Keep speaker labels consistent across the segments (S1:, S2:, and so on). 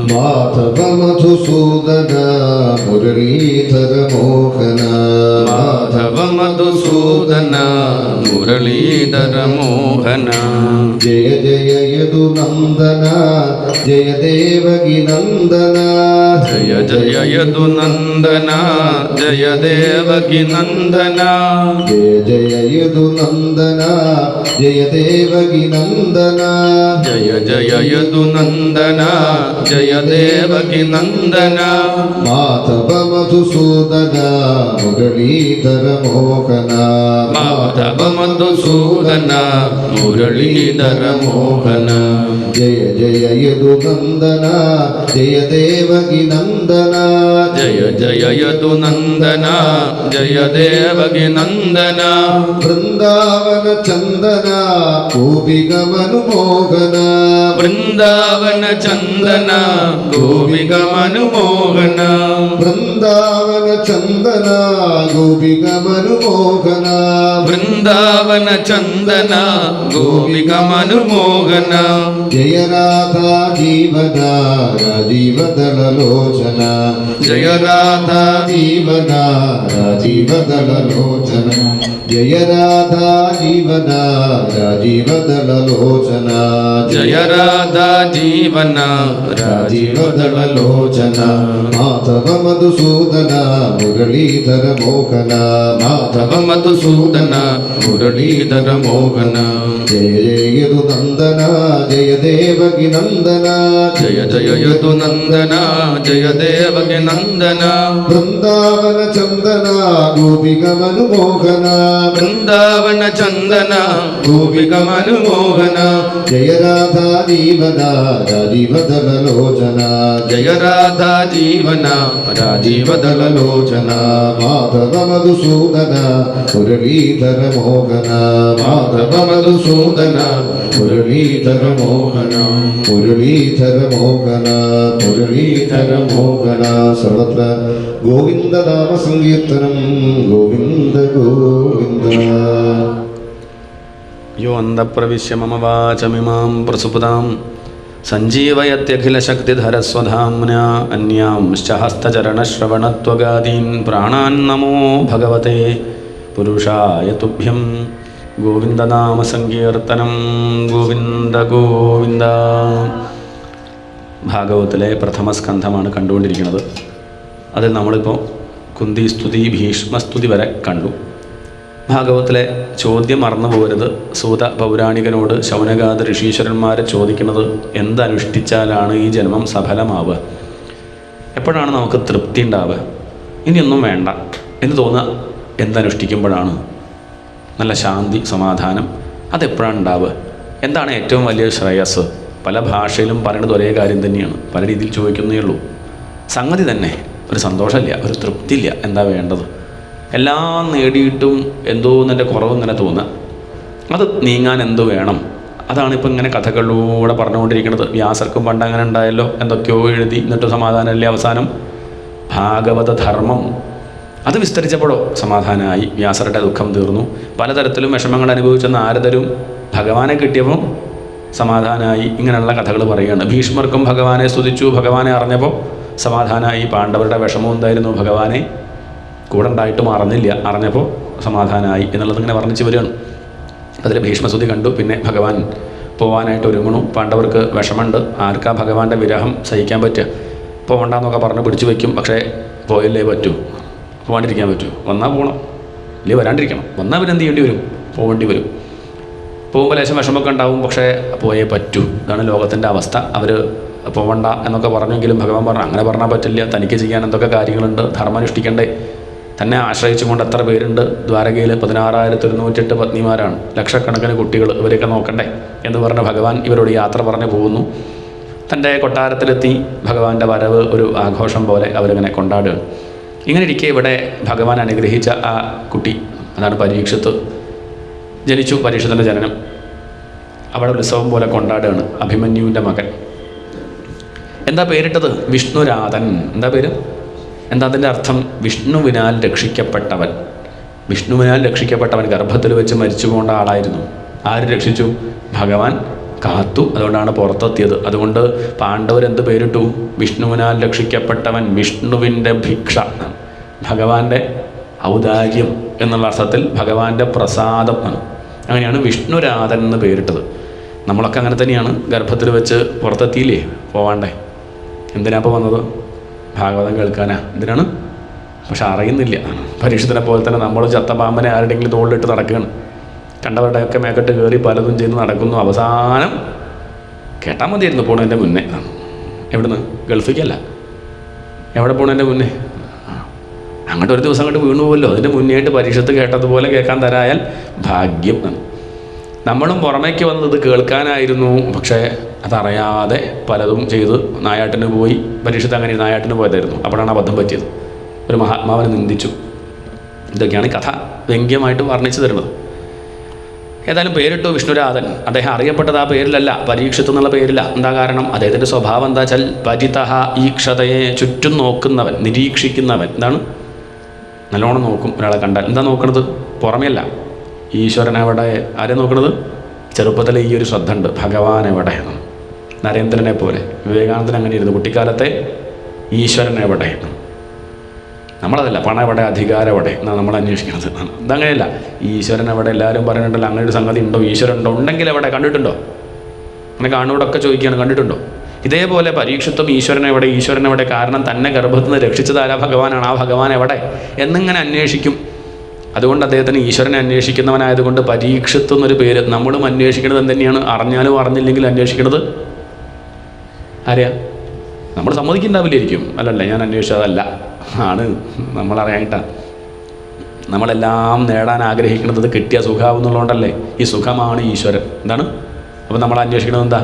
S1: മാധവ മധുസൂദന മുരളീധര മോഹന
S2: മാധവ മധുസൂദന മുരളീധര മോഹന
S1: ജയ ജയ യദുനന്ദന ജയ ദേവകി നന്ദന
S2: ജയ ജയ യദുനന്ദന ജയ ദേവകി നന്ദന
S1: ജയ ജയ യദുനന്ദന ജയ ദേവകി നന്ദന
S2: ജയ ജയ യദുനന്ദന ജയ ദേവകി നന്ദന
S1: മാധവ മധുസൂദന മുരളീധര മോഹന
S2: മാധവ മധുസൂദന മുരളീധര മോഹന
S1: ജയ ജയ യദുനന്ദന ജയ ദേവകി നന്ദന
S2: ജയ ജയ യദുനന്ദന ജയ ദേവകി നന്ദന
S1: വൃന്ദാവന ചന്ദന ഗോപിക മനുമോഹന
S2: വൃന്ദാവന ചന്ദന ഗോപിക മനുമോഹന
S1: വൃന്ദാവന ചന്ദന ഗോപിക മനുമോഹന
S2: വൃന്ദാവന ചന്ദന ഗോപിക മനുമോഹന
S1: ജയ രാധാ ജീവന രാജീവദളലോചന
S2: ജയ രാധാ
S1: ജീവന രാജീവദളലോചന ജയ രാധാ ജീവന രാജീവദളലോചന
S2: ജയ രാധാ ജീവന
S1: രാജീവദളലോചന മാധവ മധുസൂദന മുരളീധര മോഹന
S2: മാധവ മധുസൂദന മുരളീധര മോഹന
S1: ജയ ജയ യദുനന്ദന ജയ ദേവകി നന്ദന
S2: ജയ ജയ യദുനന്ദന ജയ ദേവകി നന്ദന
S1: വൃന്ദാവന ചന്ദന ഗോപിക മനുമോഹന
S2: വൃന്ദാവന ചന്ദന ഗോപിക മനുമോഹന
S1: ജയ രാധാ ജീവന രാജീവദളലോചന
S2: ജയ രാധാ ജീവന രാജീവദളലോചന
S1: മാധവ മധുസൂദന മുരളീധര മോഹന
S2: മാധവ മധുസൂദന മുരളീധര മോഹന
S1: മുരളീധര മോഹന മുരളീധര മോഹന സർവത്ര ഗോവിന്ദനാമ സങ്കീർത്തനം ഗോവിന്ദ ഗോവിന്ദ
S2: യോ അന്തഃപ്രവിശ്യ മമ വാചമിമാം പ്രസുപ്താം സഞ്ജീവയത്യഖിലശക്തിധരസ്വധാംനാ അന്യാംശ്ച ഹസ്തചരണശ്രവണത്വഗാദീൻ പ്രാണാൻ നമോ ഭഗവതേ പുരുഷായ തുഭ്യം. ഗോവിന്ദനാമ സങ്കീർത്തനം ഗോവിന്ദ ഗോവിന്ദ. ഭാഗവത്തിലെ പ്രഥമ സ്കന്ധമാണ് കണ്ടുകൊണ്ടിരിക്കുന്നത്. അതിൽ നമ്മളിപ്പോൾ കുന്തിസ്തുതി ഭീഷ്മസ്തുതി വരെ കണ്ടു. ഭാഗവത്തിലെ ചോദ്യം മറന്നു പോകരുത്. സൂത പൗരാണികനോട് ശൗനകാദ ഋഷീശ്വരന്മാരെ ചോദിക്കുന്നത് എന്തനുഷ്ഠിച്ചാലാണ് ഈ ജന്മം സഫലമാവുക, എപ്പോഴാണ് നമുക്ക് തൃപ്തി ഉണ്ടാവുക, ഇനിയൊന്നും വേണ്ട എന്ന് തോന്നുക എന്തനുഷ്ഠിക്കുമ്പോഴാണ്, നല്ല ശാന്തി സമാധാനം അതെപ്പോഴാണ് ഉണ്ടാവുക, എന്താണ് ഏറ്റവും വലിയ ശ്രേയസ്. പല ഭാഷയിലും പറയുന്നത് ഒരേ കാര്യം തന്നെയാണ്, പല രീതിയിൽ ചോദിക്കുന്നേ ഉള്ളൂ. സംഗതി തന്നെ ഒരു സന്തോഷമില്ല, ഒരു തൃപ്തിയില്ല. എന്താ വേണ്ടത്? എല്ലാം നേടിയിട്ടും എന്തോ എൻ്റെ കുറവ് ഇങ്ങനെ തോന്നുക, അത് നീങ്ങാൻ എന്തു വേണം? അതാണ് ഇപ്പോൾ ഇങ്ങനെ കഥകളിലൂടെ പറഞ്ഞുകൊണ്ടിരിക്കുന്നത്. വ്യാസർക്കും പണ്ട് അങ്ങനെ ഉണ്ടായല്ലോ, എന്തൊക്കെയോ എഴുതി എന്നിട്ട് സമാധാനമല്ലേ അവസാനം. ഭാഗവത ധർമ്മം അത് വിസ്തരിച്ചപ്പോഴോ സമാധാനമായി, വ്യാസരുടെ ദുഃഖം തീർന്നു. പലതരത്തിലും വിഷമങ്ങൾ അനുഭവിച്ച നാരദരും ഭഗവാനെ കിട്ടിയപ്പോൾ സമാധാനമായി. ഇങ്ങനെയുള്ള കഥകൾ പറയുകയാണ്. ഭീഷ്മർക്കും ഭഗവാനെ സ്തുതിച്ചു, ഭഗവാനെ അറിഞ്ഞപ്പോൾ സമാധാനമായി. പാണ്ഡവരുടെ വിഷമം എന്തായിരുന്നു? ഭഗവാനെ കൂടെ ഉണ്ടായിട്ടും അറിഞ്ഞില്ല, അറിഞ്ഞപ്പോൾ സമാധാനമായി എന്നുള്ളത് ഇങ്ങനെ വർണ്ണിച്ച് വരികയാണ്. അതിൽ ഭീഷ്മസ്തുതി കണ്ടു. പിന്നെ ഭഗവാൻ പോവാനായിട്ട് ഒരുങ്ങണു. പാണ്ഡവർക്ക് വിഷമമുണ്ട്, ആർക്കാ ഭഗവാന്റെ വിരഹം സഹിക്കാൻ പറ്റുക? പോകണ്ടെന്നൊക്കെ പറഞ്ഞ് പിടിച്ചു വയ്ക്കും. പക്ഷേ പോയല്ലേ പറ്റൂ, പോകാണ്ടിരിക്കാൻ പറ്റൂ. വന്നാൽ പോകണം, ഇല്ലേ വരാണ്ടിരിക്കണം. വന്നാൽ പിന്നെ എന്ത് ചെയ്യേണ്ടി വരും? പോകേണ്ടി വരും. പോകുമ്പോൾ ലേശം വിഷമമൊക്കെ ഉണ്ടാവും, പക്ഷേ പോയേ പറ്റൂ. ഇതാണ് ലോകത്തിൻ്റെ അവസ്ഥ. അവർ പോവണ്ട എന്നൊക്കെ പറഞ്ഞെങ്കിലും ഭഗവാൻ പറഞ്ഞു അങ്ങനെ പറഞ്ഞാൽ പറ്റില്ല, തനിക്ക് ചെയ്യാൻ എന്തൊക്കെ കാര്യങ്ങളുണ്ട്, ധർമ്മം അനുഷ്ഠിക്കണ്ടേ. തന്നെ ആശ്രയിച്ചുകൊണ്ട് എത്ര പേരുണ്ട് ദ്വാരകയിൽ? 16,108 പത്നിമാരാണ്, ലക്ഷക്കണക്കിന് കുട്ടികൾ, ഇവരെയൊക്കെ നോക്കണ്ടേ എന്ന് പറഞ്ഞ് ഭഗവാൻ ഇവരോട് യാത്ര പറഞ്ഞ് പോകുന്നു. തൻ്റെ കൊട്ടാരത്തിലെത്തി ഭഗവാന്റെ വരവ് ഒരു ആഘോഷം പോലെ അവരിങ്ങനെ കൊണ്ടാടുകയാണ്. ഇങ്ങനെ ഇരിക്കെ ഇവിടെ ഭഗവാൻ അനുഗ്രഹിച്ച ആ കുട്ടി, അതാണ് പരീക്ഷത്ത്, ജനിച്ചു. പരീക്ഷത്തിൻ്റെ ജനനം അവിടെ ഉത്സവം പോലെ കൊണ്ടാടുകയാണ്. അഭിമന്യുവിൻ്റെ മകൻ. എന്താ പേരിട്ടത്? വിഷ്ണുരാധൻ. എന്താ പേര്? എന്താ അതിൻ്റെ അർത്ഥം? വിഷ്ണുവിനാൽ രക്ഷിക്കപ്പെട്ടവൻ. വിഷ്ണുവിനാൽ രക്ഷിക്കപ്പെട്ടവൻ. ഗർഭത്തിൽ വെച്ച് മരിച്ചു പോകേണ്ട ആളായിരുന്നു. ആര് രക്ഷിച്ചു? ഭഗവാൻ കാത്തു. അതുകൊണ്ടാണ് പുറത്തെത്തിയത്. അതുകൊണ്ട് പാണ്ഡവരെന്ത് പേരിട്ടു? വിഷ്ണുവിനാൽ രക്ഷിക്കപ്പെട്ടവൻ, വിഷ്ണുവിൻ്റെ ഭിക്ഷ, ഭഗവാന്റെ ഔദാര്യം എന്നുള്ള അർത്ഥത്തിൽ ഭഗവാന്റെ പ്രസാദം ആണ്. അങ്ങനെയാണ് വിഷ്ണുരാധൻ എന്ന് പേരിട്ടത്. നമ്മളൊക്കെ അങ്ങനെ തന്നെയാണ്. ഗർഭത്തിൽ വെച്ച് പുറത്തെത്തിയില്ലേ, പോവാണ്ടേ? എന്തിനാ ഇപ്പോൾ വന്നത്? ഭാഗവതം കേൾക്കാനാ. എന്തിനാണ്? പക്ഷെ അറിയുന്നില്ല. പരീക്ഷത്തിനെ പോലെ തന്നെ നമ്മൾ ചത്ത പാമ്പനെ ആരുടെയെങ്കിലും തോളിലിട്ട് നടക്കുകയാണ്. കണ്ടവരുടെയൊക്കെ മേക്കെട്ട് കയറി പലതും ചെയ്ത് നടക്കുന്നു. അവസാനം കേട്ടാൽ മതിയായിരുന്നു പോണതിൻ്റെ മുന്നേ. എവിടുന്ന്? ഗൾഫിക്കല്ല, എവിടെ പോണതിൻ്റെ മുന്നേ? അങ്ങോട്ട് ഒരു ദിവസം അങ്ങോട്ട് വീണു പോകല്ലോ. അതിൻ്റെ മുന്നേയായിട്ട് പരീക്ഷത്ത് കേട്ടതുപോലെ കേൾക്കാൻ തരായാൽ ഭാഗ്യം. നമ്മളും പുറമേക്ക് വന്നത് കേൾക്കാനായിരുന്നു. പക്ഷേ അതറിയാതെ പലതും ചെയ്ത് നായാട്ടിന് പോയി. പരീക്ഷത്ത് അങ്ങനെ നായാട്ടിന് പോയതായിരുന്നു. അപ്പോഴാണ് അബദ്ധം പറ്റിയത്. ഒരു മഹാത്മാവിനെ നിന്ദിച്ചു. ഇതൊക്കെയാണ് കഥ വ്യംഗ്യമായിട്ട് വർണ്ണിച്ചു തരുന്നത്. ഏതായാലും പേരിട്ടു വിഷ്ണുരാധൻ. അദ്ദേഹം അറിയപ്പെട്ടത് ആ പേരിലല്ല, പരീക്ഷത്ത് എന്നുള്ള പേരില്ല. എന്താ കാരണം? അദ്ദേഹത്തിൻ്റെ സ്വഭാവം എന്താ വെച്ചാൽ പരിതഹ ഈക്ഷതയെ, ചുറ്റും നോക്കുന്നവൻ, നിരീക്ഷിക്കുന്നവൻ. എന്താണ്? നല്ലോണം നോക്കും ഒരാളെ കണ്ടാൽ. എന്താ നോക്കണത്? പുറമെയല്ല. ഈശ്വരൻ എവിടെ? ആരെ നോക്കണത്? ചെറുപ്പത്തിലെ ഈ ഒരു ശ്രദ്ധ ഉണ്ട്, ഭഗവാൻ എവിടെ? നരേന്ദ്രനെ പോലെ വിവേകാനന്ദൻ അങ്ങനെ ഇരുന്നു. കുട്ടിക്കാലത്തെ ഈശ്വരൻ എവിടെ? നമ്മളതല്ല, പണം എവിടെ, അധികാരം എവിടെ എന്നാണ് നമ്മൾ അന്വേഷിക്കുന്നത്. ഇതങ്ങനെയല്ല. ഈശ്വരൻ എവിടെ? എല്ലാവരും പറയുന്നുണ്ടല്ലോ അങ്ങനെ ഒരു സംഗതി ഉണ്ടോ? ഈശ്വരൻ ഉണ്ടോ? ഉണ്ടെങ്കിൽ എവിടെ? കണ്ടിട്ടുണ്ടോ? അങ്ങനെ കാണുന്നവരൊക്കെ ചോദിക്കുകയാണ്, കണ്ടിട്ടുണ്ടോ? ഇതേപോലെ പരീക്ഷത്വം ഈശ്വരൻ എവിടെ, ഈശ്വരൻ എവിടെ? കാരണം തന്നെ ഗർഭത്തിൽ നിന്ന് രക്ഷിച്ചതാരാ? ഭഗവാനാണ്. ആ ഭഗവാൻ എവിടെ എന്നിങ്ങനെ അന്വേഷിക്കും. അതുകൊണ്ട് അദ്ദേഹത്തിന് ഈശ്വരനെ അന്വേഷിക്കുന്നവനായതുകൊണ്ട് പരീക്ഷത്ത് എന്നൊരു പേര്. നമ്മളും അന്വേഷിക്കുന്നത് എന്തുതന്നെയാണ്? അറിഞ്ഞാലും അറിഞ്ഞില്ലെങ്കിലും അന്വേഷിക്കുന്നത് ആരെയാ? നമ്മൾ സമ്മതിക്കുന്നുണ്ടാവില്ലായിരിക്കും. അല്ലല്ല, ഞാൻ അന്വേഷിച്ചതല്ല, ആണ് നമ്മളറിയായിട്ടാണ്. നമ്മളെല്ലാം നേടാൻ ആഗ്രഹിക്കുന്നത് കിട്ടിയ സുഖാവുന്നുള്ളതുകൊണ്ടല്ലേ. ഈ സുഖമാണ് ഈശ്വരൻ. എന്താണ്? അപ്പോൾ നമ്മൾ അന്വേഷിക്കുന്നത് എന്താ?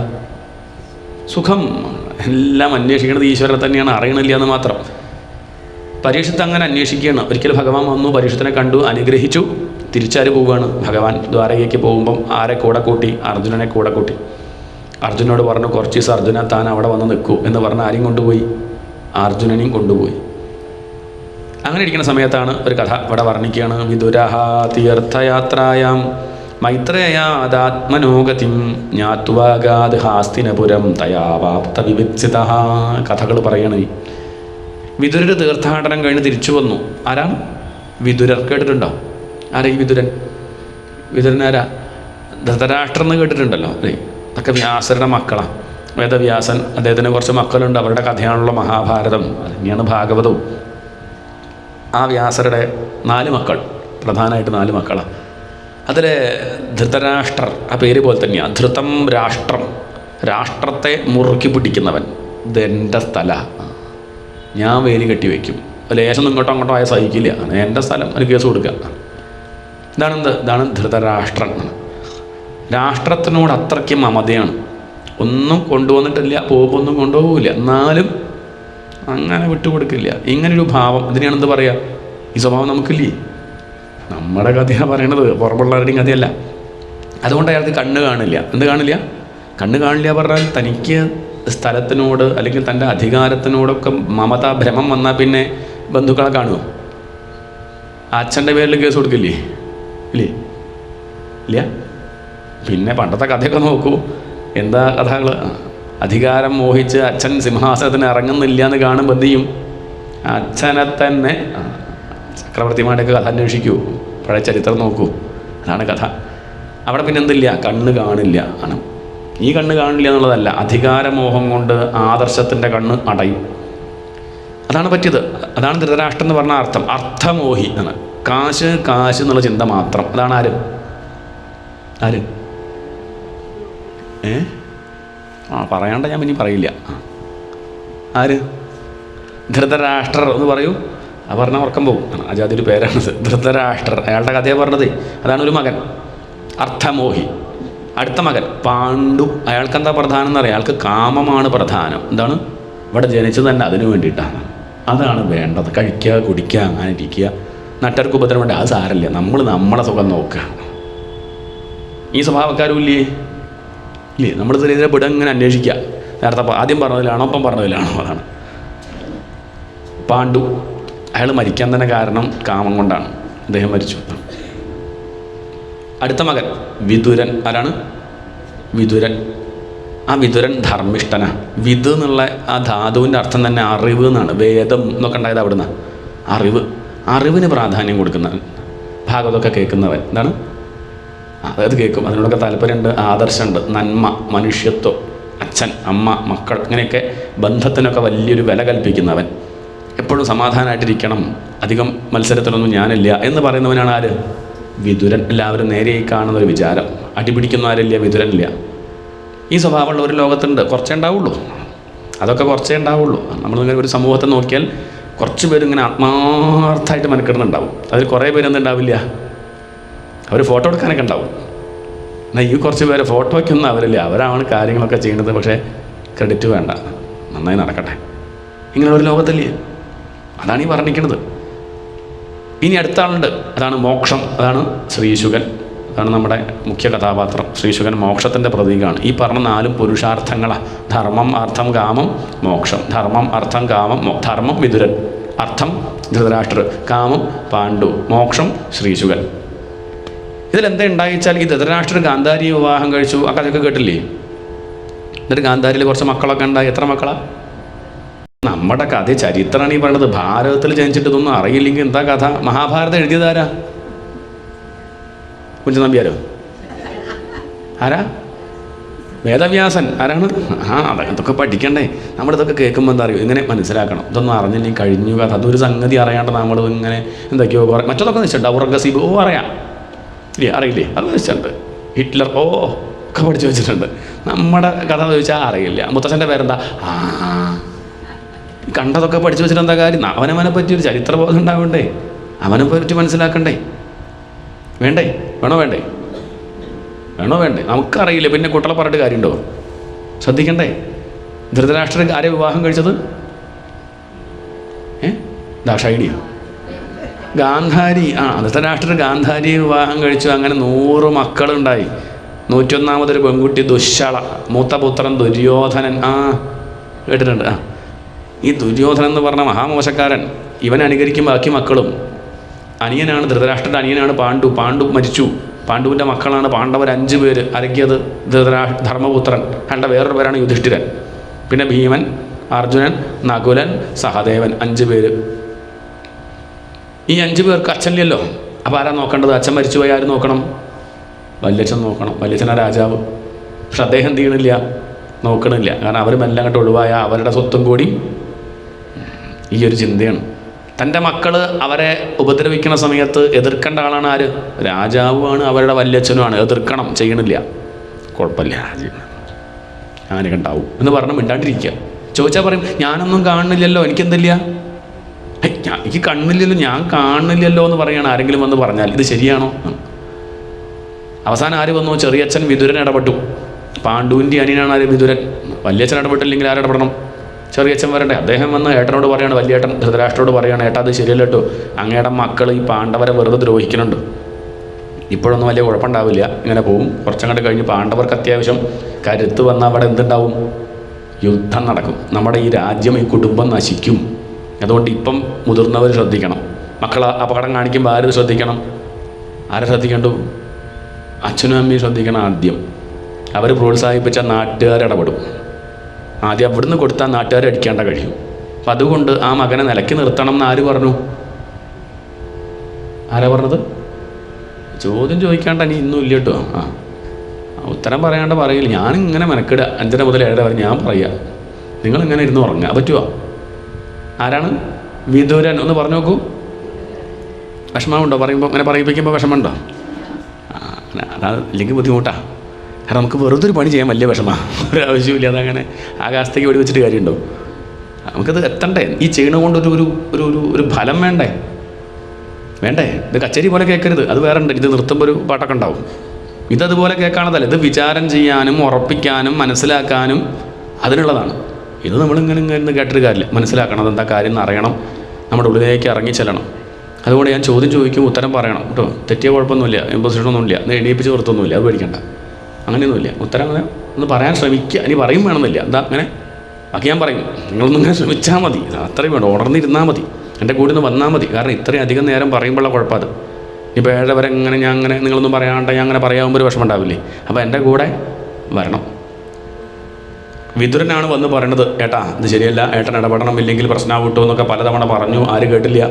S2: സുഖം. എല്ലാം അന്വേഷിക്കുന്നത് ഈശ്വരനെ തന്നെയാണ്, അറിയണില്ല എന്ന് മാത്രം. പരീക്ഷത്ത് അങ്ങനെ അന്വേഷിക്കുകയാണ്. ഒരിക്കൽ ഭഗവാൻ വന്നു, പരീക്ഷത്തിനെ കണ്ടു, അനുഗ്രഹിച്ചു, തിരിച്ചാര് പോവുകയാണ്? ഭഗവാൻ ദ്വാരകയ്ക്ക് പോകുമ്പം ആരെ കൂടെ കൂട്ടി? അർജുനനെ കൂടെ കൂട്ടി. അർജുനോട് പറഞ്ഞു, കുറച്ച് ദിവസം അർജുന താൻ അവിടെ വന്ന് നിൽക്കൂ എന്ന് പറഞ്ഞ് ആരെയും കൊണ്ടുപോയി? അർജുനനെയും കൊണ്ടുപോയി. അങ്ങനെ ഇരിക്കുന്ന സമയത്താണ് ഒരു കഥ ഇവിടെ വർണ്ണിക്കുകയാണ്. വിദുരഹ തീർത്ഥയാത്രായാം മൈത്രേയാദാത്മനോഗതിം ജ്ഞാത്വാഗാത് ഹാസ്തിനപുരം തയാവാപ്ത വിവിത്സിത. കഥകൾ പറയണ. വിദുരർ തീർത്ഥാടനം കഴിഞ്ഞ് തിരിച്ചു വന്നു. ആരാണ്? വിദുരർ. കേട്ടിട്ടുണ്ടോ? ആരാ ഈ വിദുരൻ? വിദുരൻ ആരാ? ധൃതരാഷ്ട്രം എന്ന് കേട്ടിട്ടുണ്ടല്ലോ അല്ലേ? അതൊക്കെ വ്യാസരുടെ മക്കളാണ്. വേദവ്യാസൻ, അദ്ദേഹത്തിന് കുറച്ച് മക്കളുണ്ട്. അവരുടെ കഥയാണല്ലോ മഹാഭാരതം, തന്നെയാണ് ഭാഗവതവും. ആ വ്യാസരുടെ 4 മക്കൾ, പ്രധാനമായിട്ട് 4 മക്കളാണ്. അതിൽ ധൃതരാഷ്ട്രർ, ആ പേര് പോലെ തന്നെയാണ്. ധൃതം രാഷ്ട്രം, രാഷ്ട്രത്തെ മുറുക്കി പിടിക്കുന്നവൻ. ഇതെൻ്റെ സ്ഥല, ഞാൻ വേലി കെട്ടി വയ്ക്കും, ലേശം ഇങ്ങോട്ടോ അങ്ങോട്ടോ ആയ സഹിക്കില്ല, എൻ്റെ സ്ഥലം, എനിക്ക് കേസ് കൊടുക്കുക. ഇതാണ് ധൃതരാഷ്ട്രൻ. രാഷ്ട്രത്തിനോട് അത്രയ്ക്ക് മമതയാണ്. ഒന്നും കൊണ്ടുവന്നിട്ടില്ല, പോകുമ്പൊന്നും കൊണ്ടുപോകില്ല, എന്നാലും അങ്ങനെ വിട്ടുകൊടുക്കില്ല. ഇങ്ങനൊരു ഭാവം, ഇതിനെയാണ് എന്ത് പറയുക? ഈ സ്വഭാവം നമുക്കില്ലേ? നമ്മുടെ കഥയാണ് പറയണത്, പുറമുള്ളവരുടെയും കഥയല്ല. അതുകൊണ്ട് അയാൾക്ക് കണ്ണ് കാണില്ല. എന്ത് കാണില്ല? കണ്ണ് കാണില്ല പറഞ്ഞാൽ തനിക്ക് സ്ഥലത്തിനോട് അല്ലെങ്കിൽ തൻ്റെ അധികാരത്തിനോടൊക്കെ മമത ഭ്രമം വന്നാൽ പിന്നെ ബന്ധുക്കളെ കാണുമോ? അച്ഛൻ്റെ പേരിൽ കേസ് കൊടുക്കില്ലേ? ഇല്ലേ? ഇല്ല. പിന്നെ പണ്ടത്തെ കഥയൊക്കെ നോക്കൂ, എന്താ കഥകൾ? അധികാരം മോഹിച്ച് അച്ഛൻ സിംഹാസനത്തിന് ഇറങ്ങുന്നില്ല എന്ന് കാണുമ്പോൾ എന്ത് ചെയ്യും? അച്ഛനെ തന്നെ. ചക്രവർത്തിമാരുടെയൊക്കെ കഥ അന്വേഷിക്കൂ, പഴയ ചരിത്രം നോക്കൂ, അതാണ് കഥ. അവിടെ പിന്നെ എന്തില്ല? കണ്ണ് കാണില്ല ആണ്. ഈ കണ്ണ് കാണില്ല എന്നുള്ളതല്ല, അധികാരമോഹം കൊണ്ട് ആദർശത്തിൻ്റെ കണ്ണ് അടയും. അതാണ് പറ്റിയത്. അതാണ് ധൃതരാഷ്ട്രം എന്ന് പറഞ്ഞ അർത്ഥം. അർത്ഥമോഹി ആണ്. കാശ് കാശ് എന്നുള്ള ചിന്ത മാത്രം. അതാണ് ആര് പറയാണ്ട ഞാൻ ഇനി പറയില്ല. ആര്? ധൃതരാഷ്ട്രർ എന്ന് പറയൂ. അത് പറഞ്ഞാൽ ഉറക്കം പോകും. അജാതി ഒരു പേരാണത്, ധൃതരാഷ്ട്രർ. അയാളുടെ കഥയെ പറഞ്ഞത്. അതാണ് ഒരു മകൻ, അർത്ഥമോഹി. അടുത്ത മകൻ പാണ്ഡു. അയാൾക്ക് എന്താ പ്രധാനം എന്നറിയാം? അയാൾക്ക് കാമമാണ് പ്രധാനം. എന്താണ്? ഇവിടെ ജനിച്ചത് തന്നെ അതിനു വേണ്ടിയിട്ടാണ്. അതാണ് വേണ്ടത്. കഴിക്കുക, കുടിക്കുക, അങ്ങനെ ഇരിക്കുക, നട്ടർക്ക് ഉപദ്രവം വേണ്ട, അത് സാരമില്ല, നമ്മളെ സുഖം നോക്കുക. ഈ സ്വഭാവക്കാരും ഇല്ലേ? നമ്മൾ ഇതിനെ ഇവിടെ ഇങ്ങനെ അന്വേഷിക്കുക. നേരത്തെ ആദ്യം പറഞ്ഞതിലാണോ ഒപ്പം പറഞ്ഞതിലാണോ? അതാണ് പാണ്ഡു. അയാൾ മരിക്കാൻ തന്നെ കാരണം കാമം കൊണ്ടാണ്. അദ്ദേഹം മരിച്ചു. അടുത്ത മകൻ വിദുരൻ. ആരാണ്? വിദുരൻ. ആ വിതുരൻ ധർമ്മിഷ്ഠനാണ്. വിത് എന്നുള്ള ആ ധാതുവിൻ്റെ അർത്ഥം തന്നെ അറിവ് എന്നാണ്. വേദം എന്നൊക്കെ ഉണ്ടായത് അവിടുന്ന്. അറിവിന് പ്രാധാന്യം കൊടുക്കുന്നവൻ, ഭാഗവതമൊക്കെ കേൾക്കുന്നവൻ. എന്താണ് അതായത് കേൾക്കും, അതിനോടൊക്കെ താല്പര്യമുണ്ട്, ആദർശമുണ്ട്, നന്മ, മനുഷ്യത്വം, അച്ഛൻ, അമ്മ, മക്കൾ, ഇങ്ങനെയൊക്കെ ബന്ധത്തിനൊക്കെ വലിയൊരു വില കൽപ്പിക്കുന്നവൻ, എപ്പോഴും സമാധാനമായിട്ടിരിക്കണം, അധികം മത്സരത്തിലൊന്നും ഞാനില്ല എന്ന് പറയുന്നവനാണ് ആര്? വിതുരൻ. എല്ലാവരും നേരെയായി കാണുന്നൊരു വിചാരം. അടിപിടിക്കുന്ന ആരില്ല, വിതുരനില്ല. ഈ സ്വഭാവമുള്ള ഒരു ലോകത്തുണ്ട്. കുറച്ചേ ഉണ്ടാവുള്ളൂ, അതൊക്കെ കുറച്ചേ ഉണ്ടാവുള്ളൂ. നമ്മളിങ്ങനെ ഒരു സമൂഹത്തെ നോക്കിയാൽ കുറച്ച് പേരിങ്ങനെ ആത്മാർത്ഥമായിട്ട് മെനക്കെടുന്നുണ്ടാവും. അതിൽ കുറേ പേരൊന്നുണ്ടാവില്ല, അവർ ഫോട്ടോ എടുക്കാനൊക്കെ ഉണ്ടാവും. എന്നാൽ ഈ കുറച്ച് പേര് ഫോട്ടോ വയ്ക്കൊന്നും അവരില്ല, അവരാണ് കാര്യങ്ങളൊക്കെ ചെയ്യുന്നത്. പക്ഷേ ക്രെഡിറ്റ് വേണ്ട, നന്നായി നടക്കട്ടെ. ഇങ്ങനെ ഒരു ലോകത്തല്ലേ? അതാണ് ഈ വർണ്ണിക്കുന്നത്. ഇനി അടുത്ത ആളുണ്ട്, അതാണ് മോക്ഷം, അതാണ് ശ്രീശുകൻ. അതാണ് നമ്മുടെ മുഖ്യ കഥാപാത്രം. ശ്രീശുകൻ മോക്ഷത്തിൻ്റെ പ്രതീകമാണ്. ഈ പറഞ്ഞ 4 പുരുഷാർത്ഥങ്ങളാണ്. ധർമ്മം, അർത്ഥം, കാമം, മോക്ഷം. ധർമ്മം, അർത്ഥം, കാമം. ധർമ്മം വിതുരൻ, അർത്ഥം ധൃതരാഷ്ട്രർ, കാമം പാണ്ഡു, മോക്ഷം ശ്രീശുകൻ. ഇതിലെന്താ ഉണ്ടായിച്ചാൽ ഈ ധൃതരാഷ്ട്രർ ഗാന്ധാരി വിവാഹം കഴിച്ചു. ആ കഥയൊക്കെ കേട്ടില്ലേ? എന്നിട്ട് ഗാന്ധാരിയിൽ കുറച്ച് മക്കളൊക്കെ ഉണ്ടായി. എത്ര മക്കളാണ്? നമ്മുടെ കഥ ചരിത്രമാണ് ഈ പറയുന്നത്. ഭാരതത്തിൽ ജനിച്ചിട്ട് ഇതൊന്നും അറിയില്ലെങ്കിൽ എന്താ കഥ? മഹാഭാരതം എഴുതിയതാരാ? കുഞ്ചൻ നമ്പ്യാരോ? ആരാ? വേദവ്യാസൻ. ആരാണ്? ഇതൊക്കെ പഠിക്കണ്ടേ? നമ്മളിതൊക്കെ കേൾക്കുമ്പോൾ എന്താ അറിയോ, ഇങ്ങനെ മനസ്സിലാക്കണം. ഇതൊന്നും അറിഞ്ഞില്ലെങ്കിൽ കഴിഞ്ഞു കഥ. അതൊരു സംഗതി അറിയാണ്ട് നമ്മൾ ഇങ്ങനെ എന്തൊക്കെയോ കുറേ മറ്റൊക്കെ വെച്ചിട്ടുണ്ട്. ഔറംഗസീബ് അറിയാം ഇല്ലേ? അറിയില്ലേ? അത് വെച്ചിട്ടുണ്ട്. ഹിറ്റ്ലർ ഒക്കെ പഠിച്ചു വെച്ചിട്ടുണ്ട്. നമ്മുടെ കഥ ചോദിച്ചാൽ അറിയില്ല. മുത്തച്ഛൻ്റെ പേരെന്താ? കണ്ടതൊക്കെ പഠിച്ചു വെച്ചിട്ട് എന്താ കാര്യം? അവനവനെ പറ്റി ഒരു ചരിത്രബോധം ഉണ്ടാവണ്ടേ? അവനെ പറ്റി മനസ്സിലാക്കണ്ടേ? വേണ്ടേ? വേണോ വേണ്ടേ? നമുക്കറിയില്ല, പിന്നെ കുട്ടികളെ പറഞ്ഞിട്ട് കാര്യമുണ്ടോ? ശ്രദ്ധിക്കണ്ടേ? ധൃതരാഷ്ട്രൻ ആരെ വിവാഹം കഴിച്ചത്? ദാക്ഷായിണിയോ? ഗാന്ധാരി. ധൃതരാഷ്ട്രൻ ഗാന്ധാരിയെ വിവാഹം കഴിച്ചു. അങ്ങനെ 100 മക്കളുണ്ടായി. 101ാമതൊരു പെൺകുട്ടി ദുശ്ശള. മൂത്ത പുത്രൻ ദുര്യോധനൻ. കേട്ടിട്ടുണ്ട്. ഈ ദുര്യോധനൻ എന്ന് പറഞ്ഞ മഹാമോശക്കാരൻ. ഇവൻ അനുകരിക്കും ബാക്കി മക്കളും. അനിയനാണ് ധൃതരാഷ്ട്രൻ്റെ അനിയനാണ് പാണ്ഡു. പാണ്ഡു മരിച്ചു. പാണ്ഡുവിൻ്റെ മക്കളാണ് പാണ്ഡവർ 5 പേര്. അരക്കിയത് ധർമ്മപുത്രൻ. കണ്ട വേറൊരു പേരാണ് യുധിഷ്ഠിരൻ. പിന്നെ ഭീമൻ, അർജുനൻ, നകുലൻ, സഹദേവൻ. 5 പേര്. ഈ 5 പേർക്ക് അച്ഛനില്ലല്ലോ. അപ്പോൾ ആരാ നോക്കേണ്ടത്? അച്ഛൻ മരിച്ചുപോയി ആര് നോക്കണം? വല്യച്ഛൻ നോക്കണം. വല്യച്ഛനാ രാജാവ്. പക്ഷെ അദ്ദേഹം എന്ത് ചെയ്യണില്ല? നോക്കണില്ല. കാരണം അവർ മെല്ലെ അങ്ങോട്ട് ഒഴിവായ അവരുടെ സ്വത്തും കൂടി. ഈ ഒരു ചിന്തയാണ്. തൻ്റെ മക്കൾ അവരെ ഉപദ്രവിക്കുന്ന സമയത്ത് എതിർക്കേണ്ട ആളാണ് ആര്? രാജാവുമാണ്, അവരുടെ വല്യച്ഛനുമാണ്. എതിർക്കണം, ചെയ്യണില്ല. കുഴപ്പമില്ല, അങ്ങനെയൊക്കെ ഉണ്ടാവും എന്ന് പറഞ്ഞ് മിണ്ടാണ്ടിരിക്കുക. ചോദിച്ചാൽ പറയും ഞാനൊന്നും കാണുന്നില്ലല്ലോ, എനിക്കെന്തില്ല, എനിക്ക് കണ്ണില്ലല്ലോ, ഞാൻ കാണുന്നില്ലല്ലോ എന്ന് പറയുകയാണ് ആരെങ്കിലും വന്ന് പറഞ്ഞാൽ. ഇത് ശരിയാണോ? അവസാനം ആര് വന്നു? ചെറിയച്ഛൻ വിതുരൻ ഇടപെട്ടു. പാണ്ഡുവിൻ്റെ അനിയനാണ് ആര്? വിതുരൻ. വല്യച്ഛൻ ഇടപെട്ടില്ലെങ്കിൽ ആരിടപെടണം? ചെറിയച്ഛൻ വരണ്ടേ? അദ്ദേഹം വന്ന് ഏട്ടനോട് പറയാണ്, വലിയേട്ടൻ ധൃതരാഷ്ട്രനോട് പറയാണ്, ഏട്ടാ അത് ശരിയല്ല കേട്ടോ, അങ്ങയുടെ മക്കൾ ഈ പാണ്ഡവരെ വെറുതെ ദ്രോഹിക്കുന്നുണ്ട്. ഇപ്പോഴൊന്നും വലിയ കുഴപ്പമുണ്ടാവില്ല, ഇങ്ങനെ പോവും. കുറച്ചങ്ങോട്ട് കഴിഞ്ഞ് പാണ്ഡവർക്ക് അത്യാവശ്യം കരുത്ത് വന്നാൽ അവിടെ എന്തുണ്ടാവും? യുദ്ധം നടക്കും. നമ്മുടെ ഈ രാജ്യം, ഈ കുടുംബം നശിക്കും. അതുകൊണ്ട് ഇപ്പം മുതിർന്നവർ ശ്രദ്ധിക്കണം. മക്കൾ അപകടം കാണിക്കുമ്പോൾ ആര് ശ്രദ്ധിക്കണം? ആരെ ശ്രദ്ധിക്കണ്ടു? അച്ഛനും അമ്മയും ശ്രദ്ധിക്കണം ആദ്യം. അവർ പ്രോത്സാഹിപ്പിച്ച നാട്ടുകാരിടപെടും. ആദ്യം അവിടുന്ന് കൊടുത്താൽ നാട്ടുകാരെ അടിക്കേണ്ട കഴിയും. അപ്പം അതുകൊണ്ട് ആ മകനെ നിലയ്ക്ക് നിർത്തണം എന്ന് ആര് പറഞ്ഞു? ആരാ പറഞ്ഞത്? ചോദ്യം ചോദിക്കാണ്ട് ഇനി ഇന്നും ഇല്ല കേട്ടോ. ഉത്തരം പറയാണ്ട് പറയില്ല. ഞാനിങ്ങനെ മെനക്കിടുക 5:30 മുതൽ 7:00 വരെ ഞാൻ പറയുക, നിങ്ങളിങ്ങനെ ഇരുന്ന് ഉറങ്ങുക. പറ്റുമോ? ആരാണ്? വിതുരൻ. ഒന്ന് പറഞ്ഞു നോക്കൂ. വിഷമമുണ്ടോ പറയുമ്പോൾ? അങ്ങനെ പറയിപ്പിക്കുമ്പോൾ വിഷമമുണ്ടോ? ഇല്ലെങ്കിൽ ബുദ്ധിമുട്ടാണ്. കാരണം നമുക്ക് വെറുതെ ഒരു പണി ചെയ്യാൻ വലിയ വിഷമമാണ്. ഒരു ആവശ്യമില്ല. അതങ്ങനെ ആകാശത്തേക്ക് വെടി വെച്ചിട്ട് കാര്യമുണ്ടോ? നമുക്കത് എത്തണ്ടേ? ഈ ചെയ്യണ കൊണ്ട് ഒരു ഫലം വേണ്ടേ? ഇത് കച്ചേരി പോലെ കേൾക്കരുത്. അത് വേറെ ഉണ്ട്. ഇത് നിർത്തുമ്പോൾ ഒരു പാട്ടൊക്കെ ഉണ്ടാവും. ഇതതുപോലെ കേൾക്കാണതല്ല. ഇത് വിചാരം ചെയ്യാനും ഉറപ്പിക്കാനും മനസ്സിലാക്കാനും അതിനുള്ളതാണ്. ഇത് നമ്മളിങ്ങനെ കേട്ടിട്ട് കാര്യമില്ല. മനസ്സിലാക്കണം, അതെന്താ കാര്യം എന്ന് അറിയണം, നമ്മുടെ ഉള്ളിലേക്ക് ഇറങ്ങി ചെല്ലണം. അതുകൊണ്ട് ഞാൻ ചോദ്യം ചോദിക്കും, ഉത്തരം പറയണം കേട്ടോ. തെറ്റിയ കുഴപ്പമൊന്നുമില്ല, ഇമ്പോസിഷനൊന്നുമില്ല, എണീപ്പിച്ച് നിർത്തുന്നില്ല, അത് പേടിക്കണ്ട. അങ്ങനെയൊന്നുമില്ല. ഉത്തരം അങ്ങനെ ഒന്ന് പറയാൻ ശ്രമിക്കുക. ഇനി പറയും വേണമെന്നില്ല. എന്താ അങ്ങനെ ബാക്കി ഞാൻ പറയും, നിങ്ങളൊന്നും ഇങ്ങനെ ശ്രമിച്ചാൽ മതി. അത്രയും വേണം. ഉടർന്നിരുന്നാൽ മതി, എൻ്റെ കൂടെ നിന്ന് വന്നാൽ മതി. കാരണം ഇത്രയും അധികം നേരം പറയുമ്പോഴുള്ള കുഴപ്പമാണ്. ഇപ്പോൾ 7:00 വരെ ഇങ്ങനെ ഞാൻ അങ്ങനെ നിങ്ങളൊന്നും പറയാണ്ട് ഞാൻ അങ്ങനെ പറയാവുമ്പോൾ ഒരു വിഷമം ഉണ്ടാവില്ലേ? അപ്പോൾ എൻ്റെ കൂടെ വരണം. വിതുരനാണ് വന്ന് പറയണത്, ഏട്ടാ ഇത് ശരിയല്ല, ഏട്ടൻ ഇടപെടണം, ഇല്ലെങ്കിൽ പ്രശ്നം വിട്ടു എന്നൊക്കെ പലതവണ പറഞ്ഞു. ആര് കേട്ടില്ല?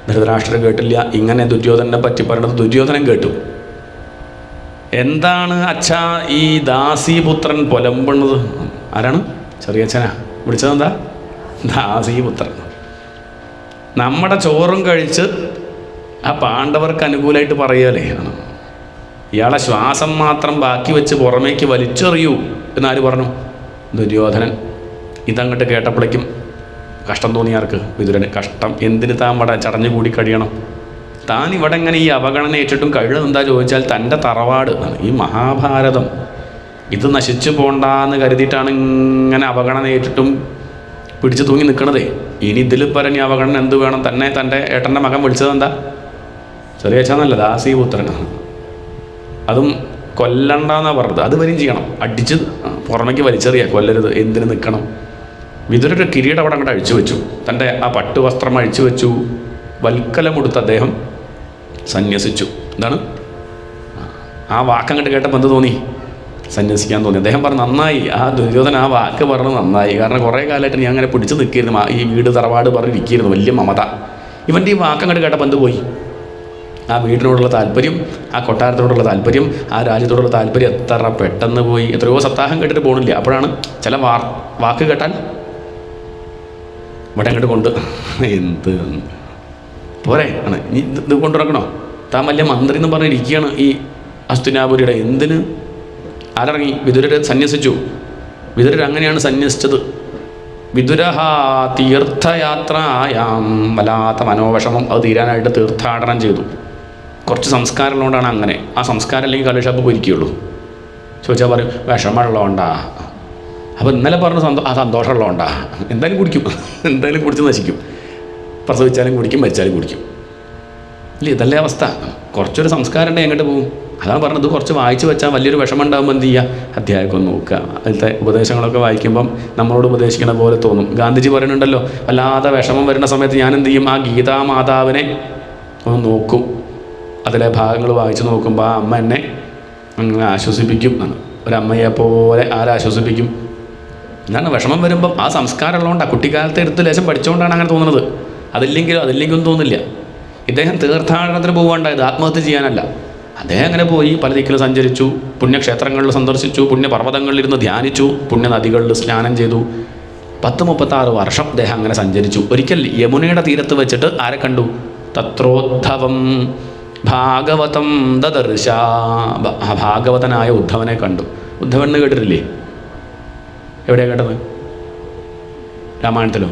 S2: ധൃതരാഷ്ട്രൻ കേട്ടില്ല. ഇങ്ങനെ ദുര്യോധനെ പറ്റി പറയണത് ദുര്യോധനൻ കേട്ടു. എന്താണ് അച്ഛാ ഈ ദാസീപുത്രൻ പൊലമ്പണത്? ആരാണ്? ചെറിയച്ഛനാ. വിളിച്ചതെന്താ? ദാസീപുത്രൻ. നമ്മുടെ ചോറും കഴിച്ച് ആ പാണ്ഡവർക്ക് അനുകൂലമായിട്ട് പറയുകയല്ലേ. ഇയാളെ ശ്വാസം മാത്രം ബാക്കി വെച്ച് പുറമേക്ക് വലിച്ചെറിയൂ എന്നാര് പറഞ്ഞു? ദുര്യോധനൻ. ഇതങ്ങോട്ട് കേട്ടപ്പോഴേക്കും കഷ്ടം തോന്നിയാർക്ക്? വിതുരന്. കഷ്ടം, എന്തിന് താൻ ഇവിടെ ചടഞ്ഞു കൂടി കഴിയണം? താൻ ഇവിടെ ഇങ്ങനെ ഈ അവഗണന ഏറ്റിട്ടും കഴിയുന്നതെന്താ ചോദിച്ചാൽ തൻ്റെ തറവാട് ഈ മഹാഭാരതം ഇത് നശിച്ചു പോണ്ടാന്ന് കരുതിയിട്ടാണ് ഇങ്ങനെ അവഗണന ഏറ്റിട്ടും പിടിച്ചു തൂങ്ങി നിൽക്കണതേ. ഇനി ഇതിൽ പറഞ്ഞ അവഗണന എന്ത് വേണം? തന്നെ തൻ്റെ ഏട്ടൻ്റെ മകൻ വിളിച്ചത് എന്താ? ചെറിയച്ഛന്നല്ല, ദാസീപുത്രൻ. അതും കൊല്ലണ്ടെന്നാണ് പറഞ്ഞത്. അത് വരെയും ചെയ്യണം, അടിച്ച് പുറമേക്ക് വലിച്ചെറിയാം, കൊല്ലരുത്. എന്തിന് നിൽക്കണം? വിതുരൻ്റെ കിരീടം അവിടെ അങ്ങോട്ട് അഴിച്ചു വെച്ചു, തൻ്റെ ആ പട്ടുവസ്ത്രം അഴിച്ചു വെച്ചു, വൽക്കലമെടുത്ത് അദ്ദേഹം സന്യസിച്ചു. എന്താണ് ആ വാക്കങ്ങോട്ട് കേട്ടപ്പോൾ എന്ത് തോന്നി? സന്യസിക്കാൻ തോന്നി. അദ്ദേഹം പറഞ്ഞു നന്നായി, ആ ദുര്യോധന ആ വാക്ക് പറഞ്ഞ് നന്നായി. കാരണം കുറേ കാലമായിട്ട് ഞാൻ അങ്ങനെ പിടിച്ച് നിൽക്കിയിരുന്നു, ഈ വീട് തറവാട് പറഞ്ഞിരിക്കുന്നു, വലിയ മമത. ഇവൻ്റെ ഈ വാക്കങ്ങോട്ട് കേട്ടപ്പോൾ എന്ത് പോയി? ആ വീടിനോടുള്ള താല്പര്യം, ആ കൊട്ടാരത്തോടുള്ള താല്പര്യം, ആ രാജ്യത്തോടുള്ള താല്പര്യം എത്ര പെട്ടെന്ന് പോയി. എത്രയോ സപ്താഹം കേട്ടിട്ട് പോകണില്ല. അപ്പോഴാണ് ചില വാക്ക് കേട്ടാൽ ഇവിടെ അങ്ങോട്ട് കൊണ്ട് എന്ത് പോരെ ആണ്. ഇനി ഇത് കൊണ്ടുനടക്കണോ? താൻ വലിയ മന്ത്രി എന്ന് പറഞ്ഞിരിക്കുകയാണ് ഈ ഹസ്തിനാപുരിയുടെ. എന്തിന്? ആരിറങ്ങി? വിതുരർ സന്യസിച്ചു. വിതുരർ അങ്ങനെയാണ് സന്യസിച്ചത്. വിതുരഹ തീർത്ഥയാത്രയാം. വല്ലാത്ത മനോവിഷമം അത് തീരാനായിട്ട് തീർത്ഥാടനം ചെയ്തു. കുറച്ച് സംസ്കാരമുള്ളതുകൊണ്ടാണ് അങ്ങനെ. ആ സംസ്കാരം അല്ലെങ്കിൽ കള്ളുഷാപ്പ് പോയിരിക്കുകയുള്ളൂ. ചോദിച്ചാൽ പറയും വിഷമമുള്ളതുകൊണ്ടാ. അപ്പോൾ ഇന്നലെ പറഞ്ഞ സന്തോഷമുള്ളതുകൊണ്ടാ. എന്തായാലും കുടിക്കും, എന്തായാലും കുടിച്ച് നശിക്കും. പ്രസവിച്ചാലും കുടിക്കും, മരിച്ചാലും കുടിക്കും. ഇല്ല, ഇതല്ലേ അവസ്ഥ. കുറച്ചൊരു സംസ്കാരം ഉണ്ടെങ്കിൽ എങ്ങോട്ട് പോകും? അതാണ് പറഞ്ഞത്. കുറച്ച് വായിച്ച് വെച്ചാൽ വലിയൊരു വിഷമം ഉണ്ടാകുമ്പോൾ എന്ത് ചെയ്യുക? അധ്യായമൊക്കെ ഒന്ന് നോക്കുക. അതിലത്തെ ഉപദേശങ്ങളൊക്കെ വായിക്കുമ്പം നമ്മളോട് ഉപദേശിക്കണ പോലെ തോന്നും. ഗാന്ധിജി പറയുന്നുണ്ടല്ലോ, വല്ലാതെ വിഷമം വരുന്ന സമയത്ത് ഞാൻ എന്ത് ചെയ്യും? ആ ഗീതാമാതാവിനെ ഒന്ന് നോക്കും. അതിലെ ഭാഗങ്ങൾ വായിച്ച് നോക്കുമ്പോൾ ആ അമ്മ എന്നെ അങ്ങനെ ആശ്വസിപ്പിക്കും. ഒരമ്മയെപ്പോലെ ആരാശ്വസിപ്പിക്കും? എന്താണ് വിഷമം വരുമ്പം ആ സംസ്കാരം ഉള്ളതുകൊണ്ടാണ്. കുട്ടിക്കാലത്തെ എടുത്ത് ലേശം പഠിച്ചുകൊണ്ടാണ് അങ്ങനെ തോന്നുന്നത്. അതില്ലെങ്കിലും തോന്നില്ല. ഇദ്ദേഹം തീർത്ഥാടനത്തിന് പോകാണ്ടായത് ആത്മഹത്യ ചെയ്യാനല്ല. അദ്ദേഹം അങ്ങനെ പോയി പല ദിക്കിലും സഞ്ചരിച്ചു, പുണ്യക്ഷേത്രങ്ങളിൽ സന്ദർശിച്ചു, പുണ്യപർവ്വതങ്ങളിലിരുന്ന് ധ്യാനിച്ചു, പുണ്യനദികളിൽ സ്നാനം ചെയ്തു. 36 വർഷം അദ്ദേഹം അങ്ങനെ സഞ്ചരിച്ചു. ഒരിക്കൽ യമുനയുടെ തീരത്ത് വെച്ചിട്ട് ആരെ കണ്ടു? തത്രോദ്ധവം ഭാഗവതം ദദർശ. ഭാഗവതനായ ഉദ്ധവനെ കണ്ടു. ഉദ്ധവൻ എന്ന് കേട്ടിട്ടില്ലേ? എവിടെയാണ് കേട്ടത്? രാമായണത്തിലോ?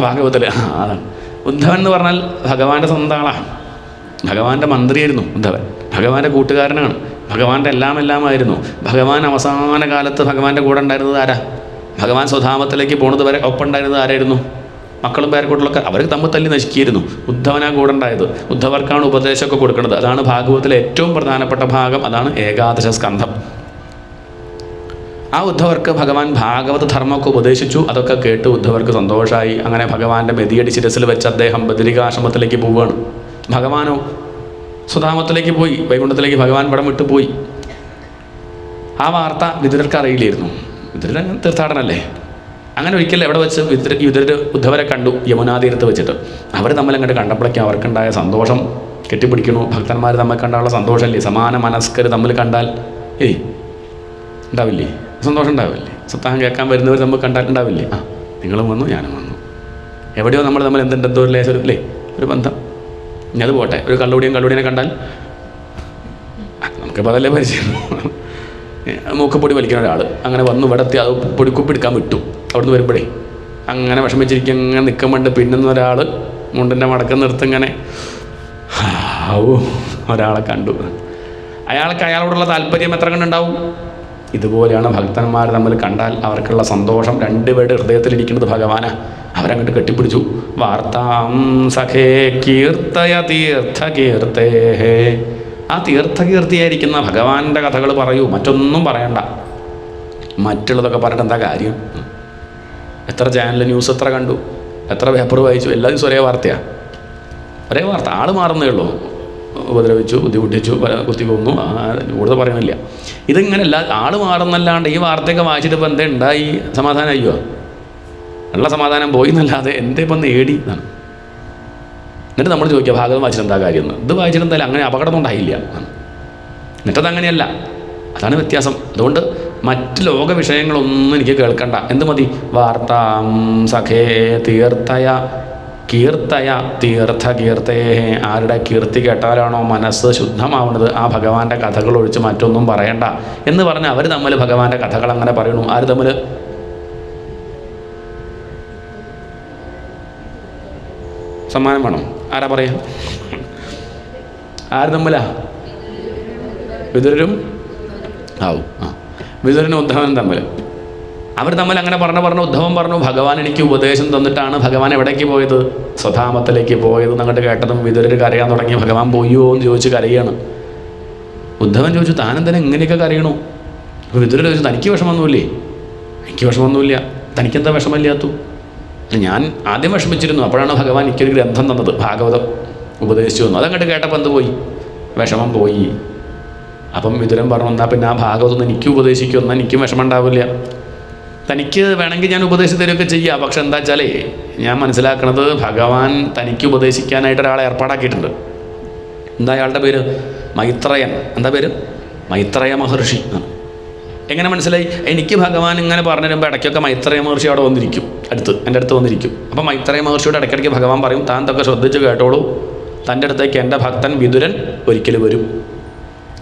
S2: ഭാഗവതത്തിലെ. അതാണ് ഉദ്ധവൻ എന്ന് പറഞ്ഞാൽ ഭഗവാന്റെ സ്വന്തം ആളാണ്. ഭഗവാന്റെ മന്ത്രിയായിരുന്നു ഉദ്ധവൻ. ഭഗവാന്റെ കൂട്ടുകാരനാണ്. ഭഗവാന്റെ എല്ലാമായിരുന്നു. ഭഗവാൻ അവസാന കാലത്ത് ഭഗവാന്റെ കൂടെ ഉണ്ടായിരുന്നത് ആരാ? ഭഗവാൻ സ്വധാമത്തിലേക്ക് പോണത് വരെ ഒപ്പം ഉണ്ടായിരുന്നത് ആരായിരുന്നു? മക്കളും പേരക്കൂട്ടിലൊക്കെ അവർ തമ്മിൽ തല്ലി നശിക്കുകയായിരുന്നു. ഉദ്ധവനാ കൂടെ ഉണ്ടായത്. ഉദ്ധവർക്കാണ് ഉപദേശമൊക്കെ കൊടുക്കുന്നത്. അതാണ് ഭാഗവതത്തിലെ ഏറ്റവും പ്രധാനപ്പെട്ട ഭാഗം. അതാണ് ഏകാദശ സ്കന്ധം. ആ ഉദ്ധവർക്ക് ഭഗവാൻ ഭാഗവത ധർമ്മമൊക്കെ ഉപദേശിച്ചു. അതൊക്കെ കേട്ട് ഉദ്ധവർക്ക് സന്തോഷമായി. അങ്ങനെ ഭഗവാന്റെ മെതിയടി ശിരസിൽ വെച്ച് അദ്ദേഹം ബദരികാശ്രമത്തിലേക്ക് പോവുകയാണ്. ഭഗവാനോ സുധാമത്തിലേക്ക് പോയി, വൈകുണ്ഠത്തിലേക്ക് ഭഗവാൻ പടം വിട്ടു പോയി. ആ വാർത്ത വിതുരർക്ക് അറിയില്ലായിരുന്നു. വിതുരർ തീർത്ഥാടനല്ലേ. അങ്ങനെ ഒരിക്കൽ എവിടെ വെച്ച് വിതുരർ ഉദ്ധവരെ കണ്ടു? യമുനാതീരത്ത് വെച്ചിട്ട്. അവർ തമ്മിൽ അങ്ങോട്ട് കണ്ടപ്പോഴേക്കും അവർക്കുണ്ടായ സന്തോഷം കെട്ടിപ്പിടിക്കണു. ഭക്തന്മാർ തമ്മിൽ കണ്ടാലുള്ള സന്തോഷമല്ലേ? സമാന മനസ്കർ തമ്മിൽ കണ്ടാൽ ഉണ്ടാവില്ലേ? സന്തോഷം ഉണ്ടാവില്ലേ? സപ്താഹം കേൾക്കാൻ വരുന്നവർ തമ്മിൽ കണ്ടാൽ ഉണ്ടാവില്ലേ? നിങ്ങളും വന്നു, ഞാനും വന്നു. എവിടെയോ നമ്മൾ തമ്മിൽ എന്തുണ്ടെന്തോ ഒരു ലേശം അല്ലേ ഒരു ബന്ധം. ഇനി അത് പോട്ടെ, ഒരു കള്ളുടിയനെ കണ്ടാൽ നമുക്കിപ്പോൾ അതല്ലേ പരിചയം. മൂക്കപ്പൊടി വലിക്കുന്ന ഒരാൾ അങ്ങനെ വന്നു ഇവിടെ എത്തി, അത് പൊടിക്കുപ്പിടിക്കാൻ വിട്ടു. അവിടുന്ന് വരുമ്പോഴേ അങ്ങനെ വിഷമിച്ചിരിക്കും. അങ്ങനെ നിൽക്കുമ്പോണ്ട് പിന്നുന്ന ഒരാൾ മുണ്ടിൻ്റെ മടക്കം നിർത്തിങ്ങനെ ഒരാളെ കണ്ടു. അയാളോടുള്ള താല്പര്യം എത്ര കണ്ടുണ്ടാവും? ഇതുപോലെയാണ് ഭക്തന്മാർ തമ്മിൽ കണ്ടാൽ അവർക്കുള്ള സന്തോഷം. രണ്ടുപേരുടെ ഹൃദയത്തിലിരിക്കുന്നത് ഭഗവാനാ. അവരങ്ങോട്ട് കെട്ടിപ്പിടിച്ചു. വാർത്താം സഖേ കീർത്തയ തീർത്ഥകീർത്തേ. ആ തീർത്ഥകീർത്തിയായിരിക്കുന്ന ഭഗവാന്റെ കഥകൾ പറയൂ, മറ്റൊന്നും പറയണ്ട. മറ്റുള്ളതൊക്കെ പറഞ്ഞിട്ട് എന്താ കാര്യം? എത്ര ചാനൽ ന്യൂസ് എത്ര കണ്ടു, എത്ര പേപ്പർ വായിച്ചു, എല്ലാ ദിവസവും ഒരേ വാർത്തയാണ്. ഒരേ വാർത്ത, ആൾ മാറുന്നേ ഉള്ളൂ. ഉപദ്രവിച്ചു, ബുദ്ധിമുട്ടിച്ചു, കുത്തി കൊന്നു, കൂടുതൽ പറയണില്ല. ഇതിങ്ങനെയല്ല, ആൾ മാറുന്നല്ലാണ്ട് ഈ വാർത്തയൊക്കെ വായിച്ചിട്ട് ഇപ്പം എന്താ ഉണ്ടായി? സമാധാനം അയ്യോ, ഉള്ള സമാധാനം പോയി എന്നല്ലാതെ എൻ്റെ ഇപ്പം നേടി എന്നാണ്. എന്നിട്ട് നമ്മൾ ചോദിക്കുക ഭാഗവതം വായിച്ചിട്ട് എന്താ കാര്യം എന്ന്. ഇത് വായിച്ചിട്ട് എന്തായാലും അങ്ങനെ അപകടമൊന്നും ഉണ്ടായില്ല. എന്നിട്ടത് അങ്ങനെയല്ല, അതാണ് വ്യത്യാസം. അതുകൊണ്ട് മറ്റ് ലോക വിഷയങ്ങളൊന്നും എനിക്ക് കേൾക്കണ്ട. എന്ത് മതി? വാർത്താം സഖേ തീർത്ഥയ കീർത്തയ തീർത്ഥ കീർത്തേ. ആരുടെ കീർത്തി കേട്ടാലാണോ മനസ്സ് ശുദ്ധമാവുന്നത് ആ ഭഗവാന്റെ കഥകൾ ഒഴിച്ച് മറ്റൊന്നും പറയണ്ട എന്ന് പറഞ്ഞ് അവർ തമ്മിൽ ഭഗവാന്റെ കഥകൾ അങ്ങനെ പറയണു. ആര് തമ്മിൽ? സമ്മാനം വേണം. ആരാ പറയാ? ആര് തമ്മിലാ? വിതുരരും ആവും. വിതുരനും ഉദ്ധവനും തമ്മിൽ. അവർ തമ്മിൽ അങ്ങനെ പറഞ്ഞ ഉദ്ധവൻ പറഞ്ഞു, ഭഗവാൻ എനിക്ക് ഉപദേശം തന്നിട്ടാണ് ഭഗവാൻ എവിടേക്ക് പോയത്? സ്വധാമത്തിലേക്ക് പോയത്. എന്നങ്ങോട്ട് കേട്ടതും വിതുരർ കരയാൻ തുടങ്ങി. ഭഗവാൻ പോയോ എന്ന് ചോദിച്ച് കരയാണ്. ഉദ്ധവൻ ചോദിച്ചു, താനെന്തിനാ ഇങ്ങനെയൊക്കെ കരയണു? അപ്പോൾ വിതുരർ ചോദിച്ചു, തനിക്ക് വിഷമമൊന്നുമില്ലേ? എനിക്ക് വിഷമമൊന്നുമില്ല. തനിക്കെന്താ വിഷമമില്ലാത്തു? ഞാൻ ആദ്യം വിഷമിച്ചിരുന്നു. അപ്പോഴാണ് ഭഗവാൻ എനിക്കൊരു ഗ്രന്ഥം തന്നത്, ഭാഗവതം ഉപദേശിച്ചു തന്നു. അതങ്ങോട്ട് കേട്ടപ്പോൾ എന്ത് പോയി? വിഷമം പോയി. അപ്പം വിതുരൻ പറഞ്ഞു, എന്നാൽ പിന്നെ ആ ഭാഗവതം എനിക്ക് ഉപദേശിക്കും, എന്നാൽ എനിക്കും വിഷമം ഉണ്ടാവില്ല. തനിക്ക് വേണമെങ്കിൽ ഞാൻ ഉപദേശം തരുമൊക്കെ ചെയ്യാം. പക്ഷെ എന്താ വെച്ചാലേ, ഞാൻ മനസ്സിലാക്കണത് ഭഗവാൻ തനിക്ക് ഉപദേശിക്കാനായിട്ട് ഒരാളെ ഏർപ്പാടാക്കിയിട്ടുണ്ട്. എന്താ അയാളുടെ പേര്? മൈത്രയൻ. എന്താ പേര്? മൈത്രയ മഹർഷി. എങ്ങനെ മനസ്സിലായി? എനിക്ക് ഭഗവാൻ ഇങ്ങനെ പറഞ്ഞു തരുമ്പോൾ ഇടയ്ക്കൊക്കെ മൈത്രയ മഹർഷി അവിടെ വന്നിരിക്കും, എൻ്റെ അടുത്ത് വന്നിരിക്കും. അപ്പോൾ മൈത്രയ മഹർഷിയോട് ഇടയ്ക്കിടയ്ക്ക് ഭഗവാൻ പറയും, താൻ ഇതൊക്കെ ശ്രദ്ധിച്ച് കേട്ടോളൂ, തൻ്റെ അടുത്തേക്ക് എൻ്റെ ഭക്തൻ വിതുരൻ ഒരിക്കൽ വരും.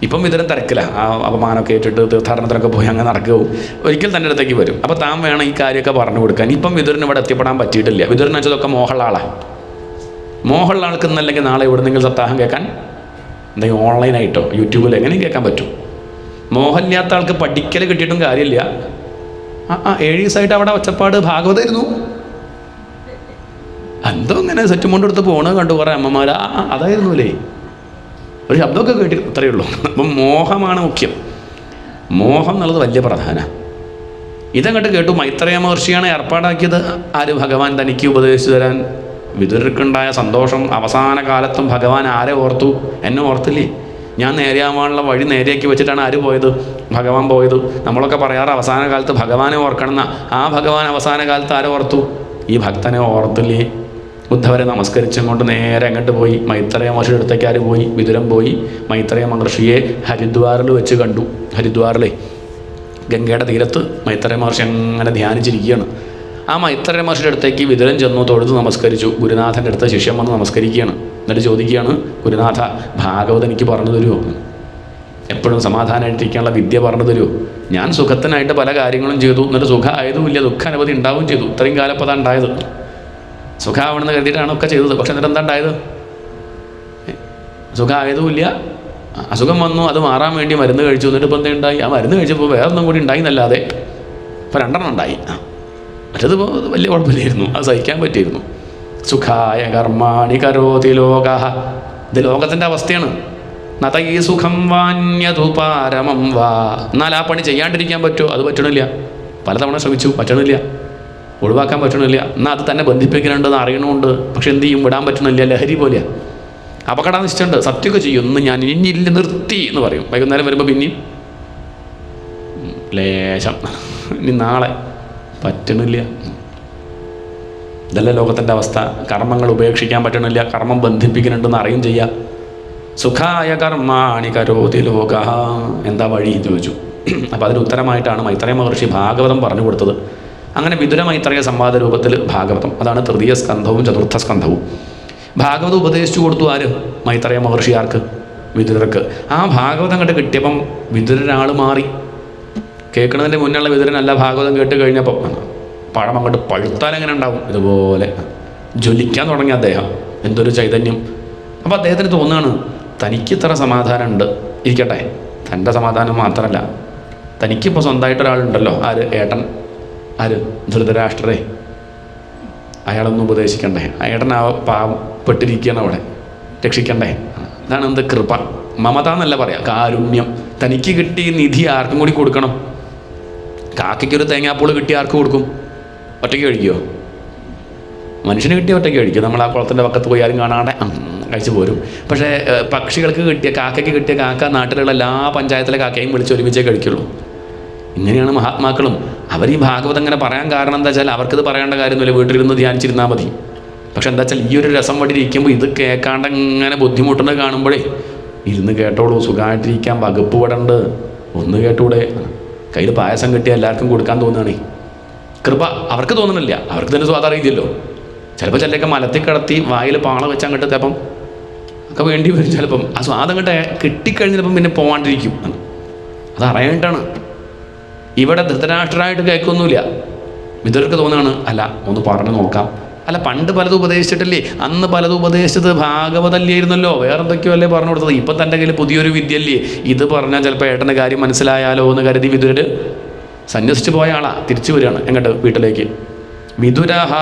S2: ഇപ്പം വിതുരൻ തിരക്കില്ല, ആ അപമാനമൊക്കെ ഏറ്റിട്ട് തീർത്ഥാടനത്തിനൊക്കെ പോയി അങ്ങനെ നടക്കുകയും ഒരിക്കൽ തൻ്റെ അടുത്തേക്ക് വരും. അപ്പോൾ താൻ വേണം ഈ കാര്യമൊക്കെ പറഞ്ഞു കൊടുക്കാൻ. ഇപ്പം വിതുരൻ ഇവിടെ എത്തിപ്പെടാൻ പറ്റിയിട്ടില്ല. വിതുരൻ വെച്ചതൊക്കെ മോഹമുള്ള ആളാണ്. മോഹമുള്ള ആൾക്ക് ഇന്നല്ലെങ്കിൽ നാളെ എവിടെന്നെങ്കിലും സപ്താഹം കേൾക്കാൻ എന്തെങ്കിലും ഓൺലൈനായിട്ടോ യൂട്യൂബിൽ എങ്ങനെയും കേൾക്കാൻ പറ്റും. മോഹമില്ലാത്ത ആൾക്ക് പഠിക്കൽ കിട്ടിയിട്ടും കാര്യമില്ല. 7 ദിവസമായിട്ട് അവിടെ ഒച്ചപ്പാട് ഭാഗവതമായിരുന്നു. എന്തോ ഇങ്ങനെ സെറ്റും കൊണ്ടെടുത്ത് പോകണത് കണ്ടു കുറേ അമ്മമാർ. അതായിരുന്നു അല്ലേ, ഒരു ശബ്ദമൊക്കെ കേട്ടി, അത്രയേ ഉള്ളൂ. അപ്പം മോഹമാണ് മുഖ്യം. മോഹം എന്നുള്ളത് വലിയ പ്രധാനം. ഇതങ്ങോട്ട് കേട്ടു. മൈത്രേയ മഹർഷിയാണ് ഏർപ്പാടാക്കിയത്. ആര്? ഭഗവാൻ തനിക്ക് ഉപദേശിച്ചു തരാൻ. വിതുരർക്കുണ്ടായ സന്തോഷം. അവസാന കാലത്തും ഭഗവാൻ ആരെ ഓർത്തു? എന്നെ ഓർത്തില്ലേ? ഞാൻ നേരെയാവാനുള്ള വഴി നേരെയാക്കി വെച്ചിട്ടാണ് ആര് പോയത്? ഭഗവാൻ പോയത്. നമ്മളൊക്കെ പറയാറ് അവസാന കാലത്ത് ഭഗവാനെ ഓർക്കണം എന്നാ. ആ ഭഗവാൻ അവസാന കാലത്ത് ആരെ ഓർത്തു? ഈ ഭക്തനെ ഓർത്തില്ലേ? ഉദ്ധവരെ നമസ്കരിച്ചും കൊണ്ട് നേരെ അങ്ങോട്ട് പോയി. മൈത്രേയ മഹർഷിയുടെ അടുത്തേക്ക് ആര് പോയി? വിതുരൻ പോയി. മൈത്രേയ മഹർഷിയെ ഹരിദ്വാറിൽ വെച്ച് കണ്ടു. ഹരിദ്വാറിലെ ഗംഗയുടെ തീരത്ത് മൈത്രേയ മഹർഷി അങ്ങനെ ധ്യാനിച്ചിരിക്കുകയാണ്. ആ മൈത്രേയ മഹർഷിയുടെ അടുത്തേക്ക് വിതുരൻ ചെന്നു, തൊഴുത് നമസ്കരിച്ചു. ഗുരുനാഥൻ്റെ അടുത്ത് ശിഷ്യൻ വന്ന് നമസ്കരിക്കുകയാണ്. എന്നിട്ട് ചോദിക്കുകയാണ്, ഗുരുനാഥ, ഭാഗവതം എനിക്ക് പറഞ്ഞു തരുമോ? എപ്പോഴും സമാധാനമായിട്ടിരിക്കാനുള്ള വിദ്യ പറഞ്ഞു തരുമോ? ഞാൻ സുഖത്തിനായിട്ട് പല കാര്യങ്ങളും ചെയ്തു, എന്നിട്ട് സുഖമായതുമില്ല, ദുഃഖ അനവധി ഉണ്ടാവുകയും ചെയ്തു. ഇത്രയും കാലം അപ്പോൾ അതാണ് ഉണ്ടായത്. സുഖമാവണമെന്ന് കരുതിയിട്ടാണ് ഒക്കെ ചെയ്തത്. പക്ഷെ എന്നിട്ട് എന്താ ഉണ്ടായത്? സുഖമായതുമില്ല, അസുഖം വന്നു, അത് മാറാൻ വേണ്ടി മരുന്ന് കഴിച്ചു. എന്നിട്ട് ഇപ്പം എന്താ ഉണ്ടായി? ആ മരുന്ന് കഴിച്ചപ്പോൾ വേറൊന്നും കൂടി ഉണ്ടായി എന്നല്ലാതെ ഇപ്പോൾ 2 ഉണ്ടായി. മറ്റത് വലിയ കുഴപ്പമില്ലായിരുന്നു, അത് സഹിക്കാൻ പറ്റിയിരുന്നു. സുഖായ കർമാണി കരോതി ലോക. ഇത് ലോകത്തിൻ്റെ അവസ്ഥയാണ്. നതൈ സുഖം വാന്യതു പാരമം വാ. എന്നാൽ ആ പണി ചെയ്യാണ്ടിരിക്കാൻ പറ്റുമോ? അത് പറ്റണില്ല. പലതവണ ശ്രമിച്ചു, പറ്റണില്ല. ഒഴിവാക്കാൻ പറ്റണില്ല. എന്നാൽ അത് തന്നെ ബന്ധിപ്പിക്കുന്നുണ്ടെന്ന് അറിയണമുണ്ട്. പക്ഷെ എന്ത് ചെയ്യും? വിടാൻ പറ്റണില്ല. ലഹരി പോലെയാണ്. അപകടം നിശ്ചയുണ്ട്. സത്യമൊക്കെ ചെയ്യും. ഒന്ന് ഞാൻ ഇനിയില്ല, നിർത്തി എന്ന് പറയും. വൈകുന്നേരം വരുമ്പോൾ പിന്നെയും ലേശം, ഇനി നാളെ, പറ്റണില്ല. ഇതല്ല ലോകത്തിൻ്റെ അവസ്ഥ. കർമ്മങ്ങൾ ഉപേക്ഷിക്കാൻ പറ്റണില്ല. കർമ്മം ബന്ധിപ്പിക്കുന്നുണ്ടെന്ന് അറിയും ചെയ്യുക. സുഖായ കർമാണി കരോതി ലോക. എന്താ വഴി എന്ന് ചോദിച്ചു. അപ്പോൾ അതിന് ഉത്തരമായിട്ടാണ് മൈത്രേയ മഹർഷി ഭാഗവതം പറഞ്ഞു കൊടുത്തത്. അങ്ങനെ വിതുര മൈത്രേയ സംവാദ രൂപത്തിൽ ഭാഗവതം, അതാണ് തൃതീയ സ്കന്ധവും ചതുർത്ഥ സ്കന്ധവും. ഭാഗവതം ഉപദേശിച്ചു കൊടുത്തു. ആര്? മൈത്രേയ മഹർഷി. ആർക്ക്? വിതുരർക്ക്. ആ ഭാഗവതം കണ്ട് കിട്ടിയപ്പം വിതുരനാൾ മാറി. കേൾക്കുന്നതിൻ്റെ മുന്നുള്ള വിതുരനല്ല ഭാഗവതം കേട്ട് കഴിഞ്ഞപ്പോൾ. പഴം അങ്ങോട്ട് പഴുത്താൽ എങ്ങനെ ഉണ്ടാവും? ഇതുപോലെ ജ്വലിക്കാൻ തുടങ്ങി അദ്ദേഹം. എന്തൊരു ചൈതന്യം! അപ്പോൾ അദ്ദേഹത്തിന് തോന്നുകയാണ്, തനിക്ക് ഇത്ര സമാധാനമുണ്ട്, ഇരിക്കട്ടെ. തൻ്റെ സമാധാനം മാത്രമല്ല, തനിക്കിപ്പോൾ സ്വന്തമായിട്ട് ഒരാളുണ്ടല്ലോ. ആര്? ഏട്ടൻ. ആര്? ധൃതരാഷ്ട്രരെ. അയാളൊന്നും ഉപദേശിക്കണ്ടേ? ഏട്ടൻ ആ പാവപ്പെട്ടിരിക്കുകയാണ് അവിടെ, രക്ഷിക്കണ്ടേ? ഇതാണ് എന്ത്? കൃപ. മമത എന്നല്ല പറയാം, കാരുണ്യം. തനിക്ക് കിട്ടിയ നിധി ആർക്കും കൂടി കൊടുക്കണം. കാക്കയ്ക്കൊരു തേങ്ങാപ്പൂൾ കിട്ടി ആർക്ക് കൊടുക്കും? ഒറ്റയ്ക്ക് കഴിക്കുമോ? മനുഷ്യന് കിട്ടിയ ഒറ്റയ്ക്ക് കഴിക്കും. നമ്മൾ ആ കുളത്തിൻ്റെ പക്കത്ത് പോയി ആരും കാണാതെ കഴിച്ച് പോരും. പക്ഷേ പക്ഷികൾക്ക് കിട്ടിയ കാക്കയ്ക്ക് കിട്ടിയ കാക്ക നാട്ടിലുള്ള എല്ലാ പഞ്ചായത്തിലെ കാക്കയും വിളിച്ച് ഒരുമിച്ചേ കഴിക്കുള്ളൂ. ഇങ്ങനെയാണ് മഹാത്മാക്കളും. അവർ ഈ ഭാഗവതം അങ്ങനെ പറയാൻ കാരണം എന്താ വെച്ചാൽ അവർക്കിത് പറയേണ്ട കാര്യമൊന്നുമില്ല, വീട്ടിലിരുന്ന് ധ്യാനിച്ചിരുന്നാൽ മതി. പക്ഷെ എന്താ വെച്ചാൽ ഈ ഒരു രസം വഴി ഇരിക്കുമ്പോൾ ഇത് കേൾക്കാണ്ട് ഇങ്ങനെ ബുദ്ധിമുട്ടുന്നത് കാണുമ്പോഴേ ഇരുന്ന് കേട്ടോളൂ, സുഖമായിട്ടിരിക്കാൻ വകുപ്പ് വിടണ്ട്, ഒന്ന് കേട്ടൂടെ. കയ്യിൽ പായസം കിട്ടിയാൽ എല്ലാവർക്കും കൊടുക്കാൻ തോന്നുകയാണേ. കൃപ അവർക്ക് തോന്നുന്നില്ല, അവർക്ക് തന്നെ സ്വാദം അറിയില്ലല്ലോ. ചിലപ്പോൾ ചിലരൊക്കെ മലത്തിൽ കിടത്തി വായിൽ പാള വെച്ച് അങ്ങോട്ട് ചിലപ്പം ഒക്കെ വേണ്ടി വരും. ചിലപ്പം ആ സ്വാദം അങ്ങോട്ട് കിട്ടിക്കഴിഞ്ഞപ്പം പിന്നെ പോകാണ്ടിരിക്കും. അത് അറിയാനായിട്ടാണ്. ഇവിടെ ധൃതരാഷ്ട്രമായിട്ട് കേൾക്കൊന്നുമില്ല. വിദുരർക്ക് തോന്നുകയാണ് അല്ല ഒന്ന് പറഞ്ഞു നോക്കാം. അല്ല പണ്ട് പലതും ഉപദേശിച്ചിട്ടില്ലേ, അന്ന് പലതും ഉപദേശിച്ചത് ഭാഗവതല്ലായിരുന്നല്ലോ, വേറെ എന്തൊക്കെയോ അല്ലേ പറഞ്ഞു കൊടുത്തത്. ഇപ്പം തൻ്റെ കയ്യിൽ പുതിയൊരു വിദ്യയല്ലേ, ഇത് പറഞ്ഞാൽ ചിലപ്പോൾ ഏട്ടൻ്റെ കാര്യം മനസ്സിലായാലോ എന്ന് കരുതി വിദുരർ സന്യസിച്ച് പോയ ആളാ തിരിച്ചു വരികയാണ് എങ്ങോട്ട് വീട്ടിലേക്ക്. വിദുരഹ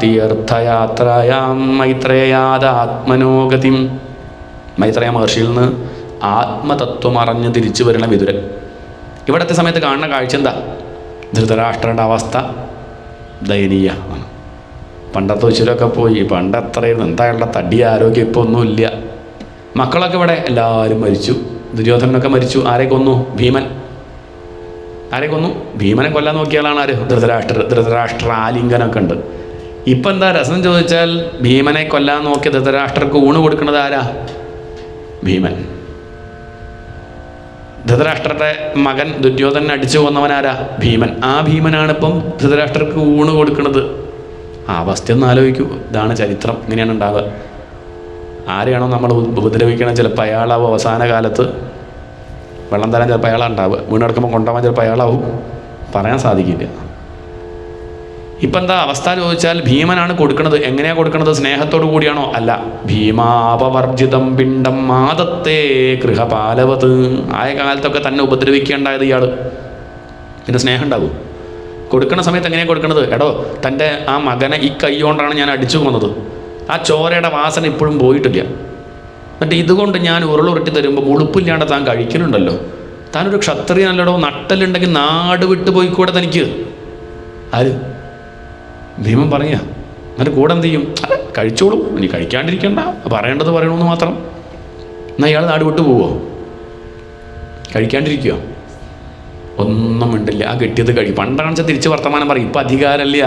S2: തീർത്ഥയാത്രയാം മൈത്രേയാദാത്മനോഗതിം. മൈത്രേയ മഹർഷിയിൽ നിന്ന് ആത്മതത്വം അറിഞ്ഞ് തിരിച്ചു വരണ വിദുരൻ. ഇവിടുത്തെ സമയത്ത് കാണുന്ന കാഴ്ച എന്താ? ധൃതരാഷ്ട്രയുടെ അവസ്ഥ ദയനീയമാണ്. പണ്ടത്തെ ഉച്ചിലൊക്കെ പോയി, പണ്ടത്രയും എന്തായുള്ള തടി ആരോഗ്യം ഇപ്പോൾ ഒന്നുമില്ല. മക്കളൊക്കെ ഇവിടെ എല്ലാവരും മരിച്ചു. ദുര്യോധനനൊക്കെ മരിച്ചു. ആരെ കൊന്നു? ഭീമൻ. ആരെ കൊന്നു? ഭീമനെ കൊല്ലാൻ നോക്കിയാലാണ് ആര്? ധൃതരാഷ്ട്ര ആലിംഗനൊക്കെ ഉണ്ട്. ഇപ്പം എന്താ രസം ചോദിച്ചാൽ ഭീമനെ കൊല്ലാൻ നോക്കിയ ധൃതരാഷ്ട്രർക്ക് ഊണ് കൊടുക്കുന്നത് ആരാ? ഭീമൻ. ധൃതരാഷ്ട്രരുടെ മകൻ ദുര്യോധനൻ അടിച്ചു കൊന്നവനാരാ? ഭീമൻ. ആ ഭീമനാണിപ്പം ധൃതരാഷ്ട്രർക്ക് ഊണ് കൊടുക്കുന്നത്. ആ അവസ്ഥയൊന്നും ആലോചിക്കൂ. ഇതാണ് ചരിത്രം, ഇങ്ങനെയാണ് ഉണ്ടാവുക. ആരെയാണോ നമ്മൾ ഉപദ്രവിക്കണം ചിലപ്പോൾ അയാളാവും അവസാന കാലത്ത് വെള്ളം തരാൻ ചിലപ്പോൾ അയാളാണ് ഉണ്ടാവുക. വീണെടുക്കുമ്പോൾ കൊണ്ടുപോകാൻ ചിലപ്പോൾ അയാളാവും. പറയാൻ സാധിക്കില്ല. ഇപ്പം എന്താ അവസ്ഥ ചോദിച്ചാൽ ഭീമനാണ് കൊടുക്കുന്നത്. എങ്ങനെയാണ് കൊടുക്കുന്നത്? സ്നേഹത്തോടു കൂടിയാണോ? അല്ല. ഭീമാപവർജിതം പിണ്ടം മാതത്തെ ഗൃഹപാലവത്. ആയ കാലത്തൊക്കെ തന്നെ ഉപദ്രവിക്കേണ്ടായത് ഇയാൾ. പിന്നെ സ്നേഹം ഉണ്ടാവും. കൊടുക്കുന്ന സമയത്ത് എങ്ങനെയാണ് കൊടുക്കുന്നത്? എടോ തൻ്റെ ആ മകനെ ഈ കൈ കൊണ്ടാണ് ഞാൻ അടിച്ചു കൊന്നത്, ആ ചോരയുടെ വാസന ഇപ്പോഴും പോയിട്ടില്ല, എന്നിട്ട് ഇതുകൊണ്ട് ഞാൻ ഉരുളുരുട്ടി തരുമ്പോൾ ഉളുപ്പില്ലാണ്ട് താൻ കഴിക്കുന്നുണ്ടല്ലോ, താനൊരു ക്ഷത്രിയനല്ലടോ, നട്ടലുണ്ടെങ്കിൽ നാട് വിട്ടു പോയിക്കൂടെ തനിക്ക്? ആര്? ഭീമൻ പറയുക. എന്നിട്ട് കൂടെ എന്ത് ചെയ്യും? കഴിച്ചോളൂ, ഇനി കഴിക്കാണ്ടിരിക്കണ്ട, പറയേണ്ടത് പറയണമെന്ന് മാത്രം. എന്നാൽ ഇയാൾ നാട് വിട്ടു പോവോ? കഴിക്കാണ്ടിരിക്കുക? ഒന്നും ഉണ്ടില്ല. ആ കിട്ടിയത് കഴിയും. പണ്ടാണെന്ന് വെച്ചാൽ തിരിച്ച് വർത്തമാനം പറയും. ഇപ്പം അധികാരമില്ല,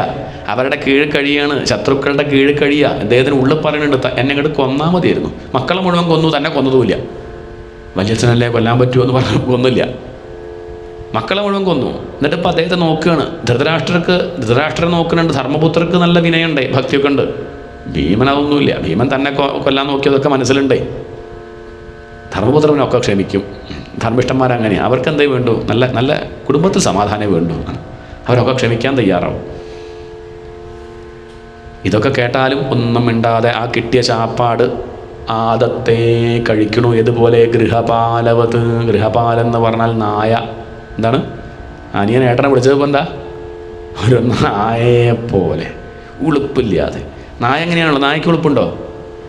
S2: അവരുടെ കീഴിൽ കഴിയാണ്, ശത്രുക്കളുടെ കീഴിൽ കഴിയുക. അദ്ദേഹത്തിന് ഉള്ളിൽ പറയുന്നുണ്ട് എന്നെ ഇങ്ങോട്ട് കൊന്നാൽ മതിയായിരുന്നു. മക്കളെ മുഴുവൻ കൊന്നു, തന്നെ കൊന്നതുമില്ല. വല്യച്ഛനല്ലേ കൊല്ലാൻ പറ്റുമോ എന്ന് പറഞ്ഞു കൊന്നില്ല, മക്കളെ മുഴുവൻ കൊന്നു. എന്നിട്ട് ഇപ്പം അദ്ദേഹത്തെ നോക്കുകയാണ്. ധൃതരാഷ്ട്രനെ നോക്കുന്നുണ്ട്. ധർമ്മപുത്രർക്ക് നല്ല വിനയുണ്ടേ, ഭക്തിയൊക്കെ ഉണ്ട്. ഭീമൻ അതൊന്നുമില്ല. ഭീമൻ തന്നെ കൊല്ലാൻ നോക്കിയതൊക്കെ മനസ്സിലുണ്ടേ. ധർമ്മപുത്രനൊക്കെ ക്ഷമിക്കും. ധർമ്മിഷ്ഠന്മാരങ്ങനെയാണ്. അവർക്ക് എന്തേ വേണ്ടു? നല്ല നല്ല കുടുംബത്തിൽ സമാധാനമേ വേണ്ടു. അവരൊക്കെ ക്ഷമിക്കാൻ തയ്യാറാവും. ഇതൊക്കെ കേട്ടാലും ഒന്നും മിണ്ടാതെ ആ കിട്ടിയ ചാപ്പാട് ആദത്തെ കഴിക്കണു. ഇതുപോലെ ഗൃഹപാലവത്. ഗൃഹപാലെന്ന് പറഞ്ഞാൽ നായ. എന്താണ്? അനിയൻ ഏട്ടനെ വിളിച്ചതിപ്പോൾ എന്താ? ഒരു നായയെപ്പോലെ ഉളുപ്പില്ലാതെ. നായ എങ്ങനെയാണല്ലോ? നായയ്ക്ക് ഉളുപ്പുണ്ടോ?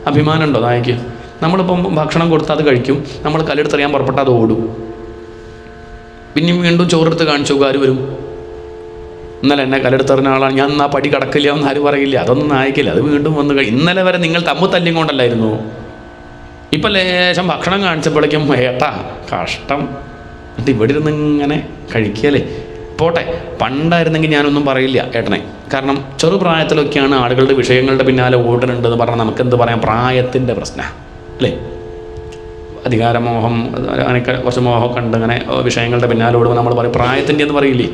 S2: അഭിമാനമുണ്ടോ നായയ്ക്ക്? നമ്മളിപ്പം ഭക്ഷണം കൊടുത്താൽ അത് കഴിക്കും. നമ്മൾ കല്ലെടുത്തെറിയാൻ പുറപ്പെട്ടാൽ അത് ഓടും. പിന്നെയും വീണ്ടും ചോറെടുത്ത് കാണിച്ചു ആര് വരും? ഇന്നലെ എന്നെ കല്ലെടുത്തെറിഞ്ഞ ആളാണ്, ഞാൻ ആ പടി കടക്കില്ല എന്ന് ആരും പറയില്ല. അതൊന്നും നായിക്കില്ല. അത് വീണ്ടും വന്ന് ഇന്നലെ വരെ നിങ്ങൾ തല്ലും കൊണ്ടല്ലായിരുന്നു. ഇപ്പം ലേശം ഭക്ഷണം കാണിച്ചപ്പോഴേക്കും ഏട്ടാ കഷ്ടം, എന്നിട്ട് ഇവിടെ ഇരുന്ന് ഇങ്ങനെ കഴിക്കല്ലേ. പോട്ടെ, പണ്ടായിരുന്നെങ്കിൽ ഞാനൊന്നും പറയില്ല ഏട്ടനെ. കാരണം ചെറുപ്രായത്തിലൊക്കെയാണ് ആളുകളുടെ വിഷയങ്ങളുടെ പിന്നാലെ ഓടുന്നുണ്ടെന്ന് പറഞ്ഞാൽ നമുക്കെന്ത് പറയാം? പ്രായത്തിൻ്റെ പ്രശ്നം അല്ലേ? അധികാരമോഹം, അങ്ങനെയൊക്കെ കുറച്ച് മോഹമൊക്കെ ഉണ്ട്. അങ്ങനെ വിഷയങ്ങളുടെ പിന്നാലെ ഓടുമ്പോൾ നമ്മൾ പറയും പ്രായത്തിൻ്റെ എന്ന് പറയില്ലേ.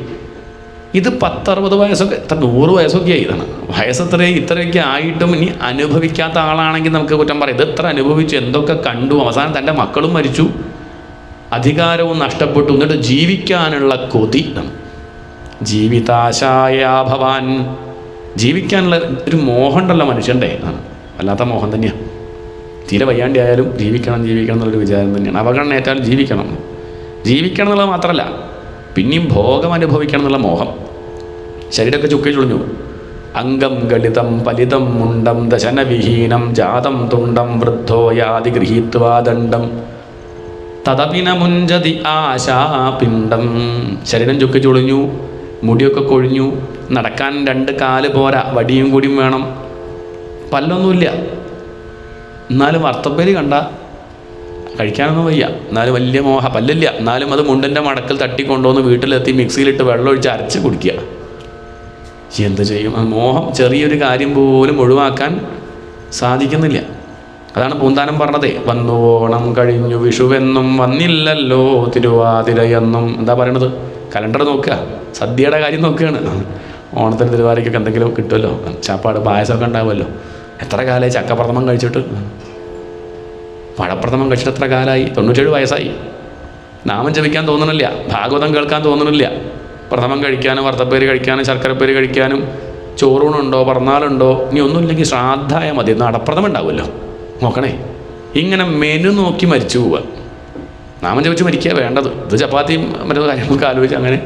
S2: ഇത് 10-60 വയസ്സൊക്കെ, 100 വയസ്സൊക്കെ ആയി. ഇതാണ് വയസ്സ്. ഇത്രയൊക്കെ ആയിട്ടും ഇനി അനുഭവിക്കാത്ത ആളാണെങ്കിൽ നമുക്ക് കുറ്റം പറയാം. ഇത് എത്ര അനുഭവിച്ചു, എന്തൊക്കെ കണ്ടു. അവസാനം തൻ്റെ മക്കളും മരിച്ചു, അധികാരവും നഷ്ടപ്പെട്ടു. എന്നിട്ട് ജീവിക്കാനുള്ള കൊതി. ജീവിതാശായ ഭവാൻ. ജീവിക്കാനുള്ള ഒരു മോഹം ഉണ്ടല്ലോ മനുഷ്യൻ്റെ. വല്ലാത്ത മോഹം തന്നെയാണ്. തീരെ വയ്യാണ്ടി ആയാലും ജീവിക്കണം എന്നുള്ളൊരു വിചാരം തന്നെയാണ്. അവഗണന ഏറ്റാലും ജീവിക്കണം എന്നുള്ളത് മാത്രമല്ല, പിന്നെയും ഭോഗം അനുഭവിക്കണം എന്നുള്ള മോഹം. ശരീരമൊക്കെ ചുക്കി ചുളിഞ്ഞു. അംഗം ഗളിതം ഫലിതം മുണ്ടം ദശനവിഹീനം ജാതം തുണ്ടം വൃദ്ധോ യാതി ഗൃഹീത്വാദണ്ഡം തദപിന മുഞ്ചതി ആശാപിണ്ഡം. ശരീരം ചുക്കി ചുളിഞ്ഞു, മുടിയൊക്കെ കൊഴിഞ്ഞു, നടക്കാൻ 2 കാല് പോരാ, വടിയും കൂടിയും വേണം. പല്ലൊന്നുമില്ല. എന്നാലും വറുത്തപ്പേര് കണ്ട കഴിക്കാനൊന്നും വയ്യ, എന്നാലും വലിയ പല്ലില്ല, എന്നാലും അത് മുണ്ടിൻ്റെ മടക്കിൽ തട്ടിക്കൊണ്ടുവന്ന് വീട്ടിലെത്തി മിക്സിയിലിട്ട് വെള്ളമൊഴിച്ച് അരച്ച് കുടിക്കുക. എന്ത് ചെയ്യും? ആ മോഹം ചെറിയൊരു കാര്യം പോലും ഒഴിവാക്കാൻ സാധിക്കുന്നില്ല. അതാണ് പൂന്താനം പറഞ്ഞതേ, വന്നു ഓണം കഴിഞ്ഞു വിഷുവെന്നും വന്നില്ലല്ലോ തിരുവാതിരയെന്നും. എന്താ പറയണത്? കലണ്ടർ നോക്കുക, സദ്യയുടെ കാര്യം നോക്കുകയാണ്. ഓണത്തിന് തിരുവാതിരയ്ക്കൊക്കെ എന്തെങ്കിലും കിട്ടുമല്ലോ, ചാപ്പാട് പായസമൊക്കെ ഉണ്ടാവുമല്ലോ. എത്ര കാലമായി ചക്കപ്രഥമം കഴിച്ചിട്ട്? പഴപ്രഥമം കഴിച്ചിട്ട് എത്ര കാലമായി? 97 വയസ്സായി. നാമം ജപിക്കാൻ തോന്നണില്ല, ഭാഗവതം കേൾക്കാൻ തോന്നണില്ല. പ്രഥമം കഴിക്കാനും വറുത്തപ്പേര് കഴിക്കാനും ശർക്കരപ്പേര് കഴിക്കാനും ചോറൂണുണ്ടോ പിറന്നാളുണ്ടോ ഇനി ഒന്നുമില്ലെങ്കിൽ ശ്രാദ്ധായ മതി, നടപ്രഥമം ഉണ്ടാവുമല്ലോ. നോക്കണേ, ഇങ്ങനെ മെനു നോക്കി മരിച്ചു പോവുക. നാമം ജപിച്ച് മരിക്കുക വേണ്ടത്. ഇത് ചപ്പാത്തിയും മറ്റു കാര്യങ്ങളൊക്കെ ആലോചിച്ച് അങ്ങനെ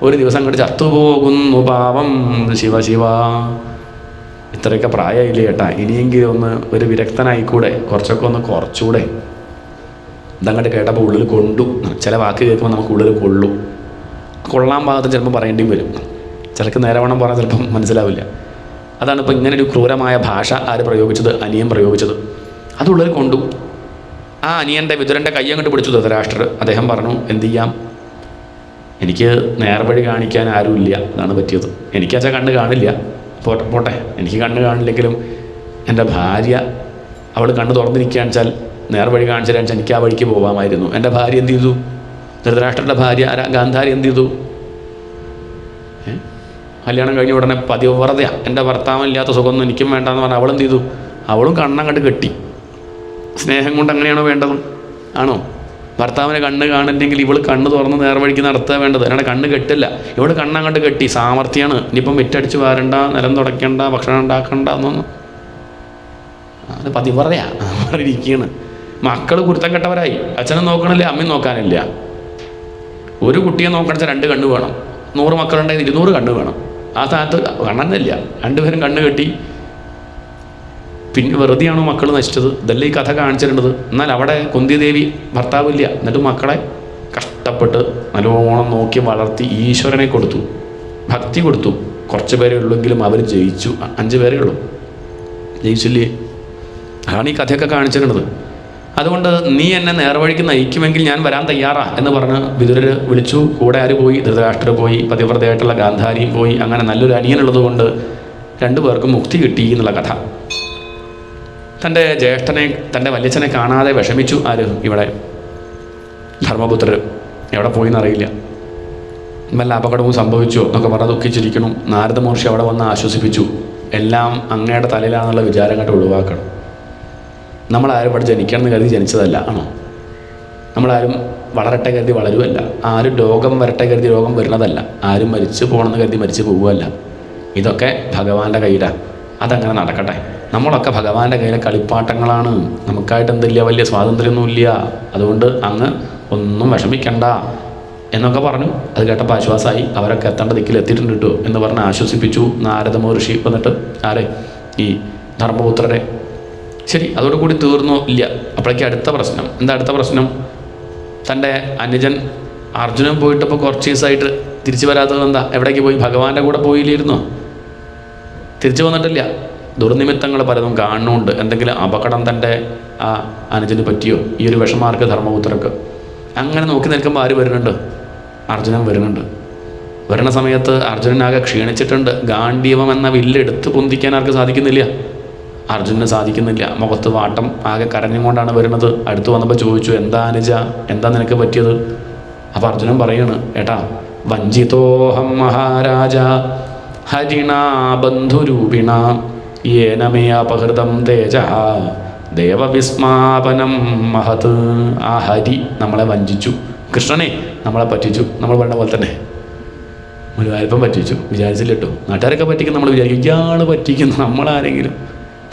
S2: ഒരു ദിവസം അങ്ങോട്ട് ചത്തുപോകുന്നു പാവം ശിവ ശിവ. ഇത്രയൊക്കെ പ്രായമായില്ലേ ചേട്ടാ, ഇനിയെങ്കിലും ഒന്ന് ഒരു വിരക്തനായിക്കൂടെ, കുറച്ചൊക്കെ ഒന്ന് കുറച്ചുകൂടെ. ഇതങ്ങോട്ട് കേട്ടപ്പോൾ ഉള്ളിൽ കൊണ്ടു. ചില വാക്ക് കേൾക്കുമ്പോൾ നമുക്ക് ഉള്ളിൽ കൊള്ളും. കൊള്ളാൻ ഭാഗത്ത് ചിലപ്പോൾ പറയേണ്ടിയും വരും. ചിലക്ക് നേരവണ്ണം പറഞ്ഞാൽ ചിലപ്പം മനസ്സിലാവില്ല. അതാണ് ഇപ്പോൾ ഇങ്ങനൊരു ക്രൂരമായ ഭാഷ ആര് പ്രയോഗിച്ചത്? അനിയൻ പ്രയോഗിച്ചത്. അതുള്ളിൽ കൊണ്ടു. ആ അനിയൻ്റെ വിതുരൻ്റെ കൈ അങ്ങോട്ട് പിടിച്ചു ധൃതരാഷ്ട്രർ. അദ്ദേഹം പറഞ്ഞു, എന്ത് ചെയ്യാം, എനിക്ക് നേർവഴി കാണിക്കാൻ ആരുമില്ല, അതാണ് പറ്റിയത്. എനിക്കാച്ചാൽ കണ്ണ് കാണില്ല, പോട്ടെ, എനിക്ക് കണ്ണ് കാണില്ലെങ്കിലും എൻ്റെ ഭാര്യ, അവൾ കണ്ണ് തുറന്നിരിക്കുകയാണെന്ന് വെച്ചാൽ നേർവഴി കാണിച്ചാൽ എനിക്ക് ആ വഴിക്ക് പോകാമായിരുന്നു. എൻ്റെ ഭാര്യ എന്ത് ചെയ്തു? ധൃതരാഷ്ട്രൻ്റെ ഭാര്യ ഗാന്ധാരി എന്ത് ചെയ്തു? കല്യാണം കഴിഞ്ഞ ഉടനെ പതിവ്രതയാണ്, എൻ്റെ ഭർത്താവില്ലാത്ത സുഖമൊന്നും എനിക്കും വേണ്ടെന്ന് പറഞ്ഞാൽ അവളെന്ത് ചെയ്തു? അവളും കണ്ണങ്ങോട്ട് കെട്ടി. സ്നേഹം കൊണ്ട് അങ്ങനെയാണോ വേണ്ടത്? ആണോ? ഭർത്താവിനെ കണ്ണ് കാണില്ലെങ്കിൽ ഇവൾ കണ്ണ് തുറന്ന് നേർവഴിക്ക് നടത്തുക വേണ്ടത്. അല്ലാണ്ട് കണ്ണ് കെട്ടില്ല. ഇവൾ കണ്ണങ്ങോട്ട് കെട്ടി. സാമർഥ്യമാണ്. ഇനിയിപ്പം വിറ്റടിച്ച് വാരണ്ട, നിലം തുടയ്ക്കണ്ട, ഭക്ഷണം ഉണ്ടാക്കണ്ട എന്നൊന്നും. അത് പതിവ്രതയാണ് ഇരിക്കുകയാണ്. മക്കൾ കുരുത്തം കെട്ടവരായി. അച്ഛനും നോക്കണില്ല, അമ്മയും നോക്കാനില്ല. ഒരു കുട്ടിയെ നോക്കണമെന്ന് 2 കണ്ണ് വേണം. 100 മക്കളുണ്ടെങ്കിൽ 200 കണ്ണ് വേണം. ആ സ്ഥാനത്ത് കണ്ണെന്നില്ല, 2 പേരും കണ്ണ് കെട്ടി. പിന്നെ വെറുതെയാണോ മക്കൾ നശിച്ചത്? ഇതല്ലേ ഈ കഥ കാണിച്ചിട്ടുള്ളത്. എന്നാൽ അവിടെ കുന്തിദേവി ഭർത്താവില്ല, എന്നിട്ട് മക്കളെ കഷ്ടപ്പെട്ട് നല്ലോണം നോക്കി വളർത്തി ഈശ്വരനെ കൊടുത്തു, ഭക്തി കൊടുത്തു. കുറച്ച് പേരേ ഉള്ളെങ്കിലും അവർ ജയിച്ചു. 5 പേരേ ഉള്ളൂ, ജയിച്ചില്ലേ? അതാണ് ഈ കഥയൊക്കെ കാണിച്ചിട്ടുള്ളത്. അതുകൊണ്ട് നീ എന്നെ നേർവഴിക്ക് നയിക്കുമെങ്കിൽ ഞാൻ വരാൻ തയ്യാറാ എന്ന് പറഞ്ഞ് വിതുരർ വിളിച്ചു. കൂടെ ആര് പോയി? ധൃതരാഷ്ട്രർ പോയി, പതിവ്രതയായിട്ടുള്ള ഗാന്ധാരിയും പോയി. അങ്ങനെ നല്ലൊരു അനിയനുള്ളത് കൊണ്ട് 2 പേർക്കും മുക്തി കിട്ടി എന്നുള്ള കഥ. തൻ്റെ ജ്യേഷ്ഠനെ, തൻ്റെ വല്യച്ഛനെ കാണാതെ വിഷമിച്ചു ആര്? ഇവിടെ ധർമ്മപുത്രർ. എവിടെ പോയി എന്നറിയില്ല. വല്ല അപകടവും സംഭവിച്ചോ എന്നൊക്കെ പറഞ്ഞ് ദുഃഖിച്ചിരിക്കണം. നാരദ മഹർഷി അവിടെ വന്ന് ആശ്വസിപ്പിച്ചു. എല്ലാം അങ്ങയുടെ തലയിലാണെന്നുള്ള വിചാരം കണ്ട് ഒഴിവാക്കണം. നമ്മളാരും ഇവിടെ ജനിക്കണമെന്ന് കരുതി ജനിച്ചതല്ല, ആണോ? നമ്മളാരും വളരട്ടെ കരുതി വളരുമല്ല. ആരും രോഗം വരട്ടെ കരുതി രോഗം വരുന്നതല്ല. ആരും മരിച്ചു പോകണമെന്ന് കരുതി മരിച്ചു പോവുകയല്ല. ഇതൊക്കെ ഭഗവാന്റെ കയ്യിലാണ്. അതങ്ങനെ നടക്കട്ടെ. നമ്മളൊക്കെ ഭഗവാന്റെ കയ്യിലെ കളിപ്പാട്ടങ്ങളാണ്. നമുക്കായിട്ട് എന്തില്ല, വലിയ സ്വാതന്ത്ര്യമൊന്നുമില്ല. അതുകൊണ്ട് അങ്ങ് ഒന്നും വിഷമിക്കണ്ട എന്നൊക്കെ പറഞ്ഞു. അത് കേട്ടപ്പോൾ ആശ്വാസമായി. അവരൊക്കെ എത്തേണ്ട ദിക്കിൽ എത്തിയിട്ടുണ്ട് കേട്ടോ എന്ന് പറഞ്ഞ് ആശ്വസിപ്പിച്ചു നാരദ മഹർഷി. വന്നിട്ട് ആരെ? ഈ ധർമ്മപുത്രരെ. ശരി, അതോടുകൂടി തീർന്നോ? ഇല്ല. അപ്പോഴേക്ക് അടുത്ത പ്രശ്നം. എന്താ അടുത്ത പ്രശ്നം? തൻ്റെ അനുജൻ അർജുനൻ പോയിട്ടപ്പോൾ കുറച്ച് ദിവസമായിട്ട് തിരിച്ചു വരാത്തത് എന്താ? എവിടേക്ക് പോയി? ഭഗവാന്റെ കൂടെ പോയില്ലായിരുന്നോ? തിരിച്ചു വന്നിട്ടില്ല. ദുർനിമിത്തങ്ങൾ പലതും കാണുന്നുണ്ട്. എന്തെങ്കിലും അപകടം തൻ്റെ ആ അനുജന് പറ്റിയോ? ഈ ഒരു വിഷമാർക്ക് ധർമ്മപുത്രർക്ക്. അങ്ങനെ നോക്കി നിൽക്കുമ്പോൾ ആര് വരുന്നുണ്ട്? അർജുനൻ വരുന്നുണ്ട്. വരുന്ന സമയത്ത് അർജുനനാകെ ക്ഷീണിച്ചിട്ടുണ്ട്. ഗാണ്ഡീവം എന്ന വില്ലെടുത്ത് പൊന്തിക്കാൻ ആർക്ക് സാധിക്കുന്നില്ല? അർജുനന് സാധിക്കുന്നില്ല. മുഖത്ത് വാട്ടം, ആകെ കരഞ്ഞുകൊണ്ടാണ് വരുന്നത്. അടുത്ത് വന്നപ്പോൾ ചോദിച്ചു, എന്താ അനുജ, എന്താ നിനക്ക് പറ്റിയത്? അപ്പോൾ അർജുനൻ പറയാണ്, ഏട്ടാ, വഞ്ചിതോഹം മഹാരാജ ഹരിണാ ബന്ധുരൂപിണ യേന മേ അപഹൃതം തേജ ദേവവിസ്മാപനം മഹത്. ആ ഹരി നമ്മളെ വഞ്ചിച്ചു. കൃഷ്ണനെ നമ്മളെ പറ്റിച്ചു. നമ്മൾ പറഞ്ഞ പോലെ തന്നെ ഗുരുവായൂരപ്പൻ പറ്റിച്ചു. വിചാരിച്ചില്ല കേട്ടോ. നാട്ടുകാരൊക്കെ പറ്റിക്കും. നമ്മൾ വിചാരിക്കും ഇയാൾ പറ്റിക്കുന്നു, നമ്മളാരെങ്കിലും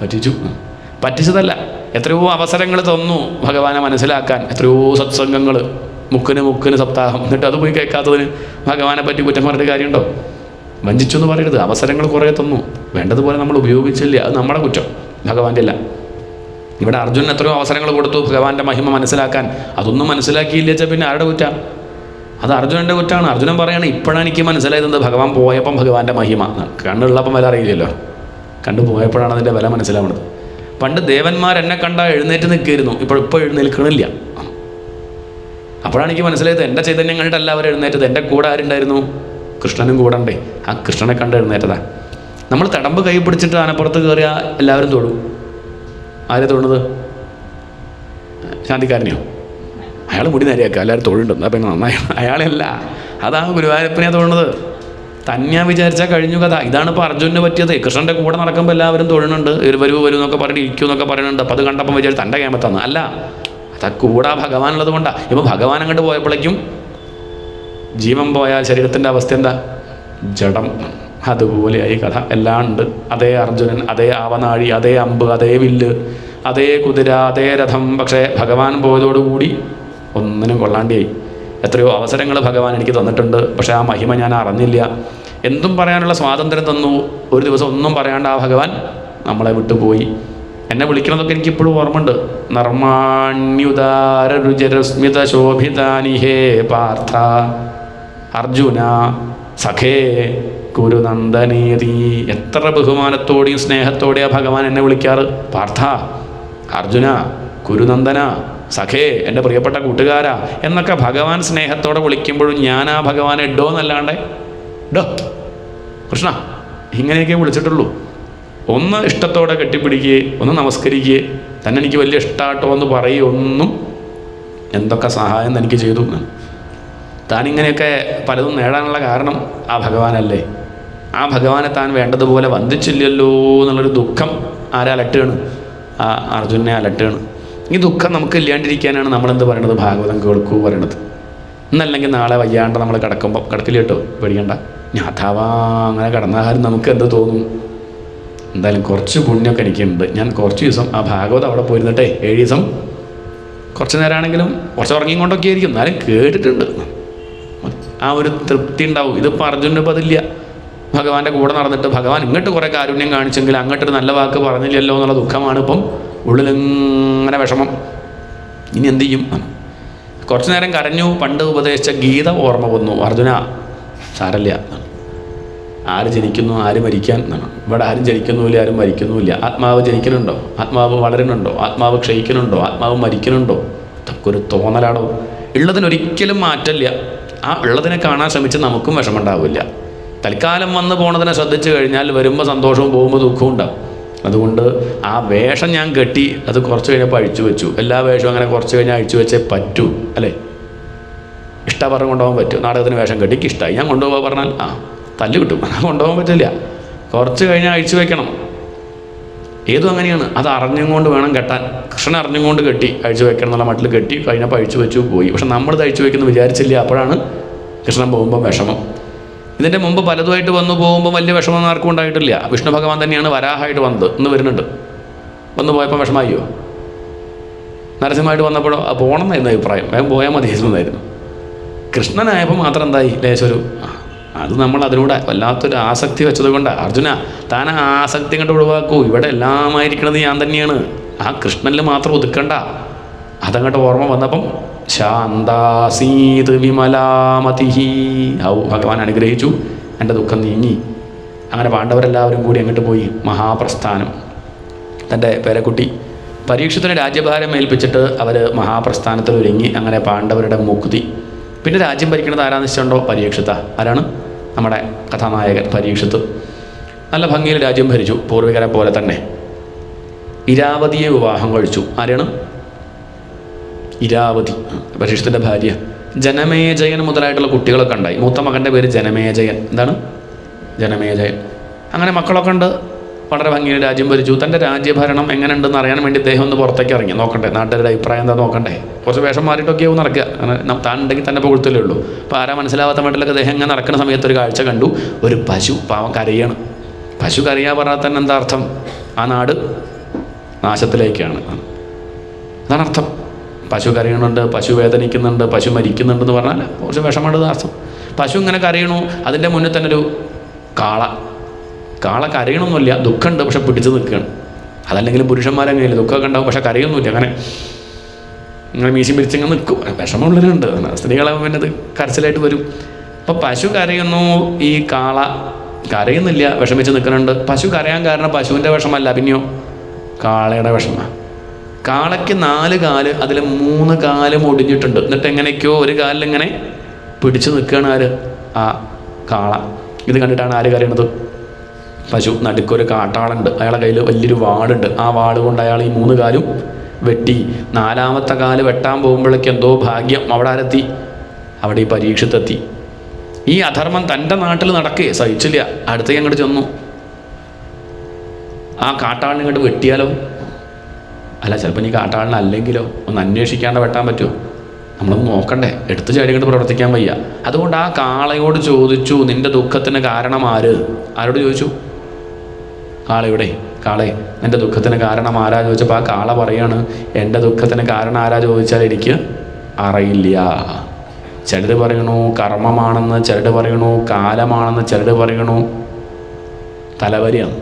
S2: പറ്റിച്ചു. പറ്റിച്ചതല്ല. എത്രയോ അവസരങ്ങൾ തന്നു ഭഗവാനെ മനസ്സിലാക്കാൻ. എത്രയോ സത്സംഗങ്ങൾ, മുക്കിന് സപ്താഹം. എന്നിട്ട് അത് പോയി കേൾക്കാത്തതിന് ഭഗവാനെ പറ്റി കുറ്റം പറഞ്ഞിട്ട് കാര്യമുണ്ടോ? വഞ്ചിച്ചു എന്ന് പറയരുത്. അവസരങ്ങൾ കുറേ തന്നു, വേണ്ടതുപോലെ നമ്മൾ ഉപയോഗിച്ചില്ല. അത് നമ്മുടെ കുറ്റം, ഭഗവാന്റെ അല്ല. ഇവിടെ അർജുനൻ എത്രയോ അവസരങ്ങൾ കൊടുത്തു ഭഗവാന്റെ മഹിമ മനസ്സിലാക്കാൻ. അതൊന്നും മനസ്സിലാക്കിയില്ല വെച്ചാൽ പിന്നെ ആരുടെ കുറ്റം? അത് അർജുനൻ്റെ കുറ്റമാണ്. അർജുനൻ പറയാണ്, ഇപ്പോഴാണ് എനിക്ക് മനസ്സിലായത് ഭഗവാൻ പോയപ്പം ഭഗവാന്റെ മഹിമ. കണ്ണുള്ളപ്പം വില അറിയില്ലല്ലോ, കണ്ടു പോയപ്പോഴാണ് അതിൻ്റെ വില മനസ്സിലാവുന്നത്. പണ്ട് ദേവന്മാരെന്നെ കണ്ടാൽ എഴുന്നേറ്റ് നിൽക്കുകയായിരുന്നു, ഇപ്പോൾ എഴുന്നേൽക്കണില്ല. അപ്പോഴാണ് എനിക്ക് മനസ്സിലായത് എൻ്റെ ചൈതന്യം കണ്ടിട്ടല്ല അവർ എഴുന്നേറ്റത്. എൻ്റെ കൂടെ ആരുണ്ടായിരുന്നു? കൃഷ്ണനും കൂടെ ഉണ്ടേ. ആ കൃഷ്ണനെ കണ്ട് എഴുന്നേറ്റതാ. നമ്മൾ തടമ്പ് കൈ പിടിച്ചിട്ട് ആനപ്പുറത്ത് കയറിയാൽ എല്ലാവരും തൊഴും. ആരെ തൊഴുന്നത്? ശാന്തിക്കാരനെയോ? അയാൾ മുടി നേരെയാക്കുക, എല്ലാവരും തൊഴുണ്ട്. അപ്പം നന്നായി. അയാളല്ല, അതാ ഗുരുവായൂരപ്പനെ തൊഴുന്നത്. തന്നെ വിചാരിച്ചാൽ കഴിഞ്ഞു കഥ. ഇതാണ് ഇപ്പോൾ അർജുനന് പറ്റിയത്. കൃഷ്ണൻ്റെ കൂടെ നടക്കുമ്പോൾ എല്ലാവരും തൊഴുന്നുണ്ട്, വരൂ എന്നൊക്കെ പറഞ്ഞിട്ട് ഇരിക്കൂ എന്നൊക്കെ പറയുന്നുണ്ട്. അപ്പോൾ അത് കണ്ടപ്പം വിചാരിച്ച് തൻ്റെ കേമത്തന്ന് അല്ല, അതാ കൂടാ ഭഗവാനുള്ളത് കൊണ്ടാണ്. ഇപ്പോൾ ഭഗവാൻ അങ്ങോട്ട് പോയപ്പോഴേക്കും ജീവൻ പോയാൽ ശരീരത്തിൻ്റെ അവസ്ഥ എന്താ? ജഡം. അതുപോലെയായി കഥ. എല്ലാം ഉണ്ട്. അതേ അർജുനൻ, അതേ ആവനാഴി, അതേ അമ്പ്, അതേ വില്ല്, അതേ കുതിര, അതേ രഥം. പക്ഷേ ഭഗവാൻ പോയതോടുകൂടി ഒന്നിനും കൊള്ളാണ്ടിയായി. എത്രയോ അവസരങ്ങൾ ഭഗവാൻ എനിക്ക് തന്നിട്ടുണ്ട്, പക്ഷേ ആ മഹിമ ഞാൻ അറിഞ്ഞില്ല. എന്തും പറയാനുള്ള സ്വാതന്ത്ര്യം തന്നു. ഒരു ദിവസം ഒന്നും പറയാണ്ട് ആ ഭഗവാൻ നമ്മളെ വിട്ടുപോയി. എന്നെ വിളിക്കണതൊക്കെ എനിക്കിപ്പോഴും ഓർമ്മയുണ്ട്. നർമാണ്യുദാര രുചിരസ്മിത ശോഭിതാനി ഹേ പാർത്ഥ അർജുന സഖേ കുരുനന്ദനീതി. എത്ര ബഹുമാനത്തോടെയും സ്നേഹത്തോടെയും ആ ഭഗവാൻ എന്നെ വിളിക്കാറ്. പാർത്ഥ, അർജുന, കുരുനന്ദന, സഖേ, എൻ്റെ പ്രിയപ്പെട്ട കൂട്ടുകാരാ എന്നൊക്കെ ഭഗവാൻ സ്നേഹത്തോടെ വിളിക്കുമ്പോഴും ഞാൻ ആ ഭഗവാനെ ഡോ എന്നല്ലാണ്ട് ഡോ കൃഷ്ണ ഇങ്ങനെയൊക്കെ വിളിച്ചിട്ടുള്ളൂ. ഒന്ന് ഇഷ്ടത്തോടെ കെട്ടിപ്പിടിക്കുകയെ, ഒന്ന് നമസ്കരിക്കുകയെ, തന്നെ എനിക്ക് വലിയ ഇഷ്ടമാട്ടോ എന്ന് പറയുക, ഒന്നും എന്തൊക്കെ സഹായം എനിക്ക് ചെയ്തു. താനിങ്ങനെയൊക്കെ പലതും നേടാനുള്ള കാരണം ആ ഭഗവാനല്ലേ. ആ ഭഗവാനെ താൻ വേണ്ടതുപോലെ വന്ദിച്ചില്ലല്ലോ എന്നുള്ളൊരു ദുഃഖം ആരെ അലട്ടുകയാണ്? ആ അർജുനെ അലട്ടുകയാണ്. ഈ ദുഃഖം നമുക്ക് ഇല്ലാണ്ടിരിക്കാനാണ് നമ്മളെന്ത് പറയണത്? ഭാഗവതം കേൾക്കൂ പറയണത്. എന്നല്ലെങ്കിൽ നാളെ വയ്യാണ്ട് നമ്മൾ കിടക്കുമ്പോൾ, കിടക്കില്ല കേട്ടോ, പേടിക്കണ്ട, ഞാൻ അഥവാ അങ്ങനെ കിടന്നാലും നമുക്ക് എന്ത് തോന്നും? എന്തായാലും കുറച്ച് പുണ്യമൊക്കെ എനിക്കുണ്ട്. ഞാൻ കുറച്ച് ദിവസം ആ ഭാഗവതം അവിടെ പോയിരുന്നിട്ടേ 7 ദിവസം കുറച്ച് നേരമാണെങ്കിലും കുറച്ച് ഉറങ്ങിയും കൊണ്ടൊക്കെ ആയിരിക്കും, എന്നാലും കേട്ടിട്ടുണ്ട്. ആ ഒരു തൃപ്തി ഉണ്ടാവും. ഇതിപ്പോൾ അർജുനനിപ്പോൾ അതില്ല. ഭഗവാന്റെ കൂടെ നടന്നിട്ട് ഭഗവാൻ ഇങ്ങോട്ട് കുറേ കാരുണ്യം കാണിച്ചെങ്കിൽ അങ്ങോട്ടൊരു നല്ല വാക്ക് പറഞ്ഞില്ലല്ലോ എന്നുള്ള ദുഃഖമാണ് ഇപ്പം ഉള്ളിലിങ്ങനെ വിഷമം. ഇനി എന്ത് ചെയ്യും? കുറച്ചു നേരം കരഞ്ഞു. പണ്ട് ഉപദേശിച്ച ഗീത ഓർമ്മ വന്നു. അർജുന, സാരല്ല, ആര് ജനിക്കുന്നു ആര് മരിക്കാൻ എന്നാണ്. ഇവിടെ ആരും ജനിക്കുന്നുമില്ല, ആരും മരിക്കുന്നുമില്ല. ആത്മാവ് ജനിക്കുന്നുണ്ടോ? ആത്മാവ് വളരുന്നുണ്ടോ? ആത്മാവ് ക്ഷയിക്കുന്നുണ്ടോ? ആത്മാവ് മരിക്കുന്നുണ്ടോ? ഇതൊക്കെ ഒരു തോന്നലാടോ. ഉള്ളതിനൊരിക്കലും മാറ്റമില്ല. ആ ഉള്ളതിനെ കാണാൻ ശ്രമിച്ച് നമുക്കും വിഷമമുണ്ടാവില്ല. തൽക്കാലം വന്ന് പോണതിനെ ശ്രദ്ധിച്ചു കഴിഞ്ഞാൽ വരുമ്പോൾ സന്തോഷവും പോകുമ്പോൾ ദുഃഖവും ഉണ്ടാവും. അതുകൊണ്ട് ആ വേഷം ഞാൻ കെട്ടി, അത് കുറച്ച് കഴിഞ്ഞപ്പോൾ അഴിച്ചു വെച്ചു. എല്ലാ വേഷവും അങ്ങനെ കുറച്ച് കഴിഞ്ഞാൽ അഴിച്ചു വെച്ചേ പറ്റൂ, അല്ലേ? ഇഷ്ടം പറഞ്ഞ് കൊണ്ടുപോകാൻ പറ്റും. നാടകത്തിന് വേഷം കെട്ടി ഇഷ്ടമായി ഞാൻ കൊണ്ടുപോകാൻ പറഞ്ഞാൽ തല്ല് കിട്ടും, കൊണ്ടുപോകാൻ പറ്റില്ല. കുറച്ച് കഴിഞ്ഞാൽ അഴിച്ചു വെക്കണം. ഏതും അങ്ങനെയാണ്. അത് അറിഞ്ഞുകൊണ്ട് വേണം കെട്ടാൻ. കൃഷ്ണൻ അറിഞ്ഞുകൊണ്ട് കെട്ടി, അഴിച്ചു വെക്കണം എന്നുള്ള മട്ടിൽ കെട്ടി കഴിഞ്ഞപ്പോൾ അഴിച്ചു വെച്ചു പോയി. പക്ഷെ നമ്മളിത് അഴിച്ചു വെക്കുന്നു വിചാരിച്ചില്ല. അപ്പോഴാണ് കൃഷ്ണൻ പോകുമ്പോൾ വിഷമം. ഇതിൻ്റെ മുമ്പ് പലതുമായിട്ട് വന്നു പോകുമ്പോൾ വലിയ വിഷമം ആർക്കും ഉണ്ടായിട്ടില്ല. വിഷ്ണു ഭഗവാൻ തന്നെയാണ് വരാഹമായിട്ട് വന്നത്. ഇന്ന് വരുന്നുണ്ട്. വന്നു പോയപ്പോൾ വിഷമായോ? നരസിംഹമായിട്ട് വന്നപ്പോഴോ പോകണം എന്നായിരുന്നു അഭിപ്രായം. വേഗം പോയാൽ മതിയായിരുന്നു. കൃഷ്ണനായപ്പോൾ മാത്രം എന്തായി? ലേശൊരു അത് നമ്മൾ അതിലൂടെ വല്ലാത്തൊരു ആസക്തി വെച്ചത് കൊണ്ടാണ്. അർജുന, താൻ ആ ആസക്തി കണ്ട് ഒഴിവാക്കൂ. ഇവിടെ എല്ലാമായിരിക്കണത് ഞാൻ തന്നെയാണ്. ആ കൃഷ്ണനിൽ മാത്രം ഒതുക്കണ്ട. അതങ്ങോട്ട് ഓർമ്മ വന്നപ്പം ശാന്താസീത് വിമലാമതിഹി. ഭഗവാൻ അനുഗ്രഹിച്ചു. എൻ്റെ ദുഃഖം നീങ്ങി. അങ്ങനെ പാണ്ഡവരെല്ലാവരും കൂടി അങ്ങോട്ട് പോയി. മഹാപ്രസ്ഥാനം. തൻ്റെ പേരക്കുട്ടി പരീക്ഷത്തിന് രാജ്യഭാരം ഏൽപ്പിച്ചിട്ട് അവർ മഹാപ്രസ്ഥാനത്തിൽ ഒരുങ്ങി. അങ്ങനെ പാണ്ഡവരുടെ മുക്തി. പിന്നെ രാജ്യം ഭരിക്കുന്നത് ആരാന്ന് വെച്ചിട്ടുണ്ടോ? പരീക്ഷിത്ത. ആരാണ്? നമ്മുടെ കഥാനായകൻ പരീക്ഷിത്ത്. നല്ല ഭംഗിയിൽ രാജ്യം ഭരിച്ചു, പൂർവികരെ പോലെ തന്നെ. ഇരാവതിയെ വിവാഹം കഴിച്ചു. ആരെയാണ്? ഇരാവതി, പരീക്ഷത്തിൻ്റെ ഭാര്യ. ജനമേജയൻ മുതലായിട്ടുള്ള കുട്ടികളൊക്കെ ഉണ്ടായി. മൂത്ത മകൻ്റെ പേര് ജനമേജയൻ. എന്താണ്? ജനമേജയൻ. അങ്ങനെ മക്കളൊക്കെ ഉണ്ട്. വളരെ ഭംഗിയിൽ രാജ്യം ഭരിച്ചു. തൻ്റെ രാജ്യഭരണം എങ്ങനെ ഉണ്ടെന്ന് അറിയാൻ വേണ്ടി അദ്ദേഹം ഒന്ന് പുറത്തേക്ക് ഇറങ്ങി. നോക്കണ്ടേ, നാട്ടുകാരുടെ അഭിപ്രായം എന്താ നോക്കണ്ടേ. കുറച്ച് വേഷം മാറിയിട്ടൊക്കെ ആവും നടക്കുക. അങ്ങനെ താൻ ഉണ്ടെങ്കിൽ തന്നെ പുകഴ്ത്തലേ ഉള്ളൂ. അപ്പോൾ ആരാ മനസ്സിലാവാത്ത മട്ടിലൊക്കെ അദ്ദേഹം ഇങ്ങനെ നടക്കുന്ന സമയത്ത് ഒരു കാഴ്ച കണ്ടു. ഒരു പശു പാവം കരയാണ്. പശു കരയാ പറഞ്ഞാൽ തന്നെ എന്താ അർത്ഥം? ആ നാട് നാശത്തിലേക്കാണ്. അതാണ് അർത്ഥം. പശു കരയണുണ്ട്, പശു വേദനിക്കുന്നുണ്ട്, പശു മരിക്കുന്നുണ്ടെന്ന് പറഞ്ഞാൽ കുറച്ച് വിഷമമുണ്ടെന്ന് അർത്ഥം. പശു ഇങ്ങനെ കരയണു. അതിൻ്റെ മുന്നിൽ തന്നെ ഒരു കാള കരയണമൊന്നുമില്ല, ദുഃഖമുണ്ട്, പക്ഷെ പിടിച്ച് നിൽക്കുകയാണ്. അതല്ലെങ്കിലും പുരുഷന്മാരങ്ങനെയില്ല, ദുഃഖമൊക്കെ ഉണ്ടാവും, പക്ഷെ കരയൊന്നുമില്ല. അങ്ങനെ മീശി പിടിച്ചിങ്ങനെ നിൽക്കും. വിഷമമുള്ളവരുണ്ട്. സ്ത്രീകളാകുമ്പോൾ പിന്നെ അത് കരച്ചിലായിട്ട് വരും. അപ്പോൾ പശു കരയുന്നു, ഈ കാള കരയുന്നില്ല, വിഷമിച്ച് നിൽക്കുന്നുണ്ട്. പശു കരയാൻ കാരണം പശുവിൻ്റെ വിഷമല്ല, പിന്നെയോ കാളയുടെ വിഷമം. കാളയ്ക്ക് 4 കാല്, അതിൽ 3 കാലും ഒടിഞ്ഞിട്ടുണ്ട്. എന്നിട്ട് എങ്ങനെയൊക്കെയോ ഒരു കാലിലിങ്ങനെ പിടിച്ചു നിൽക്കുകയാണ് ആര്? ആ കാള. ഇത് കണ്ടിട്ടാണ് ആര് കരയണത്? പശു. നടുക്കൊരു കാട്ടാളുണ്ട്, അയാളുടെ കയ്യിൽ വലിയൊരു വാളുണ്ട്. ആ വാൾ കൊണ്ട് അയാൾ ഈ 3 കാലും വെട്ടി. 4ാമത്തെ കാല് വെട്ടാൻ പോകുമ്പോഴേക്ക് എന്തോ ഭാഗ്യം, അവിടെ ആരെത്തി? അവിടെ ഈ പരീക്ഷത്തെത്തി. ഈ അധർമ്മം തൻ്റെ നാട്ടിൽ നടക്കേ സഹിച്ചില്ല, അടുത്തേക്ക് അങ്ങോട്ട് ചെന്നു. ആ കാട്ടാളിനെ ഇങ്ങോട്ട് വെട്ടിയാലോ? അല്ല, ചിലപ്പോൾ ഈ കാട്ടാളിനെ അല്ലെങ്കിലോ? ഒന്ന് അന്വേഷിക്കാണ്ട് വെട്ടാൻ പറ്റുമോ? നമ്മളൊന്ന് നോക്കണ്ടേ? എടുത്ത് ചാടി കൊണ്ട് പ്രവർത്തിക്കാൻ വയ്യ. അതുകൊണ്ട് ആ കാളയോട് ചോദിച്ചു, നിൻ്റെ ദുഃഖത്തിന് കാരണം ആര്? ആരോട് ചോദിച്ചു? കാളയുടെ. കാളെ, നിൻ്റെ ദുഃഖത്തിന് കാരണം ആരാ ചോദിച്ചപ്പോൾ ആ കാള പറയാണ്, എൻ്റെ ദുഃഖത്തിന് കാരണം ആരാ ചോദിച്ചാൽ എനിക്ക് അറിയില്ല. ചിലർ പറയണു കർമ്മമാണെന്ന്, ചിലർ പറയണു കാലമാണെന്ന്, ചിലർ പറയണു തലവരിയാണ്,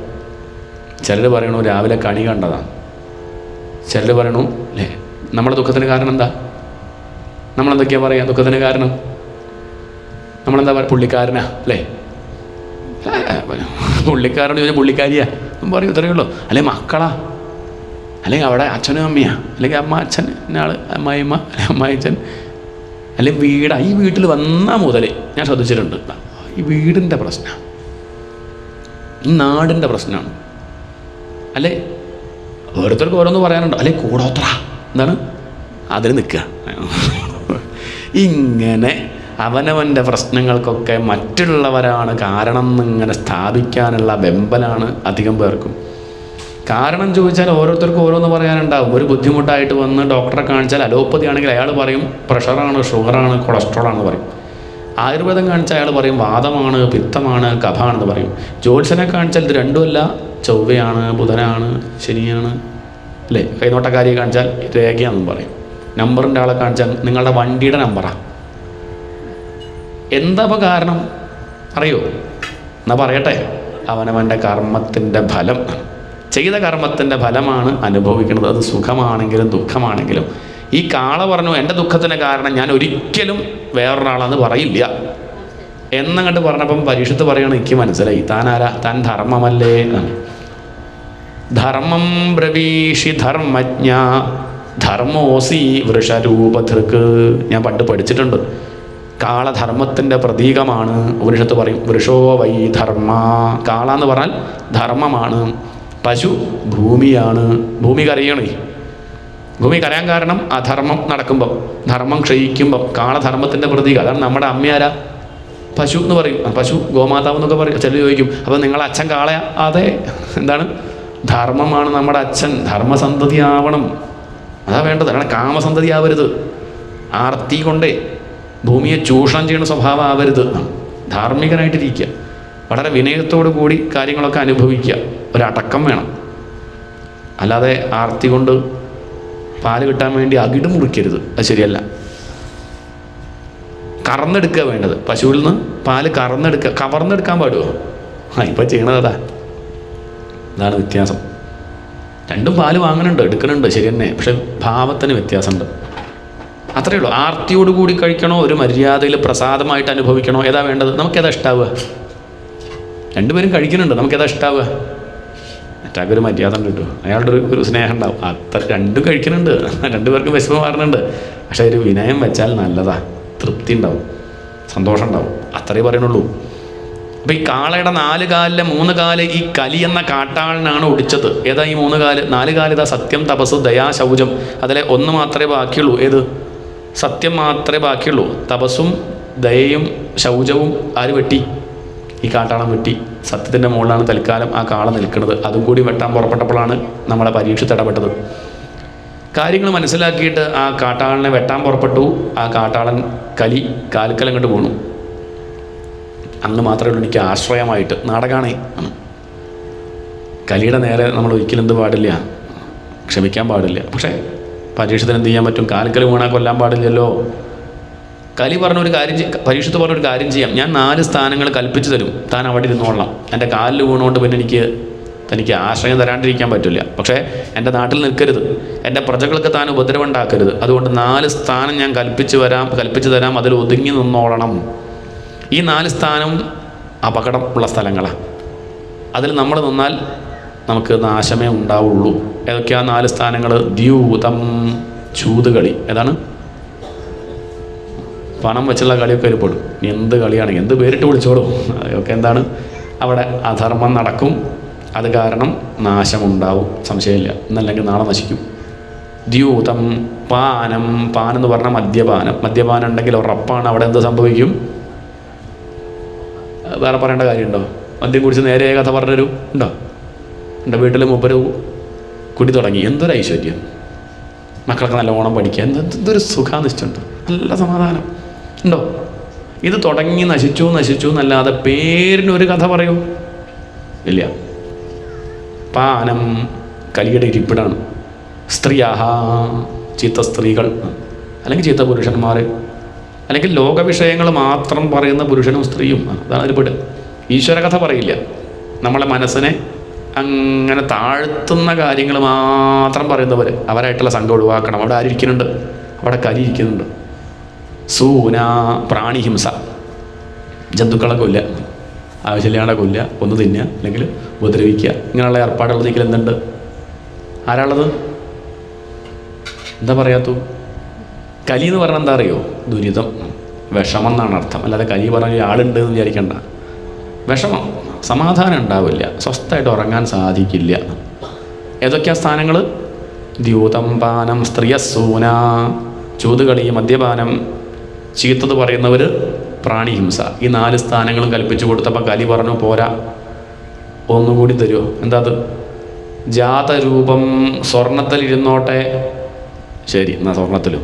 S2: ചിലർ പറയണു രാവിലെ കണി കണ്ടതാണ്, ചിലർ പറയണു അല്ലേ നമ്മുടെ ദുഃഖത്തിന് കാരണം എന്താ? നമ്മളെന്തൊക്കെയാണ് പറയുക ദുഃഖത്തിന് കാരണം? നമ്മളെന്താ പറയുക? പുള്ളിക്കാരനാ അല്ലേ? പുള്ളിക്കാരനോട് ചോദിച്ചാൽ പുള്ളിക്കാരിയാ പറയും, ഇത്രയേ ഉള്ളൂ. അല്ലെങ്കിൽ മക്കളാ, അല്ലെങ്കിൽ അവിടെ അച്ഛനും അമ്മയാ, അല്ലെങ്കിൽ അമ്മ അച്ഛൻ, ഇന്നാൾ അമ്മായിമ്മ, അമ്മായിച്ചൻ, അല്ലെങ്കിൽ വീടാ. ഈ വീട്ടിൽ വന്നാൽ മുതൽ ഞാൻ ശ്രദ്ധിച്ചിട്ടുണ്ട്, ഈ വീടിൻ്റെ പ്രശ്നമാണ്, ഈ നാടിൻ്റെ പ്രശ്നമാണ്. അല്ലേ ഓരോരുത്തർക്ക് ഓരോന്ന് പറയാനുണ്ടോ? അല്ലെ കൂടോത്ര എന്താണ് അതിൽ നിൽക്കുക. ഇങ്ങനെ അവനവൻ്റെ പ്രശ്നങ്ങൾക്കൊക്കെ മറ്റുള്ളവരാണ് കാരണം എന്നിങ്ങനെ സ്ഥാപിക്കാനുള്ള വെമ്പലാണ് അധികം പേർക്കും. കാരണം ചോദിച്ചാൽ ഓരോരുത്തർക്കും ഓരോന്ന് പറയാനുണ്ടാവും. ഒരു ബുദ്ധിമുട്ടായിട്ട് വന്ന് ഡോക്ടറെ കാണിച്ചാൽ അലോപ്പതി ആണെങ്കിൽ അയാൾ പറയും പ്രഷറാണ്, ഷുഗറാണ്, കൊളസ്ട്രോളാണെന്ന് പറയും. ആയുർവേദം കാണിച്ചാൽ അയാൾ പറയും വാദമാണ്, പിത്തമാണ്, കഫാണെന്ന് പറയും. ജ്യോത്സ്യനെ കാണിച്ചാൽ ഇത് രണ്ടുമല്ല, ചൊവ്വയാണ്, ബുധനാണ്, ശനിയാണ്, അല്ലേ? കൈനോട്ടക്കാരിയെ കാണിച്ചാൽ രേഖയാണെന്നും പറയും. നമ്പറിൻ്റെ ആളെ കാണിച്ചാൽ നിങ്ങളുടെ വണ്ടിയുടെ നമ്പറാണ്. എന്താ ഇപ്പോൾ കാരണം അറിയോ? എന്നാ പറയട്ടെ, അവനവൻ്റെ കർമ്മത്തിൻ്റെ ഫലം, ചെയ്ത കർമ്മത്തിൻ്റെ ഫലമാണ് അനുഭവിക്കുന്നത്. അത് സുഖമാണെങ്കിലും ദുഃഖമാണെങ്കിലും. ഈ കാള പറഞ്ഞു എൻ്റെ ദുഃഖത്തിന് കാരണം ഞാൻ ഒരിക്കലും വേറൊരാളാന്ന് പറയില്ല എന്നങ്ങോട്ട് പറഞ്ഞപ്പം പരീക്ഷത്ത് പറയണം, എനിക്ക് മനസ്സിലായി താൻ ആരാ, താൻ ധർമ്മമല്ലേ. ധർമ്മം ബ്രവീഷി ധർമ്മജ്ഞ ധർമ്മോസി വൃഷരൂപധൃക്ക്. ഞാൻ പണ്ട് പഠിച്ചിട്ടുണ്ട്. കാളധർമ്മത്തിൻ്റെ പ്രതീകമാണ്. ഉപനിഷത്ത് പറയും വൃഷോ വൈ ധർമ്മ. കാള എന്ന് പറഞ്ഞാൽ ധർമ്മമാണ്. പശു ഭൂമിയാണ്. ഭൂമി കരയണേ. ഭൂമി കരയാൻ കാരണം അധർമ്മം നടക്കുമ്പം, ധർമ്മം ക്ഷയിക്കുമ്പം. കാളധർമ്മത്തിൻ്റെ പ്രതീകം. അതാണ് നമ്മുടെ അമ്മയാരാ? പശു എന്ന് പറയും. പശു ഗോമാതാവ് എന്നൊക്കെ പറയും. ചിലർ ചോദിക്കും അപ്പോൾ നിങ്ങളെ അച്ഛൻ കാളയാ? അതെ. എന്താണ്? ധർമ്മമാണ് നമ്മുടെ അച്ഛൻ. ധർമ്മസന്തതി ആവണം, അതാ വേണ്ടത്. അതാണ് കാമസന്തതി ആവരുത്. ആർത്തി കൊണ്ടേ ഭൂമിയെ ചൂഷണം ചെയ്യുന്ന സ്വഭാവം ആവരുത്. ധാർമ്മികനായിട്ടിരിക്കുക, വളരെ വിനയത്തോടു കൂടി കാര്യങ്ങളൊക്കെ അനുഭവിക്കുക. ഒരടക്കം വേണം. അല്ലാതെ ആർത്തി കൊണ്ട് പാല് കിട്ടാൻ വേണ്ടി അകിട് മുറിക്കരുത്, അത് ശരിയല്ല. കറന്നെടുക്കുക വേണ്ടത്. പശുവിൽ നിന്ന് പാല് കറന്നെടുക്കുക. കവർന്നെടുക്കാൻ പാടുമോ? ഇപ്പം ചെയ്യണത് അതാ. അതാണ് വ്യത്യാസം. രണ്ടും പാല് വാങ്ങുന്നുണ്ട്, എടുക്കുന്നുണ്ട്, ശരി തന്നെ. പക്ഷെ ഭാവത്തിന് വ്യത്യാസമുണ്ട്, അത്രയേ ഉള്ളൂ. ആർത്തിയോടുകൂടി കഴിക്കണോ, ഒരു മര്യാദയിൽ പ്രസാദമായിട്ട് അനുഭവിക്കണോ? ഏതാ വേണ്ടത്? നമുക്കേതാ ഇഷ്ടാവുക? രണ്ടുപേരും കഴിക്കുന്നുണ്ട്, നമുക്കേതാ ഇഷ്ടാവുക? മറ്റാക്കൊരു മര്യാദ ഉണ്ട് കിട്ടുമോ? അയാളുടെ ഒരു സ്നേഹം ഉണ്ടാവും. അത്ര രണ്ടും കഴിക്കുന്നുണ്ട്, രണ്ടുപേർക്കും വിഷമം മാറുന്നുണ്ട്. പക്ഷേ ഒരു വിനയം വെച്ചാൽ നല്ലതാ, തൃപ്തി ഉണ്ടാവും, സന്തോഷം ഉണ്ടാവും, അത്രയേ പറയണുള്ളൂ. അപ്പം ഈ കാളയുടെ 4 കാലിലെ 3 കാല് ഈ കലി എന്ന കാട്ടാളിനാണ് ഒടിച്ചത്. ഏതാ ഈ 3 കാല്? 4 കാല് ഇതാ സത്യം, തപസ്, ദയാ, ശൗചം. അതിലെ ഒന്ന് മാത്രമേ ബാക്കിയുള്ളൂ. ഏത്? സത്യം മാത്രമേ ബാക്കിയുള്ളൂ. തപസ്സും ദയയും ശൗചവും ആര് വെട്ടി? ഈ കാട്ടാളം വെട്ടി. സത്യത്തിൻ്റെ മുകളിലാണ് തൽക്കാലം ആ കാള നിൽക്കുന്നത്. അതും കൂടി വെട്ടാൻ പുറപ്പെട്ടപ്പോഴാണ് നമ്മളെ പരീക്ഷത്ത് ഇടപെട്ടത്. കാര്യങ്ങൾ മനസ്സിലാക്കിയിട്ട് ആ കാട്ടാളനെ വെട്ടാൻ പുറപ്പെട്ടു. ആ കാട്ടാളൻ കലി കാൽക്കലം കണ്ട് വീണു. അന്ന് മാത്രമേ ഉള്ളൂ എനിക്ക് ആശ്രയമായിട്ട്. നാടകമാണേ. കലിയുടെ നേരെ നമ്മൾ ഒരിക്കലും എന്ത് പാടില്ല, ക്ഷമിക്കാൻ പാടില്ല. പക്ഷേ പരീക്ഷത്തിന് എന്ത് ചെയ്യാൻ പറ്റും? കാൽക്കൽ വീണാൽ കൊല്ലാൻ പാടില്ലല്ലോ. കലി പറഞ്ഞൊരു കാര്യം പരീക്ഷത്ത് പറഞ്ഞൊരു കാര്യം ചെയ്യാം, ഞാൻ 4 സ്ഥാനങ്ങൾ കൽപ്പിച്ചു തരും, താൻ അവിടെ ഇരുന്നോളാം. എൻ്റെ കാലിൽ വീണുകൊണ്ട് പിന്നെ തനിക്ക് ആശ്രയം തരാണ്ടിരിക്കാൻ പറ്റില്ല. പക്ഷേ എൻ്റെ നാട്ടിൽ നിൽക്കരുത്, എൻ്റെ പ്രജകൾക്ക് താൻ ഉപദ്രവം ഉണ്ടാക്കരുത്. അതുകൊണ്ട് 4 സ്ഥാനം ഞാൻ കൽപ്പിച്ചു തരാം, അതിൽ ഒതുങ്ങി നിന്നോളണം. ഈ 4 സ്ഥാനം അപകടം ഉള്ള സ്ഥലങ്ങളാണ്. അതിൽ നമ്മൾ നിന്നാൽ നമുക്ക് നാശമേ ഉണ്ടാവുള്ളൂ. ഏതൊക്കെയാ 4 സ്ഥാനങ്ങൾ? ദ്യൂതം, ചൂതുകളി. ഏതാണ്? പണം വെച്ചുള്ള കളിയൊക്കെ ഒരുപ്പെടും. ഇനി എന്ത് കളിയാണെങ്കിൽ എന്ത് പേരിട്ട് വിളിച്ചോളും. അതൊക്കെ എന്താണ്? അവിടെ അധർമ്മം നടക്കും, അത് കാരണം നാശമുണ്ടാവും, സംശയമില്ല. എന്നല്ലെങ്കിൽ നാളെ നശിക്കും. ദ്യൂതം, പാനം. പാനെന്ന് പറഞ്ഞാൽ മദ്യപാനം. മദ്യപാനം ഉണ്ടെങ്കിൽ ഉറപ്പാണ് അവിടെ എന്ത് സംഭവിക്കും? വേറെ പറയേണ്ട കാര്യമുണ്ടോ? മദ്യം കുടിച്ച് നേരെ കഥ പറഞ്ഞൊരു ഉണ്ടോ? എൻ്റെ വീട്ടിൽ മൂപ്പര് കുടി തുടങ്ങി. എന്തൊരു ഐശ്വര്യം, മക്കളൊക്കെ നല്ലോണം പഠിക്കുക, എന്തൊരു സുഖാനിഷ്ടുണ്ട്, നല്ല സമാധാനം ഉണ്ടോ? ഇത് തുടങ്ങി നശിച്ചു എന്നല്ലാതെ പേരിനൊരു കഥ പറയൂ ഇല്ല. പാനം കലിയുടെ ഇരിപ്പിടാണ്. സ്ത്രീയാഹ, ചീത്ത സ്ത്രീകൾ അല്ലെങ്കിൽ ചീത്ത പുരുഷന്മാർ, അല്ലെങ്കിൽ ലോകവിഷയങ്ങൾ മാത്രം പറയുന്ന പുരുഷനും സ്ത്രീയും, അതാണ് ഇരിപ്പിട്. ഈശ്വരകഥ പറയില്ല. നമ്മളെ മനസ്സിനെ അങ്ങനെ താഴ്ത്തുന്ന കാര്യങ്ങൾ മാത്രം പറയുന്നവർ, അവരായിട്ടുള്ള സംഘം ഒഴിവാക്കണം. അവിടെ ആരിയ്ക്കുന്നുണ്ട്? അവിടെ കലി ഇരിക്കുന്നുണ്ട്. സൂന, പ്രാണിഹിംസ, ജന്തുക്കളെ കൊല്ല, ആവശ്യമില്ലാതെ കൊല്ല, ഒന്ന് തിന്നുക അല്ലെങ്കിൽ ഉപദ്രവിക്കുക, ഇങ്ങനെയുള്ള ഏർപ്പാടുള്ളതെങ്കിൽ എന്തുണ്ട്? ആരാളത്? എന്താ പറയാത്തു? കലി എന്ന് പറഞ്ഞാൽ എന്താ അറിയോ? ദുരിതം, വിഷമം എന്നാണ് അർത്ഥം. അല്ലാതെ കലി പറഞ്ഞ ആളുണ്ട് എന്ന് വിചാരിക്കണ്ട. വിഷമം, സമാധാനം ഉണ്ടാവില്ല, സ്വസ്ഥമായിട്ട് ഉറങ്ങാൻ സാധിക്കില്ല. ഏതൊക്കെയാ സ്ഥാനങ്ങൾ? ദ്യൂതം, പാനം, സ്ത്രീയസൂന, ചൂതുകളി, മദ്യപാനം, ചീത്തത് പറയുന്നവർ, പ്രാണിഹിംസ. ഈ 4 സ്ഥാനങ്ങളും കൽപ്പിച്ചു കൊടുത്തപ്പോൾ കലി പറഞ്ഞു പോരാ, ഒന്നുകൂടി തരുമോ? എന്താ അത്? ജാതരൂപം, സ്വർണത്തിൽ ഇരുന്നോട്ടെ. ശരി, എന്നാൽ സ്വർണത്തിലും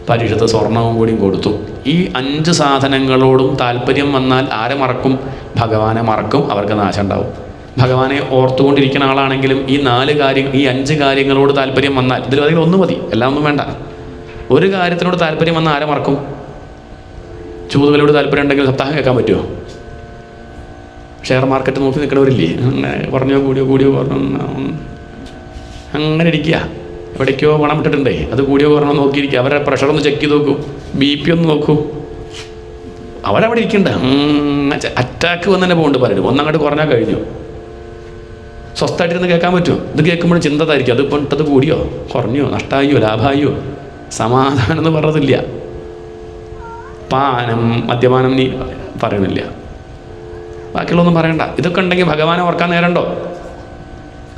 S2: പരീക്ഷത്ത് സ്വർണവും കൂടിയും കൊടുത്തു. ഈ 5 സാധനങ്ങളോടും താല്പര്യം വന്നാൽ ആരെ മറക്കും? ഭഗവാനെ മറക്കും, അവർക്ക് നാശം ഉണ്ടാവും. ഭഗവാനെ ഓർത്തുകൊണ്ടിരിക്കുന്ന ആളാണെങ്കിലും ഈ 5 കാര്യങ്ങളോട് താല്പര്യം വന്നാൽ, ഇതിലധികം ഒന്ന് മതി, എല്ലാം ഒന്നും വേണ്ട. ഒരു കാര്യത്തിനോട് താല്പര്യം വന്നാൽ ആരെ മറക്കും? ചൂതുകളോട് താല്പര്യം ഉണ്ടെങ്കിൽ സപ്താഹം കേൾക്കാൻ പറ്റുമോ? ഷെയർ മാർക്കറ്റ് നോക്കി നിൽക്കുന്നവരില്ലേ? അങ്ങനെ പറഞ്ഞോ കൂടിയോ അങ്ങനെ ഇരിക്കുക. എവിടേക്കോ പണം ഇട്ടിട്ടുണ്ടേ, അത് കൂടിയോ കുറഞ്ഞോ നോക്കിയിരിക്കുക. അവരുടെ പ്രഷറൊന്ന് ചെക്ക് ചെയ്ത് നോക്കൂ, BP ഒന്ന് നോക്കൂ. അവരവിടെ ഇരിക്കണ്ട. അറ്റാക്ക് വന്ന് തന്നെ പോകുന്നുണ്ട് പലരും. ഒന്നങ്ങോട്ട് കുറഞ്ഞാൽ കഴിഞ്ഞു. സ്വസ്ഥമായിട്ടിരുന്ന് കേൾക്കാൻ പറ്റുമോ? ഇത് കേൾക്കുമ്പോൾ ചിന്തതായിരിക്കും, അതിപ്പോൾ ഇട്ടത് കൂടിയോ കുറഞ്ഞോ നഷ്ടമായോ ലാഭമായോ? സമാധാനം എന്ന് പറഞ്ഞതില്ല. പാനം, മദ്യപാനം നീ പറയുന്നില്ല, ബാക്കിയുള്ളതൊന്നും പറയണ്ട. ഇതൊക്കെ ഉണ്ടെങ്കിൽ ഭഗവാനെ ഓർക്കാൻ നേരണ്ടോ?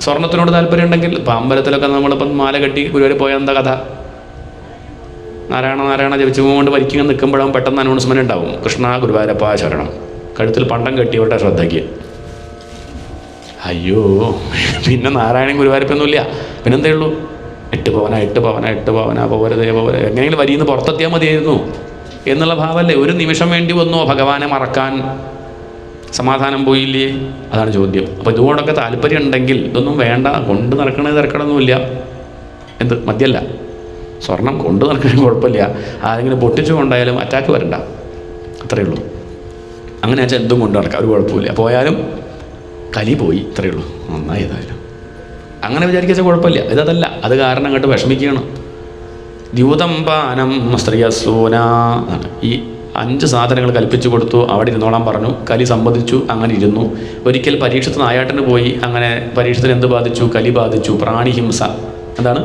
S2: സ്വർണത്തിനോട് താല്പര്യം ഉണ്ടെങ്കിൽ ഇപ്പം അമ്പലത്തിലൊക്കെ നമ്മളിപ്പം മാല കെട്ടി ഗുരുവായൂർ പോയ എന്താ കഥ? നാരായണ ജപിച്ചുകൊണ്ട് വരിക്കാൻ നിൽക്കുമ്പോഴും പെട്ടെന്ന് അനൗൺസ്മെൻറ്റ് ഉണ്ടാവും, കൃഷ്ണ ഗുരുവായൂരപ്പ ശരണം. കഴുത്തിൽ പണ്ടം കെട്ടിയവരുടെ ശ്രദ്ധയ്ക്ക്. അയ്യോ, പിന്നെ നാരായണൻ ഗുരുവായൂരപ്പൊന്നുമില്ല, പിന്നെന്തേ ഉള്ളൂ? 8 പവന പോരതേ. എങ്ങനെയെങ്കിലും വരിയിൽ നിന്ന് പുറത്തെത്തിയാൽ മതിയായിരുന്നു എന്നുള്ള ഭാവമല്ലേ? ഒരു നിമിഷം വേണ്ടി വന്നോ ഭഗവാനെ മറക്കാൻ? സമാധാനം പോയില്ലേ? അതാണ് ചോദ്യം. അപ്പോൾ ഇതുകൊണ്ടൊക്കെ താല്പര്യം ഉണ്ടെങ്കിൽ ഇതൊന്നും വേണ്ട, കൊണ്ട് തിരക്കണമൊന്നുമില്ല. എന്ത് മദ്യമല്ല, സ്വർണം കൊണ്ട് നടക്കണ കുഴപ്പമില്ല. ആരെങ്കിലും പൊട്ടിച്ചു കൊണ്ടായാലും അറ്റാക്ക് വരണ്ട, അത്രയേ ഉള്ളൂ. അങ്ങനെ വെച്ചാൽ എന്തും കൊണ്ട് നടക്കാം, ഒരു കുഴപ്പമില്ല. പോയാലും കലി പോയി, ഇത്രയേ ഉള്ളൂ. നന്നായി ഏതായാലും അങ്ങനെ വിചാരിച്ചാൽ കുഴപ്പമില്ല. ഇതല്ല, അത് കാരണം അങ്ങോട്ട് വിഷമിക്കുകയാണ്. ദ്യൂതം, പാനം, സ്ത്രീയസൂന, ഈ 5 സാധനങ്ങൾ കൽപ്പിച്ചു കൊടുത്തു. അവിടെ ഇരുന്നോളാൻ പറഞ്ഞു. കലി സംബന്ധിച്ചു, അങ്ങനെ ഇരുന്നു. ഒരിക്കൽ പരീക്ഷത്ത് നായാട്ടിന് പോയി. അങ്ങനെ പരീക്ഷത്തിന് എന്ത് ബാധിച്ചു? കലി ബാധിച്ചു. പ്രാണിഹിംസ. എന്താണ്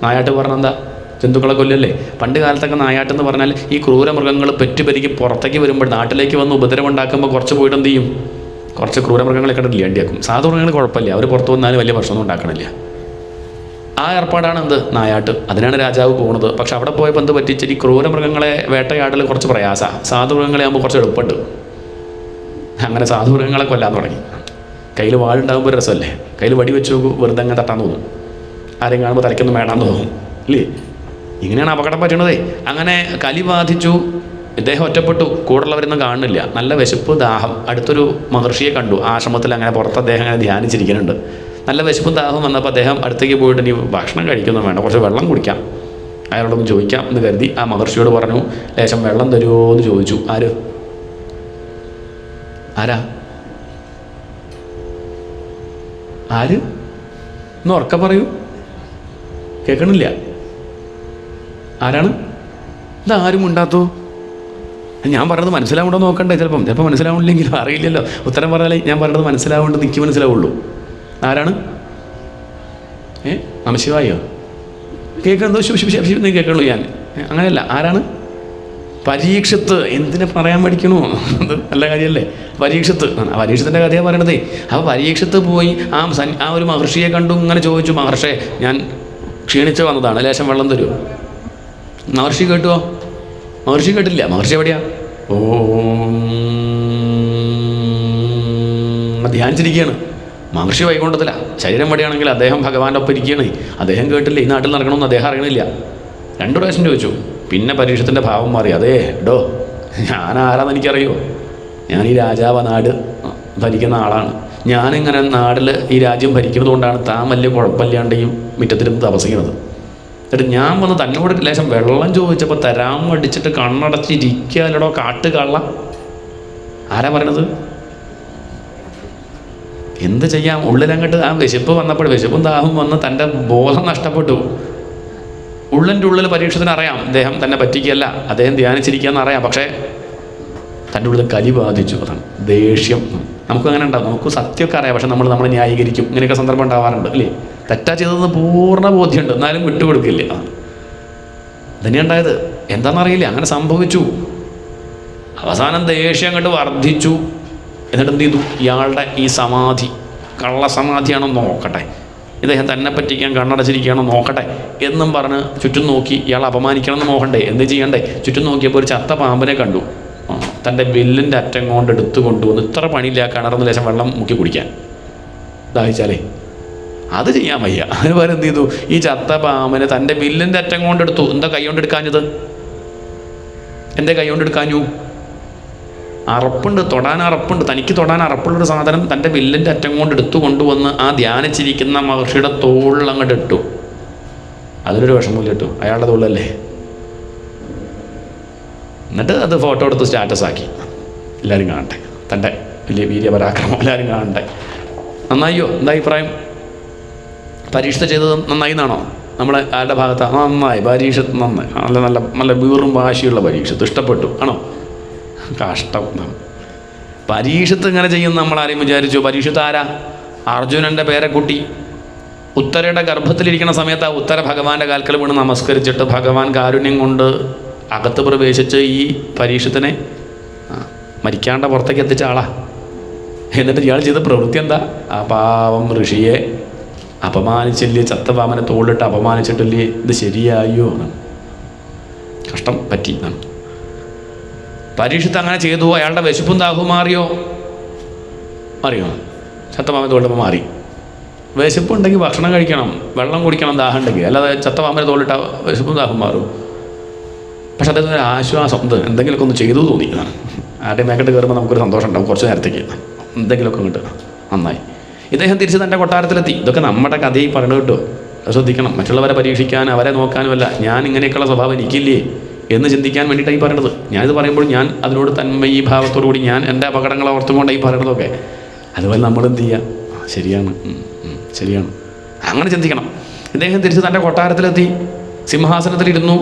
S2: നായാട്ട് പറഞ്ഞാൽ? എന്താ? ജന്തുക്കളെ കൊല്ലല്ലേ? പണ്ട് കാലത്തൊക്കെ നായാട്ടെന്ന് പറഞ്ഞാൽ ഈ ക്രൂരമൃഗങ്ങൾ പെറ്റുപെരുക്കി പുറത്തേക്ക് വരുമ്പോൾ, നാട്ടിലേക്ക് വന്ന് ഉപദ്രവം ഉണ്ടാക്കുമ്പോൾ കുറച്ച് പോയിട്ട് എന്ത് ചെയ്യും? കുറച്ച് ക്രൂരമൃഗങ്ങളെ കണ്ടിട്ട് ഇല്ലാണ്ടിയാക്കും. സാധുമൃഗങ്ങൾ കുഴപ്പമില്ല, അവർ പുറത്ത് വന്നാലും വലിയ പ്രശ്നമൊന്നും ഉണ്ടാക്കണില്ല. ആ ഏർപ്പാടാണ് എന്ത്? നായാട്ട്. അതിനാണ് രാജാവ് പോകുന്നത്. പക്ഷെ അവിടെ പോയപ്പോൾ എന്ത് പറ്റിച്ചിട്ട് ഈ ക്രൂരമൃഗങ്ങളെ വേട്ടയാടൽ കുറച്ച് പ്രയാസമാണ്. സാധുമൃഗങ്ങളെ ആകുമ്പോൾ കുറച്ച് എളുപ്പമുണ്ട്. അങ്ങനെ സാധുമൃഗങ്ങളെ കൊല്ലാൻ തുടങ്ങി. കയ്യിൽ വാളുണ്ടാകുമ്പോൾ ഒരു രസമല്ലേ? കയ്യിൽ വടി വെച്ച് നോക്കൂ, വെറുതെ അങ്ങനെ തട്ടാൻ തോന്നും. ആരെയും കാണുമ്പോൾ തലയ്ക്കൊന്നും വേണ്ടാൻ തോന്നും അല്ലേ? ഇങ്ങനെയാണ് അപകടം പറ്റണതേ. അങ്ങനെ കലി ബാധിച്ചു. ഇദ്ദേഹം ഒറ്റപ്പെട്ടു, കൂടുള്ളവരൊന്നും കാണുന്നില്ല. നല്ല വിശപ്പ്, ദാഹം. അടുത്തൊരു മഹർഷിയെ കണ്ടു ആശ്രമത്തിൽ. അങ്ങനെ പുറത്ത് അദ്ദേഹം അങ്ങനെ ധ്യാനിച്ചിരിക്കുന്നുണ്ട്. നല്ല വിശപ്പും ദാഹവും വന്നപ്പോൾ അദ്ദേഹം അടുത്തേക്ക് പോയിട്ട് നീ ഭക്ഷണം കഴിക്കൊന്നും വേണ്ട, കുറച്ച് വെള്ളം കുടിക്കാം, അയാളോടൊന്ന് ചോദിക്കാം എന്ന് കരുതി ആ മഹർഷിയോട് പറഞ്ഞു, ലേശം വെള്ളം തരുമോ എന്ന് ചോദിച്ചു. ആര് ഒന്ന് ഉറക്കെ പറയൂ, കേൾക്കണില്ല. ആരാണ്? ഇതാരും ഉണ്ടാത്തോ? ഞാൻ പറഞ്ഞത് മനസ്സിലാവുണ്ടോ നോക്കണ്ടേ? ചിലപ്പോൾ മനസ്സിലാവില്ലെങ്കിലും അറിയില്ലല്ലോ. ഉത്തരം പറഞ്ഞാലേ ഞാൻ പറഞ്ഞത് മനസ്സിലാവേണ്ടത് എനിക്ക് മനസ്സിലാവുള്ളൂ. ആരാണ്? നമശിവായോ? കേൾക്കണോ? നീ കേൾക്കുള്ളൂ. ഞാൻ അങ്ങനെയല്ല. ആരാണ്? പരീക്ഷത്ത്. എന്തിനെ പറയാൻ പഠിക്കണോ? അത് നല്ല കാര്യമല്ലേ? പരീക്ഷത്ത്. പരീക്ഷത്തിൻ്റെ കഥയാണ് പറയണതേ. അപ്പോൾ പരീക്ഷത്ത് പോയി ആ ഒരു മഹർഷിയെ കണ്ടു. ഇങ്ങനെ ചോദിച്ചു, മഹർഷേ, ഞാൻ ക്ഷീണിച്ച് വന്നതാണ്, ലേശം വെള്ളം തരുമോ? മഹർഷി കേട്ടുവോ? മഹർഷി കേട്ടില്ല. മഹർഷി എവിടെയാ? ധ്യാനിച്ചിരിക്കുകയാണ്. മഹർഷി വൈകുണ്ഠത്തില. ശരീരം എവിടെയാണെങ്കിൽ അദ്ദേഹം ഭഗവാന്റെ ഒപ്പം ഇരിക്കുകയാണ്. അദ്ദേഹം കേട്ടില്ല. ഈ നാട്ടിൽ നടക്കണമെന്ന് അദ്ദേഹം അറിയണില്ല. 2 പ്രാവശ്യം ചോദിച്ചു. പിന്നെ പരീക്ഷത്തിൻ്റെ ഭാവം മാറി. അതേ എടോ, ഞാൻ ആരാന്ന് എനിക്കറിയോ? ഞാൻ ഈ രാജാവ് നാട് ഭരിക്കുന്ന ആളാണ്. ഞാനിങ്ങനെ നാട്ടിൽ ഈ രാജ്യം ഭരിക്കുന്നത് കൊണ്ടാണ് താൻ വലിയ കുഴപ്പമില്ലാണ്ട് ഈ മുറ്റത്തിരുന്ന് തപസിക്കുന്നത്. എന്നിട്ട് ഞാൻ വന്ന് തന്നോട് ലേശം വെള്ളം ചോദിച്ചപ്പോൾ തരാൻ മടിച്ചിട്ട് കണ്ണടച്ചിരിക്കാലടോ കാട്ട് കള്ള. ആരാ പറയണത്? എന്ത് ചെയ്യാം? ഉള്ളിലങ്ങോട്ട് ആ വിശപ്പ് വന്നപ്പോൾ വിശപ്പും ദാഹം വന്ന് തൻ്റെ ബോധം നഷ്ടപ്പെട്ടു. ഉള്ളിൻ്റെ ഉള്ളിൽ പരീക്ഷത്തിന് അറിയാം അദ്ദേഹം തന്നെ പറ്റിക്കല്ല, അദ്ദേഹം ധ്യാനിച്ചിരിക്കുകയെന്ന് അറിയാം. പക്ഷേ തൻ്റെ ഉള്ളിൽ കലി ബാധിച്ചു. അതാണ് ദേഷ്യം. നമുക്ക് അങ്ങനെ ഉണ്ടാവും. നമുക്ക് സത്യമൊക്കെ അറിയാം, പക്ഷെ നമ്മളെ ന്യായീകരിക്കും. ഇങ്ങനെയൊക്കെ സന്ദർഭം ഉണ്ടാവാറുണ്ട് അല്ലേ? തെറ്റാ ചെയ്തതെന്ന് പൂർണ്ണ ബോധ്യമുണ്ട്, എന്നാലും വിട്ടുകൊടുക്കില്ല. ഇതന്നെ ഉണ്ടായത്. എന്താണെന്നറിയില്ല, അങ്ങനെ സംഭവിച്ചു. അവസാനം ദേഷ്യം അങ്ങോട്ട് വർദ്ധിച്ചു. എന്നിട്ട് എന്ത് ചെയ്തു? ഇയാളുടെ ഈ സമാധി കള്ളസമാധിയാണോ നോക്കട്ടെ, ഇദ്ദേഹം തന്നെ പറ്റിക്കാൻ കണ്ണടച്ചിരിക്കുകയാണോ നോക്കട്ടെ എന്നും പറഞ്ഞ് ചുറ്റും നോക്കി. ഇയാൾ അപമാനിക്കണമെന്ന് മോഹണ്ടേ? എന്ത് ചെയ്യണ്ടേ? ചുറ്റും നോക്കിയപ്പോൾ ഒരു ചത്ത പാമ്പിനെ കണ്ടു. തൻ്റെ വില്ലിൻ്റെ അറ്റം കൊണ്ട് എടുത്തു കൊണ്ടുവന്ന് ഇത്ര പണിയില്ല കിണർന്ന് ലേശം വെള്ളം മുക്കി കുടിക്കാൻ ദാഹിച്ചാലേ അത് ചെയ്യാൻ വയ്യ. അതുപോലെ എന്ത് ചെയ്തു? ഈ ചത്ത പാമ്പിനെ തൻ്റെ വില്ലിൻ്റെ അറ്റം കൊണ്ടെടുത്തു. എന്താ കൈ കൊണ്ട് എടുക്കാഞ്ഞത്? എൻ്റെ കൈ കൊണ്ട് എടുക്കാഞ്ഞു? അറപ്പുണ്ട്, തൊടാൻ അറപ്പുണ്ട്. തനിക്ക് തൊടാൻ അറപ്പുള്ളൊരു സാധനം തൻ്റെ വില്ലിൻ്റെ അറ്റം കൊണ്ട് എടുത്തു കൊണ്ടുവന്ന് ആ ധ്യാനിച്ചിരിക്കുന്ന മഹർഷിയുടെ തോളിൽ അങ്ങോട്ട് ഇട്ടു. അതിനൊരു വിഷമമില്ല ഇട്ടു, അയാളുടെ തോളല്ലേ. എന്നിട്ട് അത് ഫോട്ടോ എടുത്ത് സ്റ്റാറ്റസ് ആക്കി. എല്ലാവരും കാണട്ടെ, തൻ്റെ വലിയ വീര്യപരാക്രമം എല്ലാവരും കാണട്ടെ. നന്നായിയോ? എന്താ അഭിപ്രായം? പരീക്ഷ ചെയ്തത് നന്നായി എന്നാണോ നമ്മളെ ആരുടെ ഭാഗത്താണ്? നന്നായി, പരീക്ഷ നന്നായി, നല്ല നല്ല നല്ല വീറും വാശിയുള്ള പരീക്ഷത്ത് ഇഷ്ടപ്പെട്ടു ആണോ? കഷ്ടം. പരീക്ഷത്ത് ഇങ്ങനെ ചെയ്യുന്ന നമ്മളാരെയും വിചാരിച്ചു? പരീക്ഷത്ത് ആരാ? അർജുനൻ്റെ പേരക്കുട്ടി. ഉത്തരയുടെ ഗർഭത്തിലിരിക്കുന്ന സമയത്ത് ആ ഉത്തര ഭഗവാന്റെ കാൽക്കൽ വീണ് നമസ്കരിച്ചിട്ട് ഭഗവാൻ കാരുണ്യം കൊണ്ട് അകത്ത് പ്രവേശിച്ച് ഈ പരീക്ഷത്തിനെ മരിക്കാണ്ട പുറത്തേക്ക് എത്തിച്ച ആളാ. എന്നിട്ട് ഇയാൾ ചെയ്ത പ്രവൃത്തി എന്താ? ആ പാവം ഋഷിയെ അപമാനിച്ചില്ലേ? ചത്തപാമനെ തോളിട്ട് അപമാനിച്ചിട്ടില്ലേ? ഇത് ശരിയായോ? കഷ്ടം പറ്റി എന്നാണ്. പരീക്ഷത്ത് അങ്ങനെ ചെയ്തു. അയാളുടെ വിശപ്പും ദാഹവും മാറിയോ? മാറിയോ? ചത്തപാമനെ തോളിട്ടപ്പോൾ മാറി. വിശപ്പുണ്ടെങ്കിൽ ഭക്ഷണം കഴിക്കണം, വെള്ളം കുടിക്കണം, ദാഹം ഉണ്ടെങ്കിൽ. അല്ലാതെ ചത്തപാമനെ തോളിട്ട വിശപ്പും ദാഹവും മാറും. പക്ഷെ അദ്ദേഹത്തിന് ആശ്വാസം, എന്തെങ്കിലുമൊക്കെ ഒന്ന് ചെയ്തു തോന്നി. ആരുടെ മേക്കട്ട് കയറുമ്പോൾ നമുക്കൊരു സന്തോഷം ഉണ്ടാവും കുറച്ച് നേരത്തേക്ക്. എന്തെങ്കിലുമൊക്കെ കിട്ടുക നന്നായി. ഇദ്ദേഹം തിരിച്ച് തൻ്റെ കൊട്ടാരത്തിലെത്തി. ഇതൊക്കെ നമ്മുടെ കഥയിൽ പറഞ്ഞു കിട്ടുമോ? അത് ശ്രദ്ധിക്കണം. മറ്റുള്ളവരെ പരീക്ഷിക്കാൻ, അവരെ നോക്കാനുമല്ല, ഞാൻ ഇങ്ങനെയൊക്കെയുള്ള സ്വഭാവം എനിക്കില്ലേ എന്ന് ചിന്തിക്കാൻ വേണ്ടിയിട്ടാണ് ഈ പറയണത്. ഞാനിത് പറയുമ്പോൾ ഞാൻ അതിനോട് തന്മയി ഭാവത്തോടു കൂടി ഞാൻ എൻ്റെ അപകടങ്ങൾ ഓർത്തുകൊണ്ടാണ് ഈ പറയണതൊക്കെ. അതുപോലെ നമ്മളെന്ത് ചെയ്യുക? ശരിയാണ്, ശരിയാണ്, അങ്ങനെ ചിന്തിക്കണം. ഇദ്ദേഹം തിരിച്ച് തൻ്റെ കൊട്ടാരത്തിലെത്തി, സിംഹാസനത്തിലിരുന്നു.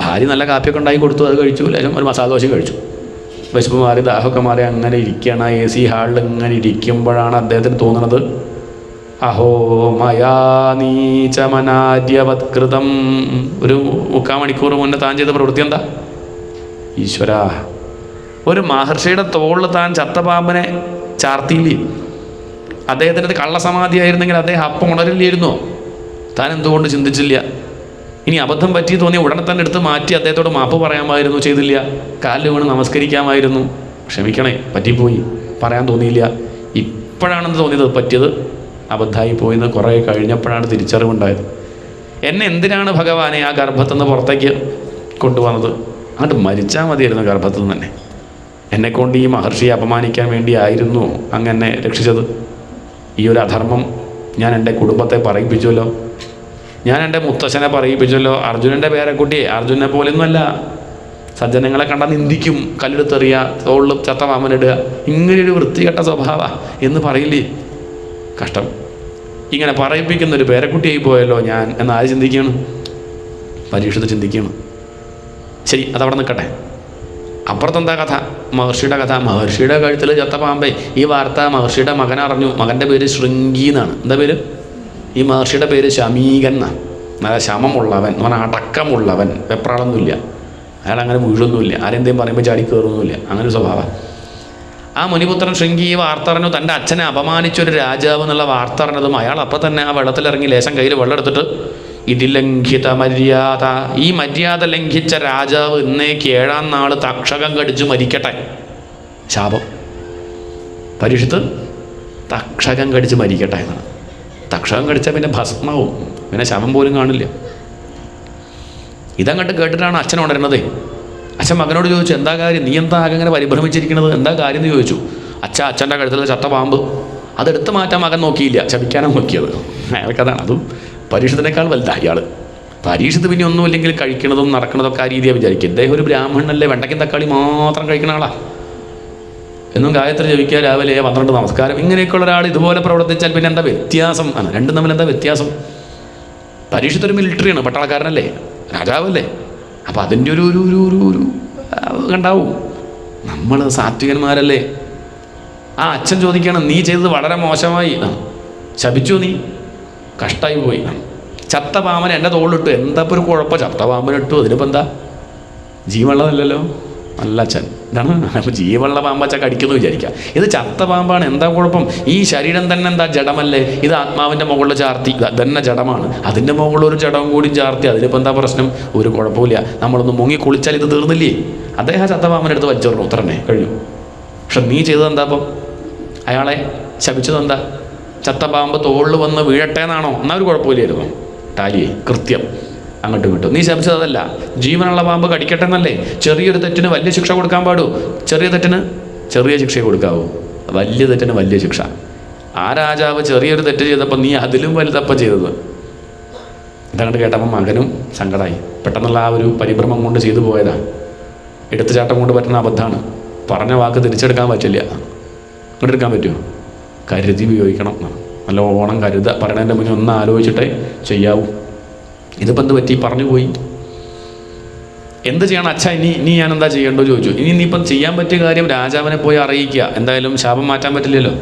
S2: ഭാര്യ നല്ല കാപ്പിയൊക്കെ ഉണ്ടാക്കി കൊടുത്തു, അത് കഴിച്ചു. ലേശം ഒരു മസാല ദോശ കഴിച്ചു. വിശപ്പ് മാറി, ദാഹമൊക്കെ മാറി അങ്ങനെ ഇരിക്കുകയാണ്. AC ഹാളിൽ ഇങ്ങനെ ഇരിക്കുമ്പോഴാണ് അദ്ദേഹത്തിന് തോന്നുന്നത്, അഹോ മയാ നീചമനാര്യവത്കൃതം. ഒരു 3/4 മണിക്കൂർ മുന്നേ താൻ ചെയ്ത പ്രവൃത്തി എന്താ? ഈശ്വര, ഒരു മഹർഷിയുടെ തോളിൽ താൻ ചത്തപാമ്പിനെ ചാർത്തിയില്ലേ? അദ്ദേഹത്തിൻ്റെ കള്ളസമാധിയായിരുന്നെങ്കിൽ അദ്ദേഹം അപ്പം ഉണരില്ലായിരുന്നോ? താൻ എന്തുകൊണ്ട് ചിന്തിച്ചില്ല? ഇനി അബദ്ധം പറ്റി തോന്നി ഉടനെ തന്നെ എടുത്ത് മാറ്റി അദ്ദേഹത്തോട് മാപ്പ് പറയാമായിരുന്നു, ചെയ്തില്ല. കാലിൽ വീണ് നമസ്കരിക്കാമായിരുന്നു. ക്ഷമിക്കണേ, പറ്റിപ്പോയി, പറയാൻ തോന്നിയില്ല. ഇപ്പോഴാണെന്ന് തോന്നിയത് പറ്റിയത് അബദ്ധമായി പോയിന്ന് കുറേ കഴിഞ്ഞപ്പോഴാണ് തിരിച്ചറിവുണ്ടായത്. എന്നെ എന്തിനാണ് ഭഗവാനെ ആ ഗർഭത്തിൽ നിന്ന് പുറത്തേക്ക് കൊണ്ടുവന്നത്? അങ്ങോട്ട് മരിച്ചാൽ മതിയായിരുന്നു ഗർഭത്തിൽ നിന്ന് തന്നെ. എന്നെക്കൊണ്ട് ഈ മഹർഷിയെ അപമാനിക്കാൻ വേണ്ടിയായിരുന്നു അങ്ങനെ രക്ഷിച്ചത്. ഈ ഒരു അധർമ്മം ഞാൻ എൻ്റെ കുടുംബത്തെ പറയിപ്പിച്ചുവല്ലോ, ഞാൻ എൻ്റെ മുത്തശ്ശനെ പറയിപ്പിച്ചല്ലോ. അർജുനൻ്റെ പേരക്കുട്ടിയെ അർജുനെ പോലെയൊന്നുമല്ല. സജ്ജനങ്ങളെ കണ്ടാൽ നിന്ദിക്കും, കല്ലെടുത്തെറിയുക, തോളിൽ ചത്ത പാമ്പനിടുക. ഇങ്ങനെയൊരു വൃത്തികെട്ട സ്വഭാവ എന്ന് പറയില്ലേ? കഷ്ടം. ഇങ്ങനെ പറയിപ്പിക്കുന്നൊരു പേരക്കുട്ടിയായി പോയല്ലോ ഞാൻ എന്ന് ആര് ചിന്തിക്കുകയാണ്? പരീക്ഷത്ത് ചിന്തിക്കുകയാണ്. ശരി, അതവിടെ നിൽക്കട്ടെ. അപ്പുറത്തെന്താ കഥ? മഹർഷിയുടെ കഥ. മഹർഷിയുടെ കഴുത്തിൽ ചത്ത പാമ്പേ. ഈ വാർത്ത മഹർഷിയുടെ മകൻ അറിഞ്ഞു. മകൻ്റെ പേര് ശൃംഗി എന്നാണ്. എന്താ പേര്? ഈ മഹർഷിയുടെ പേര് ശമീകൻ എന്നാണ്. നല്ല ശമമുള്ളവൻ എന്ന് പറഞ്ഞാൽ അടക്കമുള്ളവൻ. വെപ്രാളൊന്നുമില്ല. അയാൾ അങ്ങനെ വീഴൊന്നുമില്ല. ആരെന്തേലും പറയുമ്പോൾ ചാടി കയറൊന്നുമില്ല. അങ്ങനെ ഒരു സ്വഭാവം. ആ മുനിപുത്രൻ ശൃംഗി ഈ വാർത്ത അറിഞ്ഞു. തൻ്റെ അച്ഛനെ അപമാനിച്ചൊരു രാജാവ് എന്നുള്ള വാർത്ത അറിഞ്ഞതും അയാൾ അപ്പം തന്നെ ആ വെള്ളത്തിലിറങ്ങി ലേശം കയ്യിൽ വെള്ളം എടുത്തിട്ട് ഇതിലംഘിത മര്യാദ, ഈ മര്യാദ ലംഘിച്ച രാജാവ് ഇന്നേക്ക് 7-ാം നാൾ തക്ഷകം കടിച്ച് മരിക്കട്ടെ. ശാപം. പരീക്ഷിത്ത് തക്ഷകം കടിച്ച് മരിക്കട്ടെ എന്നാണ്. തക്ഷകം കടിച്ചാൽ പിന്നെ ഭസ്മാവും, പിന്നെ ശവം പോലും കാണില്ല. ഇതങ്ങോട്ട് കേട്ടിട്ടാണ് അച്ഛൻ ഉണരുന്നത്. അച്ഛൻ മകനോട് ചോദിച്ചു, എന്താ കാര്യം? നീ എന്താ ആകെ ഇങ്ങനെ പരിഭ്രമിച്ചിരിക്കുന്നത്? എന്താ കാര്യം എന്ന് ചോദിച്ചു. അച്ഛൻ്റെ കഴുത്തിലെ ചത്ത പാമ്പ് അതെടുത്ത് മാറ്റാൻ മകൻ നോക്കിയില്ല, ശപിക്കാനാണ് നോക്കിയത്. അയാൾക്കതാണ്. അതും പരീക്ഷത്തിനേക്കാൾ വലുതാണ് ഇയാൾ. പരീക്ഷത്ത് പിന്നെ ഒന്നുമില്ലെങ്കിൽ കഴിക്കണതും നടക്കണതൊക്കെ ആ രീതിയാണ് വിചാരിക്കുക. ഇദ്ദേഹം ഒരു ബ്രാഹ്മണനല്ലേ, വെണ്ടയ്ക്കും തക്കാളി മാത്രം കഴിക്കുന്ന ആളാ. എന്നും ഗായത്രി ജപിക്കുക, രാവിലെ 12 നമസ്കാരം. ഇങ്ങനെയൊക്കെയുള്ള ഒരാൾ ഇതുപോലെ പ്രവർത്തിച്ചാൽ പിന്നെ എന്താ വ്യത്യാസം? ആണ് രണ്ടും തമ്മിൽ എന്താ വ്യത്യാസം? പരീക്ഷത്തൊരു മിലിറ്ററിയാണ്, പട്ടാളക്കാരനല്ലേ, രാജാവല്ലേ. അപ്പം അതിൻ്റെ ഒരു ഒരു ഒരു ഒരു കണ്ടാവും. നമ്മൾ സാത്വികന്മാരല്ലേ. ആ അച്ഛൻ ചോദിക്കണം, നീ ചെയ്തത് വളരെ മോശമായി, ശപിച്ചു, നീ കഷ്ടമായി പോയി. ചത്ത പാമ്പന് എൻ്റെ തോളിലിട്ടു. എന്താ ഇപ്പോൾ ഒരു കുഴപ്പം? ചത്ത പാമ്പനിട്ടു, അതിനിപ്പോൾ എന്താ? ജീവനുള്ളതല്ലല്ലോ. നല്ല അച്ഛൻ ഇതാണ്. അപ്പോൾ ജീവനുള്ള പാമ്പച്ച കടിക്കുന്നു വിചാരിക്കുക. ഇത് ചത്ത പാമ്പാണ്, എന്താ കുഴപ്പം? ഈ ശരീരം തന്നെ എന്താ ജഡമല്ലേ? ഇത് ആത്മാവിൻ്റെ മുകളിൽ ചാർത്തി, തന്നെ ജഡമാണ്. അതിൻ്റെ മുകളിൽ ഒരു ജഡവും കൂടി ചാർത്തി, അതിനിപ്പോൾ എന്താ പ്രശ്നം? ഒരു കുഴപ്പമില്ല. നമ്മളൊന്ന് മുങ്ങി കുളിച്ചാൽ ഇത് തീർന്നില്ലേ? അദ്ദേഹം ചത്ത പാമ്പനെടുത്ത് വലിച്ചോർന്നു, ഉത്തരനെ കഴിഞ്ഞു. പക്ഷെ നീ ചെയ്തത് എന്താ? അപ്പം അയാളെ ശപിച്ചത് എന്താ? ചത്ത പാമ്പ് തോളിൽ വന്ന് വീഴട്ടെ എന്നാണോ? എന്നാൽ ഒരു കുഴപ്പമില്ലായിരുന്നു. ടാലിയെ കൃത്യം അങ്ങോട്ടും ഇങ്ങോട്ടും. നീ ശപിച്ചത് അതല്ല, ജീവനുള്ള പാമ്പ് കടിക്കട്ടെ എന്നല്ലേ. ചെറിയൊരു തെറ്റിന് വലിയ ശിക്ഷ കൊടുക്കാൻ പാടൂ. ചെറിയ തെറ്റിന് ചെറിയ ശിക്ഷയെ കൊടുക്കാവൂ, വലിയ തെറ്റിന് വലിയ ശിക്ഷ. ആ രാജാവ് ചെറിയൊരു തെറ്റ് ചെയ്തപ്പോൾ നീ അതിലും വലുതപ്പം ചെയ്തത്. ഇതങ്ങോട്ട് കേട്ടപ്പോൾ മകനും സങ്കടമായി. പെട്ടെന്നുള്ള ആ ഒരു പരിഭ്രമം കൊണ്ട് ചെയ്തു പോയതാ. എടുത്തുചാട്ടം കൊണ്ട് പറ്റുന്ന അബദ്ധമാണ്. പറഞ്ഞ വാക്ക് തിരിച്ചെടുക്കാൻ പറ്റില്ല. ഇങ്ങോട്ട് എടുക്കാൻ പറ്റുമോ? കരുതി ഉപയോഗിക്കണം. നല്ല ഓണം കരുതുക. പറയണതിൻ്റെ മുന്നേ ഒന്ന് ആലോചിച്ചിട്ടേ ചെയ്യാവൂ. ഇതിപ്പോൾ എന്ത് പറ്റി? പറഞ്ഞു പോയി. എന്ത് ചെയ്യണം അച്ഛാ? ഇനി ഞാൻ എന്താ ചെയ്യേണ്ടോ ചോദിച്ചു. ഇനിയിപ്പം ചെയ്യാൻ പറ്റിയ കാര്യം രാജാവിനെ പോയി അറിയിക്കുക. എന്തായാലും ശാപം മാറ്റാൻ പറ്റില്ലല്ലോ.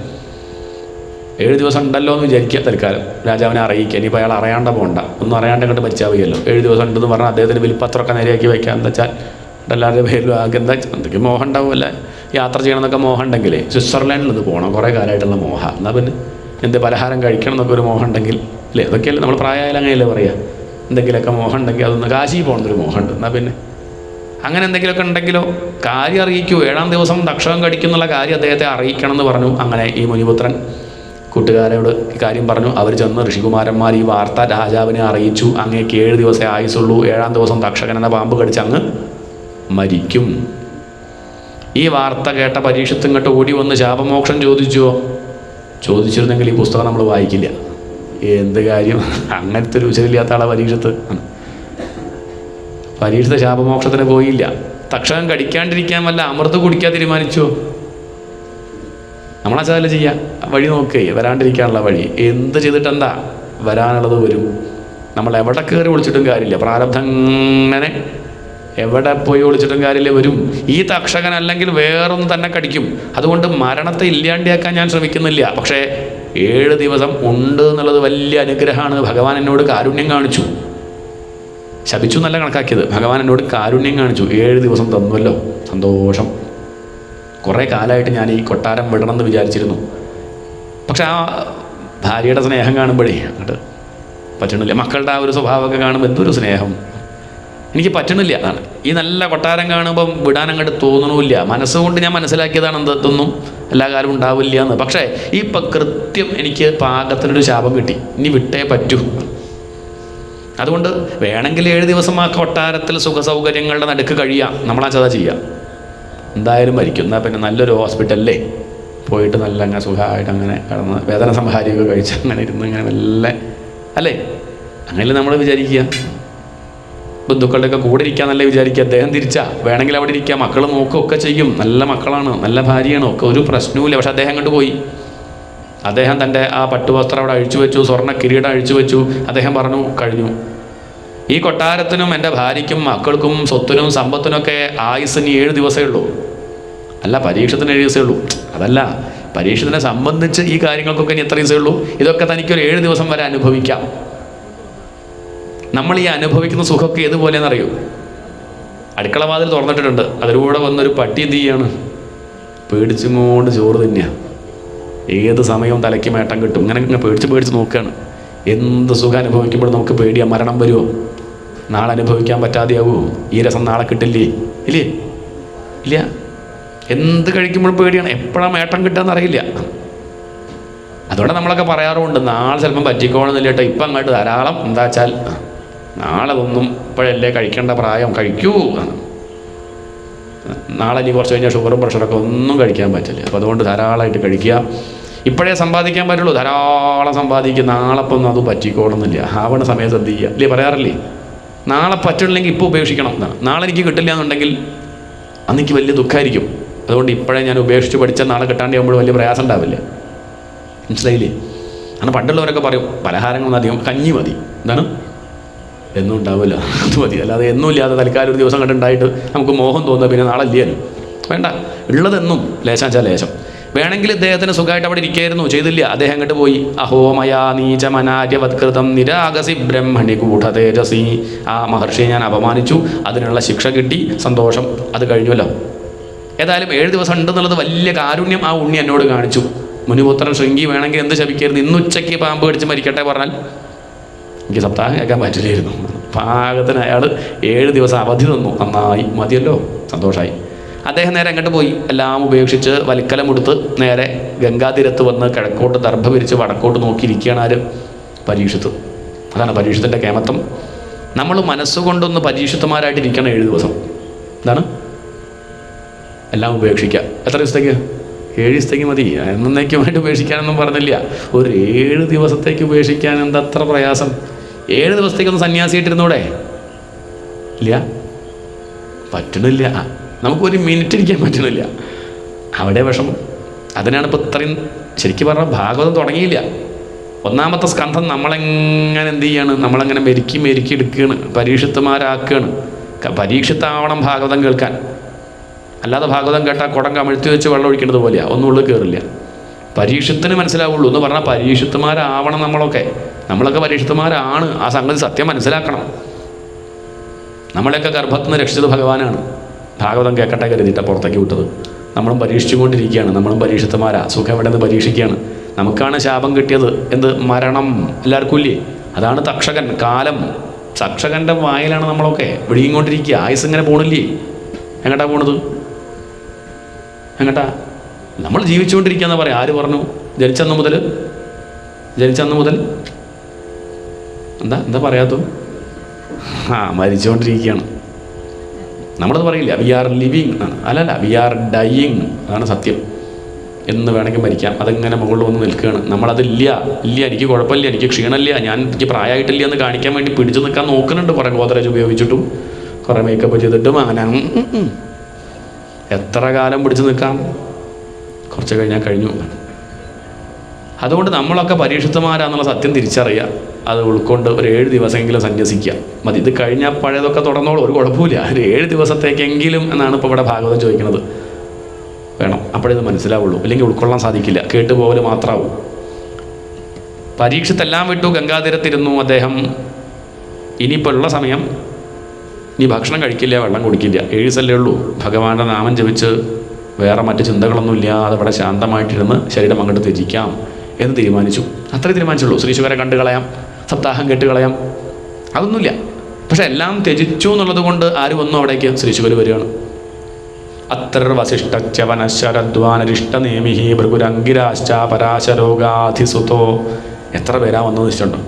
S2: 7 ദിവസം ഉണ്ടല്ലോ എന്ന് വിചാരിക്കുക. തൽക്കാലം രാജാവിനെ അറിയിക്കുക. ഇനിയിപ്പോൾ അയാൾ അറിയാണ്ട പോകണ്ട. ഒന്നും അറിയാണ്ട് അങ്ങോട്ട് മരിച്ചാൽ മതിയല്ലോ. 7 ദിവസം ഉണ്ടെന്ന് പറഞ്ഞാൽ അദ്ദേഹത്തിന് വിൽപ്പത്രമൊക്കെ നേരെയാക്കി വയ്ക്കുക. എന്താ വെച്ചാൽ എല്ലാവരുടെ പേരിലും ആകെ എന്തൊക്കെ മോഹം ഉണ്ടാവുമല്ലേ. യാത്ര ചെയ്യണമെന്നൊക്കെ മോഹം ഉണ്ടെങ്കിൽ സ്വിറ്റ്സർലാൻഡിൽ നിന്ന് പോകണം, കുറേ കാലമായിട്ടുള്ള മോഹം. എന്നാൽ പിന്നെ എന്ത് പലഹാരം കഴിക്കണം എന്നൊക്കെ ഒരു മോഹം ഉണ്ടെങ്കിൽ അല്ലേ, അതൊക്കെയല്ലേ നമ്മൾ പ്രായമായാലും അങ്ങനെയല്ലേ പറയുക. എന്തെങ്കിലുമൊക്കെ മോഹം ഉണ്ടെങ്കിൽ അതൊന്ന് കാശി പോകണമെന്നൊരു മോഹമുണ്ട്. എന്നാൽ പിന്നെ അങ്ങനെ എന്തെങ്കിലുമൊക്കെ ഉണ്ടെങ്കിലോ കാര്യം അറിയിക്കൂ. 7-ാം ദിവസം തക്ഷകം കടിക്കുന്നുള്ള കാര്യം അദ്ദേഹത്തെ അറിയിക്കണം എന്ന് പറഞ്ഞു. അങ്ങനെ ഈ മുനിപുത്രൻ കൂട്ടുകാരോട് ഈ കാര്യം പറഞ്ഞു. അവർ ചെന്ന് ഋഷികുമാരന്മാർ ഈ വാർത്ത രാജാവിനെ അറിയിച്ചു. അങ്ങേക്ക് 7 ദിവസമേ ആയുസുള്ളൂ. 7-ാം ദിവസം തക്ഷകൻ എന്ന പാമ്പ് കടിച്ച് അങ്ങ് മരിക്കും. ഈ വാർത്ത കേട്ട പരീക്ഷത്ത് ഇങ്ങോട്ട് ഓടി വന്ന് ശാപമോക്ഷം ചോദിച്ചുവോ? ചോദിച്ചിരുന്നെങ്കിൽ ഈ പുസ്തകം നമ്മൾ വായിക്കില്ല. എന്ത് കാര്യം? അങ്ങനത്തെ ഒരു ഉച്ചരില്ലാത്ത ആളെ പരീക്ഷത്ത്. പരീക്ഷത്ത് ശാപമോക്ഷത്തിന് പോയില്ല. തക്ഷകം കടിക്കാണ്ടിരിക്കാൻ വല്ല അമൃത് കുടിക്കാൻ തീരുമാനിച്ചുവോ? നമ്മളാ ചാല ചെയ്യാം. വഴി നോക്കേ, വരാണ്ടിരിക്കാനുള്ള വഴി. എന്ത് ചെയ്തിട്ടെന്താ? വരാനുള്ളത് വരും. നമ്മൾ എവിടെ കയറി വിളിച്ചിട്ടും കാര്യമില്ല. പ്രാരബ്ധം അങ്ങനെ എവിടെ പോയി വിളിച്ചിട്ടും കാര്യമില്ല, വരും. ഈ തക്ഷകൻ അല്ലെങ്കിൽ വേറൊന്നും തന്നെ കടിക്കും. അതുകൊണ്ട് മരണത്തെ ഇല്ലാണ്ടിയാക്കാൻ ഞാൻ ശ്രമിക്കുന്നില്ല. പക്ഷേ 7 ദിവസം ഉണ്ട് എന്നുള്ളത് വലിയ അനുഗ്രഹമാണ്. ഭഗവാൻ എന്നോട് കാരുണ്യം കാണിച്ചു. ശപിച്ചു എന്നല്ല കണക്കാക്കിയത്. ഭഗവാൻ എന്നോട് കാരുണ്യം കാണിച്ചു. 7 ദിവസം തന്നുവല്ലോ, സന്തോഷം. കുറേ കാലമായിട്ട് ഞാൻ ഈ കൊട്ടാരം വിടണമെന്ന് വിചാരിച്ചിരുന്നു. പക്ഷെ ആ ഭാര്യയുടെ സ്നേഹം കാണുമ്പോഴേ അങ്ങോട്ട് പറ്റണില്ല. മക്കളുടെ ആ ഒരു സ്വഭാവമൊക്കെ കാണുമ്പോൾ എന്തൊരു സ്നേഹം, എനിക്ക് പറ്റണില്ല. അതാണ് ഈ നല്ല കൊട്ടാരം കാണുമ്പം വിടാൻ അങ്ങോട്ട് തോന്നണമില്ല. മനസ്സുകൊണ്ട് ഞാൻ മനസ്സിലാക്കിയതാണ് എന്തൊന്നും എല്ലാ കാലവും ഉണ്ടാവില്ല എന്ന്. പക്ഷേ ഇപ്പം കൃത്യം എനിക്ക് പാകത്തിനൊരു ശാപം കിട്ടി. ഇനി വിട്ടേ പറ്റൂ. അതുകൊണ്ട് വേണമെങ്കിൽ 7 ദിവസം ആ കൊട്ടാരത്തിൽ സുഖസൗകര്യങ്ങളുടെ നടുക്ക് കഴിയാം. നമ്മളാ ചത ചെയ്യാം. എന്തായാലും മരിക്കും. എന്നാൽ പിന്നെ നല്ലൊരു ഹോസ്പിറ്റലിലേ പോയിട്ട് നല്ല അങ്ങനെ സുഖമായിട്ട് അങ്ങനെ കിടന്ന് വേദന സംഹാരിയൊക്കെ കഴിച്ച് അങ്ങനെ ഇരുന്ന് ഇങ്ങനെ മെല്ലെ അല്ലേ, അങ്ങനെ നമ്മൾ വിചാരിക്കുക. ബന്ധുക്കളുടെയൊക്കെ കൂടെ ഇരിക്കാന്നല്ലേ വിചാരിക്കുക. അദ്ദേഹം തിരിച്ചാ വേണമെങ്കിൽ അവിടെ ഇരിക്കുക, മക്കൾ നോക്കുകയൊക്കെ ചെയ്യും. നല്ല മക്കളാണ്, നല്ല ഭാര്യയാണ്, ഒക്കെ ഒരു പ്രശ്നവുമില്ല. പക്ഷെ അദ്ദേഹം കണ്ടു പോയി. അദ്ദേഹം തൻ്റെ ആ പട്ടുവസ്ത്രം അവിടെ അഴിച്ചു വെച്ചു, സ്വർണ്ണ കിരീടം അഴിച്ചു വെച്ചു. അദ്ദേഹം പറഞ്ഞു കഴിഞ്ഞു. ഈ കൊട്ടാരത്തിനും എൻ്റെ ഭാര്യയ്ക്കും മക്കൾക്കും സ്വത്തിനും സമ്പത്തിനൊക്കെ ആയുസ്സിന് 7 ദിവസമേ ഉള്ളൂ. അല്ല, പരീക്ഷത്തിന് 7 ദിവസമേ ഉള്ളൂ. അതല്ല, പരീക്ഷത്തിനെ സംബന്ധിച്ച് ഈ കാര്യങ്ങൾക്കൊക്കെ ഇനി എത്ര ദിവസമേ ഉള്ളൂ? ഇതൊക്കെ തനിക്കൊരു 7 ദിവസം വരെ അനുഭവിക്കാം. നമ്മൾ ഈ അനുഭവിക്കുന്ന സുഖമൊക്കെ ഏതുപോലെയെന്നറിയൂ? അടുക്കള വാതിൽ തുറന്നിട്ടിട്ടുണ്ട്, അതിലൂടെ വന്നൊരു പട്ടി എന്ത് ചെയ്യാണ്? പേടിച്ചും കൊണ്ട് ചോറ് തന്നെയാണ്. ഏത് സമയവും തലയ്ക്ക് മേട്ടം കിട്ടും. ഇങ്ങനെ പേടിച്ച് നോക്കുകയാണ്. എന്ത് സുഖം അനുഭവിക്കുമ്പോൾ നമുക്ക് പേടിയാണ്. മരണം വരുമോ? നാളെ അനുഭവിക്കാൻ പറ്റാതെയാവുമോ? ഈ രസം നാളെ കിട്ടില്ലേ? ഇല്ലേ? ഇല്ല. എന്ത് കഴിക്കുമ്പോഴും പേടിയാണ്. എപ്പോഴാണ് മേട്ടം കിട്ടുകയെന്ന് അറിയില്ല. അതുകൊണ്ട് നമ്മളൊക്കെ പറയാറുമുണ്ട്, നാളെ ചിലപ്പം പറ്റിക്കോണമെന്നില്ല കേട്ടോ, ഇപ്പം അങ്ങോട്ട് ധാരാളം. എന്താ വെച്ചാൽ നാളെ ഒന്നും ഇപ്പോഴല്ലേ കഴിക്കേണ്ട പ്രായം, കഴിക്കൂ. നാളെ ഇനി കുറച്ച് കഴിഞ്ഞാൽ ഷുഗറും പ്രഷറൊക്കെ ഒന്നും കഴിക്കാൻ പറ്റില്ല. അപ്പോൾ അതുകൊണ്ട് ധാരാളമായിട്ട് കഴിക്കുക. ഇപ്പോഴേ സമ്പാദിക്കാൻ പറ്റുള്ളൂ, ധാരാളം സമ്പാദിക്കുക. നാളെ ഇപ്പം ഒന്നും അത് പറ്റിക്കോണമെന്നില്ല. ആവണ സമയത്ത് എന്ത് ചെയ്യുക? ഇല്ലേ, പറയാറില്ലേ? നാളെ പറ്റില്ലെങ്കിൽ ഇപ്പോൾ ഉപേക്ഷിക്കണം എന്നാണ്. നാളെ എനിക്ക് കിട്ടില്ല എന്നുണ്ടെങ്കിൽ അന്ന് എനിക്ക് വലിയ ദുഃഖമായിരിക്കും. അതുകൊണ്ട് ഇപ്പോഴേ ഞാൻ ഉപേക്ഷിച്ച് പഠിച്ചാൽ നാളെ കിട്ടാണ്ടാകുമ്പോൾ വലിയ പ്രയാസം ഉണ്ടാവില്ല. മനസ്സിലായില്ലേ? അങ്ങനെ പണ്ടുള്ളവരൊക്കെ പറയും പലഹാരങ്ങളൊന്നും അധികം, കഞ്ഞി മതി. എന്താണ്? എന്നും ഉണ്ടാവില്ല, അത് മതി. അല്ലാതെ എന്നും ഇല്ലാതെ തൽക്കാലം ഒരു ദിവസം കണ്ടുണ്ടായിട്ട് നമുക്ക് മോഹം തോന്നുക, പിന്നെ നാളെ ഇല്ലല്ലോ. വേണ്ട, ഉള്ളതെന്നും ലേശം വെച്ചാൽ ലേശം. വേണമെങ്കിൽ ഇദ്ദേഹത്തിന് സുഖമായിട്ട് അവിടെ ഇരിക്കുകയായിരുന്നു, ചെയ്തില്ല. അദ്ദേഹം അങ്ങോട്ട് പോയി. അഹോമയാ നീചമനാര്യവത്കൃതം നിരാഗസി ബ്രഹ്മണി ഗൂഢതേജസി. ആ മഹർഷിയെ ഞാൻ അപമാനിച്ചു, അതിനുള്ള ശിക്ഷ കിട്ടി, സന്തോഷം, അത് കഴിഞ്ഞല്ലോ. ഏതായാലും 7 ദിവസം ഉണ്ടെന്നുള്ളത് വലിയ കാരുണ്യം ആ ഉണ്ണി എന്നോട് കാണിച്ചു. മുനിപുത്രൻ ശൃംഗി വേണമെങ്കിൽ എന്ത് ശപിക്കായിരുന്നു? ഇന്നുച്ചയ്ക്ക് പാമ്പ് കടിച്ച് മരിക്കട്ടെ പറഞ്ഞാൽ എനിക്ക് സപ്താഹം കേൾക്കാൻ പറ്റില്ലായിരുന്നു. പാകത്തിന് അയാൾ 7 ദിവസം അവധി തന്നു. നന്നായി, മതിയല്ലോ, സന്തോഷമായി. അദ്ദേഹം നേരെ അങ്ങോട്ട് പോയി. എല്ലാം ഉപേക്ഷിച്ച് വൽക്കലമെടുത്ത് നേരെ ഗംഗാതീരത്ത് വന്ന് കിഴക്കോട്ട് ദർഭ വിരിച്ച് വടക്കോട്ട് നോക്കിയിരിക്കുകയാണ്. ആര്? പരീക്ഷത്ത്. അതാണ് പരീക്ഷത്തിൻ്റെ കേമത്വം. നമ്മൾ മനസ്സുകൊണ്ടൊന്ന് പരീക്ഷത്തുമാരായിട്ടിരിക്കണം 7 ദിവസം. എന്താണ്? എല്ലാം ഉപേക്ഷിക്കുക. എത്ര ദിവസത്തേക്ക്? 7 ദിവസത്തേക്ക് മതി. എന്നേക്കുമായിട്ട് ഉപേക്ഷിക്കാനൊന്നും പറഞ്ഞില്ല. ഒരു 7 ദിവസത്തേക്ക് ഉപേക്ഷിക്കാൻ എന്തത്ര പ്രയാസം? 7 ദിവസത്തേക്കൊന്ന് സന്യാസിയായിട്ടിരുന്നൂടെ? ഇല്ല, പറ്റണില്ല. നമുക്കൊരു മിനിറ്റ് ഇരിക്കാൻ പറ്റണില്ല. അവിടെ വിഷമം. അതിനാണ് ഇപ്പോൾ ഇത്രയും ശരിക്കും പറഞ്ഞാൽ ഭാഗവതം തുടങ്ങിയില്ല. 1-ാമത്തെ സ്കന്ധം നമ്മളെങ്ങനെ എന്ത് ചെയ്യാണ്? നമ്മളങ്ങനെ മെരുക്കി എടുക്കുകയാണ്, പരീക്ഷത്തുമാരാക്കുകയാണ്. പരീക്ഷത്താവണം ഭാഗവതം കേൾക്കാൻ. അല്ലാതെ ഭാഗവതം കേട്ടാൽ കുടം കമിഴ്ത്തി വെച്ച് വെള്ളം ഒഴിക്കുന്നത് പോലെയാണ്, ഒന്നും ഉള്ളിൽ കയറില്ല. പരീക്ഷത്തിന് മനസ്സിലാവുള്ളൂ എന്ന് പറഞ്ഞാൽ പരീക്ഷത്തുമാരാവണം നമ്മളൊക്കെ. നമ്മളൊക്കെ പരീക്ഷത്തുമാരാണ്. ആ സംഗതി സത്യം മനസ്സിലാക്കണം. നമ്മളെയൊക്കെ ഗർഭത്തിൽ നിന്ന് രക്ഷിച്ചത് ഭഗവാനാണ്. ഭാഗവതം കേൾക്കട്ടെ കരുതിയിട്ടാണ് പുറത്തേക്ക് വിട്ടത്. നമ്മളും പരീക്ഷിച്ചുകൊണ്ടിരിക്കുകയാണ്. നമ്മളും പരീക്ഷത്തുമാരാ. സുഖം എവിടെ നിന്ന് പരീക്ഷിക്കുകയാണ്. നമുക്കാണ് ശാപം കിട്ടിയത്. എന്ത്? മരണം. എല്ലാവർക്കും ഇല്ലേ? അതാണ് തക്ഷകൻ, കാലം. തക്ഷകൻ്റെ വായിലാണ് നമ്മളൊക്കെ വിഴുങ്ങിക്കൊണ്ടിരിക്കുക. ആയുസ് ഇങ്ങനെ പോണില്ലേ? എങ്ങോട്ടാ പോണത്? എങ്ങോട്ടാ? നമ്മൾ ജീവിച്ചുകൊണ്ടിരിക്കുക എന്ന് പറയാം. ആര് പറഞ്ഞു? ജനിച്ചന്ന് മുതൽ എന്താ പറയാത്തത്? മരിച്ചുകൊണ്ടിരിക്കുകയാണ്. നമ്മളത് പറയില്ല, വി ആർ ലിവിങ് ആണ്. അല്ലല്ല, വി ആർ ഡൈയിങ്. അതാണ് സത്യം. എന്ന് വേണമെങ്കിൽ മരിക്കാം. അതെങ്ങനെ മുകളിൽ വന്ന് നിൽക്കുകയാണ്. നമ്മളതില്ല, എനിക്ക് കുഴപ്പമില്ല, എനിക്ക് ക്ഷീണമില്ല, എനിക്ക് പ്രായമായിട്ടില്ല എന്ന് കാണിക്കാൻ വേണ്ടി പിടിച്ചു നിൽക്കാൻ നോക്കുന്നുണ്ട്. കുറേ ഗോദ്രേജ് ഉപയോഗിച്ചിട്ടും കുറേ മേക്കപ്പ് ചെയ്തിട്ടും അങ്ങനെ. എത്ര കാലം പിടിച്ചു നിൽക്കാം? കുറച്ച് കഴിഞ്ഞാൽ കഴിഞ്ഞു. അതുകൊണ്ട് നമ്മളൊക്കെ പരീക്ഷിതമാരാന്നുള്ള സത്യം തിരിച്ചറിയുക. അത് ഉൾക്കൊണ്ട് ഒരു 7 ദിവസമെങ്കിലും സന്യസിക്കുക. മതി. ഇത് കഴിഞ്ഞാൽ പഴയതൊക്കെ തുടർന്നോളൂ, ഒരു കുഴപ്പമില്ല. ഒരു 7 ദിവസത്തേക്കെങ്കിലും എന്നാണ് ഇപ്പോൾ ഇവിടെ ഭാഗവതം ചോദിക്കുന്നത്. വേണം, അപ്പോഴേ മനസ്സിലാവുള്ളൂ. അല്ലെങ്കിൽ ഉൾക്കൊള്ളാൻ സാധിക്കില്ല, കേട്ടുപോകൽ മാത്രമാവും. പരീക്ഷത്തെല്ലാം വിട്ടു ഗംഗാതീരത്തിരുന്നു അദ്ദേഹം. ഇനിയിപ്പോൾ ഉള്ള സമയം ഇനി ഭക്ഷണം കഴിക്കില്ല, വെള്ളം കുടിക്കില്ല. 7 ദിവസമല്ലേ ഉള്ളൂ. ഭഗവാന്റെ നാമം ജപിച്ച് വേറെ മറ്റ് ചിന്തകളൊന്നും ഇല്ലാതെ ഇവിടെ ശാന്തമായിട്ടിരുന്ന് ശരീരം അങ്ങോട്ട് ത്യജിക്കാം എന്ന് തീരുമാനിച്ചു. അത്രേ തീരുമാനിച്ചുള്ളൂ. ശ്രീശുവരെ കണ്ടു കളയാം, സപ്താഹം കേട്ട് കളയാം, അതൊന്നുമില്ല. പക്ഷെ എല്ലാം ത്യജിച്ചു എന്നുള്ളത് കൊണ്ട് ആര് വന്നു അവിടേക്ക്? ശ്രീശുവർ വരികയാണ്. അത്ര വസിഷ്ഠവനശരദ്വാനരിഷ്ട നേമിഹി ഭൃഗുരംഗിരാശ്ച പരാശരോഗാധിസുതോ. എത്ര പേരാ വന്നത് ഇഷ്ടമുണ്ടോ?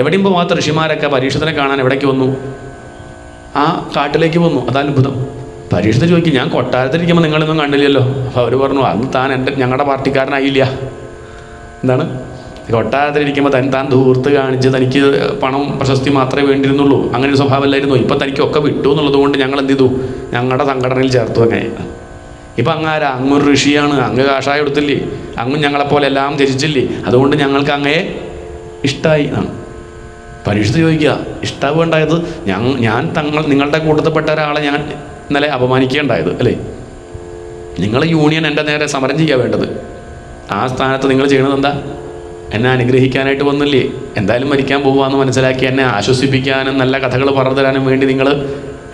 S2: എവിടെയും പോവാത്ത ഋഷിമാരൊക്കെ പരീക്ഷത്തിനെ കാണാൻ എവിടേക്ക് വന്നു? ആ കാട്ടിലേക്ക് വന്നു. അതാത്ഭുതം. പരീക്ഷത്തിൽ ചോദിക്കും, ഞാൻ കൊട്ടാരത്തിലിരിക്കുമ്പോൾ നിങ്ങളൊന്നും കണ്ടില്ലല്ലോ. അപ്പോൾ അവർ പറഞ്ഞു, അന്ന് താൻ ഞങ്ങളുടെ പാർട്ടിക്കാരനായില്ല. എന്താണ്? കൊട്ടാരത്തിലിരിക്കുമ്പോൾ താൻ ധൂർത്ത് കാണിച്ച് തനിക്ക് പണം പ്രശസ്തി മാത്രമേ വേണ്ടിയിരുന്നുള്ളൂ. അങ്ങനെ ഒരു സ്വഭാവമല്ലായിരുന്നു. ഇപ്പം തനിക്കൊക്കെ വിട്ടു എന്നുള്ളത് കൊണ്ട് ഞങ്ങൾ എന്ത് ചെയ്തു? ഞങ്ങളുടെ സംഘടനയിൽ ചേർത്തു. അങ്ങനെ ഇപ്പം അങ്ങാരാ? അങ്ങൊരു ഋഷിയാണ്. അങ്ങ് കാഷായം എടുത്തില്ലേ? അങ്ങും ഞങ്ങളെപ്പോലെ എല്ലാം ത്യജിച്ചില്ലേ? അതുകൊണ്ട് ഞങ്ങൾക്ക് അങ്ങയെ ഇഷ്ടമായി എന്നാണ്. പരീക്ഷിച്ച് ചോദിക്കുക, ഇഷ്ടാവുണ്ടായത് ഞാൻ നിങ്ങളുടെ കൂട്ടത്തിൽപ്പെട്ട ഒരാളെ ഞാൻ ഇന്നലെ അപമാനിക്കുകയുണ്ടായത് അല്ലേ? നിങ്ങൾ യൂണിയൻ എൻ്റെ നേരെ സമരം ചെയ്യാൻ വേണ്ടത്. ആ സ്ഥാനത്ത് നിങ്ങൾ ചെയ്യണത് എന്താ? എന്നെ അനുഗ്രഹിക്കാനായിട്ട് വന്നില്ലേ? എന്തായാലും മരിക്കാൻ പോകുകയെന്ന് മനസ്സിലാക്കി എന്നെ ആശ്വസിപ്പിക്കാനും നല്ല കഥകൾ പറഞ്ഞു തരാനും വേണ്ടി നിങ്ങൾ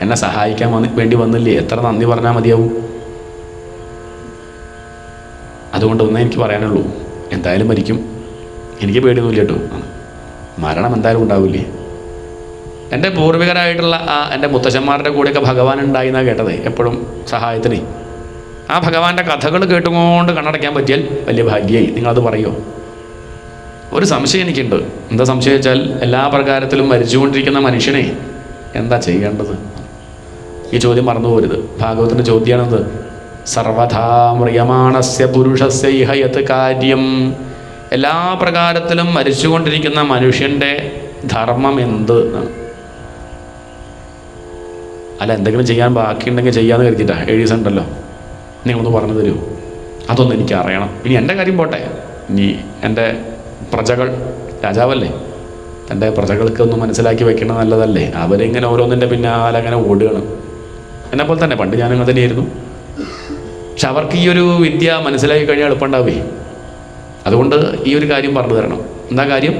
S2: എന്നെ സഹായിക്കാൻ വേണ്ടി വന്നില്ലേ? എത്ര നന്ദി പറഞ്ഞാൽ മതിയാവും? അതുകൊണ്ട് ഒന്നേ എനിക്ക് പറയാനുള്ളൂ, എന്തായാലും മരിക്കും, എനിക്ക് പേടിയൊന്നുമില്ല കേട്ടോ. മരണം എന്തായാലും ഉണ്ടാവില്ലേ? എൻ്റെ പൂർവികരായിട്ടുള്ള എൻ്റെ മുത്തശ്ശന്മാരുടെ കൂടെയൊക്കെ ഭഗവാൻ ഉണ്ടായി എന്നാണ് കേട്ടത് എപ്പോഴും സഹായത്തിന്. ആ ഭഗവാന്റെ കഥകൾ കേട്ടുകൊണ്ട് കണ്ണടയ്ക്കാൻ പറ്റിയാൽ വലിയ ഭാഗ്യമായി. നിങ്ങളത് പറയുമോ? ഒരു സംശയം എനിക്കുണ്ട്. എന്താ സംശയം വെച്ചാൽ, എല്ലാ പ്രകാരത്തിലും മരിച്ചുകൊണ്ടിരിക്കുന്ന മനുഷ്യനെ എന്താ ചെയ്യേണ്ടത്? ഈ ചോദ്യം മറന്നു പോരുത്. ഭാഗവത്തിൻ്റെ ചോദ്യമാണത്. സർവഥാ മ്രിയമാണസ്യ പുരുഷസ്യ ഇഹ യത് കാര്യം. എല്ലാ പ്രകാരത്തിലും മരിച്ചുകൊണ്ടിരിക്കുന്ന മനുഷ്യൻ്റെ ധർമ്മം എന്ത്? അല്ല, എന്തെങ്കിലും ചെയ്യാൻ ബാക്കിയുണ്ടെങ്കിൽ ചെയ്യാമെന്ന് കരുതിയിട്ടാണ് എഴുതിയിട്ടുണ്ടല്ലോ. നിങ്ങളൊന്ന് പറഞ്ഞു തരൂ, അതൊന്നും എനിക്ക് അറിയണം. ഇനി എൻ്റെ കാര്യം പോട്ടെ, ഇനി എൻ്റെ പ്രജകൾ, രാജാവല്ലേ, തൻ്റെ പ്രജകൾക്ക് ഒന്ന് മനസ്സിലാക്കി വെക്കണം, നല്ലതല്ലേ? അവരിങ്ങനെ ഓരോന്നിൻ്റെ പിന്നാലെ അങ്ങനെ ഓടുകയാണ്. എന്നെപ്പോലെ തന്നെ പണ്ട് ഞാനങ്ങനെ തന്നെയായിരുന്നു. പക്ഷെ അവർക്ക് ഈ ഒരു വിദ്യ മനസ്സിലാക്കി കഴിഞ്ഞാൽ എളുപ്പമുണ്ടാവേ. അതുകൊണ്ട് ഈ ഒരു കാര്യം പറഞ്ഞു തരണം. എന്താ കാര്യം?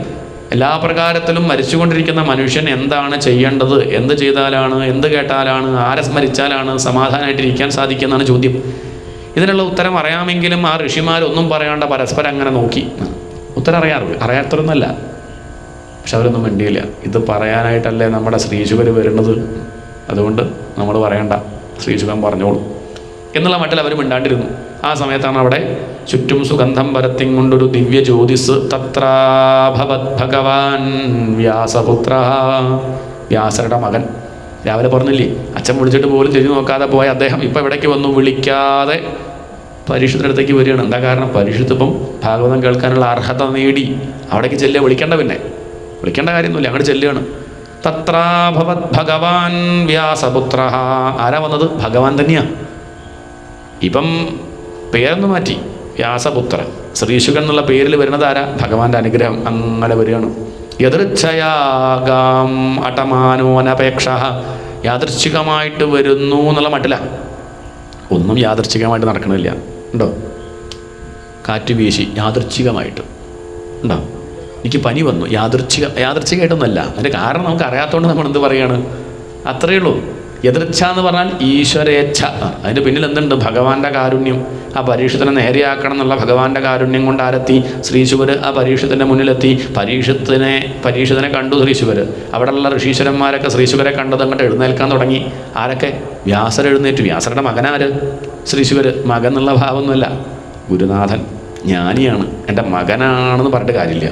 S2: എല്ലാ പ്രകാരത്തിലും മരിച്ചുകൊണ്ടിരിക്കുന്ന മനുഷ്യൻ എന്താണ് ചെയ്യേണ്ടത്? എന്ത് ചെയ്താലാണ്, എന്ത് കേട്ടാലാണ്, ആരെ സ്മരിച്ചാലാണ് സമാധാനമായിട്ടിരിക്കാൻ സാധിക്കുന്നതാണ് ചോദ്യം. ഇതിനുള്ള ഉത്തരം അറിയാമെങ്കിലും ആ ഋഷിമാരൊന്നും പറയാണ്ട് പരസ്പരം അങ്ങനെ നോക്കി. ഉത്തരം അറിയാത്തൊന്നല്ല, പക്ഷെ അവരൊന്നും വേണ്ടിയില്ല. ഇത് പറയാനായിട്ടല്ലേ നമ്മുടെ ശ്രീശുകർ വരുന്നത്, അതുകൊണ്ട് നമ്മൾ പറയണ്ട, ശ്രീശുഖൻ പറഞ്ഞോളൂ എന്നുള്ള മട്ടിൽ അവർ മിണ്ടാണ്ടിരുന്നു. ആ സമയത്താണ് അവിടെ ചുറ്റും സുഗന്ധം പരത്തിക്കൊണ്ടൊരു ദിവ്യ ജ്യോതിസ്. തത്രാഭവത് ഭഗവാൻ വ്യാസപുത്ര, വ്യാസരുടെ മകൻ. രാവിലെ പറഞ്ഞില്ലേ, അച്ഛൻ വിളിച്ചിട്ട് പോലും തിരിഞ്ഞു നോക്കാതെ പോയ അദ്ദേഹം ഇപ്പം എവിടേക്ക് വന്നു? വിളിക്കാതെ പരീക്ഷത്തിൻ്റെ അടുത്തേക്ക് വരികയാണ്. എന്താ കാരണം? പരീക്ഷത്ത് ഇപ്പം ഭാഗവതം കേൾക്കാനുള്ള അർഹത നേടി. അവിടേക്ക് ചെല്ലുക, വിളിക്കേണ്ട, പിന്നെ വിളിക്കേണ്ട കാര്യമൊന്നുമില്ല, അങ്ങോട്ട് ചെല്ലുകയാണ്. തത്രാഭവത് ഭഗവാൻ വ്യാസപുത്ര. ആരാ വന്നത്? ഭഗവാൻ തന്നെയാണ്. ഇപ്പം പേരൊന്ന് മാറ്റി, വ്യാസപുത്രൻ. ശ്രീശുഖൻ എന്നുള്ള പേരിൽ വരുന്നത് ആരാ? ഭഗവാന്റെ അനുഗ്രഹം അങ്ങനെ വരികയാണ്. യദൃച്ഛയാകാം അടമാനോനപേക്ഷ. യാദൃച്ഛികമായിട്ട് വരുന്നു എന്നുള്ള മട്ടിലാണ്. ഒന്നും യാദൃച്ഛികമായിട്ട് നടക്കണില്ല. ഉണ്ടോ? കാറ്റ് വീശി യാദൃച്ഛികമായിട്ട് ഉണ്ടോ? എനിക്ക് പനി വന്നു, യാദൃച്ഛികമായിട്ടൊന്നുമല്ല. അതിൻ്റെ കാരണം നമുക്ക് അറിയാത്തതുകൊണ്ട് നമ്മൾ എന്ത് പറയുകയാണ്? അത്രയേ ഉള്ളൂ. യദൃച്ഛ എന്ന് പറഞ്ഞാൽ ഈശ്വരേച്ഛ. അതിൻ്റെ പിന്നിൽ എന്തുണ്ട്? ഭഗവാന്റെ കാരുണ്യം. ആ പരീക്ഷത്തിനെ നേരെയാക്കണം എന്നുള്ള ഭഗവാന്റെ കാരുണ്യം കൊണ്ട് ആരെത്തി? ശ്രീശുവർ ആ പരീക്ഷത്തിൻ്റെ മുന്നിലെത്തി. പരീക്ഷത്തിനെ കണ്ടു ശ്രീശുവർ. അവിടെയുള്ള ഋഷീശ്വരന്മാരൊക്കെ ശ്രീശുവരെ കണ്ടത് അങ്ങോട്ട് എഴുന്നേൽക്കാൻ തുടങ്ങി. ആരൊക്കെ? വ്യാസർ എഴുന്നേറ്റു. വ്യാസരുടെ മകനാര്? ശ്രീശുവർ. മകൻ എന്നുള്ള ഭാവമൊന്നുമല്ല, ഗുരുനാഥൻ, ജ്ഞാനിയാണ്, എൻ്റെ മകനാണെന്ന് പറഞ്ഞിട്ട് കാര്യമില്ല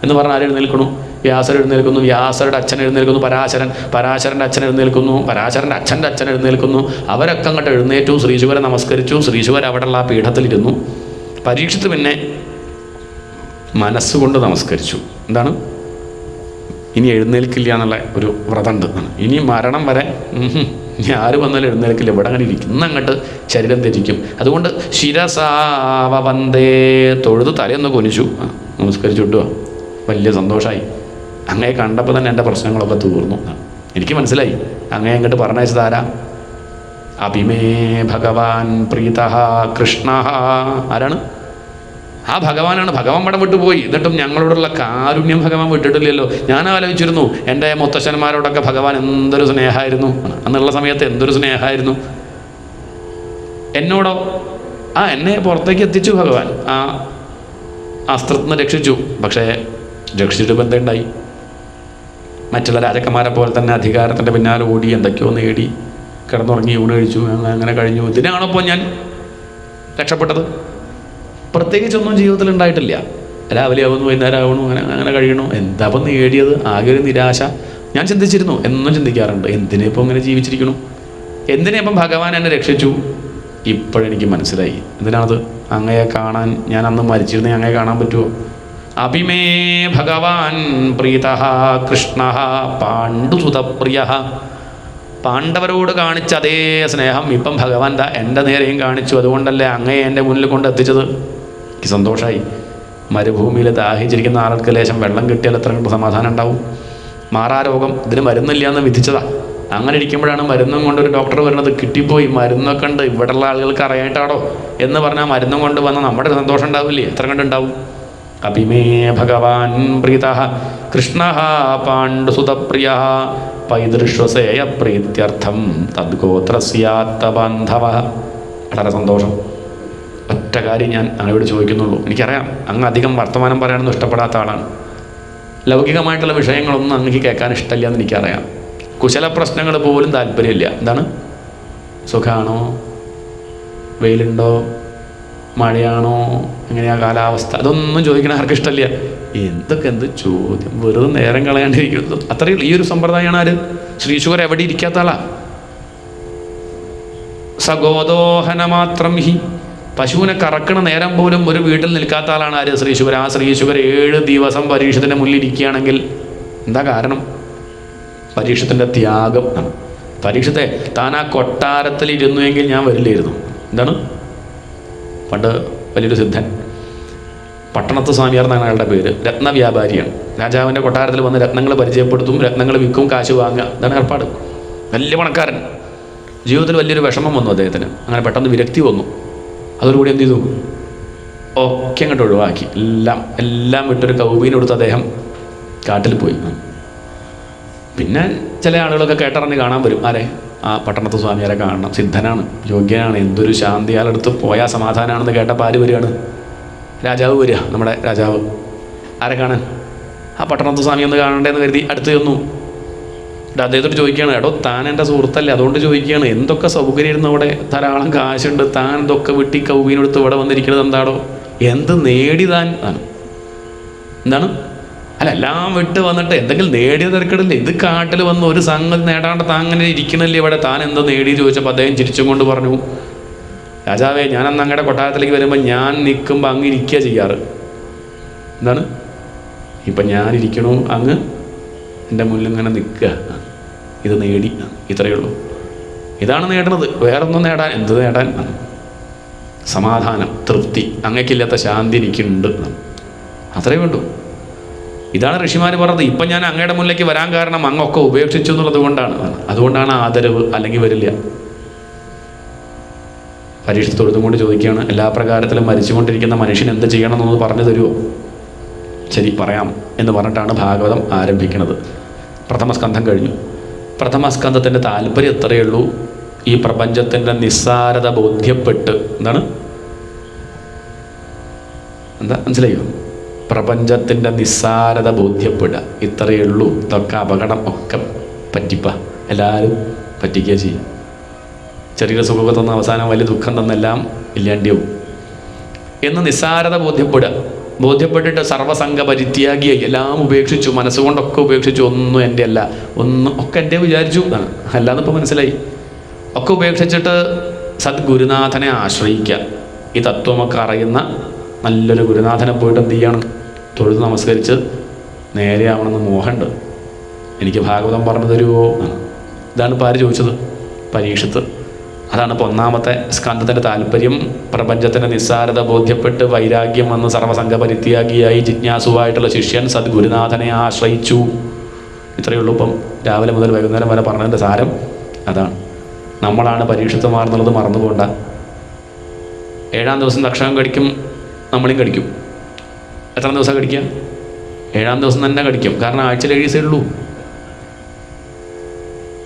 S2: എന്ന് പറഞ്ഞാൽ ആര് എഴുന്നേൽക്കണു? വ്യാസർ എഴുന്നേൽക്കുന്നു. വ്യാസരുടെ അച്ഛൻ എഴുന്നേൽക്കുന്നു, പരാശരൻ. പരാശരൻ്റെ അച്ഛൻ എഴുന്നേൽക്കുന്നു. പരാശരൻ്റെ അച്ഛൻ്റെ അച്ഛൻ എഴുന്നേൽക്കുന്നു. അവരൊക്കെ അങ്ങോട്ട് എഴുന്നേറ്റു, ശ്രീശുവരെ നമസ്കരിച്ചു. ശ്രീശുവർ അവിടെയുള്ള ആ പീഠത്തിലിരുന്നു. പരീക്ഷിത്ത് പിന്നെ മനസ്സുകൊണ്ട് നമസ്കരിച്ചു. എന്താണ്? ഇനി എഴുന്നേൽക്കില്ല എന്നുള്ള ഒരു വ്രതമുണ്ട്. ഇനി മരണം വരെ ഇനി ആര് വന്നാലും എഴുന്നേൽക്കില്ല, ഇവിടെ അങ്ങനെ ഇരിക്കും, ഇന്നങ്ങോട്ട് ശരീരം ത്യജിക്കും. അതുകൊണ്ട് ശിരസാവന്തേ, തൊഴുത് തലയൊന്ന് കൊനിച്ചു, നമസ്കരിച്ചു വിട്ടുക. വലിയ സന്തോഷമായി. അങ്ങയെ കണ്ടപ്പോൾ തന്നെ എൻ്റെ പ്രശ്നങ്ങളൊക്കെ തീർന്നു. എനിക്ക് മനസ്സിലായി അങ്ങയെ അങ്ങോട്ട് പറഞ്ഞയച്ചത് ആരാ? അഭിമേ ഭഗവാൻ പ്രീതഃ കൃഷ്ണ. ആരാണ്? ആ ഭഗവാനാണ്. ഭഗവാൻ പടം വിട്ടുപോയി. എന്നിട്ടും ഞങ്ങളോടുള്ള കാരുണ്യം ഭഗവാൻ വിട്ടിട്ടില്ലല്ലോ. ഞാൻ ആലോചിച്ചിരുന്നു, എൻ്റെ മുത്തശ്ശന്മാരോടൊക്കെ ഭഗവാൻ എന്തൊരു സ്നേഹമായിരുന്നു, എന്നുള്ള സമയത്ത് എന്തൊരു സ്നേഹമായിരുന്നു. എന്നോടോ? എന്നെ പുറത്തേക്ക് എത്തിച്ചു ഭഗവാൻ, ആ അസ്ത്രത്തിൽ നിന്ന് രക്ഷിച്ചു. പക്ഷേ രക്ഷിച്ചിട്ട് ബന്ധമുണ്ടായി. മറ്റുള്ള രാജക്കന്മാരെ പോലെ തന്നെ അധികാരത്തിൻ്റെ പിന്നാലെ ഓടി എന്തൊക്കെയോ നേടി, കിടന്നുറങ്ങി, ഊണ് കഴിച്ചു, അങ്ങനെ കഴിഞ്ഞു. ഇതിനാണപ്പോൾ ഞാൻ രക്ഷപ്പെട്ടത്. പ്രത്യേകിച്ചൊന്നും ജീവിതത്തിൽ ഉണ്ടായിട്ടില്ല. രാവിലെ ആവുന്നു, വൈകുന്നേരം ആവുന്നു, അങ്ങനെ കഴിയണു. എന്താ അപ്പം നേടിയത്? ആകെ ഒരു നിരാശ. ഞാൻ ചിന്തിച്ചിരുന്നു, എന്നും ചിന്തിക്കാറുണ്ട്, എന്തിനിപ്പോൾ ഇങ്ങനെ ജീവിച്ചിരിക്കണു? എന്തിനിപ്പം ഭഗവാൻ എന്നെ രക്ഷിച്ചു? ഇപ്പോഴെനിക്ക് മനസ്സിലായി. എന്തിനാണത്? അങ്ങയെ കാണാൻ. ഞാൻ അന്ന് മരിച്ചിരുന്നേ അങ്ങയെ കാണാൻ പറ്റുമോ? അഭിമേ ഭഗവാൻ പ്രീതഃ കൃഷ്ണ പാണ്ഡുസുതപ്രിയ. പാണ്ഡവരോട് കാണിച്ച അതേ സ്നേഹം ഇപ്പം ഭഗവാൻ എൻ്റെ നേരെയും കാണിച്ചു. അതുകൊണ്ടല്ലേ അങ്ങയെ എൻ്റെ മുന്നിൽ കൊണ്ട് എത്തിച്ചത്. എനിക്ക് സന്തോഷമായി. മരുഭൂമിയിൽ ദാഹിച്ചിരിക്കുന്ന ആൾക്ക് ലേശം വെള്ളം കിട്ടിയാൽ എത്ര കണ്ട് സമാധാനം ഉണ്ടാവും. മാറാരോഗം, ഇതിന് മരുന്നില്ല എന്ന് വിധിച്ചതാ. അങ്ങനെ ഇരിക്കുമ്പോഴാണ് മരുന്നും കൊണ്ട് ഒരു ഡോക്ടർ വരുന്നത്. കിട്ടിപ്പോയി, മരുന്നൊക്കെ ഉണ്ട്, ഇവിടെയുള്ള ആളുകൾക്ക് അറിയായിട്ടാണോ എന്ന് പറഞ്ഞാൽ മരുന്നും കൊണ്ട് വന്ന നമ്മുടെ സന്തോഷം ഉണ്ടാവില്ലേ? എത്ര കണ്ടുണ്ടാവും? അഭിമേ ഭഗവാൻ പ്രീത കൃഷ്ണ പാണ്ഡുസുതപ്രിയ പൈതൃശ്വസേയ പ്രീത്യർത്ഥം തദ്ഗോത്രസ്യാത്തബാന്ധവ. വളരെ സന്തോഷം. ഒറ്റ കാര്യം ഞാൻ അങ്ങയോട് ചോദിക്കുന്നുള്ളൂ. എനിക്കറിയാം അങ്ങ് അധികം വർത്തമാനം പറയാനൊന്നും ഇഷ്ടപ്പെടാത്ത ആളാണ്. ലൗകികമായിട്ടുള്ള വിഷയങ്ങളൊന്നും അങ്ങക്ക് കേൾക്കാൻ ഇഷ്ടമില്ല എന്ന് എനിക്കറിയാം. കുശല പ്രശ്നങ്ങൾ പോലും താല്പര്യമില്ല. എന്താണ്? സുഖമാണോ? വെയിലുണ്ടോ? മഴയാണോ? എങ്ങനെയാ കാലാവസ്ഥ? അതൊന്നും ചോദിക്കണ ആർക്കും ഇഷ്ടമില്ല. എന്ത് ചോദ്യം, വെറുതെ നേരം കളയാണ്ടിരിക്കുന്നത്. അത്രയേ ഉള്ളൂ. ഈ ഒരു സമ്പ്രദായമാണ് ആര്? ശ്രീശുകർ എവിടെ ഇരിക്കാത്ത ആളാ. സഗോദോഹന മാത്രം ഹി, പശുവിനെ കറക്കണ നേരം പോലും ഒരു വീട്ടിൽ നിൽക്കാത്ത ആളാണ് ആര്? ശ്രീശുകർ. ആ ശ്രീശുകർ 7 ദിവസം പരീക്ഷത്തിൻ്റെ മുന്നിൽ ഇരിക്കുകയാണെങ്കിൽ എന്താ കാരണം? പരീക്ഷത്തിൻ്റെ ത്യാഗം. പരീക്ഷത്തെ താൻ ആ കൊട്ടാരത്തിൽ ഇരുന്നുവെങ്കിൽ ഞാൻ വരില്ലായിരുന്നു. എന്താണ്? പണ്ട് വലിയൊരു സിദ്ധൻ, പട്ടണത്ത് സ്വാമിയാർ എന്നാണ് അയാളുടെ പേര്. രത്നവ്യാപാരിയാണ്. രാജാവിൻ്റെ കൊട്ടാരത്തിൽ വന്ന് രത്നങ്ങൾ പരിചയപ്പെടുത്തും, രത്നങ്ങൾ വിൽക്കും, കാശ് വാങ്ങുക. ഇതാണ് ഏർപ്പാട്. വലിയ പണക്കാരൻ. ജീവിതത്തിൽ വലിയൊരു വിഷമം വന്നു അദ്ദേഹത്തിന്. അങ്ങനെ പെട്ടെന്ന് വിരക്തി വന്നു. അതോടുകൂടി എന്ത് ചെയ്തു? ഒക്കെ അങ്ങോട്ട് ഒഴിവാക്കി. എല്ലാം വിട്ടൊരു കൗബീനെടുത്ത് അദ്ദേഹം കാട്ടിൽ പോയി. പിന്നെ ചില ആളുകളൊക്കെ കേട്ടറിഞ്ഞ് കാണാൻ വരും. ആരെ? ആ പട്ടണത്ത് സ്വാമിയാരെ കാണണം. സിദ്ധനാണ്, യോഗ്യനാണ്, എന്തൊരു ശാന്തി, അയാളെടുത്ത് പോയാൽ സമാധാനമാണെന്ന് കേട്ടപ്പോൾ ആര് വരികയാണ്? രാജാവ് വരിക. നമ്മുടെ രാജാവ്. ആരെ കാണാൻ? ആ പട്ടണത്ത് സ്വാമി ഒന്ന് കാണണ്ടേന്ന് കരുതി അടുത്ത് ചെന്നു. അദ്ദേഹത്തോട് ചോദിക്കുകയാണ്, എടോ താൻ എൻ്റെ സുഹൃത്തല്ലേ, അതുകൊണ്ട് ചോദിക്കുകയാണ്, എന്തൊക്കെ സൗകര്യമായിരുന്നു അവിടെ, ധാരാളം കാശുണ്ട്, താൻ ഇതൊക്കെ വിട്ടി കൗബീനെടുത്ത് ഇവിടെ വന്നിരിക്കുന്നത് എന്താടോ? എന്ത് നേടി താൻ? ആണ്. എന്താണ്? അല്ല, എല്ലാം വിട്ട് വന്നിട്ട് എന്തെങ്കിലും നേടിയ തിരക്കിടില്ലേ? ഇത് കാട്ടിൽ വന്ന് ഒരു സംഗതി നേടാണ്ട് താൻ അങ്ങനെ ഇരിക്കണല്ലേ ഇവിടെ, താൻ എന്തോ നേടി ചോദിച്ചപ്പോൾ അദ്ദേഹം ചിരിച്ചും കൊണ്ട് പറഞ്ഞു, രാജാവേ, ഞാനന്ന് അങ്ങയുടെ കൊട്ടാരത്തിലേക്ക് വരുമ്പോൾ ഞാൻ നിൽക്കുമ്പോൾ അങ്ങ് ഇരിക്കുക ചെയ്യാറ്. എന്താണ്? ഇപ്പം ഞാനിരിക്കണു, അങ്ങ് എൻ്റെ മുന്നിൽ ഇങ്ങനെ നിൽക്കുക. ഇത് നേടി, ഇത്രയേ ഉള്ളൂ. ഇതാണ് നേടണത്. വേറൊന്നും നേടാൻ, എന്ത് നേടാൻ? സമാധാനം, തൃപ്തി. അങ്ങക്കില്ലാത്ത ശാന്തി എനിക്കുണ്ട്. അത്രയേ വേണ്ടൂ. ഇതാണ് ഋഷിമാർ പറഞ്ഞത്. ഇപ്പം ഞാൻ അങ്ങയുടെ മുന്നിലേക്ക് വരാൻ കാരണം അങ്ങൊക്കെ ഉപേക്ഷിച്ചു എന്നുള്ളത് കൊണ്ടാണ്. അതുകൊണ്ടാണ് ആദരവ്, അല്ലെങ്കിൽ വരില്ല. പരീക്ഷ തൊഴുതും കൊണ്ട് ചോദിക്കുകയാണ്, എല്ലാ പ്രകാരത്തിലും മരിച്ചുകൊണ്ടിരിക്കുന്ന മനുഷ്യൻ എന്ത് ചെയ്യണം എന്നൊന്ന് പറഞ്ഞു തരുമോ? ശരി, പറയാം എന്ന് പറഞ്ഞിട്ടാണ് ഭാഗവതം ആരംഭിക്കുന്നത്. പ്രഥമസ്കന്ധം കഴിഞ്ഞു. പ്രഥമസ്കന്ധത്തിൻ്റെ താല്പര്യം എത്രയേ ഉള്ളൂ? ഈ പ്രപഞ്ചത്തിൻ്റെ നിസ്സാരത ബോധ്യപ്പെട്ട്, എന്താണ്? എന്താ മനസ്സിലായോ? പ്രപഞ്ചത്തിൻ്റെ നിസ്സാരത ബോധ്യപ്പെടുക, ഇത്രയേ ഉള്ളൂ. ഇതൊക്കെ അപകടം, ഒക്കെ പറ്റിപ്പ, എല്ലാവരും പറ്റിക്കുക ചെയ്യും. ചെറിയ സുഖമൊക്കെ തന്ന അവസാനം വലിയ ദുഃഖം തന്നെല്ലാം ഇല്ലാണ്ടിയാവും എന്ന് നിസ്സാരത ബോധ്യപ്പെട്ടിട്ട് സർവ്വസംഘ പരിത്യാഗിയായി എല്ലാം ഉപേക്ഷിച്ചു. മനസ്സുകൊണ്ടൊക്കെ ഉപേക്ഷിച്ചു. ഒന്നും എൻ്റെ അല്ല, ഒക്കെ എൻ്റെ വിചാരിച്ചു എന്നാണ്. അല്ലാന്ന് ഇപ്പോൾ മനസ്സിലായി. ഒക്കെ ഉപേക്ഷിച്ചിട്ട് സദ്ഗുരുനാഥനെ ആശ്രയിക്കുക. ഈ തത്വമൊക്കെ അറിയുന്ന നല്ലൊരു ഗുരുനാഥനെ പോയിട്ട് എന്ത് ചെയ്യണം? തൊഴുത് നമസ്കരിച്ച് നേരെ ആവണമെന്ന് മോഹമുണ്ട്. എനിക്ക് ഭാഗവതം പറഞ്ഞു തരുമോ? ഇതാണ് ഇപ്പോൾ ആര് ചോദിച്ചത്? പരീക്ഷത്ത്. അതാണ് ഇപ്പോൾ ഒന്നാമത്തെ സ്കന്ധത്തിൻ്റെ താല്പര്യം. പ്രപഞ്ചത്തിൻ്റെ നിസ്സാരത ബോധ്യപ്പെട്ട് വൈരാഗ്യം വന്ന് സർവ്വസംഘ പരിത്യാഗിയായി ജിജ്ഞാസുവായിട്ടുള്ള ശിഷ്യൻ സദ്ഗുരുനാഥനെ ആശ്രയിച്ചു. ഇത്രയേ ഉള്ളൂ. ഇപ്പം രാവിലെ മുതൽ വൈകുന്നേരം വരെ പറഞ്ഞതിൻ്റെ സാരം അതാണ്. നമ്മളാണ് പരീക്ഷത്ത് മാറുന്നുള്ളത് മറന്നുപോണ്ട. 7-ാം ദിവസം ദക്ഷകം കടിക്കും, നമ്മളും കടിക്കും. എത്ര ദിവസം കടിക്കുക? 7-ാം ദിവസം തന്നെ കടിക്കും. കാരണം ആഴ്ചയിൽ 7 ദിവസമേ ഉള്ളൂ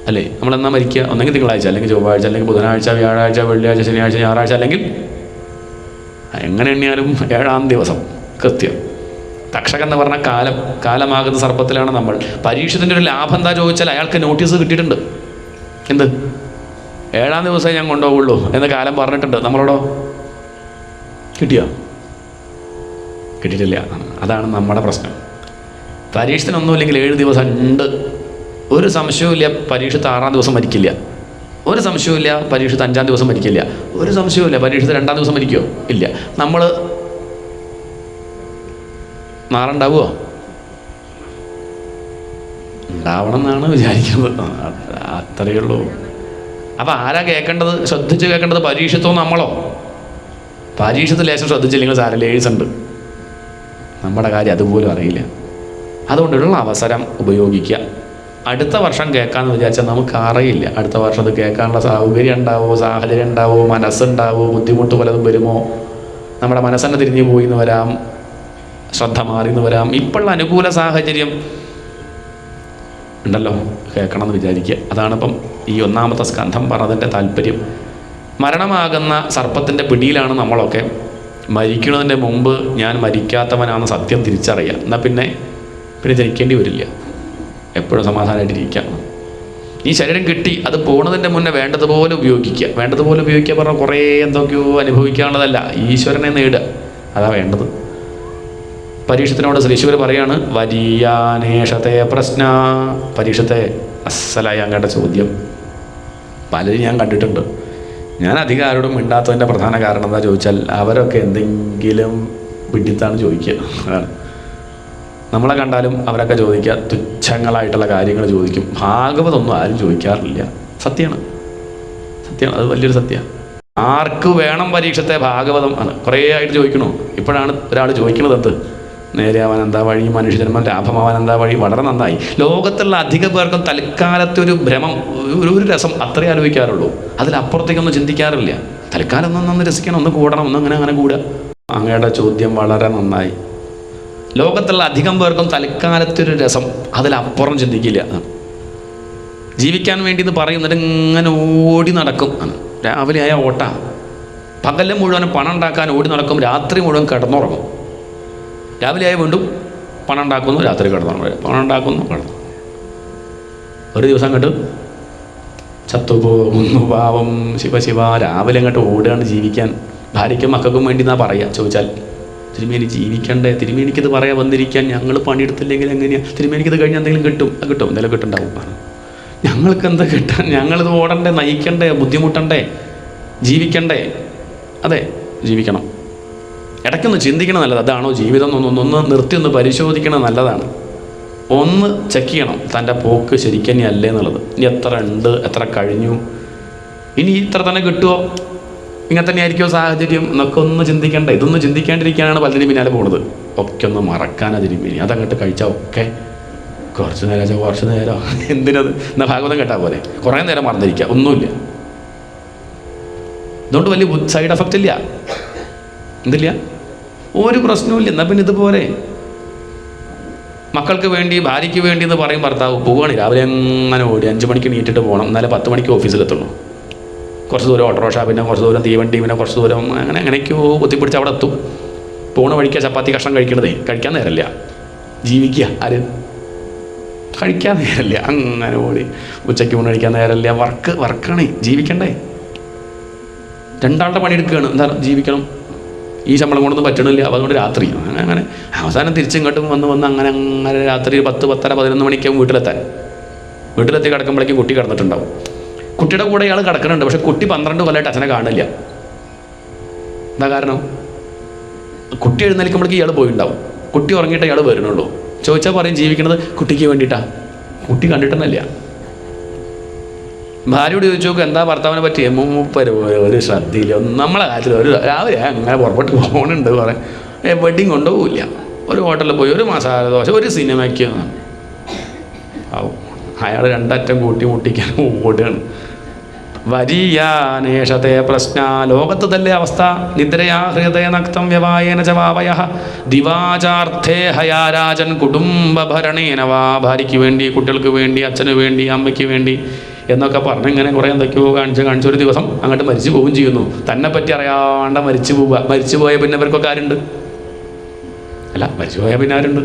S2: അല്ലേ? നമ്മളെന്നാ മരിക്കുക? ഒന്നെങ്കിൽ തിങ്കളാഴ്ച, അല്ലെങ്കിൽ ചൊവ്വാഴ്ച, അല്ലെങ്കിൽ ബുധനാഴ്ച, വ്യാഴാഴ്ച, വെള്ളിയാഴ്ച, ശനിയാഴ്ച, ഞായറാഴ്ച, അല്ലെങ്കിൽ എങ്ങനെ എണ്ണിയാലും 7-ാം ദിവസം കൃത്യം. തക്ഷകൻ എന്ന് പറഞ്ഞ കാലമാകുന്ന സർപ്പത്തിലാണ് നമ്മൾ. പരീക്ഷത്തിൻ്റെ ഒരു ലാഭം എന്താ ചോദിച്ചാൽ അയാൾക്ക് നോട്ടീസ് കിട്ടിയിട്ടുണ്ട്. എന്ത്? 7-ാം ദിവസമേ ഞാൻ കൊണ്ടുപോകുള്ളൂ എന്ന് കാലം പറഞ്ഞിട്ടുണ്ട്. നമ്മളോടോ കിട്ടിയോ? കിട്ടിയിട്ടില്ല. അതാണ് നമ്മുടെ പ്രശ്നം. പരീക്ഷത്തിനൊന്നുമില്ലെങ്കിൽ 7 ദിവസം ഉണ്ട്. ഒരു സംശയവുമില്ല പരീക്ഷത്ത് 6-ാം ദിവസം മരിക്കില്ല. ഒരു സംശയവുമില്ല പരീക്ഷത്ത് 5-ാം ദിവസം മരിക്കില്ല. ഒരു സംശയവുമില്ല പരീക്ഷത്ത് 2-ാം ദിവസം മരിക്കുമോ? ഇല്ല. നമ്മൾ നാളെ ഉണ്ടാവുമോ? ഉണ്ടാവണം എന്നാണ് വിചാരിക്കുന്നത്. അത്രയേ ഉള്ളൂ. അപ്പം ആരാ കേൾക്കേണ്ടത്? ശ്രദ്ധിച്ച് കേൾക്കേണ്ടത് പരീക്ഷത്തോ നമ്മളോ? പരീക്ഷത്തിൽ ലേശം ശ്രദ്ധിച്ചില്ലെങ്കിൽ സാരല്ല, 7 ഉണ്ട്. നമ്മുടെ കാര്യം അതുപോലും അറിയില്ല. അതുകൊണ്ടുള്ള അവസരം ഉപയോഗിക്കുക. അടുത്ത വർഷം കേൾക്കാമെന്ന് വിചാരിച്ചാൽ നമുക്ക് അറിയില്ല അടുത്ത വർഷം അത് കേൾക്കാനുള്ള സൗകര്യം ഉണ്ടാവുമോ, സാഹചര്യം ഉണ്ടാവുമോ, മനസ്സുണ്ടാവുമോ, ബുദ്ധിമുട്ട് പലതും വരുമോ, നമ്മുടെ മനസ്സന്നെ തിരിഞ്ഞു പോയി എന്ന് വരാം, ശ്രദ്ധ മാറിയെന്ന് വരാം. ഇപ്പോഴുള്ള അനുകൂല സാഹചര്യം ഉണ്ടല്ലോ, കേൾക്കണമെന്ന് വിചാരിക്കുക. അതാണിപ്പം ഈ 1-ാമത്തെ സ്കന്ധം പറഞ്ഞതിൻ്റെ താല്പര്യം. മരണമാകുന്ന സർപ്പത്തിൻ്റെ പിടിയിലാണ് നമ്മളൊക്കെ. മരിക്കുന്നതിൻ്റെ മുമ്പ് ഞാൻ മരിക്കാത്തവനാണെന്ന് സത്യം തിരിച്ചറിയുക. എന്നാൽ പിന്നെ ജനിക്കേണ്ടി വരില്ല. എപ്പോഴും സമാധാനമായിട്ടിരിക്കുക. ഈ ശരീരം കിട്ടി, അത് പോകുന്നതിൻ്റെ മുന്നേ വേണ്ടതുപോലെ ഉപയോഗിക്കുക. വേണ്ടതുപോലെ ഉപയോഗിക്കുക പറഞ്ഞാൽ കുറേ എന്തൊക്കെയോ അനുഭവിക്കാനുള്ളതല്ല, ഈശ്വരനെ നേടുക. അതാ വേണ്ടത്. പരീക്ഷത്തിനോട് ശ്രീശ്വർ പറയാണ്, വരിയാനേഷത്തെ പ്രശ്ന. പരീക്ഷത്തെ അസ്സലായി അങ്ങയുടെ ചോദ്യം പലരും ഞാൻ കണ്ടിട്ടുണ്ട്. ഞാൻ അധികം ആരോടും മിണ്ടാത്തതിൻ്റെ പ്രധാന കാരണം എന്താ ചോദിച്ചാൽ, അവരൊക്കെ എന്തെങ്കിലും പിടിത്താണ് ചോദിക്കുക. അതാണ് നമ്മളെ കണ്ടാലും അവരൊക്കെ ചോദിക്കുക, തുച്ഛങ്ങളായിട്ടുള്ള കാര്യങ്ങൾ ചോദിക്കും. ഭാഗവതൊന്നും ആരും ചോദിക്കാറില്ല. സത്യമാണ്, അത് വലിയൊരു സത്യമാണ്. ആർക്ക് വേണം പരീക്ഷത്തെ? ഭാഗവതം ആണ്. കുറേ ആയിട്ട് ചോദിക്കണോ? ഇപ്പോഴാണ് ഒരാൾ ചോദിക്കുന്നത്, എന്ത് നേരെയാവാൻ എന്താ വഴി, മനുഷ്യജന്മം ലാഭമാവാൻ എന്താ വഴി. വളരെ നന്നായി. ലോകത്തുള്ള അധിക പേർക്കും തൽക്കാലത്തെ ഒരു ഭ്രമം, ഒരു രസം അത്രേ ആലോചിക്കാറുള്ളൂ. അതിലപ്പുറത്തേക്കൊന്നും ചിന്തിക്കാറില്ല. തൽക്കാലം ഒന്ന് രസിക്കണം, ഒന്ന് കൂടണം, അങ്ങനെ കൂടുക. അങ്ങയുടെ ചോദ്യം വളരെ നന്നായി. ലോകത്തുള്ള അധികം പേർക്കും തൽക്കാലത്തൊരു രസം, അതിലപ്പുറം ചിന്തിക്കില്ല. ജീവിക്കാൻ വേണ്ടി എന്ന് പറയുന്നത് ഇങ്ങനെ ഓടി നടക്കും. രാവിലെ ആയ ഓട്ട, പകല് മുഴുവൻ പണം ഉണ്ടാക്കാൻ ഓടി നടക്കും, രാത്രി മുഴുവൻ കിടന്നുറങ്ങും. രാവിലെ ആയ വീണ്ടും പണം ഉണ്ടാക്കുന്നു, രാത്രി കിടന്നുറങ്ങും, പണം ഉണ്ടാക്കുന്നു, കിടന്നു. ഒരു ദിവസം അങ്ങോട്ട് ചത്തുപോകുന്നു പാവം. ശിവ രാവിലെ അങ്ങോട്ട് ഓടുകയാണ് ജീവിക്കാൻ. ഭാര്യയ്ക്കും മക്കൾക്കും വേണ്ടി എന്നാ പറയുക. ചോദിച്ചാൽ തിരുമേനി ജീവിക്കണ്ടേ? തിരുമേനിക്കിത് പറയാൻ വന്നിരിക്കാൻ, ഞങ്ങൾ പണിയെടുത്തില്ലെങ്കിൽ എങ്ങനെയാണ്? തിരുമേനിക്കിത് കഴിഞ്ഞ് എന്തെങ്കിലും കിട്ടും, എന്തെങ്കിലും കിട്ടുണ്ടാവും. ഞങ്ങൾക്ക് എന്താ കിട്ടാൻ? ഞങ്ങളിത് ഓടണ്ടേ, നയിക്കണ്ടേ, ബുദ്ധിമുട്ടണ്ടേ, ജീവിക്കണ്ടേ? അതെ, ജീവിക്കണം. ഇടയ്ക്കൊന്ന് ചിന്തിക്കണം നല്ലത്. അതാണോ ജീവിതം എന്നൊന്ന് നിർത്തി ഒന്ന് പരിശോധിക്കണം നല്ലതാണ്. ഒന്ന് ചെക്ക് ചെയ്യണം തൻ്റെ പോക്ക് ശരിക്കും അല്ലേ എന്നുള്ളത്. ഇനി എത്ര ഉണ്ട്, എത്ര കഴിഞ്ഞു, ഇനി ഇത്ര തന്നെ കിട്ടുമോ, ഇങ്ങനെ തന്നെ ആയിരിക്കുമോ സാഹചര്യം എന്നൊക്കെ ഒന്ന് ചിന്തിക്കണ്ടേ. ഇതൊന്നും ചിന്തിക്കാണ്ടിരിക്കാനാണ് പലതിനും പിന്നാലെ പോകുന്നത്. ഒക്കെ ഒന്ന് മറക്കാനതിനും ഇനി അതങ്ങോട്ട് കഴിച്ചാൽ ഒക്കെ കുറച്ച് നേരം എന്തിനത്? എന്നാൽ ഭാഗവതം കേട്ടാൽ പോലെ കുറേ നേരം മറന്നിരിക്കുക, ഒന്നുമില്ല. അതുകൊണ്ട് വലിയ സൈഡ് എഫക്റ്റ് ഇല്ല. എന്തില്ല? ഒരു പ്രശ്നവും. എന്നാൽ പിന്നെ ഇതുപോലെ മക്കൾക്ക് വേണ്ടി, ഭാര്യയ്ക്ക് വേണ്ടി എന്ന് പറയും ഭർത്താവ്. പോവുകയാണ് രാവിലെ അങ്ങനെ ഓടി 5 മണിക്ക് നീട്ടിട്ട് പോകണം, എന്നാലേ 10 മണിക്ക് ഓഫീസിലെത്തുള്ളൂ. കുറച്ച് ദൂരം ഓട്ടോറിക്ഷ, പിന്നെ കുറച്ച് ദൂരം തീവണ്ടി, പിന്നെ കുറച്ച് ദൂരം അങ്ങനെയൊക്കെയോ കുത്തിപ്പിടിച്ച് അവിടെ എത്തും. പോണ വഴിക്കുക ചപ്പാത്തി കഷ്ണം കഴിക്കണതേ കഴിക്കാൻ നേരമില്ല. ജീവിക്കുക ആര്? കഴിക്കാൻ നേരമില്ല. അങ്ങനെ ഓടി ഉച്ചയ്ക്ക് ഊണ് കഴിക്കാൻ നേരമില്ല. വർക്കാണ്, ജീവിക്കണ്ടേ? 2 ആളുടെ പണിയെടുക്കുകയാണ്. എന്താ ജീവിക്കണം? ഈ ശമ്പളം കൊണ്ടൊന്നും പറ്റണില്ല. അതുകൊണ്ട് രാത്രി അങ്ങനെ അവസാനം തിരിച്ചിങ്ങോട്ടും വന്ന് അങ്ങനെ രാത്രി 10, 10:30, 11 മണിക്കാവും വീട്ടിലെത്തി കിടക്കുമ്പോഴേക്കും കുട്ടി കിടന്നിട്ടുണ്ടാവും. കുട്ടിയുടെ കൂടെ ഇയാൾ കിടക്കുന്നുണ്ട്. പക്ഷെ കുട്ടി 12 കൊല്ലമായിട്ട് അച്ഛനെ കാണില്ല. എന്താ കാരണം? കുട്ടി എഴുന്നേൽക്കുമ്പോഴേക്കും ഇയാൾ പോയിട്ടുണ്ടാവും. കുട്ടി ഉറങ്ങിയിട്ട് ഇയാൾ വരുന്നുള്ളൂ. ചോദിച്ചാൽ പറയും ജീവിക്കുന്നത് കുട്ടിക്ക് വേണ്ടിയിട്ടാണ്. കുട്ടി കണ്ടിട്ടൊന്നുമില്ല. ഭാര്യയോട് ചോദിച്ചു നോക്കും, എന്താ ഭർത്താവിനെ പറ്റി? ഒരു ശ്രദ്ധയില്ല. നമ്മളെ കാര്യത്തിൽ ഒരു രാവിലെ അങ്ങനെ പുറപ്പെട്ട് പോകുന്നുണ്ട്, പറയാം വെഡിങ് കൊണ്ടുപോകില്ല. ഒരു ഹോട്ടലിൽ പോയി ഒരു മസാല ദോശ, ഒരു സിനിമയ്ക്ക് ആവും. അയാൾ 2 അറ്റം കൂട്ടി മുട്ടിക്കാൻ ഓടുകയാണ്. വരിയാനേഷത്തെ പ്രശ്ന. ലോകത്ത് തന്നെ അവസ്ഥ. നിദ്രയാ ഹൃദയ നക്തം വ്യവായേന ചവാവയ ദിവാചാർത്ഥേ ഹയാരാജൻ കുടുംബഭരണേന വാ. ഭാര്യയ്ക്ക് വേണ്ടി, കുട്ടികൾക്ക് വേണ്ടി, അച്ഛന് വേണ്ടി, അമ്മയ്ക്ക് വേണ്ടി എന്നൊക്കെ പറഞ്ഞ് ഇങ്ങനെ കുറേ എന്തൊക്കെയോ കാണിച്ചൊരു ദിവസം അങ്ങോട്ട് മരിച്ചു പോവുകയും ചെയ്യുന്നു. തന്നെ പറ്റി അറിയാണ്ട് മരിച്ചു പോവുക. മരിച്ചു പോയ പിന്നെ ഇവർക്കൊക്കെ ആരുണ്ട്? അല്ല, മരിച്ചു പോയാൽ പിന്നെ ആരുണ്ട്?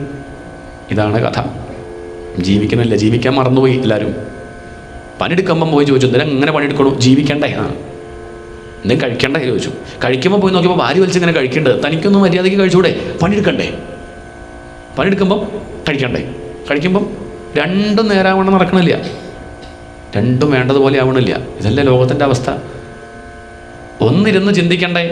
S2: ഇതാണ് കഥ. ജീവിക്കുന്നില്ല, ജീവിക്കാൻ മറന്നുപോയി എല്ലാവരും. പണിയെടുക്കുമ്പം പോയി ചോദിച്ചു, എന്തിനാ ഇങ്ങനെ പണിയെടുക്കണു? ജീവിക്കണ്ടേ? എന്തെങ്കിലും കഴിക്കണ്ടേ ചോദിച്ചു. കഴിക്കുമ്പോൾ പോയി നോക്കിയപ്പോൾ ഭാര്യ വലിച്ച് ഇങ്ങനെ കഴിക്കേണ്ടത്. തനിക്കൊന്നും മര്യാദയ്ക്ക് കഴിച്ചുകൂടെ? പണിയെടുക്കണ്ടേ? പണിയെടുക്കുമ്പം കഴിക്കണ്ടേ? കഴിക്കുമ്പം രണ്ടും നേരാവണ്ണം നടക്കണില്ല, രണ്ടും വേണ്ടതുപോലെ ആവണില്ല. ഇതല്ലേ ലോകത്തിൻ്റെ അവസ്ഥ. ഒന്നിരുന്ന് ചിന്തിക്കണ്ടേ?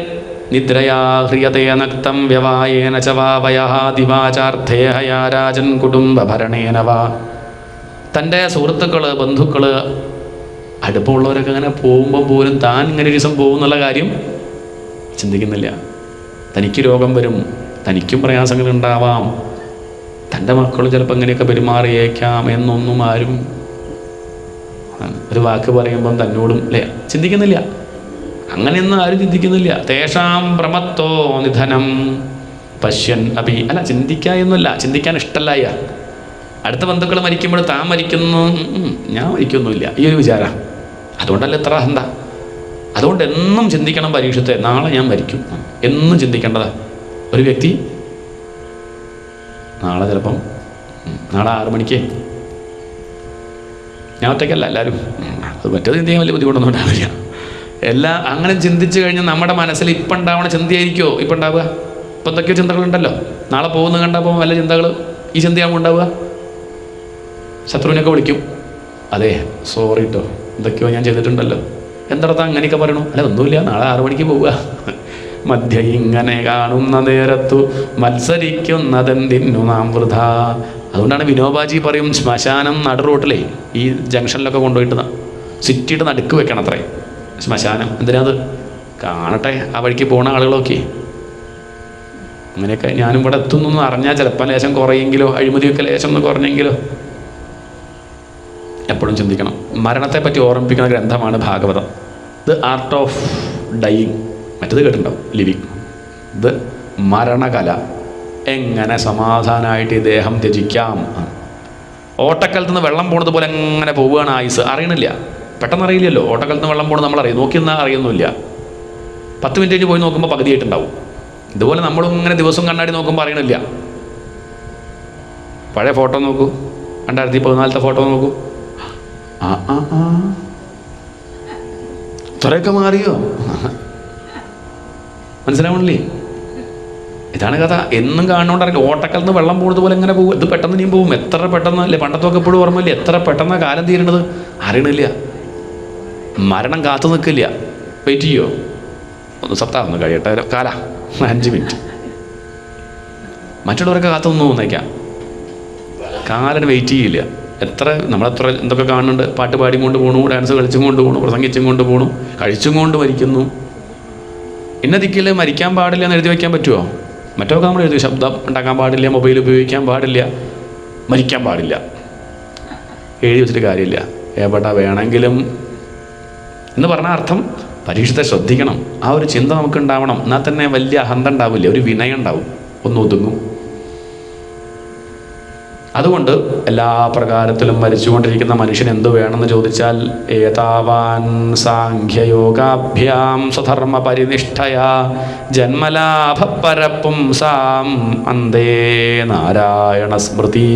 S2: നിദ്രയാ ഹ്രിയതേ നക്തം വ്യവായേന ചവാവയഃ ദിവാചാർത്ഥേ ഹയാരാജൻ കുടുംബഭരണേന വാ. തൻ്റെ സുഹൃത്തുക്കൾ, ബന്ധുക്കൾ, അടുപ്പമുള്ളവരൊക്കെ അങ്ങനെ പോകുമ്പോൾ പോലും താൻ ഇങ്ങനെ ഒരു ദിവസം പോകുന്നുള്ള കാര്യം ചിന്തിക്കുന്നില്ല. തനിക്ക് രോഗം വരും, തനിക്കും പ്രയാസങ്ങളുണ്ടാവാം, തൻ്റെ മക്കൾ ചിലപ്പോൾ ഇങ്ങനെയൊക്കെ പെരുമാറിയേക്കാം എന്നൊന്നും ആരും ഒരു വാക്ക് പറയുമ്പം തന്നോടും അല്ലേ ചിന്തിക്കുന്നില്ല. അങ്ങനെയൊന്നും ആരും ചിന്തിക്കുന്നില്ല. തേഷാം പ്രമത്തോ നിധനം പശ്യൻ അഭി. അല്ല, ചിന്തിക്കാനൊന്നുമല്ല, ചിന്തിക്കാൻ ഇഷ്ടമല്ല. അടുത്ത ബന്ധുക്കൾ മരിക്കുമ്പോൾ താൻ മരിക്കുന്നു, ഞാൻ മരിക്കൊന്നുമില്ല, ഈ ഒരു വിചാരം. അതുകൊണ്ടല്ല എത്ര എന്താ. അതുകൊണ്ട് എന്നും ചിന്തിക്കണം പരീക്ഷത്തെ, നാളെ ഞാൻ മരിക്കും എന്നും ചിന്തിക്കേണ്ടതാ. ഒരു വ്യക്തി നാളെ ചിലപ്പം നാളെ 6 മണിക്ക്, ഞാൻ ഒറ്റയ്ക്കല്ല, എല്ലാവരും, അത് മറ്റേത് ചിന്തിക്കാൻ വലിയ ബുദ്ധിമുട്ടൊന്നും ഉണ്ടാവില്ല. എല്ലാം അങ്ങനെ ചിന്തിച്ച് കഴിഞ്ഞാൽ നമ്മുടെ മനസ്സിൽ ഇപ്പം ഉണ്ടാവണ ചിന്തയായിരിക്കുമോ ഇപ്പം ഉണ്ടാവുക? ഇപ്പം എന്തൊക്കെയോ ചിന്തകളുണ്ടല്ലോ. നാളെ പോകുന്നത് കണ്ടപ്പോൾ വല്ല ചിന്തകൾ ഈ ചിന്തയാകുമ്പോൾ ഉണ്ടാവുക. ശത്രുവിനൊക്കെ വിളിക്കും, അതെ സോറി കേട്ടോ, എന്തൊക്കെയോ ഞാൻ ചെയ്തിട്ടുണ്ടല്ലോ. എന്തടത്താ അങ്ങനെയൊക്കെ പറയണു? അല്ല ഒന്നുമില്ല, നാളെ 6 മണിക്ക് പോവുക. മധ്യ ഇങ്ങനെ കാണുന്ന നേരത്തു മത്സരിക്കുന്നതെന്തിന്നു നാം വൃഥ. അതുകൊണ്ടാണ് വിനോബാജി പറയും, ശ്മശാനം നടു റോട്ടിലേ ഈ ജംഗ്ഷനിലൊക്കെ കൊണ്ടുപോയിട്ട് സിറ്റിയുടെ നടുക്ക് വെക്കണം അത്രേ ശ്മശാനം. എന്തിനാത്? കാണട്ടെ ആ വഴിക്ക് പോണ ആളുകളൊക്കെ. അങ്ങനെയൊക്കെ ഞാനും ഇവിടെ എത്തുന്നു അറിഞ്ഞാൽ ചിലപ്പോൾ ലേശം കുറയെങ്കിലോ, അഴിമതിയൊക്കെ ലേശം ഒന്ന് കുറഞ്ഞെങ്കിലോ. എപ്പോഴും ചിന്തിക്കണം. മരണത്തെപ്പറ്റി ഓർമ്മിപ്പിക്കുന്ന ഗ്രന്ഥമാണ് Bhagavatam. The art of dying, മറ്റത് കേട്ടിട്ടുണ്ടാവും, ലിവിങ്. ഇത് മരണകല, എങ്ങനെ സമാധാനമായിട്ട് ഈ ദേഹം ത്യജിക്കാം. ഓട്ടക്കാലത്ത് നിന്ന് വെള്ളം പോണത് പോലെ എങ്ങനെ പോവുകയാണ് ആയുസ്, അറിയണില്ല, പെട്ടെന്ന് അറിയില്ലല്ലോ. ഓട്ടക്കാലത്ത് നിന്ന് വെള്ളം പോകണം നമ്മളറിയും, നോക്കി നിന്നാൽ അറിയുന്നില്ല. 10 മിനിറ്റ് കഴിഞ്ഞ് പോയി നോക്കുമ്പോൾ പകുതിയായിട്ടുണ്ടാവും. ഇതുപോലെ നമ്മളും ഇങ്ങനെ ദിവസം കണ്ണാടി നോക്കുമ്പോൾ അറിയണില്ല. പഴയ ഫോട്ടോ നോക്കൂ, 2014 ഫോട്ടോ നോക്കൂ, ഇത്രയൊക്കെ മാറിയോ? മനസ്സിലാവണില്ലേ? ഇതാണ് കഥ. എന്നും കാണുന്നോണ്ടറിയില്ല. ഓട്ടക്കലത്ത് നിന്ന് വെള്ളം പോകുന്നത് പോലെ എങ്ങനെ പോകും. ഇത് പെട്ടെന്ന് ഇനിയും പോകും. എത്ര പെട്ടെന്ന് അല്ലേ, പണ്ടത്തൊക്കെ എപ്പോഴും ഓർമ്മയില്ല, എത്ര പെട്ടെന്ന് കാലം തീരണത് അറിയണില്ല. മരണം കാത്തു നിൽക്കില്ല, വെയിറ്റ് ചെയ്യോ, ഒന്ന് സപ്താഹം ഒന്ന് കഴിയട്ടെ, കാല 5 മിനിറ്റ്. മറ്റുള്ളവരൊക്കെ കാത്തു നിന്ന് തോന്നേക്കാം, കാലന് വെയിറ്റ് ചെയ്യില്ല. നമ്മളെത്ര എന്തൊക്കെ കാണുന്നുണ്ട്. പാട്ട് പാടിയും കൊണ്ട് പോകണു, ഡാൻസ് കളിച്ചും കൊണ്ട് പോകണു, പ്രസംഗിച്ചും കൊണ്ട് പോകണു, കഴിച്ചും കൊണ്ട് മരിക്കുന്നു. ഇന്ന ദിക്കിൽ മരിക്കാൻ പാടില്ല എന്ന് എഴുതി വയ്ക്കാൻ പറ്റുമോ? മറ്റൊക്കെ നമ്മൾ എഴുതി, ശബ്ദം ഉണ്ടാക്കാൻ പാടില്ല, മൊബൈൽ ഉപയോഗിക്കാൻ പാടില്ല, മരിക്കാൻ പാടില്ല, എഴുതി വെച്ചിട്ട് കാര്യമില്ല. എവിടെ വേണമെങ്കിലും എന്ന് പറഞ്ഞ അർത്ഥം പരീക്ഷത്തെ ശ്രദ്ധിക്കണം. ആ ഒരു ചിന്ത നമുക്ക് ഉണ്ടാവണം. എന്നാൽ തന്നെ വലിയ അഹന്ത ഉണ്ടാവില്ല, ഒരു വിനയം ഉണ്ടാവും, ഒന്ന് ഒതുങ്ങും. അതുകൊണ്ട് എല്ലാ പ്രകാരത്തിലും മരിച്ചുകൊണ്ടിരിക്കുന്ന മനുഷ്യൻ എന്തു വേണമെന്ന് ചോദിച്ചാൽ, ഏതാവാൻ സാഖ്യയോഗാഭ്യാം സ്വധർമ്മ പരിനിഷ്ഠയാ ജന്മലാഭപരപുംസാം അന്തേ നാരായണ സ്മൃതി.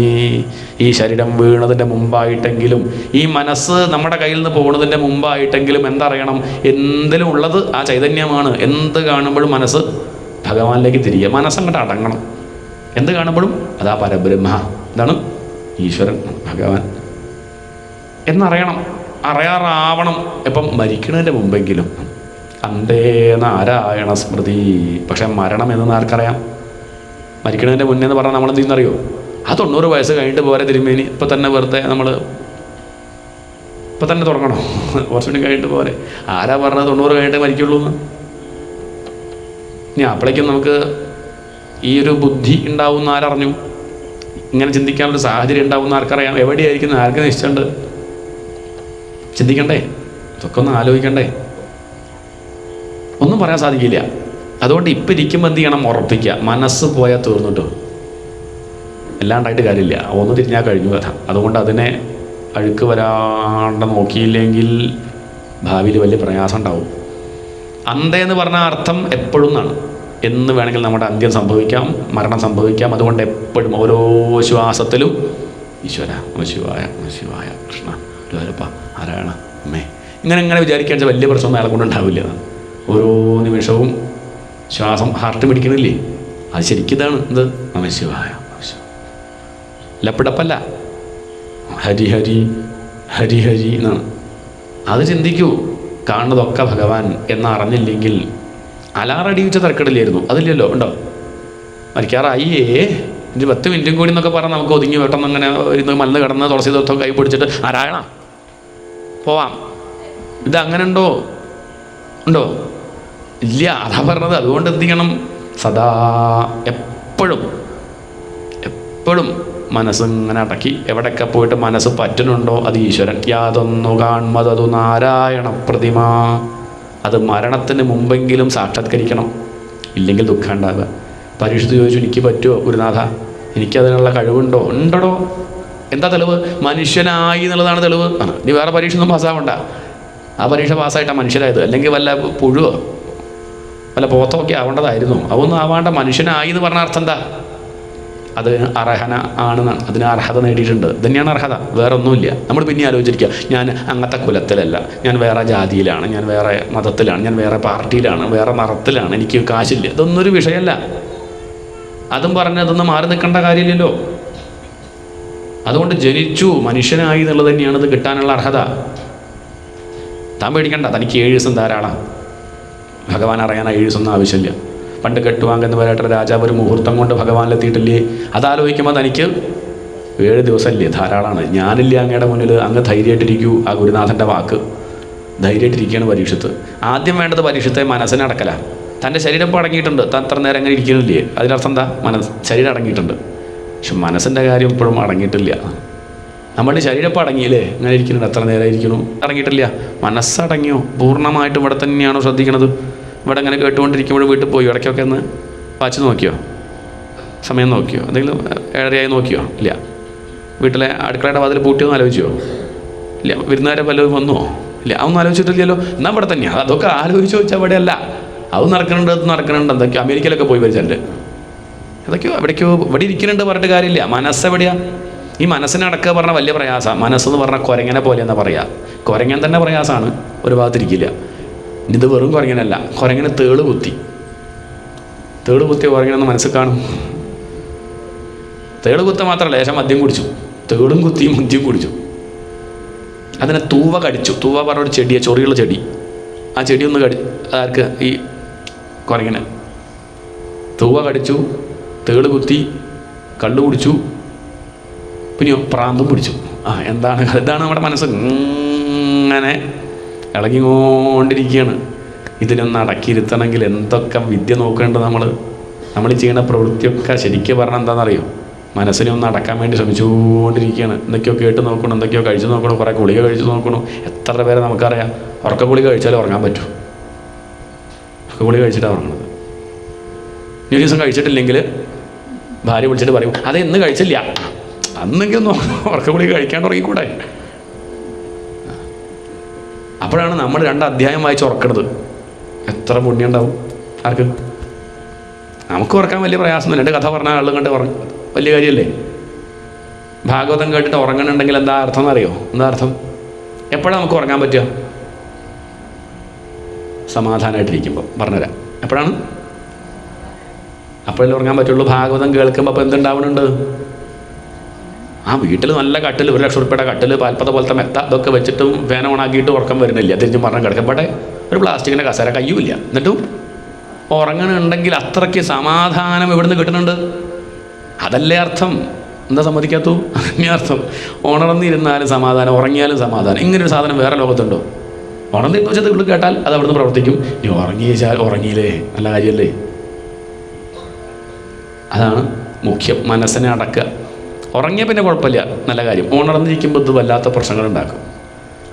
S2: ഈ ശരീരം വീണതിൻ്റെ മുമ്പായിട്ടെങ്കിലും, ഈ മനസ്സ് നമ്മുടെ കയ്യിൽ നിന്ന് പോകുന്നതിൻ്റെ മുമ്പായിട്ടെങ്കിലും എന്തറിയണം? എന്തിലും ഉള്ളത് ആ ചൈതന്യമാണ്. എന്ത് കാണുമ്പോഴും മനസ്സ് ഭഗവാനിലേക്ക് തിരിയുക, മനസ്സങ്ങോട്ട് അടങ്ങണം. എന്ത് കാണുമ്പോഴും അതാ പരബ്രഹ്മ, ഇതാണ് ഈശ്വരൻ, ഭഗവാൻ എന്നറിയണം, അറിയാറാവണം. ഇപ്പം മരിക്കുന്നതിൻ്റെ മുമ്പെങ്കിലും അന്തേ നാരായണ സ്മൃതി. പക്ഷെ മരണം എന്ന് ആർക്കറിയാം? മരിക്കുന്നതിൻ്റെ മുന്നേ എന്ന് പറഞ്ഞാൽ നമ്മളെന്ത് ചെയ്യുന്നറിയോ? ആ 90 വയസ്സ് കഴിഞ്ഞിട്ട് പോരെ തിരുമേനി, ഇപ്പം തന്നെ വെറുതെ നമ്മൾ ഇപ്പം തന്നെ തുടങ്ങണോ? കുറച്ചുകൂടി കഴിഞ്ഞിട്ട് പോരെ. ആരാ പറഞ്ഞത് 90 കഴിഞ്ഞിട്ട് മരിക്കുള്ളൂ എന്ന്? ഇനി അപ്പോഴേക്കും നമുക്ക് ഈ ഒരു ബുദ്ധി ഉണ്ടാവുന്ന ആരറിഞ്ഞു? ഇങ്ങനെ ചിന്തിക്കാനൊരു സാഹചര്യം ഉണ്ടാവുന്ന ആർക്കറിയാം? എവിടെയായിരിക്കും ആർക്ക് നിശ്ചയുണ്ട്? ചിന്തിക്കണ്ടേ? ഇതൊക്കെ ഒന്ന് ആലോചിക്കണ്ടേ? ഒന്നും പറയാൻ സാധിക്കില്ല. അതുകൊണ്ട് ഇപ്പം ഇരിക്കുമ്പോൾ എന്ത് ചെയ്യണം? ഉറപ്പിക്കുക. മനസ്സ് പോയാൽ തീർന്നിട്ടോ, എല്ലാണ്ടായിട്ട് കാര്യമില്ല, ഒന്ന് തിരിഞ്ഞാൽ കഴിഞ്ഞു കഥ. അതുകൊണ്ട് അതിനെ അഴുക്ക് വരാണ്ട് നോക്കിയില്ലെങ്കിൽ ഭാവിയിൽ വലിയ പ്രയാസം ഉണ്ടാവും. അന്തയെന്ന് പറഞ്ഞ അർത്ഥം എപ്പോഴും എന്നാണ്. എന്ന് വേണമെങ്കിൽ നമ്മുടെ അന്ത്യം സംഭവിക്കാം, മരണം സംഭവിക്കാം. അതുകൊണ്ട് എപ്പോഴും ഓരോ ശ്വാസത്തിലും ഈശ്വര നമഃ ശിവായ, നമഃ ശിവായ, കൃഷ്ണ ഗുരുവായൂരപ്പ, നാരായണ അമ്മേ, ഇങ്ങനെ വിചാരിക്കാൻ വലിയ പ്രശ്നമൊന്നും അയാളെ കൊണ്ടുണ്ടാവില്ല. ഓരോ നിമിഷവും ശ്വാസം ഹാർട്ട് പിടിക്കണില്ലേ, അത് ശരിക്കിതാണ് എന്ത്? നമഃ ശിവായ, ലപ്പിടപ്പല്ല, ഹരി ഹരി ഹരി ഹരി എന്നാണ്. അത് ചിന്തിക്കൂ. കാണുന്നതൊക്കെ ഭഗവാൻ എന്നറിഞ്ഞില്ലെങ്കിൽ അലാറടിയിച്ച തിരക്കടില്ലായിരുന്നു. അതില്ലല്ലോ, ഉണ്ടോ? മരിക്കാറായിയേ, ഒരു 10 മിനിറ്റും കൂടി എന്നൊക്കെ പറഞ്ഞാൽ നമുക്ക് ഒതുങ്ങി പെട്ടെന്ന് അങ്ങനെ ഇരുന്ന് മലന്ന് കിടന്ന് തുളസി തത്വം കൈ പിടിച്ചിട്ട് നാരായണ പോവാം. ഇതങ്ങനെ ഉണ്ടോ? ഇല്ല. അതാ പറഞ്ഞത്. അതുകൊണ്ട് എന്ത് ചെയ്യണം? സദാ എപ്പോഴും എപ്പോഴും മനസ്സിങ്ങനെ അടക്കി എവിടെയൊക്കെ പോയിട്ട് മനസ്സ് പറ്റുന്നുണ്ടോ അത് ഈശ്വരൻ. യാതൊന്നു കാൺമതതു നാരായണ പ്രതിമ. അത് മരണത്തിന് മുമ്പെങ്കിലും സാക്ഷാത്കരിക്കണം, ഇല്ലെങ്കിൽ ദുഃഖം ഉണ്ടാവുക. പരീക്ഷിച്ച് ചോദിച്ചു, എനിക്ക് പറ്റുമോ ഗുരുനാഥ, എനിക്കതിനുള്ള കഴിവുണ്ടോ? ഉണ്ടോ. എന്താ തെളിവ്? മനുഷ്യനായി എന്നുള്ളതാണ് തെളിവ്. നീ വേറെ പരീക്ഷ ഒന്നും പാസ്സാവണ്ട. ആ പരീക്ഷ പാസ്സായിട്ടാണ് മനുഷ്യരായത്. അല്ലെങ്കിൽ വല്ല പുഴുവോ വല്ല പോത്തൊക്കെ ആവേണ്ടതായിരുന്നു. അതൊന്നും ആവാണ്ട മനുഷ്യനായി എന്ന് പറഞ്ഞ അർത്ഥം എന്താ? അത് അർഹന ആണെന്നാണ്. അതിന് അർഹത നേടിയിട്ടുണ്ട്. തന്നെയാണ് അർഹത, വേറെ ഒന്നുമില്ല. നമ്മൾ പിന്നെ ആലോചിച്ചിരിക്കുക, ഞാൻ അങ്ങനത്തെ കുലത്തിലല്ല, ഞാൻ വേറെ ജാതിയിലാണ്, ഞാൻ വേറെ മതത്തിലാണ്, ഞാൻ വേറെ പാർട്ടിയിലാണ്, വേറെ നിറത്തിലാണ്, എനിക്ക് കാശില്ല. ഇതൊന്നൊരു വിഷയമല്ല. അതും പറഞ്ഞ് അതൊന്നും മാറി നിൽക്കേണ്ട കാര്യമില്ലല്ലോ. അതുകൊണ്ട് ജനിച്ചു മനുഷ്യനായി എന്നുള്ളത് തന്നെയാണ് ഇത് കിട്ടാനുള്ള അർഹത. താൻ പേടിക്കണ്ട, തനിക്ക് 7 ദിവസം ധാരാളം. ഭഗവാൻ അറിയാൻ 7 ദിവസമൊന്നും ആവശ്യമില്ല. പണ്ട് കെട്ടുവാങ്കെന്ന് പറയട്ടെ രാജാവ് ഒരു മുഹൂർത്തം കൊണ്ട് ഭഗവാനിലെത്തിയിട്ടില്ലേ? അതാലോചിക്കുമ്പോൾ തനിക്ക് 7 ദിവസമല്ലേ ധാരാളമാണ്. ഞാനില്ല അങ്ങയുടെ മുന്നിൽ, അങ്ങ് ധൈര്യമായിട്ടിരിക്കൂ. ആ ഗുരുനാഥൻ്റെ വാക്ക് ധൈര്യമായിട്ടിരിക്കുകയാണ് പരീക്ഷത്ത്. ആദ്യം വേണ്ടത് പരീക്ഷത്തെ മനസ്സിനെ അടക്കല. തൻ്റെ ശരീരം ഇപ്പോൾ അടങ്ങിയിട്ടുണ്ട്, താൻ അത്ര നേരം അങ്ങനെ ഇരിക്കുന്നില്ലേ? അതിനർത്ഥം എന്താ? ശരീരം അടങ്ങിയിട്ടുണ്ട്, പക്ഷെ മനസ്സിൻ്റെ കാര്യം ഇപ്പോഴും അടങ്ങിയിട്ടില്ല. നമ്മളുടെ ശരീരം ഇപ്പോൾ അടങ്ങിയില്ലേ? അങ്ങനെ ഇരിക്കുന്നുണ്ട്, എത്ര നേരം ഇരിക്കണു, അടങ്ങിയിട്ടില്ല. മനസ്സടങ്ങിയോ? പൂർണ്ണമായിട്ടും ഇവിടെ തന്നെയാണോ ശ്രദ്ധിക്കണത്? ഇവിടെ അങ്ങനെ കേട്ടുകൊണ്ടിരിക്കുമ്പോഴും വീട്ടിൽ പോയി ഇടയ്ക്കൊക്കെ ഒന്ന് വാച്ച് നോക്കിയോ? സമയം നോക്കിയോ? എന്തെങ്കിലും 7:30 നോക്കിയോ? ഇല്ല. വീട്ടിലെ അടുക്കളയുടെ വാതിൽ പൂട്ടിയൊന്നും ആലോചിച്ചോ? ഇല്ല. വിരുന്നുകാരെ വല്ലതും വന്നോ? ഇല്ല. അതൊന്നും ആലോചിച്ചിട്ടില്ലല്ലോ. എന്നാൽ ഇവിടെ തന്നെയാണ്. അതൊക്കെ ആലോചിച്ച് വെച്ചാൽ ഇവിടെയല്ല. അത് നടക്കുന്നുണ്ട്, അത് നടക്കുന്നുണ്ട്. എന്തൊക്കെയോ അമേരിക്കയിലൊക്കെ പോയി വരിച്ചല്ലേ, അതൊക്കെയോ എവിടേക്കോ ഇവിടെ ഇരിക്കുന്നുണ്ട് പറഞ്ഞിട്ട് കാര്യമില്ല. മനസ്സെവിടെയാ? ഈ മനസ്സിനെ അടക്കുക പറഞ്ഞാൽ വലിയ പ്രയാസമാണ്. മനസ്സെന്ന് പറഞ്ഞാൽ കുരങ്ങനെ പോലെ എന്നാ പറയുക. കുരങ്ങൻ തന്നെ പ്രയാസമാണ്, ഒരു ഭാഗത്തിരിക്കില്ല. ഇത് വെറും കുരങ്ങനല്ല, കുരങ്ങനെ തേള് കുത്തിയ കുരങ്ങനെന്ന് മനസ്സിൽ കാണും. തേള് കുത്ത മാത്രമല്ല, ലേശം മദ്യം കുടിച്ചു. തേളും കുത്തി മദ്യം കുടിച്ചു. അതിനെ തൂവ കടിച്ചു. തൂവ പറഞ്ഞൊരു ചെടിയാണ്, ചൊറിയുള്ള ചെടി. ആ ചെടി ഒന്ന് ആർക്ക്? ഈ കുരങ്ങനെ. തൂവ കടിച്ചു, തേള് കുത്തി, കള്ളു കുടിച്ചു, പിന്നെയോ പ്രാന്തും പിടിച്ചു. എന്താണ്? ഇതാണ് നമ്മുടെ മനസ്സ് ഇങ്ങനെ ഇളകിക്കൊണ്ടിരിക്കുകയാണ്. ഇതിനൊന്ന് അടക്കിയിരുത്തണമെങ്കിൽ എന്തൊക്കെ വിദ്യ നോക്കേണ്ടത് നമ്മൾ ചെയ്യുന്ന പ്രവൃത്തിയൊക്കെ ശരിക്കും പറഞ്ഞാൽ എന്താണെന്നറിയോ? മനസ്സിനെ ഒന്ന് അടക്കാൻ വേണ്ടി ശ്രമിച്ചുകൊണ്ടിരിക്കുകയാണ്. എന്തൊക്കെയോ കേട്ട് നോക്കണം, എന്തൊക്കെയോ കഴിച്ച് നോക്കണം, കുറേ ഗുളിക കഴിച്ച് നോക്കണം. എത്ര പേരെ നമുക്കറിയാം ഉറക്ക ഗുളിക കഴിച്ചാലും ഉറങ്ങാൻ പറ്റും. ഉറക്ക ഗുളിക കഴിച്ചിട്ടാണ് ഉറങ്ങുന്നത്. ഇനി ഒരു ദിവസം കഴിച്ചിട്ടില്ലെങ്കിൽ ഭാര്യ വിളിച്ചിട്ട് പറയും, അത് ഇന്ന് കഴിച്ചില്ല, അന്നെങ്കിൽ ഒന്ന് ഉറക്ക ഗുളിക കഴിക്കാണ്ട് ഉറങ്ങിക്കൂടെ? അപ്പോഴാണ് നമ്മൾ 2 അധ്യായം വായിച്ച് ഉറക്കണത്. എത്ര പുണ്യം ഉണ്ടാവും ആർക്ക്? നമുക്ക് ഉറക്കാൻ വലിയ പ്രയാസമൊന്നുമില്ല. 2 കഥ പറഞ്ഞ ആളും കണ്ട് വലിയ കാര്യമല്ലേ? ഭാഗവതം കേട്ടിട്ട് ഉറങ്ങണമെന്നുണ്ടെങ്കിൽ എന്താ അർത്ഥം എന്നറിയോ? എന്താ അർത്ഥം? എപ്പോഴാണ് നമുക്ക് ഉറങ്ങാൻ പറ്റുക? സമാധാനമായിട്ടിരിക്കുമ്പോൾ. പറഞ്ഞുതരാം എപ്പോഴാണ്. അപ്പോഴല്ലേ ഉറങ്ങാൻ പറ്റുള്ളൂ. ഭാഗവതം കേൾക്കുമ്പോൾ അപ്പോൾ എന്തുണ്ടാവുന്നുണ്ട്? ആ വീട്ടിൽ നല്ല കട്ടിൽ, 1 ലക്ഷം രൂപയുടെ കട്ടിൽ, പാൽപ്പത പോലത്തെ മെത്ത, ഇതൊക്കെ വെച്ചിട്ടും ഫാൻ ഓണാക്കിയിട്ട് ഉറക്കം വരുന്നില്ല. തിരിച്ചും പറഞ്ഞാൽ കിടക്കപ്പെട്ടെ ഒരു പ്ലാസ്റ്റിക്കിൻ്റെ കസേര കയ്യുമില്ല. എന്നിട്ടും ഉറങ്ങണമെന്നുണ്ടെങ്കിൽ അത്രയ്ക്ക് സമാധാനം എവിടുന്ന് കിട്ടുന്നുണ്ട്? അതല്ലേ അർത്ഥം. എന്താ സമ്മതിക്കാത്തു? അങ്ങനെ അർത്ഥം. ഉണർന്നിരുന്നാലും സമാധാനം, ഉറങ്ങിയാലും സമാധാനം. ഇങ്ങനൊരു സാധനം വേറെ ലോകത്തുണ്ടോ? ഉണർന്നിരുന്ന വെച്ചാൽ ഇവിടെ കേട്ടാൽ അത് അവിടുന്ന് പ്രവർത്തിക്കും. നീ ഉറങ്ങിച്ചാൽ ഉറങ്ങിയില്ലേ, നല്ല കാര്യമല്ലേ? അതാണ് മുഖ്യം. മനസ്സിനെ അടക്കുക. ഉറങ്ങിയ പിന്നെ കുഴപ്പമില്ല, നല്ല കാര്യം. ഉണർന്നിരിക്കുമ്പോൾ ഇത് വല്ലാത്ത പ്രശ്നങ്ങളുണ്ടാക്കും.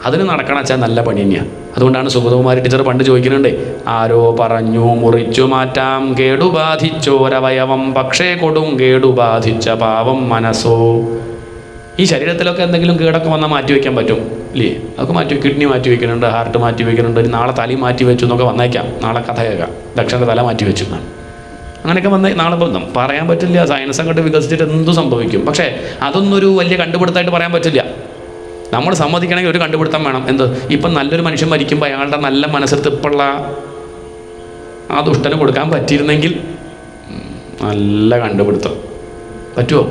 S2: അതിന് നടക്കണം വെച്ചാൽ നല്ല പണി തന്നെയാണ്. അതുകൊണ്ടാണ് സുഗതകുമാരി ടീച്ചർ പണ്ട് ചോദിക്കുന്നുണ്ട്, ആരോ പറഞ്ഞു മുറിച്ചു മാറ്റാം കേടുബാധിച്ചോരവയവം, പക്ഷേ കൊടും കേടുബാധിച്ച പാവം മനസ്സോ. ഈ ശരീരത്തിലൊക്കെ എന്തെങ്കിലും കേടൊക്കെ വന്നാൽ മാറ്റി വയ്ക്കാൻ പറ്റും ഇല്ലേ? അതൊക്കെ കിഡ്നി മാറ്റി വയ്ക്കുന്നുണ്ട്, ഹാർട്ട് മാറ്റി വയ്ക്കുന്നുണ്ട്. നാളെ തലയും മാറ്റി വെച്ചു എന്നൊക്കെ വന്നേക്കാം. നാളെ കഥ കേൾക്കാം, ദക്ഷൻ്റെ തല മാറ്റി വെച്ചു എന്നാണ്. അങ്ങനെയൊക്കെ വന്ന് നാളെ ബന്ധം പറയാൻ പറ്റില്ല. സയൻസ് അങ്ങോട്ട് വികസിച്ചിട്ട് എന്തു സംഭവിക്കും. പക്ഷേ അതൊന്നൊരു വലിയ കണ്ടുപിടുത്തമായിട്ട് പറയാൻ പറ്റില്ല. നമ്മൾ സമ്മതിക്കണമെങ്കിൽ ഒരു കണ്ടുപിടുത്തം വേണം. എന്ത്? ഇപ്പം നല്ലൊരു മനുഷ്യൻ മരിക്കുമ്പോൾ അയാളുടെ നല്ല മനസ്സിലത്ത് ഇപ്പോഴുള്ള ആ ദുഷ്ടന് കൊടുക്കാൻ പറ്റിയിരുന്നെങ്കിൽ നല്ല കണ്ടുപിടുത്തം. പറ്റുമോ?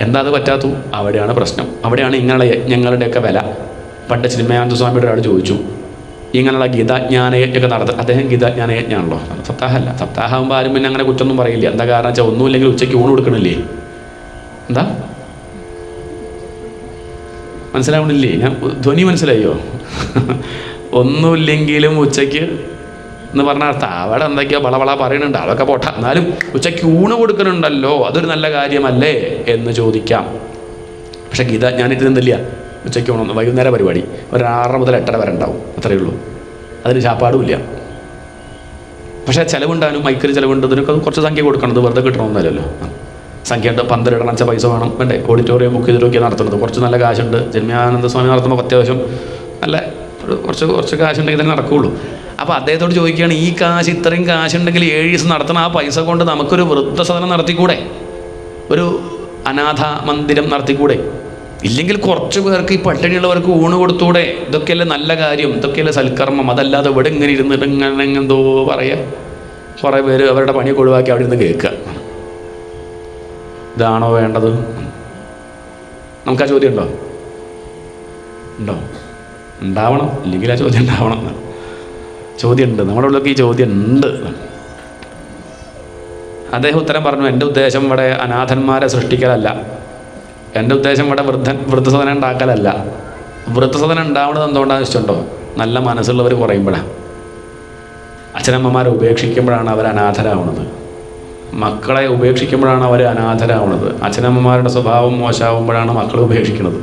S2: എന്താ അത് പറ്റാത്തു? അവിടെയാണ് പ്രശ്നം. അവിടെയാണ് ഇങ്ങനെയുള്ള യജ്ഞങ്ങളുടെയൊക്കെ വില. പണ്ട് ചിന്മയാനന്ദ സ്വാമിയുടെ ഒരാൾ ചോദിച്ചു, ഇങ്ങനെയുള്ള ഗീതാജ്ഞാനയജ്ഞമൊക്കെ നടത്തുക. അദ്ദേഹം ഗീതാജ്ഞാനയജ്ഞമാണല്ലോ, സപ്താഹമല്ല. സപ്താഹമാകുമ്പോൾ ആരും പിന്നെ അങ്ങനെ കുറ്റമൊന്നും പറയില്ല. എന്താ കാരണം വെച്ചാൽ ഒന്നുമില്ലെങ്കിൽ ഉച്ചയ്ക്ക് ഊണ് കൊടുക്കണില്ലേ? എന്താ മനസ്സിലാവണില്ലേ? ഞാൻ ധ്വനി മനസ്സിലായോ? ഒന്നുമില്ലെങ്കിലും ഉച്ചയ്ക്ക് എന്ന് പറഞ്ഞാൽ അർത്ഥം അവിടെ എന്തൊക്കെയോ വളവള പറയുന്നുണ്ട്, അതൊക്കെ പോട്ടെ, എന്നാലും ഉച്ചയ്ക്ക് ഊണ് കൊടുക്കുന്നുണ്ടല്ലോ, അതൊരു നല്ല കാര്യമല്ലേ എന്ന് ചോദിക്കാം. പക്ഷേ ഗീത ഞാനിരുന്നില്ല, ഉച്ചയ്ക്ക് ഊണൊന്ന് വൈകുന്നേരം പരിപാടി ഒരു 6 മുതൽ 8:30 വരെ ഉണ്ടാവും, അത്രയേ ഉള്ളൂ. അതിന് ചാപ്പാടുമില്ല. പക്ഷേ ചിലവുണ്ടാനും മൈക്കിൽ ചിലവുണ്ട്, ഇതിനൊക്കെ കുറച്ച് സംഖ്യ കൊടുക്കണം, ഇത് വെറുതെ കിട്ടണമെന്നല്ലല്ലോ. സംഖ്യ ഉണ്ട്, 12 ഇടണച്ച പൈസ വേണം, വേണ്ടേ? ഓഡിറ്റോറിയം ബുക്ക് ചെയ്തിട്ടൊക്കെയാണ് നടത്തുന്നത്, കുറച്ച് നല്ല കാശുണ്ട്. ജന്മാനന്ദ സ്വാമി നടത്തുമ്പോൾ അത്യാവശ്യം നല്ല കുറച്ച് കാശുണ്ടെങ്കിൽ തന്നെ നടക്കുകയുള്ളൂ. അപ്പോൾ അദ്ദേഹത്തോട് ചോദിക്കുകയാണ്, ഈ കാശ് ഇത്രയും കാശുണ്ടെങ്കിൽ 7 ദിവസം നടത്തണം, ആ പൈസ കൊണ്ട് നമുക്കൊരു വൃദ്ധസദനം നടത്തിക്കൂടെ, ഒരു അനാഥ മന്ദിരം നടത്തിക്കൂടെ? ഇല്ലെങ്കിൽ കുറച്ച് പേർക്ക് ഈ പട്ടിണിയുള്ളവർക്ക് ഊണ് കൊടുത്തൂടെ? ഇതൊക്കെയല്ലേ നല്ല കാര്യം, ഇതൊക്കെയല്ലേ സൽക്കർമ്മം. അതല്ലാതെ ഇവിടെ ഇങ്ങനെ ഇരുന്നിട്ട് ഇങ്ങനെ എന്തോ പറയുക, കുറേ പേര് അവരുടെ പണിയൊക്കെ ഒഴിവാക്കി അവിടെ ഇരുന്ന് കേൾക്കുക. ഇതാണോ വേണ്ടത്? നമുക്ക് ആ ചോദ്യം ഉണ്ടോ? ഉണ്ടാവണം, ഇല്ലെങ്കിൽ ആ ചോദ്യം ഉണ്ടാവണം. ചോദ്യം ഉണ്ട്, നമ്മുടെ ഉള്ളിലൊക്കെ ഈ ചോദ്യം ഉണ്ട്. അദ്ദേഹം ഉത്തരം പറഞ്ഞു, എൻ്റെ ഉദ്ദേശം ഇവിടെ അനാഥന്മാരെ സൃഷ്ടിക്കലല്ല, എൻ്റെ ഉദ്ദേശം ഇവിടെ വൃദ്ധസദനം ഉണ്ടാക്കലല്ല. വൃദ്ധസദനം ഉണ്ടാവുന്നത് എന്തുകൊണ്ടാണെന്ന് വെച്ചിട്ടുണ്ടോ? നല്ല മനസ്സുള്ളവർ കുറയുമ്പോഴാണ്, അച്ഛനമ്മമാരെ ഉപേക്ഷിക്കുമ്പോഴാണ് അവർ അനാഥരാവുന്നത്, മക്കളെ ഉപേക്ഷിക്കുമ്പോഴാണ് അവർ അനാഥരാവുന്നത്. അച്ഛനമ്മമാരുടെ സ്വഭാവം മോശമാകുമ്പോഴാണ് മക്കളെ ഉപേക്ഷിക്കുന്നത്.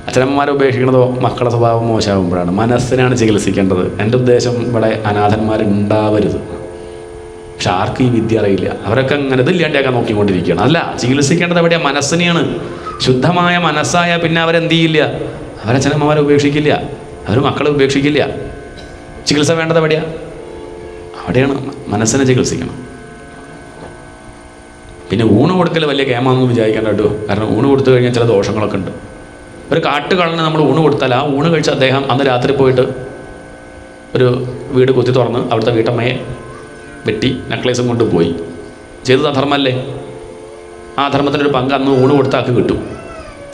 S2: അച്ഛനമ്മമാരെ ഉപേക്ഷിക്കണതോ മക്കളുടെ സ്വഭാവം മോശമാകുമ്പോഴാണ്. മനസ്സിനാണ് ചികിത്സിക്കേണ്ടത്. എൻ്റെ ഉദ്ദേശം ഇവിടെ അനാഥന്മാരുണ്ടാവരുത്. പക്ഷെ ആർക്കും ഈ വിദ്യ അറിയില്ല, അവരൊക്കെ അങ്ങനെ ഇതില്ലാണ്ടിയൊക്കെ നോക്കിക്കൊണ്ടിരിക്കുകയാണ്. അല്ല, ചികിത്സിക്കേണ്ടത് എവിടെയാണ്? മനസ്സിനെയാണ്. ശുദ്ധമായ മനസ്സായാൽ പിന്നെ അവരെന്ത് ചെയ്യില്ല? അവരച്ഛനമ്മമാരെ ഉപേക്ഷിക്കില്ല, അവർ മക്കളെ ഉപേക്ഷിക്കില്ല. ചികിത്സ വേണ്ടത് എവിടെയാണ്? അവിടെയാണ് മനസ്സിനെ ചികിത്സിക്കണം. പിന്നെ ഊണ് കൊടുക്കൽ വലിയ കേമാണെന്ന് വിചാരിക്കേണ്ട കേട്ടോ. കാരണം ഊണ് കൊടുത്തു കഴിഞ്ഞാൽ ചില ദോഷങ്ങളൊക്കെ ഉണ്ട്. ഒരു കാട്ടുകള്ളന് നമ്മൾ ഊണ് കൊടുത്താൽ ആ ഊണ് കഴിച്ച് അദ്ദേഹം അന്ന് രാത്രി പോയിട്ട് ഒരു വീട് കുത്തി തുറന്ന് അവിടുത്തെ വീട്ടമ്മയെ വെട്ടി നെക്ലേസും കൊണ്ട് പോയി. ചെയ്തത് അധർമ്മമല്ലേ? ആ അധർമ്മത്തിൻ്റെ ഒരു പങ്ക് അന്ന് ഊണ് കൊടുത്ത ആൾക്ക് കിട്ടും.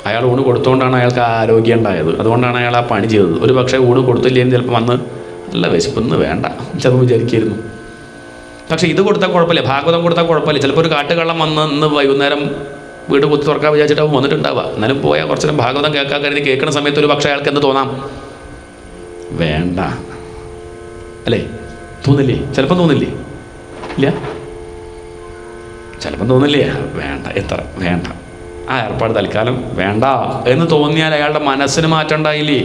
S2: അയാൾ ഊണ് കൊടുത്തുകൊണ്ടാണ് അയാൾക്ക് ആരോഗ്യം ഉണ്ടായത്, അതുകൊണ്ടാണ് അയാൾ ആ പണി ചെയ്തത്. ഒരു പക്ഷേ ഊണ് കൊടുത്തില്ലെങ്കിൽ ചിലപ്പോൾ വന്ന് നല്ല വിശപ്പൊന്ന് വേണ്ട ചിലപ്പോൾ വിചാരിക്കായിരുന്നു. പക്ഷേ ഇത് കൊടുത്താൽ കുഴപ്പമില്ല, ഭാഗവതം കൊടുത്താൽ കുഴപ്പമില്ല. ചിലപ്പോൾ ഒരു കാട്ടുകള്ളം വന്ന് ഇന്ന് വൈകുന്നേരം വീട് കുത്തി തുറക്കാൻ വിചാരിച്ചിട്ടാവും വന്നിട്ടുണ്ടാവുക. എന്നാലും പോയാൽ കുറച്ചു നേരം ഭാഗവതം കേൾക്കാൻ കരുതി കേൾക്കുന്ന സമയത്ത് ഒരു പക്ഷേ അയാൾക്ക് എന്ത് തോന്നാം? വേണ്ട അല്ലേ? തോന്നില്ലേ? ചിലപ്പം തോന്നില്ലേ? ഇല്ല, ചിലപ്പം തോന്നില്ലേ? വേണ്ട, എത്ര വേണ്ട, ആ ഏർപ്പാട് തൽക്കാലം വേണ്ട എന്ന് തോന്നിയാൽ അയാളുടെ മനസ്സിന് മാറ്റം ഉണ്ടായില്ലേ?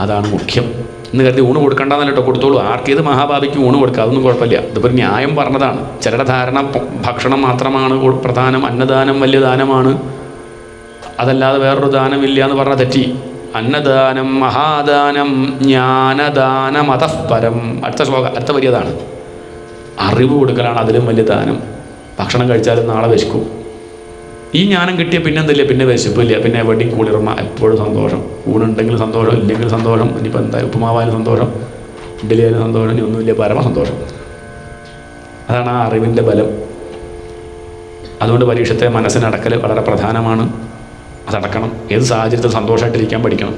S2: അതാണ് മുഖ്യം. എന്ന് കരുതി ഊണ് കൊടുക്കണ്ടെന്നല്ല കേട്ടോ, കൊടുത്തോളൂ. ആർക്കേത് മഹാഭാവിക്ക് ഊണ് കൊടുക്കുക, അതൊന്നും കുഴപ്പമില്ല. ഇതിപ്പോൾ ന്യായം പറഞ്ഞതാണ്. ചിലരുടെ ധാരണ ഭക്ഷണം മാത്രമാണ് പ്രധാനം, അന്നദാനം വലിയ ദാനമാണ്, അതല്ലാതെ വേറൊരു ദാനമില്ല എന്ന് പറഞ്ഞാൽ തെറ്റി. അന്നദാനം മഹാദാനം ജ്ഞാനദാനം അതഃപരം. അടുത്ത ശ്ലോകം, അടുത്ത വലിയതാണ്. അറിവ് കൊടുക്കലാണ് അതിലും വലിയ ദാനം. ഭക്ഷണം കഴിച്ചാലും നാളെ വിശക്കും. ഈ ജ്ഞാനം കിട്ടിയ പിന്നെ എന്തില്ല? പിന്നെ വിശപ്പില്ല, പിന്നെ എവിടെയും കുളിർമ, എപ്പോഴും സന്തോഷം. ഊണുണ്ടെങ്കിലും സന്തോഷം, ഇല്ലെങ്കിൽ സന്തോഷം. ഇനിയിപ്പോൾ എന്തായാലും ഉപ്പുമാവായാലും സന്തോഷം, ഇഡ്ഡലി ആയാലും സന്തോഷം, ഇനി ഒന്നുമില്ല, പരമസന്തോഷം. അതാണ് ആ അറിവിൻ്റെ ബലം. അതുകൊണ്ട് പരീക്ഷത്തെ മനസ്സിനടക്കൽ വളരെ പ്രധാനമാണ്. അതടക്കണം. ഏത് സാഹചര്യത്തിൽ സന്തോഷമായിട്ടിരിക്കാൻ പഠിക്കണം.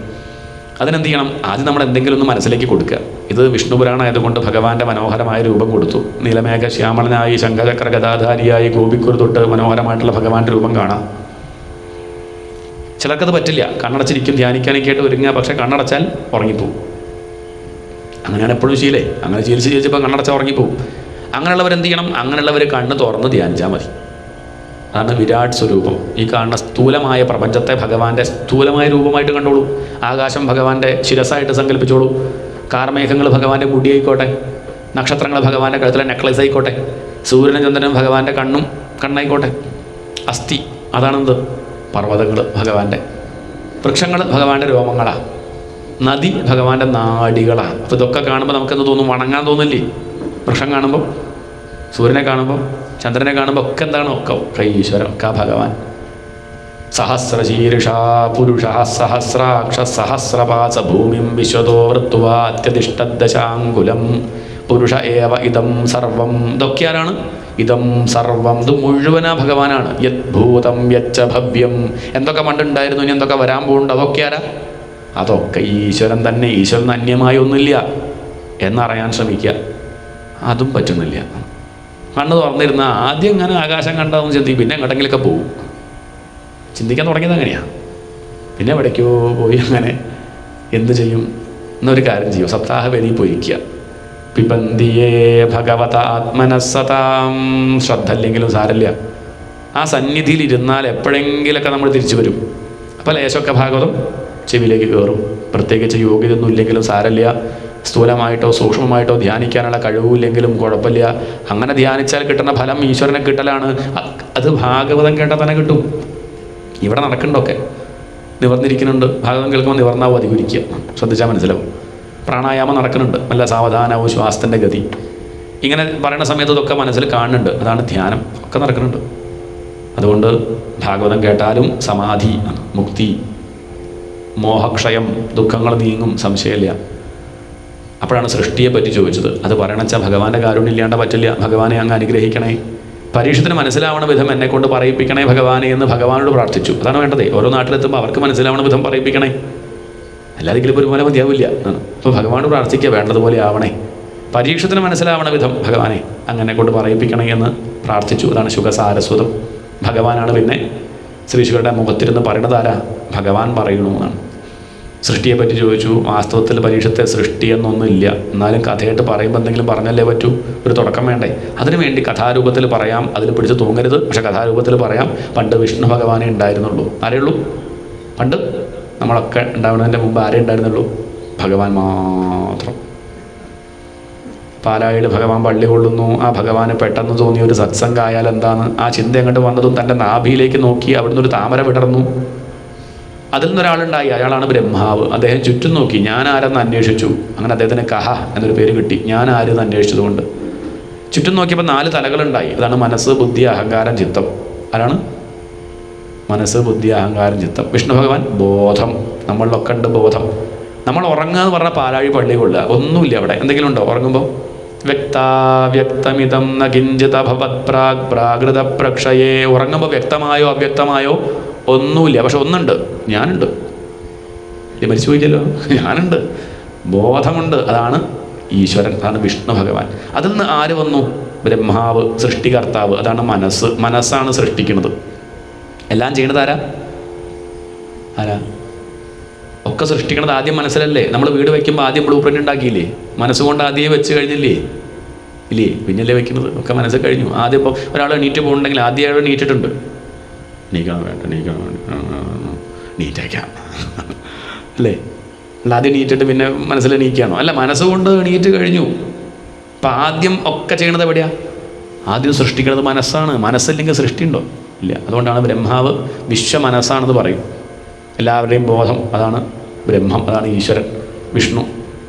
S2: അതിനെന്ത് ചെയ്യണം? ആദ്യം നമ്മൾ എന്തെങ്കിലും ഒന്ന് മനസ്സിലേക്ക് കൊടുക്കുക. ഇത് വിഷ്ണു പുരാണം ആയതുകൊണ്ട് ഭഗവാന്റെ മനോഹരമായ രൂപം കൊടുത്തു. നീലമേഘ ശ്യാമളനായി ശംഖചക്ര ഗദാധാരിയായി ഗോപിക്കുരു തൊട്ട് മനോഹരമായിട്ടുള്ള ഭഗവാന്റെ രൂപം കാണാം. ചിലർക്കത് പറ്റില്ല, കണ്ണടച്ചിരിക്കും, ധ്യാനിക്കാനൊക്കെ ആയിട്ട് ഒരുങ്ങുക, പക്ഷേ കണ്ണടച്ചാൽ ഉറങ്ങിപ്പോവും. അങ്ങനെയാണ് എപ്പോഴും ശീലേ. അങ്ങനെ ശീലിച്ചിപ്പോൾ കണ്ണടച്ചാൽ ഉറങ്ങിപ്പോവും. അങ്ങനെയുള്ളവരെന്ത് ചെയ്യണം? അങ്ങനെയുള്ളവർ കണ്ണ് തുറന്ന് ധ്യാനിച്ചാൽ മതി. അതാണ് വിരാട് സ്വരൂപം. ഈ കാണുന്ന സ്ഥൂലമായ പ്രപഞ്ചത്തെ ഭഗവാന്റെ സ്ഥൂലമായ രൂപമായിട്ട് കണ്ടോളൂ. ആകാശം ഭഗവാന്റെ ശിരസായിട്ട് സങ്കല്പിച്ചോളൂ. കാർമേഘങ്ങൾ ഭഗവാന്റെ മുടിയായിക്കോട്ടെ, നക്ഷത്രങ്ങൾ ഭഗവാന്റെ കഴുത്തിലെ നെക്ലേസ് ആയിക്കോട്ടെ, സൂര്യനും ചന്ദ്രനും ഭഗവാന്റെ കണ്ണായിക്കോട്ടെ. അസ്ഥി അതാണെന്ത്? പർവ്വതങ്ങൾ ഭഗവാന്റെ, വൃക്ഷങ്ങൾ ഭഗവാന്റെ രോമങ്ങളാണ്, നദി ഭഗവാന്റെ നാഡികളാണ്. അപ്പോൾ ഇതൊക്കെ കാണുമ്പോൾ നമുക്കെന്ത് തോന്നും? വണങ്ങാൻ തോന്നില്ലേ? വൃക്ഷം കാണുമ്പോൾ, സൂര്യനെ കാണുമ്പോൾ, ചന്ദ്രനെ കാണുമ്പോൾ ഒക്കെ എന്താണ്? ഒക്കെ ഈശ്വരൻ, ഒക്കെ ഭഗവാൻ. സഹസ്രശീർഷ പുരുഷ സഹസ്രാക്ഷ സഹസ്രപാസ ഭൂമിം വിശ്വതോ വൃത്വാ അത്യതിഷ്ഠദശാങ്കുലം പുരുഷ ഏവ ഇതം സർവം. ഇതൊക്കെ ആരാണ്? ഇതം സർവം, ഇത് മുഴുവനാ ഭഗവാനാണ്. യദ്ഭൂതം യച്ച ഭവ്യം, എന്തൊക്കെ പണ്ടുണ്ടായിരുന്നു, ഇനി എന്തൊക്കെ വരാൻ പോകുന്നുണ്ട്, അതൊക്കെ ആരാ? അതൊക്കെ ഈശ്വരൻ തന്നെ. ഈശ്വരൻ അന്യമായി ഒന്നുമില്ല എന്നറിയാൻ ശ്രമിക്കുക. അതും പറ്റുന്നില്ല. കണ്ണ് തുറന്നിരുന്ന ആദ്യം ഇങ്ങനെ ആകാശം കണ്ടാന്ന് ചിന്തിക്കും, പിന്നെ എങ്ങോട്ടെങ്കിലൊക്കെ പോകും. ചിന്തിക്കാൻ തുടങ്ങിയത് അങ്ങനെയാണ്. പിന്നെ എവിടേക്കോ പോയി അങ്ങനെ എന്ത് ചെയ്യും? എന്നൊരു കാര്യം ചെയ്യും, സപ്താഹവേദി പോയിരിക്കുക. പിബന്തിയേ ഭഗവത ആത്മനസ്സതാം. ശ്രദ്ധ ഇല്ലെങ്കിലും സാരമില്ല, ആ സന്നിധിയിൽ ഇരുന്നാൽ എപ്പോഴെങ്കിലൊക്കെ നമ്മൾ തിരിച്ചു വരും. അപ്പോൾ ലേശമൊക്കെ ഭാഗവതം ചെവിയിലേക്ക് കയറും. പ്രത്യേകിച്ച് യോഗ്യതൊന്നും ഇല്ലെങ്കിലും സാരമില്ല, സ്ഥൂലമായിട്ടോ സൂക്ഷ്മമായിട്ടോ ധ്യാനിക്കാനുള്ള കഴിവില്ലെങ്കിലും കുഴപ്പമില്ല. അങ്ങനെ ധ്യാനിച്ചാൽ കിട്ടുന്ന ഫലം ഈശ്വരനെ കിട്ടലാണ്. അത് ഭാഗവതം കേട്ടാൽ തന്നെ കിട്ടും. ഇവിടെ നടക്കുന്നുണ്ടൊക്കെ, നിവർന്നിരിക്കുന്നുണ്ട്. ഭാഗവതം കേൾക്കുമ്പോൾ നിവർന്നാവും അധികരിക്കുക, ശ്രദ്ധിച്ചാൽ മനസ്സിലാവും. പ്രാണായാമം നടക്കുന്നുണ്ട്, നല്ല സാവധാനവും ശ്വാസത്തിൻ്റെ ഗതി. ഇങ്ങനെ പറയുന്ന സമയത്ത് ഇതൊക്കെ മനസ്സിൽ കാണുന്നുണ്ട്. അതാണ് ധ്യാനം, ഒക്കെ നടക്കുന്നുണ്ട്. അതുകൊണ്ട് ഭാഗവതം കേട്ടാലും സമാധി, മുക്തി, മോഹക്ഷയം, ദുഃഖങ്ങൾ നീങ്ങും, സംശയമില്ല. അപ്പോഴാണ് സൃഷ്ടിയെ പറ്റി ചോദിച്ചത്. അത് പറയണമെച്ചാൽ ഭഗവാന്റെ കാരുണ്യം ഇല്ലാണ്ട് പറ്റില്ല. ഭഗവാനെ അങ്ങ് അനുഗ്രഹിക്കണേ, പരീക്ഷത്തിന് മനസ്സിലാവണ വിധം എന്നെക്കൊണ്ട് പറയിപ്പിക്കണേ ഭഗവാനെ എന്ന് ഭഗവാനോട് പ്രാർത്ഥിച്ചു. അതാണ് വേണ്ടത്. ഓരോ നാട്ടിലെത്തുമ്പോൾ അവർക്ക് മനസ്സിലാവണ വിധം പറയിപ്പിക്കണേ, എല്ലാതെങ്കിലും ഒരുപോലെ മതിയാവില്ല. അപ്പോൾ ഭഗവാനോട് പ്രാർത്ഥിക്കുക, വേണ്ടതുപോലെ ആവണേ, പരീക്ഷത്തിന് മനസ്സിലാവണ വിധം ഭഗവാനെ അങ്ങനെ കൊണ്ട് പറയിപ്പിക്കണേ എന്ന് പ്രാർത്ഥിച്ചു. അതാണ് ശുഖസാരസ്വതം. ഭഗവാനാണ് പിന്നെ ശ്രീശുഖരുടെ മുഖത്തിരുന്ന് പറയണത് ആരാ? ഭഗവാൻ പറയണു എന്നാണ്. സൃഷ്ടിയെ പറ്റി ചോദിച്ചു. വാസ്തവത്തിൽ പരീക്ഷത്തെ സൃഷ്ടി എന്നൊന്നുമില്ല, എന്നാലും കഥയായിട്ട് പറയുമ്പോൾ എന്തെങ്കിലും പറഞ്ഞല്ലേ പറ്റൂ, ഒരു തുടക്കം വേണ്ടേ? അതിനുവേണ്ടി കഥാരൂപത്തിൽ പറയാം, അതിൽ പിടിച്ച് തൂങ്ങരുത്. പക്ഷെ കഥാരൂപത്തിൽ പറയാം. പണ്ട് വിഷ്ണു ഭഗവാനേ ഉണ്ടായിരുന്നുള്ളൂ. ആരെയുള്ളൂ? പണ്ട് നമ്മളൊക്കെ ഉണ്ടാവുന്നതിൻ്റെ മുമ്പ് ആരേ ഉണ്ടായിരുന്നുള്ളൂ? ഭഗവാൻ മാത്രം. പാലായിൽ ഭഗവാൻ പള്ളി കൊള്ളുന്നു. ആ ഭഗവാന് പെട്ടെന്ന് തോന്നിയ ഒരു സത്സംഗമായാൽ എന്താണ്? ആ ചിന്ത അങ്ങോട്ട് വന്നതും തൻ്റെ നാഭിയിലേക്ക് നോക്കി അവിടുന്ന് ഒരു താമര വിടർന്നു. അതിൽ നിന്നൊരാളുണ്ടായി, അയാളാണ് ബ്രഹ്മാവ്. അദ്ദേഹം ചുറ്റും നോക്കി, ഞാൻ ആരെന്ന് അന്വേഷിച്ചു. അങ്ങനെ അദ്ദേഹത്തിന് കഹ എന്നൊരു പേര് കിട്ടി, ഞാൻ ആരെന്ന് അന്വേഷിച്ചതുകൊണ്ട്. ചുറ്റും നോക്കിയപ്പോൾ 4 തലകളുണ്ടായി. അതാണ് മനസ്സ്, ബുദ്ധി, അഹങ്കാരം, ചിത്തം. ആരാണ്? മനസ്സ്, ബുദ്ധി, അഹങ്കാരം, ചിത്തം. വിഷ്ണു ഭഗവാൻ ബോധം. നമ്മളിലൊക്കെ ഉണ്ട് ബോധം. നമ്മൾ ഉറങ്ങുക എന്ന് പറഞ്ഞാൽ പാലാഴി പള്ളി കൊള്ളുക, ഒന്നുമില്ല അവിടെ. എന്തെങ്കിലും ഉണ്ടോ ഉറങ്ങുമ്പോൾ? വ്യക്താവ്യക്തമിതം ന കിഞ്ചിത് അഭവത് പ്രാഗ് പ്രാകൃത പ്രക്ഷയേ. ഉറങ്ങുമ്പോൾ വ്യക്തമായോ അവ്യക്തമായോ ഒന്നുമില്ല. പക്ഷെ ഒന്നുണ്ട്, ഞാനുണ്ട്. ഇത് മരിച്ചു പോയില്ലല്ലോ, ഞാനുണ്ട്, ബോധമുണ്ട്. അതാണ് ഈശ്വരൻ, അതാണ് വിഷ്ണു ഭഗവാൻ. അതിൽ നിന്ന് ആര് വന്നു? ബ്രഹ്മാവ്, സൃഷ്ടികർത്താവ്. അതാണ് മനസ്സ്. മനസ്സാണ് സൃഷ്ടിക്കുന്നത്. എല്ലാം ചെയ്യണത് ആരാ? ആരാ? ഒക്കെ സൃഷ്ടിക്കണത് ആദ്യം മനസ്സിലല്ലേ? നമ്മൾ വീട് വയ്ക്കുമ്പോൾ ആദ്യം ബ്ലൂ പ്രിൻ്റ് ഉണ്ടാക്കിയില്ലേ? മനസ്സുകൊണ്ട് ആദ്യമേ വെച്ച് കഴിഞ്ഞില്ലേ? ഇല്ലേ? പിന്നല്ലേ വെക്കുന്നത്? ഒക്കെ മനസ്സിൽ കഴിഞ്ഞു. ആദ്യം ഇപ്പോൾ ഒരാൾ എണീറ്റ് പോകുന്നുണ്ടെങ്കിൽ ആദ്യം അയാൾ നീറ്റിട്ടുണ്ട്. നീക്കണം വേണ്ട, നീക്കണം വേണ്ട, നീറ്റേക്കാം അല്ലേ? അല്ല, ആദ്യം നീറ്റിട്ട് പിന്നെ മനസ്സിൽ എണീക്കുകയാണോ? അല്ല, മനസ്സുകൊണ്ട് എണീറ്റ് കഴിഞ്ഞു. അപ്പം ആദ്യം ഒക്കെ ചെയ്യണത് എവിടെയാണ്? ആദ്യം സൃഷ്ടിക്കുന്നത് മനസ്സാണ്. മനസ്സില്ലെങ്കിൽ സൃഷ്ടിയുണ്ടോ? ഇല്ല. അതുകൊണ്ടാണ് ബ്രഹ്മാവ് വിശ്വമനസ്സാണെന്ന് പറയും. എല്ലാവരുടെയും ബോധം, അതാണ് ബ്രഹ്മം, അതാണ് ഈശ്വരൻ, വിഷ്ണു.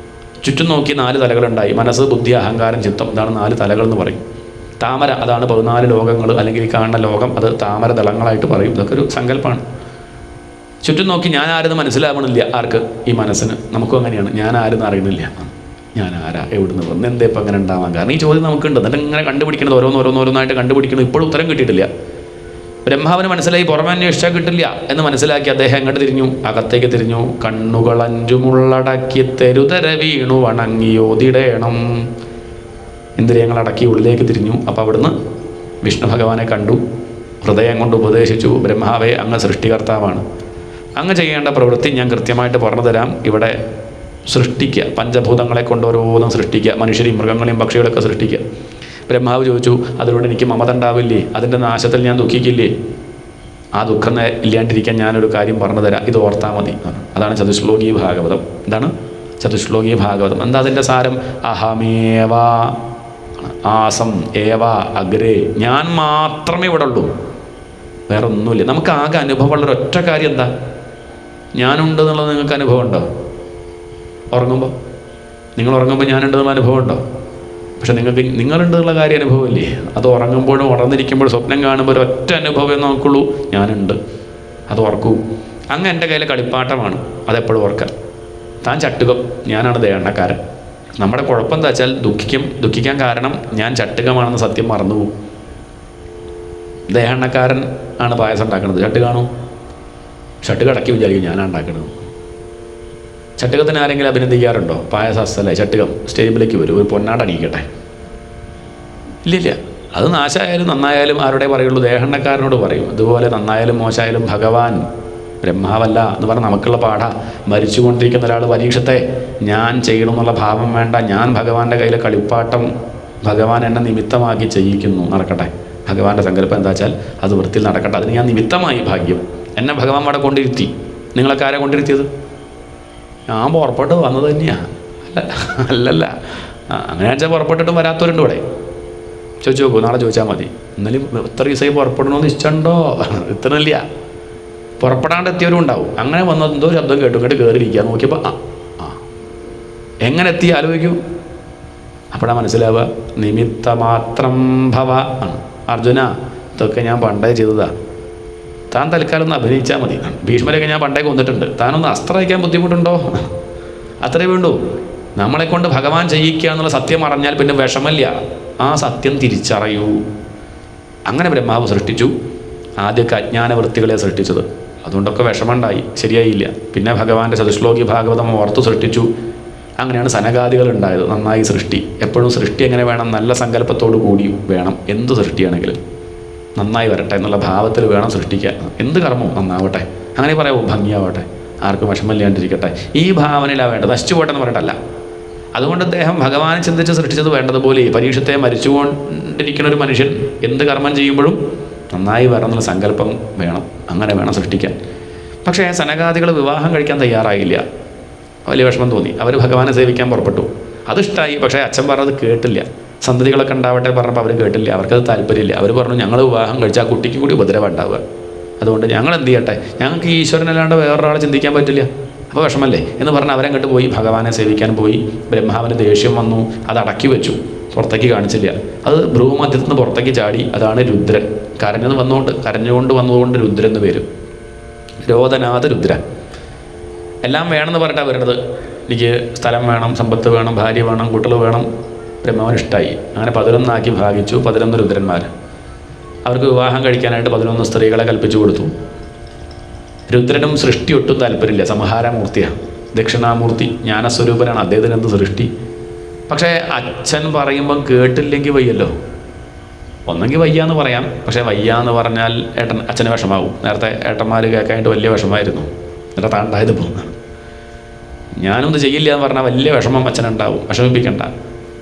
S2: ചുറ്റും നോക്കി 4 തലകളുണ്ടായി. മനസ്സ്, ബുദ്ധി, അഹങ്കാരം, ചിത്തം. ഇതാണ് 4 തലകൾ എന്ന് പറയും. താമര, അതാണ് 14 ലോകങ്ങൾ, അല്ലെങ്കിൽ ഈ കാണുന്ന ലോകം, അത് താമര ദളങ്ങളായിട്ട് പറയും. ഇതൊക്കെ ഒരു സങ്കല്പമാണ്. ചുറ്റും നോക്കി ഞാൻ ആരെന്ന് മനസ്സിലാവണില്ല. ആർക്ക്? ഈ മനസ്സിന്. നമുക്കും അങ്ങനെയാണ്. ഞാൻ ആരെന്ന് അറിയണില്ല. ഞാൻ ആരാ, എവിടുന്ന് വന്ന്, എന്തേ ഇപ്പം അങ്ങനെ ഉണ്ടാവാൻ കാരണം? ഈ ചോദ്യം നമുക്കുണ്ട്. എന്നിട്ട് ഇങ്ങനെ കണ്ടുപിടിക്കുന്നത്, ഓരോന്നോരോന്നായിട്ട് കണ്ടുപിടിക്കുന്നത്. ഇപ്പോഴും ഉത്തരം കിട്ടിയിട്ടില്ല. ബ്രഹ്മാവിന് മനസ്സിലായി, പുറമെ അന്വേഷിച്ചാൽ കിട്ടില്ല എന്ന് മനസ്സിലാക്കി അദ്ദേഹം എങ്ങോട്ട് തിരിഞ്ഞു? അകത്തേക്ക് തിരിഞ്ഞു. കണ്ണുകളഞ്ചുമുള്ളടക്കി തെരുതര വീണു വണങ്ങിയോതിടേണം. ഇന്ദ്രിയങ്ങളടക്കി ഉള്ളിലേക്ക് തിരിഞ്ഞു. അപ്പോൾ അവിടുന്ന് വിഷ്ണു ഭഗവാനെ കണ്ടു. ഹൃദയം കൊണ്ട് ഉപദേശിച്ചു, ബ്രഹ്മാവേ, അങ്ങ് സൃഷ്ടികർത്താവാണ്. അങ്ങ് ചെയ്യേണ്ട പ്രവൃത്തി ഞാൻ കൃത്യമായിട്ട് പറഞ്ഞു തരാം. ഇവിടെ സൃഷ്ടിക്കുക, പഞ്ചഭൂതങ്ങളെ കൊണ്ട് ഓരോന്നും സൃഷ്ടിക്കുക, മനുഷ്യരെയും മൃഗങ്ങളെയും പക്ഷികളൊക്കെ സൃഷ്ടിക്കുക. ബ്രഹ്മാവ് ചോദിച്ചു, അതിലൂടെ എനിക്ക് മമത ഉണ്ടാവില്ലേ? അതിൻ്റെ നാശത്തിൽ ഞാൻ ദുഃഖിക്കില്ലേ? ആ ദുഃഖം ഇല്ലാണ്ടിരിക്കാൻ ഞാനൊരു കാര്യം പറഞ്ഞു തരാം, ഇത് ഓർത്താൽ മതി. അതാണ് ചതുശ്ലോകീ ഭാഗവതം. എന്താണ് ചതുശ്ലോകീ ഭാഗവതം? എന്താ അതിൻ്റെ സാരം? അഹമേവ ആസം ഏവ അഗ്രേ. ഞാൻ മാത്രമേ ഇവിടെ ഉള്ളൂ, വേറെ ഒന്നുമില്ല. നമുക്ക് ആകെ അനുഭവമുള്ള ഒരൊറ്റ കാര്യം എന്താ? ഞാനുണ്ട് എന്നുള്ളത് നിങ്ങൾക്ക് അനുഭവം ഉണ്ടോ? ഉറങ്ങുമ്പോൾ, നിങ്ങൾ ഉറങ്ങുമ്പോൾ ഞാനുണ്ട് എന്നുള്ള അനുഭവം ഉണ്ടോ? പക്ഷെ നിങ്ങൾക്ക് നിങ്ങളുണ്ടെന്നുള്ള കാര്യം അനുഭവമില്ലേ? അത് ഉറങ്ങുമ്പോഴും ഉണർന്നിരിക്കുമ്പോഴും സ്വപ്നം കാണുമ്പോൾ ഒരൊറ്റ അനുഭവം നോക്കുള്ളൂ, ഞാനുണ്ട്. അത് ഓർക്കൂ. അങ്ങ് എൻ്റെ കയ്യിലെ കളിപ്പാട്ടമാണ്, അതെപ്പോഴും ഓർക്കാം. താൻ ചട്ടുകം, ഞാനാണ് ദേഹണ്ണക്കാരൻ. നമ്മുടെ കുഴപ്പം എന്താ വെച്ചാൽ ദുഃഖിക്കാൻ കാരണം ഞാൻ ചട്ടുകമാണെന്ന് സത്യം മറന്നുപോകും. ദേഹണ്ണക്കാരൻ ആണ് പായസം ഉണ്ടാക്കുന്നത്, ചട്ടുകാണോ? ചട്ടുക അടക്കി വിചാരിക്കും ഞാനാണ് ഉണ്ടാക്കുന്നത്. ചട്ടുകത്തിന് ആരെങ്കിലും അഭിനന്ദിക്കാറുണ്ടോ? പായസം അസലേ, ചട്ടുകം സ്റ്റേജിലേക്ക് വരും, ഒരു പൊന്നാട അണിയിക്കട്ടെ. ഇല്ലില്ല. അത് നാശമായാലും നന്നായാലും ആരുടെ പറയുള്ളൂ? ദേഹണ്ണക്കാരനോട് പറയും. അതുപോലെ നന്നായാലും മോശമായാലും ഭഗവാൻ ബ്രഹ്മാവല്ല എന്ന് പറഞ്ഞാൽ നമുക്കുള്ള പാഠ. മരിച്ചുകൊണ്ടിരിക്കുന്ന ഒരാൾ പരീക്ഷത്തെ ഞാൻ ചെയ്യണമെന്നുള്ള ഭാവം വേണ്ട. ഞാൻ ഭഗവാന്റെ കയ്യിലെ കളിപ്പാട്ടം, ഭഗവാൻ എന്നെ നിമിത്തമാക്കി ചെയ്യിക്കുന്നു, നടക്കട്ടെ. ഭഗവാന്റെ സങ്കല്പം എന്താ വെച്ചാൽ അത് വൃത്തിയിൽ നടക്കട്ടെ. അതിന് ഞാൻ നിമിത്തമായി. ഭാഗ്യം എന്നെ ഭഗവാൻ അവിടെ കൊണ്ടിരുത്തി. നിങ്ങളൊക്കെ ആരെ കൊണ്ടിരുത്തിയത്? ഞാൻ പുറപ്പെട്ട് വന്നത് തന്നെയാണ്. അല്ലല്ല, അങ്ങനെ വെച്ചാൽ പുറപ്പെട്ടിട്ടും വരാത്തവരുണ്ട് ഇവിടെ. ചോദിച്ചു നോക്കൂ, നാളെ ചോദിച്ചാൽ മതി. എന്നാലും ഇത്ര ദിവസമായി പുറപ്പെടണമെന്ന് ഇഷ്ടമുണ്ടോ? ഇത്രയില്ല. പുറപ്പെടാണ്ട് എത്തിയവരും ഉണ്ടാവും. അങ്ങനെ വന്നതെന്തോ ശബ്ദം കേട്ടു, കേട്ട് കയറിയിരിക്കുക. നോക്കിയപ്പോൾ എങ്ങനെ എത്തി ആലോചിക്കൂ. അപ്പോഴാണ് മനസ്സിലാവുക നിമിത്തമാത്രം ഭവ. അർജുന, ഇതൊക്കെ ഞാൻ പണ്ടേ ചെയ്തതാ. താൻ തൽക്കാലം ഒന്ന് അഭിനയിച്ചാൽ മതി. ഭീഷ്മരെയൊക്കെ ഞാൻ പണ്ടേ കൊന്നിട്ടുണ്ട്. താനൊന്ന് അസ്ത്രം വയ്ക്കാൻ ബുദ്ധിമുട്ടുണ്ടോ? അത്രേ വേണ്ടൂ. നമ്മളെ കൊണ്ട് ഭഗവാൻ ചെയ്യിക്കുക എന്നുള്ള സത്യം അറിഞ്ഞാൽ പിന്നെ വിഷമല്ല. ആ സത്യം തിരിച്ചറിയൂ. അങ്ങനെ ബ്രഹ്മാവ് സൃഷ്ടിച്ചു. ആദ്യമൊക്കെ അജ്ഞാനവൃത്തികളെ സൃഷ്ടിച്ചത്. അതുകൊണ്ടൊക്കെ വിഷമമുണ്ടായി, ശരിയായില്ല. പിന്നെ ഭഗവാന്റെ ചതുശ്ലോകി ഭാഗവതം ഓർത്തു സൃഷ്ടിച്ചു. അങ്ങനെയാണ് സനകാദികൾ ഉണ്ടായത്. നന്നായി സൃഷ്ടി. എപ്പോഴും സൃഷ്ടി എങ്ങനെ വേണം? നല്ല സങ്കല്പത്തോടു കൂടി വേണം. എന്ത് സൃഷ്ടിയാണെങ്കിലും നന്നായി വരട്ടെ എന്നുള്ള ഭാവത്തിൽ വേണം സൃഷ്ടിക്കാൻ. എന്ത് കർമ്മവും നന്നാവട്ടെ, അങ്ങനെ പറയാവൂ, ഭംഗിയാവട്ടെ, ആർക്കും വിഷമമില്ലാണ്ടിരിക്കട്ടെ. ഈ ഭാവനയിലാണ് വേണ്ടത്. നശിച്ചു പോട്ടെന്ന് പറഞ്ഞിട്ടല്ല. അതുകൊണ്ട് അദ്ദേഹം ഭഗവാനെ ചിന്തിച്ച് സൃഷ്ടിച്ചത് വേണ്ടതുപോലെ. പരീക്ഷത്തെ മരിച്ചുകൊണ്ടിരിക്കുന്ന ഒരു മനുഷ്യൻ എന്ത് കർമ്മം ചെയ്യുമ്പോഴും നന്നായി വരണം എന്നുള്ള സങ്കല്പം വേണം. അങ്ങനെ വേണം സൃഷ്ടിക്കാൻ. പക്ഷേ സനകാദികൾ വിവാഹം കഴിക്കാൻ തയ്യാറായില്ല. വലിയ വിഷമം തോന്നി. അവർ ഭഗവാനെ സേവിക്കാൻ പുറപ്പെട്ടു. അതിഷ്ടമായി. പക്ഷേ അച്ഛൻ പറഞ്ഞത് കേട്ടില്ല. സന്തതികളൊക്കെ ഉണ്ടാവട്ടെ പറഞ്ഞപ്പോൾ അവർ കേട്ടില്ല. അവർക്കത് താല്പര്യമില്ല. അവർ പറഞ്ഞു, ഞങ്ങൾ വിവാഹം കഴിച്ചാൽ ആ കുട്ടിക്ക് കൂടി ഉപദ്രവം ഉണ്ടാവുക. അതുകൊണ്ട് ഞങ്ങൾ എന്ത് ചെയ്യട്ടെ? ഞങ്ങൾക്ക് ഈശ്വരനല്ലാണ്ട് വേറൊരാളെ ചിന്തിക്കാൻ പറ്റില്ല. അപ്പോൾ വിഷമല്ലേ എന്ന് പറഞ്ഞ് അവരങ്ങോട്ട് പോയി ഭഗവാനെ സേവിക്കാൻ പോയി. ബ്രഹ്മാവിന് ദേഷ്യം വന്നു. അത് അടക്കി വെച്ചു, പുറത്തേക്ക് കാണിച്ചില്ല. അത് ഭ്രൂമധ്യത്തിൽ നിന്ന് പുറത്തേക്ക് ചാടി. അതാണ് രുദ്രൻ. കരഞ്ഞുകൊണ്ട് വന്നതുകൊണ്ട് രുദ്രൻ എന്ന് പേര്. രോദനാഥ രുദ്ര. എല്ലാം വേണമെന്ന് പറഞ്ഞിട്ടാണ് വരുന്നത്. എനിക്ക് സ്ഥലം വേണം, സമ്പത്ത് വേണം, ഭാര്യ വേണം, കുട്ടികൾ വേണം. ബ്രഹ്മാവിന് ഇഷ്ടമായി. അങ്ങനെ 11 ഭാഗിച്ചു. 11 രുദ്രന്മാർ. അവർക്ക് വിവാഹം കഴിക്കാനായിട്ട് 11 സ്ത്രീകളെ കൽപ്പിച്ചു കൊടുത്തു. രുദ്രനും സൃഷ്ടി ഒട്ടും താല്പര്യമില്ല. സംഹാരമൂർത്തിയാണ്, ദക്ഷിണാമൂർത്തി, ജ്ഞാനസ്വരൂപനാണ്. അദ്ദേഹത്തിന് എന്ത് സൃഷ്ടി? പക്ഷേ അച്ഛൻ പറയുമ്പം കേട്ടില്ലെങ്കിൽ വയ്യല്ലോ. ഒന്നെങ്കിൽ വയ്യാന്ന് പറയാം. പക്ഷേ വയ്യാന്ന് പറഞ്ഞാൽ അച്ഛന് വിഷമാവും. നേരത്തെ ഏട്ടന്മാർ കേൾക്കാനായിട്ട് വലിയ വിഷമമായിരുന്നു. എന്നിട്ട് താണ്ടായത് പോകുന്നതാണ്. ഞാനൊന്നും ചെയ്യില്ല എന്ന് പറഞ്ഞാൽ വലിയ വിഷമം അച്ഛനുണ്ടാവും. വിഷമിപ്പിക്കണ്ട.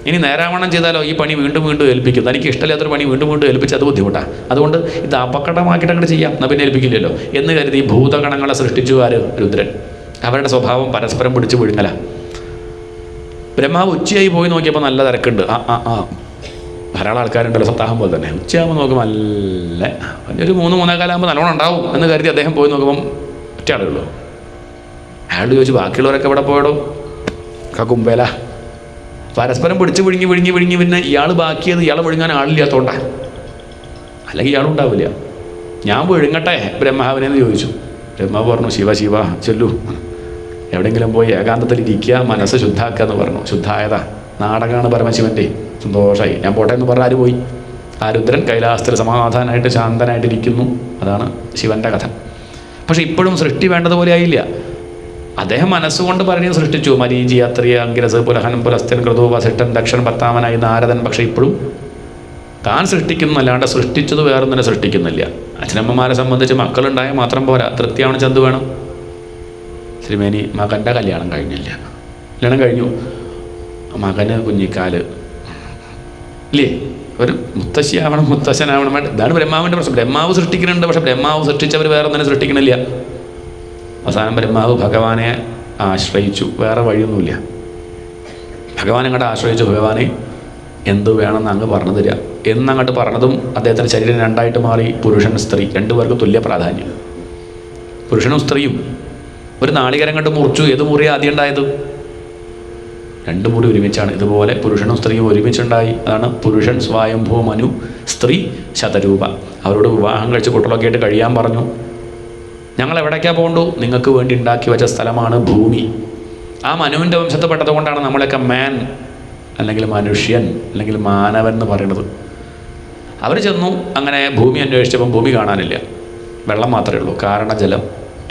S2: ഇനി നേരാവണ്ണം ചെയ്താലോ ഈ പണി വീണ്ടും വീണ്ടും ഏൽപ്പിക്കും. തനിക്ക് ഇഷ്ടമില്ലാത്തൊരു പണി വീണ്ടും വീണ്ടും ഏൽപ്പിച്ച് അത് ബുദ്ധിമുട്ടാണ്. അതുകൊണ്ട് ഇത് അപകടമാക്കിയിട്ട് അങ്ങോട്ട് ചെയ്യാം, എന്നാൽ പിന്നെ ഏൽപ്പിക്കില്ലല്ലോ എന്ന് കരുതി ഭൂതഗണങ്ങളെ സൃഷ്ടിച്ചു ആര്? രുദ്രൻ. അവരുടെ സ്വഭാവം പരസ്പരം പിടിച്ച് വിഴുങ്ങല. ബ്രഹ്മാവ് ഉച്ചയായി പോയി നോക്കിയപ്പോൾ നല്ല തിരക്കുണ്ട്. ധാരാളം ആൾക്കാരുണ്ടല്ലോ, സപ്താഹം പോലെ തന്നെ. ഉച്ചയാകുമ്പോൾ നോക്കുമ്പോൾ നല്ല ഒരു 3-3:15 നല്ലോണം ഉണ്ടാവും എന്ന് കരുതി അദ്ദേഹം പോയി നോക്കുമ്പം ഒറ്റ ആളുകളോ. അയാൾ ചോദിച്ചു, ബാക്കിയുള്ളവരൊക്കെ എവിടെ പോയടോ? കുമ്പേല. പരസ്പരം പിടിച്ച് വിഴുങ്ങി പിന്നെ ഇയാൾ ബാക്കിയത് ഇയാളെ വിഴുങ്ങാൻ ആളില്ലാത്തതുകൊണ്ടാണ്. അല്ലെങ്കിൽ ഇയാളും ഉണ്ടാവില്ല. ഞാൻ വിഴുങ്ങട്ടെ ബ്രഹ്മാവിനെന്ന് ചോദിച്ചു. ബ്രഹ്മാവ് പറഞ്ഞു, ശിവ ചെല്ലു, എവിടെയെങ്കിലും പോയി ഏകാന്തത്തിൽ ഇരിക്കുക, മനസ്സ് ശുദ്ധാക്കുക എന്ന് പറഞ്ഞു. ശുദ്ധായതാ. നാടകമാണ് പരമശിവൻ്റെ. സന്തോഷമായി. ഞാൻ പോട്ടെ എന്ന് പറഞ്ഞാൽ ആര് പോയി? ആ രുദ്രൻ കൈലാസത്തിൽ സമാധാനമായിട്ട് ശാന്തനായിട്ടിരിക്കുന്നു. അതാണ് ശിവൻ്റെ കഥ. പക്ഷെ ഇപ്പോഴും സൃഷ്ടി വേണ്ടതുപോലെ ആയില്ല. അദ്ദേഹം മനസ്സുകൊണ്ട് പറഞ്ഞ് സൃഷ്ടിച്ചു. മരീചി, അത്രിയ, അങ്കിരസ്, പുലഹൻ, പുലസ്ത്യൻ, ക്രതു, വസിഷ്ഠൻ, ദക്ഷൻ, പത്താമനായി, നാരദൻ. പക്ഷെ ഇപ്പോഴും താൻ സൃഷ്ടിക്കുന്നല്ലാണ്ട് സൃഷ്ടിച്ചത് വേറൊന്നിനെ സൃഷ്ടിക്കുന്നില്ല. അച്ഛനമ്മമാരെ സംബന്ധിച്ച് മക്കളുണ്ടായാൽ മാത്രം പോരാ, തൃപ്തിയാവണിച്ച് എന്ത് വേണം? ശ്രീമേനി മകൻ്റെ കല്യാണം കഴിഞ്ഞില്ല. കല്യാണം കഴിഞ്ഞു, മകന് കുഞ്ഞിക്കാല് ഇല്ലേ? ഒരു മുത്തശ്ശിയാവണം, മുത്തശ്ശനാവണം. ഇതാണ് ബ്രഹ്മാവിൻ്റെ പ്രശ്നം. ബ്രഹ്മാവ് സൃഷ്ടിക്കുന്നുണ്ട്, പക്ഷെ ബ്രഹ്മാവ് സൃഷ്ടിച്ചവർ വേറെ ഒന്നിനെ സൃഷ്ടിക്കണില്ല. അവസാനം ബ്രഹ്മാവ് ഭഗവാനെ ആശ്രയിച്ചു. വേറെ വഴിയൊന്നുമില്ല. ഭഗവാൻ അങ്ങോട്ട് ആശ്രയിച്ചു. ഭഗവാനെ എന്ത് വേണമെന്ന് അങ്ങ് പറഞ്ഞു തരിക എന്നങ്ങോട്ട് പറഞ്ഞതും അദ്ദേഹത്തിൻ്റെ ശരീരം 2ആയിട്ട് മാറി. പുരുഷൻ, സ്ത്രീ, 2 പേർക്ക് തുല്യ പ്രാധാന്യം. പുരുഷനും സ്ത്രീയും. ഒരു നാളികേരം കണ്ട് മുറിച്ചു. ഏത് മുറി ആദ്യം ഉണ്ടായത്? 2 മുറി ഒരുമിച്ചാണ്. ഇതുപോലെ പുരുഷനും സ്ത്രീയും ഒരുമിച്ചുണ്ടായി. അതാണ് പുരുഷൻ സ്വയംഭൂ മനു, സ്ത്രീ ശതരൂപ. അവരോട് വിവാഹം കഴിച്ച് കുട്ടികളൊക്കെ ആയിട്ട് കഴിയാൻ പറഞ്ഞു. ഞങ്ങൾ എവിടേക്കാണ് പോകണ്ടു? നിങ്ങൾക്ക് വേണ്ടി ഉണ്ടാക്കി വെച്ച സ്ഥലമാണ് ഭൂമി. ആ മനുവിൻ്റെ വംശത്തിൽപ്പെട്ടത് കൊണ്ടാണ് നമ്മളൊക്കെ മാൻ അല്ലെങ്കിൽ മനുഷ്യൻ അല്ലെങ്കിൽ മാനവൻ എന്ന് പറയുന്നത്. അവർ ചെന്നു. അങ്ങനെ ഭൂമി അന്വേഷിച്ചപ്പം ഭൂമി കാണാനില്ല. വെള്ളം മാത്രമേ ഉള്ളൂ, കാരണജലം.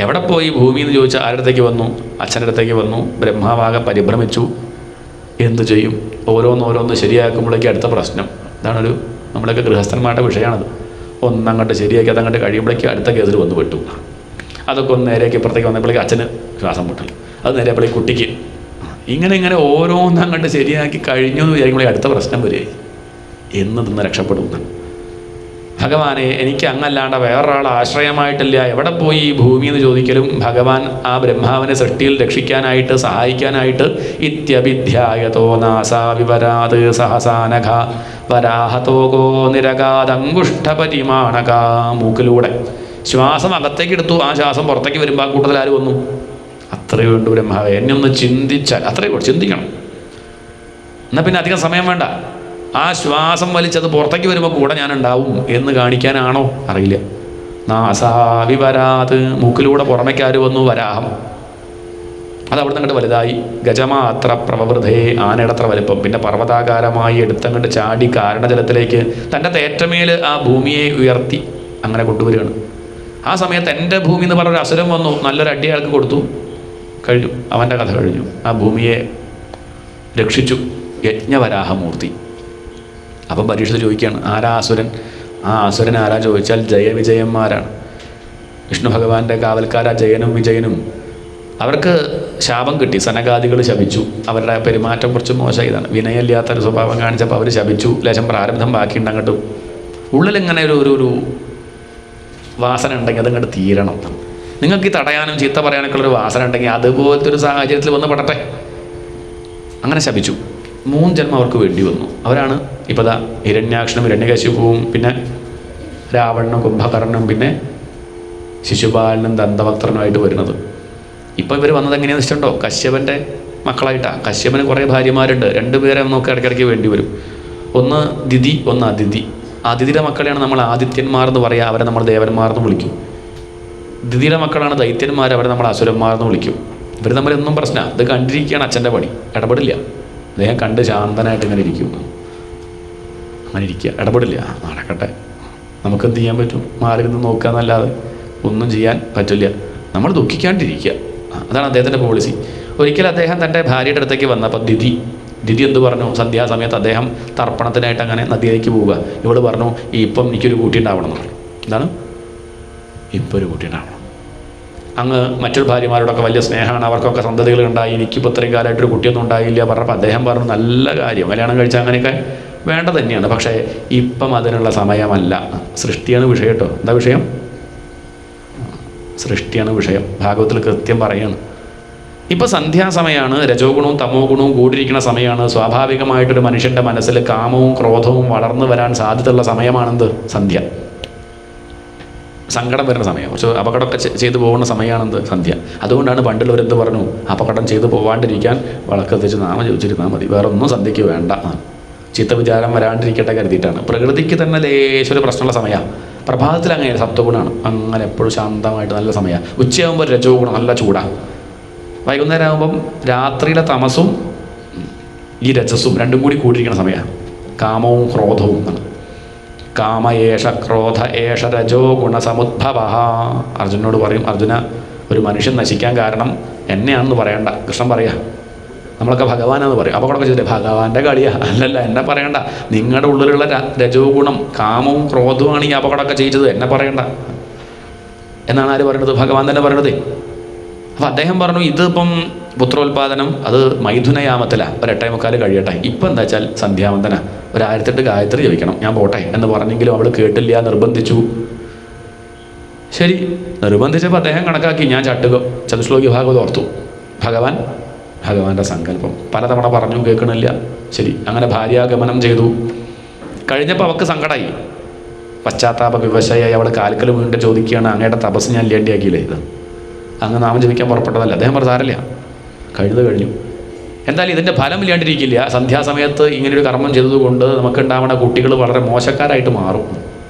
S2: എവിടെ പോയി ഭൂമി എന്ന് ചോദിച്ചാൽ ആരുടെ അടുത്തേക്ക് വന്നു? അച്ഛൻ്റെ അടുത്തേക്ക് വന്നു. ബ്രഹ്മാവാകെ പരിഭ്രമിച്ചു. എന്തു ചെയ്യും? ഓരോന്ന് ശരിയാക്കുമ്പോഴേക്കും അടുത്ത പ്രശ്നം. ഇതാണൊരു നമ്മളൊക്കെ ഗൃഹസ്ഥന്മാരുടെ വിഷയമാണത്. ഒന്നങ്ങോട്ട് ശരിയാക്കി അതങ്ങോട്ട് കഴിയുമ്പോഴേക്കും അടുത്ത കേസിൽ വന്നു പെട്ടു. അതൊക്കെ ഒന്ന് നേരേക്ക് ഇപ്പുറത്തേക്ക് വന്നപ്പോഴേക്ക് അച്ഛന് ശ്വാസം മുട്ടൽ, അത് നേരെയപ്പോഴേക്ക് കുട്ടിക്ക്. ഇങ്ങനെ ഓരോന്നും അങ്ങോട്ട് ശരിയാക്കി കഴിഞ്ഞു എന്ന് വിചാരിക്കുമ്പോൾ അടുത്ത പ്രശ്നം വരികയായി. എന്ന് നിന്ന് രക്ഷപ്പെടുന്നു. ഭഗവാനെ, എനിക്ക് അങ്ങല്ലാണ്ട് വേറൊരാൾ ആശ്രയമായിട്ടില്ല, എവിടെ പോയി ഈ ഭൂമി എന്ന് ചോദിക്കലും ഭഗവാൻ ആ ബ്രഹ്മാവിനെ സൃഷ്ടിയിൽ രക്ഷിക്കാനായിട്ട് സഹായിക്കാനായിട്ട് ഇത്യഭിധ്യായതോ നാസാ വിവരാത് സഹസാനഘ വരാഹതോകോ നിരകാദങ്കുഷ്ഠപരിമാണക. മൂക്കിലൂടെ ശ്വാസം അകത്തേക്ക് എടുത്തു, ആ ശ്വാസം പുറത്തേക്ക് വരുമ്പോൾ ആ കൂട്ടത്തിൽ ആര് വന്നു? അത്രയേ വേണ്ടു ബ്രഹ്മാവെ, എന്നെ ഒന്ന് ചിന്തിച്ചാൽ അത്രയേ ചിന്തിക്കണം. എന്നാൽ പിന്നെ അധികം സമയം വേണ്ട. ആ ശ്വാസം വലിച്ചത് പുറത്തേക്ക് വരുമ്പോൾ കൂടെ ഞാൻ ഉണ്ടാവും എന്ന് കാണിക്കാനാണോ അറിയില്ല. നാസാവിവരാത്, മൂക്കിലൂടെ പുറമേക്കാര് വന്നു? വരാഹം. അത് അവിടെ നിന്ന് വലുതായി. ഗജമാത്ര പ്രവൃതേ, ആനയുടെ വലിപ്പം. പിന്നെ പർവ്വതാകാരമായി എടുത്തങ്ങോട്ട് ചാടി കാരണജലത്തിലേക്ക് തൻ്റെ തേറ്റമേൽ ആ ഭൂമിയെ ഉയർത്തി അങ്ങനെ കൊണ്ടുവരികയാണ്. ആ സമയത്ത് എൻ്റെ ഭൂമി എന്ന് പറഞ്ഞൊരു അസുരം വന്നു, നല്ലൊരു അടി അയാൾക്ക് കൊടുത്തു, കഴിഞ്ഞു, അവൻ്റെ കഥ കഴിഞ്ഞു. ആ ഭൂമിയെ രക്ഷിച്ചു യജ്ഞവരാഹമൂർത്തി. അപ്പം പരീക്ഷിച്ച് ചോദിക്കുകയാണ്, ആരാ അസുരൻ? ആ അസുരൻ ആരാ ചോദിച്ചാൽ ജയവിജയന്മാരാണ്. വിഷ്ണു ഭഗവാന്റെ കാവൽക്കാരാ ജയനും വിജയനും. അവർക്ക് ശാപം കിട്ടി, സനകാദികൾ ശപിച്ചു. അവരുടെ പെരുമാറ്റം കുറച്ച് മോശം. ഇതാണ് വിനയമില്ലാത്തൊരു സ്വഭാവം കാണിച്ചപ്പോൾ അവർ ശപിച്ചു. ലേശം പ്രാരബ്ധം ബാക്കിയുണ്ട്. അങ്ങോട്ട് ഉള്ളിലിങ്ങനെ ഒരു വാസന ഉണ്ടെങ്കിൽ അതങ്ങോട്ട് തീരണം. നിങ്ങൾക്ക് ഈ തടയാനും ചീത്ത പറയാനൊക്കെ ഉള്ളൊരു വാസന ഉണ്ടെങ്കിൽ അതുപോലത്തെ ഒരു സാഹചര്യത്തിൽ വന്ന് പെടട്ടെ. അങ്ങനെ ശപിച്ചു. 3 ജന്മം അവർക്ക് വേണ്ടി വന്നു. അവരാണ് ഇപ്പോൾ ദാ ഹിരണ്യാക്ഷനും ഹിരണ്യകശിപുവും പിന്നെ രാവണനും കുംഭകർണനും പിന്നെ ശിശുപാലനും ദന്തവക്ത്രനുമായിട്ട് വരുന്നത്. ഇപ്പോൾ ഇവർ വന്നത് എങ്ങനെയാണെന്ന് വെച്ചിട്ടുണ്ടോ? കശ്യപൻ്റെ മക്കളായിട്ടാണ്. കശ്യപന് കുറേ ഭാര്യമാരുണ്ട്. 2 പേരെ നമുക്ക് ഇടയ്ക്കിടയ്ക്ക് വേണ്ടി വരും. ഒന്ന് ദിതി, ഒന്ന് അതിഥി. അതിഥിയുടെ മക്കളെയാണ് നമ്മൾ ആദിത്യന്മാർ എന്ന് പറയുക, അവരെ നമ്മൾ ദേവന്മാർ എന്ന് വിളിക്കും. ദിതിയുടെ മക്കളാണ് ദൈത്യന്മാർ, അവരെ നമ്മൾ അസുരന്മാർ എന്ന് വിളിക്കും. ഇവർ തമ്മിലൊന്നും പ്രശ്നമാണ്. ഇത് കണ്ടിരിക്കുകയാണ് അച്ഛൻ്റെ പണി, ഇടപെടില്ല. അദ്ദേഹം കണ്ട് ശാന്തനായിട്ട് ഇങ്ങനെ ഇരിക്കും. അങ്ങനെ ഇരിക്കുക, ഇടപെടില്ല. നടക്കട്ടെ, നമുക്കെന്ത് ചെയ്യാൻ പറ്റും? മാറി നിന്ന് നോക്കുക എന്നല്ലാതെ ഒന്നും ചെയ്യാൻ പറ്റില്ല. നമ്മൾ ദുഃഖിക്കാണ്ടിരിക്കുക, അതാണ് അദ്ദേഹത്തിൻ്റെ പോളിസി. ഒരിക്കൽ അദ്ദേഹം തൻ്റെ ഭാര്യയുടെ അടുത്തേക്ക് വന്നപ്പോൾ ദിതി എന്ത് പറഞ്ഞു? സന്ധ്യാസമയത്ത് അദ്ദേഹം തർപ്പണത്തിനായിട്ട് അങ്ങനെ നദിയിലേക്ക് പോവുക. ഇവള് പറഞ്ഞു, ഇപ്പം എനിക്കൊരു കുട്ടി ഉണ്ടാവണം എന്ന് പറഞ്ഞു. എന്താണ്? ഇപ്പോൾ ഒരു കുട്ടി ഉണ്ടാവണം. അങ്ങ് മറ്റൊരു ഭാര്യമാരോടൊക്കെ വലിയ സ്നേഹമാണ്, അവർക്കൊക്കെ സന്തതികൾ ഉണ്ടായി, എനിക്കിപ്പോൾ ഇത്രയും കാലമായിട്ടൊരു കുട്ടിയൊന്നും ഉണ്ടായില്ല പറഞ്ഞപ്പോൾ അദ്ദേഹം പറഞ്ഞു, നല്ല കാര്യം, കല്യാണം കഴിച്ചാൽ അങ്ങനെയൊക്കെ വേണ്ടത് തന്നെയാണ്, പക്ഷേ ഇപ്പം അതിനുള്ള സമയമല്ല. സൃഷ്ടിയാണ് വിഷയം കേട്ടോ. എന്താ വിഷയം? സൃഷ്ടിയാണ് വിഷയം. ഭാഗവത്തിൽ കൃത്യം പറയുകയാണ്. ഇപ്പോൾ സന്ധ്യാസമയമാണ്, രജോ ഗുണവും തമോ ഗുണവും കൂടിയിരിക്കുന്ന സമയമാണ്. സ്വാഭാവികമായിട്ടൊരു മനുഷ്യൻ്റെ മനസ്സിൽ കാമവും ക്രോധവും വളർന്നു വരാൻ സാധ്യതയുള്ള സമയമാണെന്ത്? സന്ധ്യ. സങ്കടം വരുന്ന സമയം, കുറച്ച് അപകടമൊക്കെ ചെയ്തു പോകുന്ന സമയമാണെന്ത്? സന്ധ്യ. അതുകൊണ്ടാണ് പണ്ടുള്ളവരെന്ത് പറഞ്ഞു? അപകടം ചെയ്തു പോകാണ്ടിരിക്കാൻ വിളക്കത്തിച്ച് നാമം ചോദിച്ചിരുന്നാൽ മതി, വേറെ ഒന്നും സന്ധ്യയ്ക്ക് വേണ്ട. ചിത്ത വിചാരം വരാണ്ടിരിക്കട്ടെ കരുതിയിട്ടാണ്. പ്രകൃതിക്ക് തന്നെ ലേശൊരു പ്രശ്നമുള്ള സമയമാണ്. പ്രഭാതത്തിൽ അങ്ങനെ സത്വഗുണമാണ്, അങ്ങനെ എപ്പോഴും ശാന്തമായിട്ട് നല്ല സമയമാണ്. ഉച്ചയാകുമ്പോൾ രജോ ഗുണം, നല്ല ചൂടാണ്. വൈകുന്നേരം ആകുമ്പം രാത്രിയിലെ തമസും ഈ രജസ്സും രണ്ടും കൂടി കൂടിയിരിക്കുന്ന സമയമാണ്. കാമവും ക്രോധവും എന്നാണ്. കാമ ഏഷ ക്രോധ ഏഷ രജോ ഗുണസമുദ്ഭവ. അർജുനോട് പറയും, അർജുന, ഒരു മനുഷ്യൻ നശിക്കാൻ കാരണം എന്നെയാണെന്ന് പറയണ്ട. കൃഷ്ണൻ പറയാ, നമ്മളൊക്കെ ഭഗവാനെന്ന് പറയും. അപകടമൊക്കെ ചെയ്തില്ലേ? ഭഗവാന്റെ കളിയാ. അല്ലല്ല, എന്നെ പറയണ്ട. നിങ്ങളുടെ ഉള്ളിലുള്ള രജോ ഗുണം കാമവും ക്രോധവുമാണ് ഈ അപകടമൊക്കെ ചെയ്തത്, എന്നെ പറയണ്ട എന്നാണ് ആര് പറയണത്? ഭഗവാൻ തന്നെ പറയണത്. അപ്പം അദ്ദേഹം പറഞ്ഞു, ഇതിപ്പം പുത്രോത്പാദനം അത് മൈഥുനയാമത്തിലാണ്, ഒരു 8:45 കഴിയട്ടെ. ഇപ്പം എന്താ വെച്ചാൽ സന്ധ്യാവന്തന, ഒരു 1008 ഗായത്രി ജപിക്കണം, ഞാൻ പോട്ടെ എന്ന് പറഞ്ഞെങ്കിലും അവൾ കേട്ടില്ല, നിർബന്ധിച്ചു. ശരി, നിർബന്ധിച്ചപ്പോൾ അദ്ദേഹം കണക്കാക്കി, ഞാൻ ചതുശ്ലോകി ഭാഗവത് ഓർത്തു. ഭഗവാന്റെ സങ്കല്പം പലതവണ പറഞ്ഞു, കേൾക്കണില്ല. ശരി, അങ്ങനെ ഭാര്യാഗമനം ചെയ്തു. കഴിഞ്ഞപ്പോൾ അവൾക്ക് സങ്കടമായി, പശ്ചാത്താപ വിവശയായി അവൾ കാൽക്കൽ വീണ്ടും ചോദിക്കുകയാണ്, അങ്ങയുടെ തപസ് ഞാൻ ഇല്ലേണ്ടിയാക്കിയില്ലേ? ഇത് അങ്ങ് നാമം ജപിക്കാൻ പുറപ്പെട്ടതല്ല. അദ്ദേഹം പറഞ്ഞു, സാരമില്ല, കഴിഞ്ഞു. എന്തായാലും ഇതിൻ്റെ ഫലം ഇല്ലാണ്ടിരിക്കില്ല. സന്ധ്യാസമയത്ത് ഇങ്ങനൊരു കർമ്മം ചെയ്തതുകൊണ്ട് നമുക്കുണ്ടാവുന്ന കുട്ടികൾ വളരെ മോശക്കാരായിട്ട് മാറും.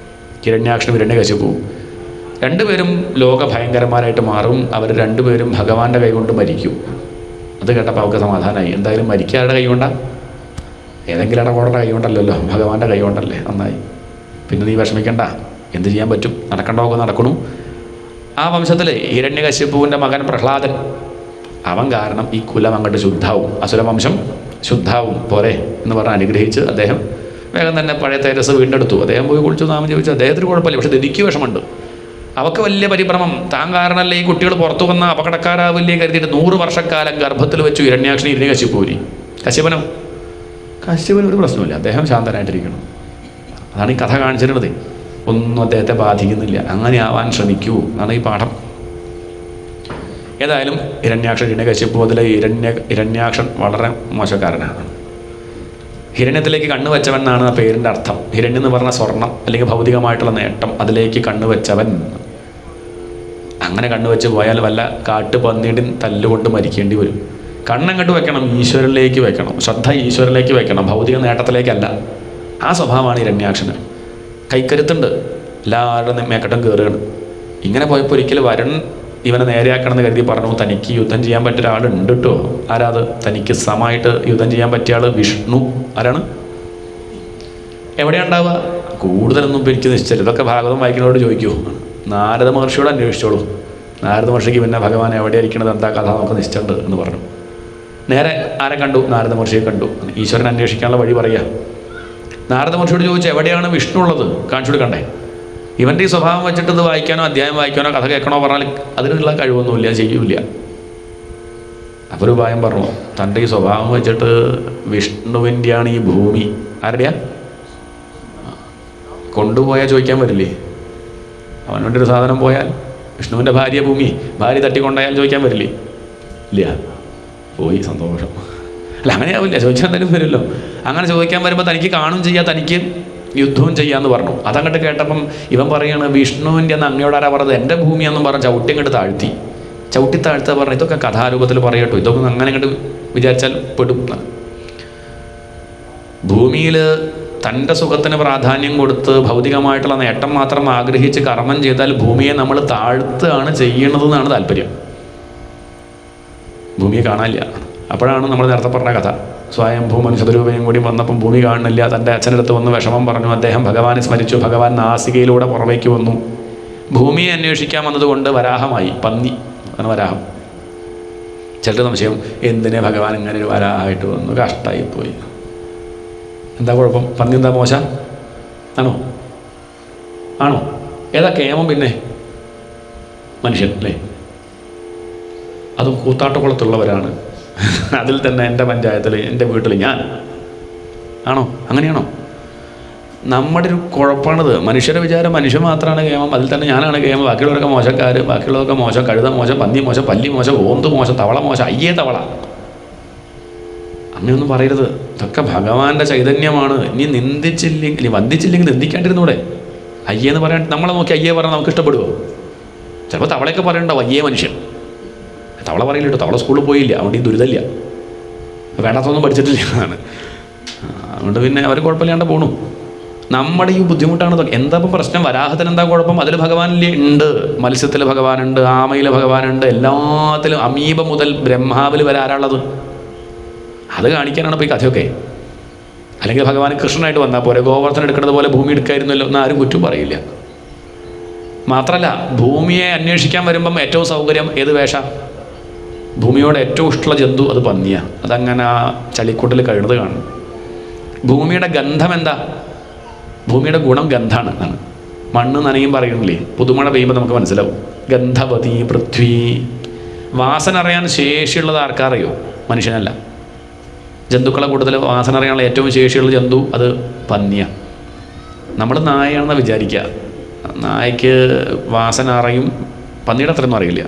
S2: ഹിരണ്യാക്ഷനും ഹിരണ്യകശിപുവും രണ്ടുപേരും ലോകഭയങ്കരന്മാരായിട്ട് മാറും. അവർ രണ്ടുപേരും ഭഗവാന്റെ കൈകൊണ്ട് മരിക്കും. അത് കേട്ടപ്പോൾ അവർക്ക് സമാധാനമായി. എന്തായാലും മരിക്കാരുടെ കൈ കൊണ്ടാണ്? ഏതെങ്കിലും ഇടപാടുടെ കൈ കൊണ്ടല്ലല്ലോ, ഭഗവാന്റെ കൈ കൊണ്ടല്ലേ. നന്നായി, പിന്നെ നീ വിഷമിക്കണ്ട, എന്ത് ചെയ്യാൻ പറ്റും? നടക്കേണ്ടതൊക്കെ നടക്കണു. ആ വംശത്തിൽ ഹിരണ്യകശിപുവിൻ്റെ മകൻ പ്രഹ്ലാദൻ, അവൻ കാരണം ഈ കുലം അങ്ങോട്ട് ശുദ്ധാവും, അസുരവംശം ശുദ്ധാവും പോരെ എന്ന് പറഞ്ഞ് അനുഗ്രഹിച്ച് അദ്ദേഹം വേഗം തന്നെ പഴയ തേജസ് വീണ്ടെടുത്തു. അദ്ദേഹം പോയി കുളിച്ചു, നാമം ജപിച്ചു. അദ്ദേഹത്തിന് കുഴപ്പമില്ല, പക്ഷെ ദിതിക്ക് വിഷമുണ്ട്. അവൾക്ക് വലിയ പരിഭ്രമം. താൻ കാരണമല്ലേ ഈ കുട്ടികൾ പുറത്തു വന്ന അപകടക്കാരാവില്ലേ കരുതിയിട്ട് 100 വർഷക്കാലം ഗർഭത്തിൽ വെച്ചു ഹിരണ്യാക്ഷനെ ഹിരണ്യകശിപുവിനെ. കശ്യപനോ? കശ്യപന് ഒരു പ്രശ്നമില്ല, അദ്ദേഹം ശാന്തനായിട്ടിരിക്കണം. അതാണ് ഈ കഥ കാണിച്ചിരുന്നത്. ഒന്നും അദ്ദേഹത്തെ ബാധിക്കുന്നില്ല. അങ്ങനെ ആവാൻ ശ്രമിക്കൂ എന്നാണ് ഈ പാഠം. ഏതായാലും ഹിരണ്യാക്ഷൻ ഹിരണ്യകശിപു മുതലേ ഹിരണ്യാക്ഷൻ വളരെ മോശക്കാരനാണ്. ഹിരണ്യത്തിലേക്ക് കണ്ണുവെച്ചവൻ എന്നാണ് ആ പേരിൻ്റെ അർത്ഥം. ഹിരണ്യം എന്ന് പറഞ്ഞ സ്വർണം അല്ലെങ്കിൽ ഭൗതികമായിട്ടുള്ള നേട്ടം, അതിലേക്ക് കണ്ണുവെച്ചവൻ. അങ്ങനെ കണ്ണുവെച്ച് പോയാൽ വല്ല കാട്ടുപന്നിയുടെ തല്ലുകൊണ്ട് മരിക്കേണ്ടി വരും. കണ്ണങ്ങോട്ട് വെക്കണം, ഈശ്വരനിലേക്ക് വെക്കണം, ശ്രദ്ധ ഈശ്വരനിലേക്ക് വെക്കണം, ഭൗതിക നേട്ടത്തിലേക്കല്ല. ആ സ്വഭാവമാണ് ഹിരണ്യാക്ഷന്. കൈക്കരുത്തുണ്ട്, എല്ലാവരുടെ മേക്കട്ടം കയറുകയാണ്. ഇങ്ങനെ പോയപ്പോൾ ഒരിക്കലും വരുൺ ഇവനെ നേരെയാക്കണം എന്ന് കരുതി പറഞ്ഞു, തനിക്ക് യുദ്ധം ചെയ്യാൻ പറ്റിയ ഒരാളുണ്ട് കേട്ടോ. ആരാത്? തനിക്ക് സമമായിട്ട് യുദ്ധം ചെയ്യാൻ പറ്റിയ ആൾ വിഷ്ണു. ആരാണ്? എവിടെയാണ് ഉണ്ടാവുക? കൂടുതലൊന്നും ഇപ്പം എനിക്ക് നിശ്ചയില്ല. ഇതൊക്കെ ഭാഗവതം വായിക്കുന്നവരോട് ചോദിക്കൂ. നാരദ മഹർഷിയോട് അന്വേഷിച്ചോളൂ. നാരദ മഹർഷിക്ക് പിന്നെ ഭഗവാൻ എവിടെയായിരിക്കണത് എന്താ കഥ നമുക്ക് നിശ്ചയുണ്ട് എന്ന് പറഞ്ഞു. നേരെ ആരെ കണ്ടു? നാരദ മഹർഷിയെ കണ്ടു. ഈശ്വരൻ അന്വേഷിക്കാനുള്ള വഴി പറയുക. നാരദ മഹർഷിയോട് ചോദിച്ചു, എവിടെയാണ് വിഷ്ണു ഉള്ളത്? കാണിച്ചു കൊടുക്കണ്ടേ? ഇവൻ്റെ ഈ സ്വഭാവം വെച്ചിട്ട് ഇത് വായിക്കാനോ അധ്യായം വായിക്കാനോ കഥ കേൾക്കണോ പറഞ്ഞാൽ അതിനുള്ള കഴിവൊന്നുമില്ല, ചെയ്യൂല. അപ്പോൾ ഒരു ഉപായം പറഞ്ഞു, തൻ്റെ ഈ സ്വഭാവം വെച്ചിട്ട് വിഷ്ണുവിൻ്റെയാണ് ഈ ഭൂമി. ആരുടെയാ? കൊണ്ടുപോയാൽ ചോദിക്കാൻ വരില്ലേ? അവൻ വേണ്ടി ഒരു സാധനം പോയാൽ വിഷ്ണുവിൻ്റെ ഭാര്യ ഭൂമി, ഭാര്യ തട്ടിക്കൊണ്ടായാൽ ചോദിക്കാൻ വരില്ലേ? ഇല്ല, പോയി, സന്തോഷം. അല്ല, അങ്ങനെയാവില്ല, ചോദിച്ചാൽ എന്തായാലും വരുമല്ലോ. അങ്ങനെ ചോദിക്കാൻ വരുമ്പോൾ തനിക്ക് കാണും ചെയ്യാം, തനിക്ക് യുദ്ധവും ചെയ്യാമെന്ന് പറഞ്ഞു. അതങ്ങോട്ട് കേട്ടപ്പം ഇവൻ പറയുകയാണ്, വിഷ്ണുവിൻ്റെ അന്ന് അങ്ങയോടാരാ പറഞ്ഞത്? എൻ്റെ ഭൂമിയാണെന്നും പറഞ്ഞ് ചവിട്ടി അങ്ങോട്ട് താഴ്ത്തി. ചവിട്ടി താഴ്ത്താൻ പറഞ്ഞു. ഇതൊക്കെ കഥാരൂപത്തിൽ പറയട്ടോ, ഇതൊക്കെ അങ്ങനെ അങ്ങോട്ട് വിചാരിച്ചാൽ പെടും. ഭൂമിയിൽ തൻ്റെ സുഖത്തിന് പ്രാധാന്യം കൊടുത്ത് ഭൗതികമായിട്ടുള്ള നേട്ടം മാത്രം ആഗ്രഹിച്ച് കർമ്മം ചെയ്താൽ ഭൂമിയെ നമ്മൾ താഴ്ത്തുകയാണ് ചെയ്യണതെന്നാണ് താല്പര്യം. ഭൂമിയെ കാണാനില്ല. അപ്പോഴാണ് നമ്മൾ നേരത്തെ പറഞ്ഞ കഥ. സ്വയംഭൂ മനുഷ്യരൂപയും കൂടി വന്നപ്പം ഭൂമി കാണുന്നില്ല. തൻ്റെ അച്ഛനടുത്ത് വന്ന് വിഷമം പറഞ്ഞു. അദ്ദേഹം ഭഗവാനെ സ്മരിച്ചു. ഭഗവാൻ നാസികയിലൂടെ പുറമേക്ക് വന്നു. ഭൂമിയെ അന്വേഷിക്കാൻ വന്നതുകൊണ്ട് വരാഹമായി, പന്നി അങ്ങനെ വരാഹം. ചിലർ സംശയം, എന്തിനെ ഭഗവാൻ ഇങ്ങനെ ഒരു വരാഹമായിട്ട് വന്നു? കഷ്ടമായിപ്പോയി. എന്താ കുഴപ്പം? പന്നി എന്താ മോശം ആണോ? ഏതാ കേമം? പിന്നെ മനുഷ്യൻ അല്ലേ? അതും കൂത്താട്ടക്കുളത്തുള്ളവരാണ്. അതിൽ തന്നെ എൻ്റെ പഞ്ചായത്തിൽ, എൻ്റെ വീട്ടിൽ ഞാൻ ആണോ? അങ്ങനെയാണോ? നമ്മുടെ ഒരു കുഴപ്പമാണത്. മനുഷ്യരുടെ വിചാരം മനുഷ്യൻ മാത്രമാണ് കേമം, അതിൽ തന്നെ ഞാനാണ് കേമം, ബാക്കിയുള്ളവരൊക്കെ മോശക്കാർ, ബാക്കിയുള്ളതൊക്കെ മോശം, കഴുത മോശം, പന്നി മോശം, പല്ലി മോശം, ഓന്ത് മോശം, തവള മോശം, അയ്യേ തവള. അങ്ങനെയൊന്നും പറയരുത്. ഇതൊക്കെ ഭഗവാന്റെ ചൈതന്യമാണ്. ഇനി നിന്ദിച്ചില്ലെങ്കിൽ, വന്ദിച്ചില്ലെങ്കിൽ നിന്ദിക്കാണ്ടിരുന്നൂടെ? അയ്യെന്ന് പറയാൻ നമ്മളെ നോക്കി അയ്യേ പറഞ്ഞാൽ നമുക്ക് ഇഷ്ടപ്പെടുമോ? ചിലപ്പോൾ തവളയൊക്കെ പറയണ്ടാവും അയ്യേ മനുഷ്യൻ. തവള പറയില്ല കേട്ടോ, തവള സ്കൂളിൽ പോയില്ല, അവിടെ ഈ ദുരിതമില്ല, വേണ്ടാത്തൊന്നും പഠിച്ചിട്ടില്ല എന്നാണ്. അതുകൊണ്ട് പിന്നെ അവർ കുഴപ്പമില്ലാണ്ട് പോണു. നമ്മുടെ ഈ ബുദ്ധിമുട്ടാണ് ഇതൊക്കെ. എന്താ ഇപ്പം പ്രശ്നം? വരാഹത്തിന് എന്താ കുഴപ്പം? അതിൽ ഭഗവാനില്ലേ? ഉണ്ട്. മത്സ്യത്തിൽ ഭഗവാനുണ്ട്, ആമയിൽ ഭഗവാനുണ്ട്, എല്ലാത്തിലും. അമീബ മുതൽ ബ്രഹ്മാവിൽ വരെ ആരാളുള്ളത്? അത് കാണിക്കാനാണ് ഇപ്പോൾ ഈ കഥയൊക്കെ. അല്ലെങ്കിൽ ഭഗവാൻ കൃഷ്ണനായിട്ട് വന്നാൽ പോരെ, ഗോവർദ്ധനം എടുക്കുന്നത് പോലെ ഭൂമി എടുക്കായിരുന്നല്ലോ എന്ന് ആരും കുറ്റം പറയില്ല. മാത്രമല്ല, ഭൂമിയെ അന്വേഷിക്കാൻ വരുമ്പം ഏറ്റവും സൗകര്യം ഏത് വേഷ? ഭൂമിയോട് ഏറ്റവും ഇഷ്ടമുള്ള ജന്തു അത് പന്നിയാണ്. അതങ്ങനെ ആ ചളിക്കൂട്ടിൽ കഴുന്നത് കാണും. ഭൂമിയുടെ ഗന്ധം എന്താ? ഭൂമിയുടെ ഗുണം ഗന്ധാണ് എന്നാണ്. മണ്ണ് നനയും പറയുന്നില്ലേ, പുതുമഴ പെയ്യുമ്പോൾ നമുക്ക് മനസ്സിലാവും. ഗന്ധവതി പൃഥ്വി. വാസന അറിയാൻ ശേഷിയുള്ളത് ആർക്കറിയോ? മനുഷ്യനല്ല. ജന്തുക്കളെ കൂടുതൽ വാസന അറിയാനുള്ള ഏറ്റവും ശേഷിയുള്ള ജന്തു അത് പന്നിയാണ്. നമ്മൾ നായയാണെന്ന് വിചാരിക്കുക. നായയ്ക്ക് വാസന അറിയും, പന്നിയുടെ അത്രയൊന്നും അറിയില്ല.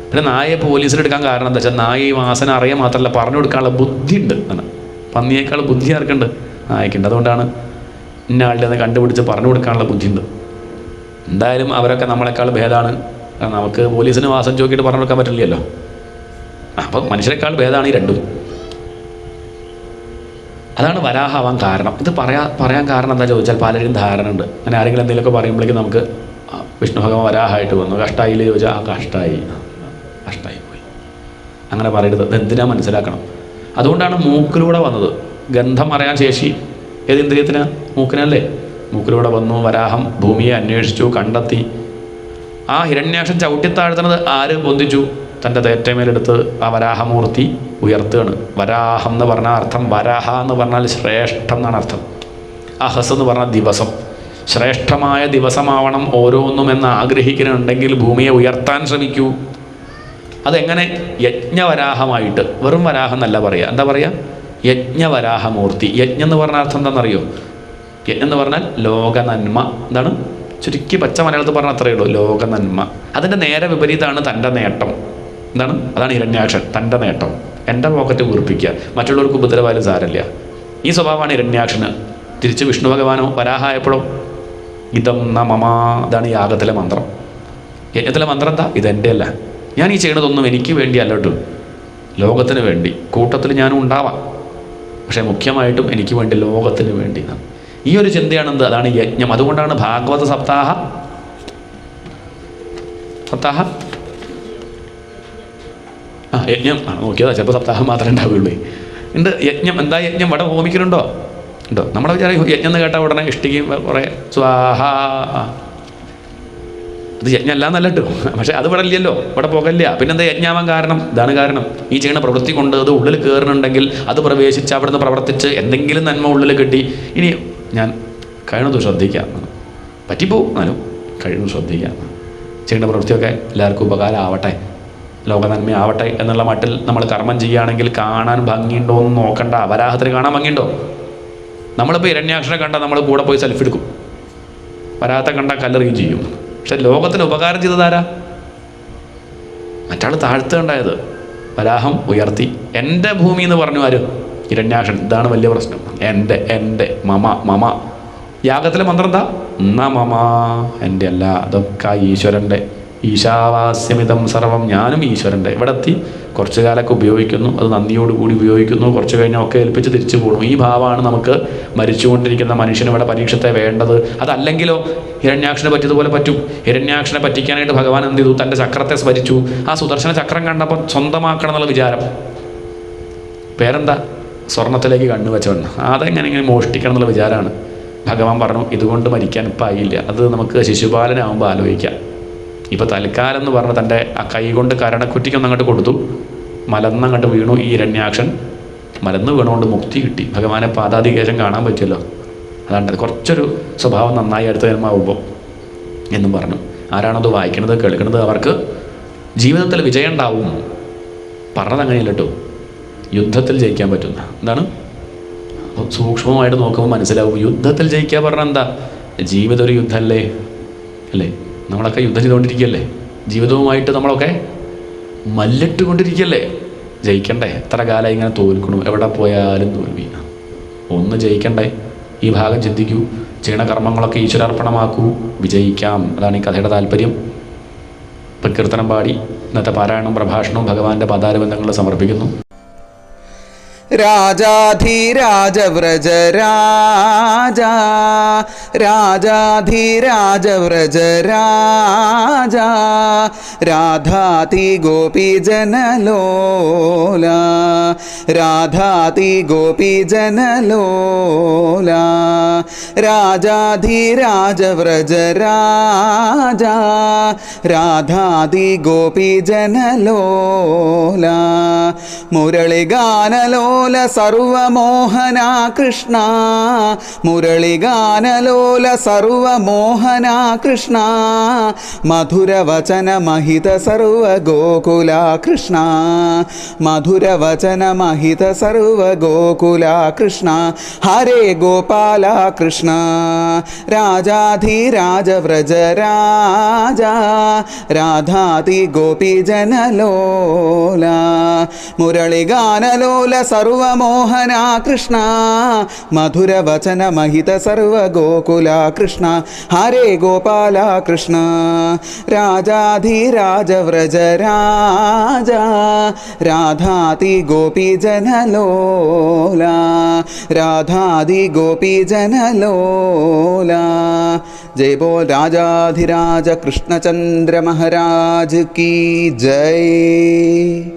S2: പിന്നെ നായയെ പോലീസിലെടുക്കാൻ കാരണം എന്താ വെച്ചാൽ നായ ഈ വാസന അറിയാൻ മാത്രമല്ല പറഞ്ഞു കൊടുക്കാനുള്ള ബുദ്ധി ഉണ്ട് എന്നാണ്. പന്നിയേക്കാൾ ബുദ്ധി ആർക്കുണ്ട്? നായക്കുണ്ട്. അതുകൊണ്ടാണ് ഇന്ന ആളുടെ അത് കണ്ടുപിടിച്ച് പറഞ്ഞു കൊടുക്കാനുള്ള ബുദ്ധിയുണ്ട്. എന്തായാലും അവരൊക്കെ നമ്മളെക്കാൾ ഭേദമാണ്. നമുക്ക് പോലീസിന് വാസം ചോക്കിയിട്ട് പറഞ്ഞു കൊടുക്കാൻ പറ്റില്ലല്ലോ. അപ്പം മനുഷ്യരെക്കാൾ ഭേദമാണ് ഈ രണ്ടും. അതാണ് വരാഹാവാൻ കാരണം. ഇത് പറയാൻ കാരണം എന്താ ചോദിച്ചാൽ പലരും ധാരണ ഉണ്ട്. അങ്ങനെ ആരെങ്കിലും എന്തെങ്കിലുമൊക്കെ പറയുമ്പോഴേക്കും നമുക്ക് വിഷ്ണു ഭഗവാൻ വരാഹമായിട്ട് വന്നു, കഷ്ടമായില്ലേ ചോദിച്ചാൽ ആ കഷ്ടമായി പോയി. അങ്ങനെ പറയരുത്. ഇതെന്തിനാ മനസ്സിലാക്കണം. അതുകൊണ്ടാണ് മൂക്കിലൂടെ വന്നത്. ഗന്ധം അറിയാൻ ശേഷി ഏത് ഇന്ദ്രിയത്തിനാ? മൂക്കിനല്ലേ? മൂക്കിലൂടെ വന്നു. വരാഹം ഭൂമിയെ അന്വേഷിച്ചു, കണ്ടെത്തി. ആ ഹിരണ്യാക്ഷൻ ചവിട്ടിത്താഴ്ത്തുന്നത് ആര് പൊന്തിച്ചു? തൻ്റെ തേറ്റമേലെടുത്ത് ആ വരാഹമൂർത്തി ഉയർത്തുകയാണ്. വരാഹം എന്ന് പറഞ്ഞാൽ അർത്ഥം, വരാഹ എന്ന് പറഞ്ഞാൽ ശ്രേഷ്ഠം എന്നാണ് അർത്ഥം. അഹസ് എന്ന് പറഞ്ഞാൽ ദിവസം. ശ്രേഷ്ഠമായ ദിവസമാവണം ഓരോന്നും എന്ന് ആഗ്രഹിക്കുന്നുണ്ടെങ്കിൽ ഭൂമിയെ ഉയർത്താൻ ശ്രമിക്കൂ. അതെങ്ങനെ? യജ്ഞവരാഹമായിട്ട്. വെറും വരാഹം എന്നല്ല പറയുക. എന്താ പറയുക? യജ്ഞവരാഹമൂർത്തി. യജ്ഞം എന്ന് പറഞ്ഞ അർത്ഥം എന്താണെന്നറിയോ? യജ്ഞം എന്ന് പറഞ്ഞാൽ ലോക നന്മ. എന്താണ്? ചുരുക്കി പച്ച മലയാളത്തിൽ പറഞ്ഞാൽ അത്രയേ ഉള്ളൂ, ലോക നന്മ. അതിൻ്റെ നേരെ വിപരീതമാണ് തൻ്റെ നേട്ടം. എന്താണ്? അതാണ് ഹിരണ്യാക്ഷൻ. തൻ്റെ നേട്ടം, എൻ്റെ പോക്കറ്റ് വീർപ്പിക്കുക, മറ്റുള്ളവർക്ക് ഉപദ്രവാലും സാരമില്ല. ഈ സ്വഭാവമാണ് ഹിരണ്യാക്ഷന്. തിരിച്ച് വിഷ്ണു ഭഗവാനോ വരാഹായപ്പോഴോ ഇതം ന മമ. ഇതാണ് യാഗത്തിലെ മന്ത്രം. യജ്ഞത്തിലെ മന്ത്രം എന്താ? ഇതെൻ്റെ അല്ല, ഞാൻ ഈ ചെയ്യണതൊന്നും എനിക്ക് വേണ്ടിയല്ല കേട്ടോ, ലോകത്തിന് വേണ്ടി. കൂട്ടത്തിൽ ഞാനും ഉണ്ടാവാം, പക്ഷേ മുഖ്യമായിട്ടും എനിക്ക് വേണ്ടി, ലോകത്തിന് വേണ്ടി. ഈ ഒരു ചിന്തയാണെന്ത്? അതാണ് യജ്ഞം. അതുകൊണ്ടാണ് ഭാഗവത സപ്താഹ യജ്ഞം നോക്കിയതാ. ചിലപ്പോൾ സപ്താഹം മാത്രമേ ഉണ്ടാവുകയുള്ളൂ. ഉണ്ട് യജ്ഞം. എന്താ യജ്ഞം? വട ഹോമിക്കലുണ്ടോ? ഉണ്ടോ? നമ്മുടെ വിചാരം യജ്ഞം എന്ന് കേട്ടാൽ ഉടനെ ഇഷ്ടിക്കും കുറേ സ്വാഹ. ഇത് യജ്ഞം അല്ല എന്നല്ല കേട്ടോ, പക്ഷേ അത് ഇവിടെ ഇല്ലല്ലോ, ഇവിടെ പോകല്ല. പിന്നെന്താ യജ്ഞാവാൻ കാരണം? ഇതാണ് കാരണം. ഈ ചെയ്യുന്ന പ്രവൃത്തി കൊണ്ട് അത് ഉള്ളിൽ കയറുന്നുണ്ടെങ്കിൽ അത് പ്രവേശിച്ച് അവിടുന്ന് പ്രവർത്തിച്ച് എന്തെങ്കിലും നന്മ ഉള്ളിൽ കിട്ടി. ഇനി ഞാൻ കഴിയുന്നത് ശ്രദ്ധിക്കാം, പറ്റിപ്പോവും, എന്നാലും കഴിയുന്നത് ശ്രദ്ധിക്കാം. ചെയ്യുന്ന പ്രവൃത്തിയൊക്കെ എല്ലാവർക്കും ഉപകാരമാവട്ടെ, ലോക നന്മയാവട്ടെ എന്നുള്ള മട്ടിൽ നമ്മൾ കർമ്മം ചെയ്യുകയാണെങ്കിൽ കാണാൻ ഭംഗിയുണ്ടോ എന്ന് നോക്കണ്ട. വരാഹത്തിന് കാണാൻ ഭംഗിയുണ്ടോ? നമ്മളിപ്പോൾ ഹിരണ്യാക്ഷനെ കണ്ടാൽ നമ്മൾ കൂടെ പോയി സെൽഫി എടുക്കും, വരാഹത്തെ കണ്ടാൽ കല്ലെറിയും ചെയ്യും. പക്ഷെ ലോകത്തിന് ഉപകാരം ചെയ്തതാരാ? മറ്റാൾ താഴ്ത്തുണ്ടായത്. വരാഹം ഉയർത്തി. എൻ്റെ ഭൂമി എന്ന് പറഞ്ഞു ആര്? ഹിരണ്യാക്ഷൻ. ഇതാണ് വലിയ പ്രശ്നം. എൻ്റെ മമ മമ. യാഗത്തിലെ മന്ത്രം എന്താ? ന മമ, എൻ്റെ അല്ല, അതൊക്കെ ഈശ്വരൻ്റെ. ഈശാവാസ്യമിതം സർവം. ഞാനും ഈശ്വരൻ്റെ. ഇവിടെ എത്തി കുറച്ചു കാലമൊക്കെ ഉപയോഗിക്കുന്നു, അത് നന്ദിയോടുകൂടി ഉപയോഗിക്കുന്നു, കുറച്ച് കഴിഞ്ഞാൽ ഒക്കെ ഏൽപ്പിച്ച് തിരിച്ചു പോകുന്നു. ഈ ഭാവമാണ് നമുക്ക് മരിച്ചുകൊണ്ടിരിക്കുന്ന മനുഷ്യന് ഇവിടെ പരീക്ഷത്തെ വേണ്ടത്. അതല്ലെങ്കിലോ ഹിരണ്യാക്ഷനെ പറ്റിയതുപോലെ പറ്റും. ഹിരണ്യാക്ഷനെ പറ്റിക്കാനായിട്ട് ഭഗവാൻ എന്ത് ചെയ്തു? തൻ്റെ ചക്രത്തെ സ്മരിച്ചു. ആ സുദർശന ചക്രം കണ്ടപ്പോൾ സ്വന്തമാക്കണം എന്നുള്ള വിചാരം. പേരെന്താ? സ്വർണത്തിലേക്ക് കണ്ണുവെച്ചവൻ. അതെങ്ങനെ മോഷ്ടിക്കണം എന്നുള്ള വിചാരമാണ്. ഭഗവാൻ പറഞ്ഞു ഇതുകൊണ്ട് മരിക്കാൻ ഇപ്പം ആയില്ല, അത് നമുക്ക് ശിശുപാലനാകുമ്പോൾ ആലോചിക്കാം. ഇപ്പോൾ തൽക്കാലം എന്ന് പറഞ്ഞ് തൻ്റെ ആ കൈ കൊണ്ട് കരണക്കുറ്റിക്കൊന്ന് അങ്ങോട്ട് കൊടുത്തു. മലന്നങ്ങോട്ട് വീണു. ഈ ഹിരണ്യാക്ഷൻ മലന്ന് വീണുകൊണ്ട് മുക്തി കിട്ടി. ഭഗവാനെ പാദാതികേശം കാണാൻ പറ്റുമല്ലോ. അതാണ് കുറച്ചൊരു സ്വഭാവം നന്നായി അടുത്ത ജന്മാവുമ്പോൾ എന്നും പറഞ്ഞു. ആരാണത് വായിക്കണത് കേൾക്കുന്നത് അവർക്ക് ജീവിതത്തിൽ വിജയം ഉണ്ടാവും. പറഞ്ഞത് അങ്ങനെയല്ല കേട്ടോ, യുദ്ധത്തിൽ ജയിക്കാൻ പറ്റുന്ന. എന്താണ്? സൂക്ഷ്മമായിട്ട് നോക്കുമ്പോൾ മനസ്സിലാവും. യുദ്ധത്തിൽ ജയിക്കുക പറഞ്ഞാൽ എന്താ? ജീവിതം ഒരു യുദ്ധമല്ലേ? അല്ലേ? നമ്മളൊക്കെ യുദ്ധം ചെയ്തുകൊണ്ടിരിക്കുകയല്ലേ? ജീവിതവുമായിട്ട് നമ്മളൊക്കെ മല്ലിട്ടുകൊണ്ടിരിക്കുകയല്ലേ? ജയിക്കണ്ടേ? എത്ര കാലം ഇങ്ങനെ തോൽക്കണു, എവിടെ പോയാലും തോൽവി. ഒന്ന് ജയിക്കണ്ടേ? ഈ ഭാഗം ചിന്തിക്കൂ. ചെയ്യണ കർമ്മങ്ങളൊക്കെ ഈശ്വരാർപ്പണമാക്കൂ, വിജയിക്കാം. അതാണ് ഈ കഥയുടെ താല്പര്യം. ഇപ്പം കീർത്തനം പാടി ഇന്നത്തെ പാരായണവും പ്രഭാഷണവും ഭഗവാന്റെ പദാരബന്ധങ്ങൾ സമർപ്പിക്കുന്നു.
S3: രാജാധിരാജവ്രജ രാജാ, രാജാധിരാജവ്രജ രാജാ, രാധാതി ഗോപീജനലോല, രാധാതി ഗോപീജനലോല, രാജാധിരാജവ്രജ രാജാ, രാധാതി ഗോപീജനലോല, മുരളിഗാനലോല സർവമോഹന കൃഷ്ണ, മുരളിഗാനലോല സർവമോഹന കൃഷ്ണ, മധുരവചന മഹിത സർവഗോകുല കൃഷ്ണ, മധുരവചന മഹിത സർവഗോകുല കൃഷ്ണ, ഹരേ ഗോപാല കൃഷ്ണ, രാജാധിരാജവ്രജ രാജാ, രാധാതി ഗോപീജനലോല, മുരളിഗാനലോല സർവമോഹന കൃഷ്ണ, മധുരവചന മഹിത സർവഗോകുല കൃഷ്ണ, ഹരേ ഗോപാല കൃഷ്ണ, രാജാധിരാജവ്രജ രാജാ, രാധാതി ഗോപീജനലോല, രാധാതി ഗോപീജനലോല. ജയ ബോൽ രാജാധിരാജ കൃഷ്ണചന്ദ്ര മഹാരാജ് की जय.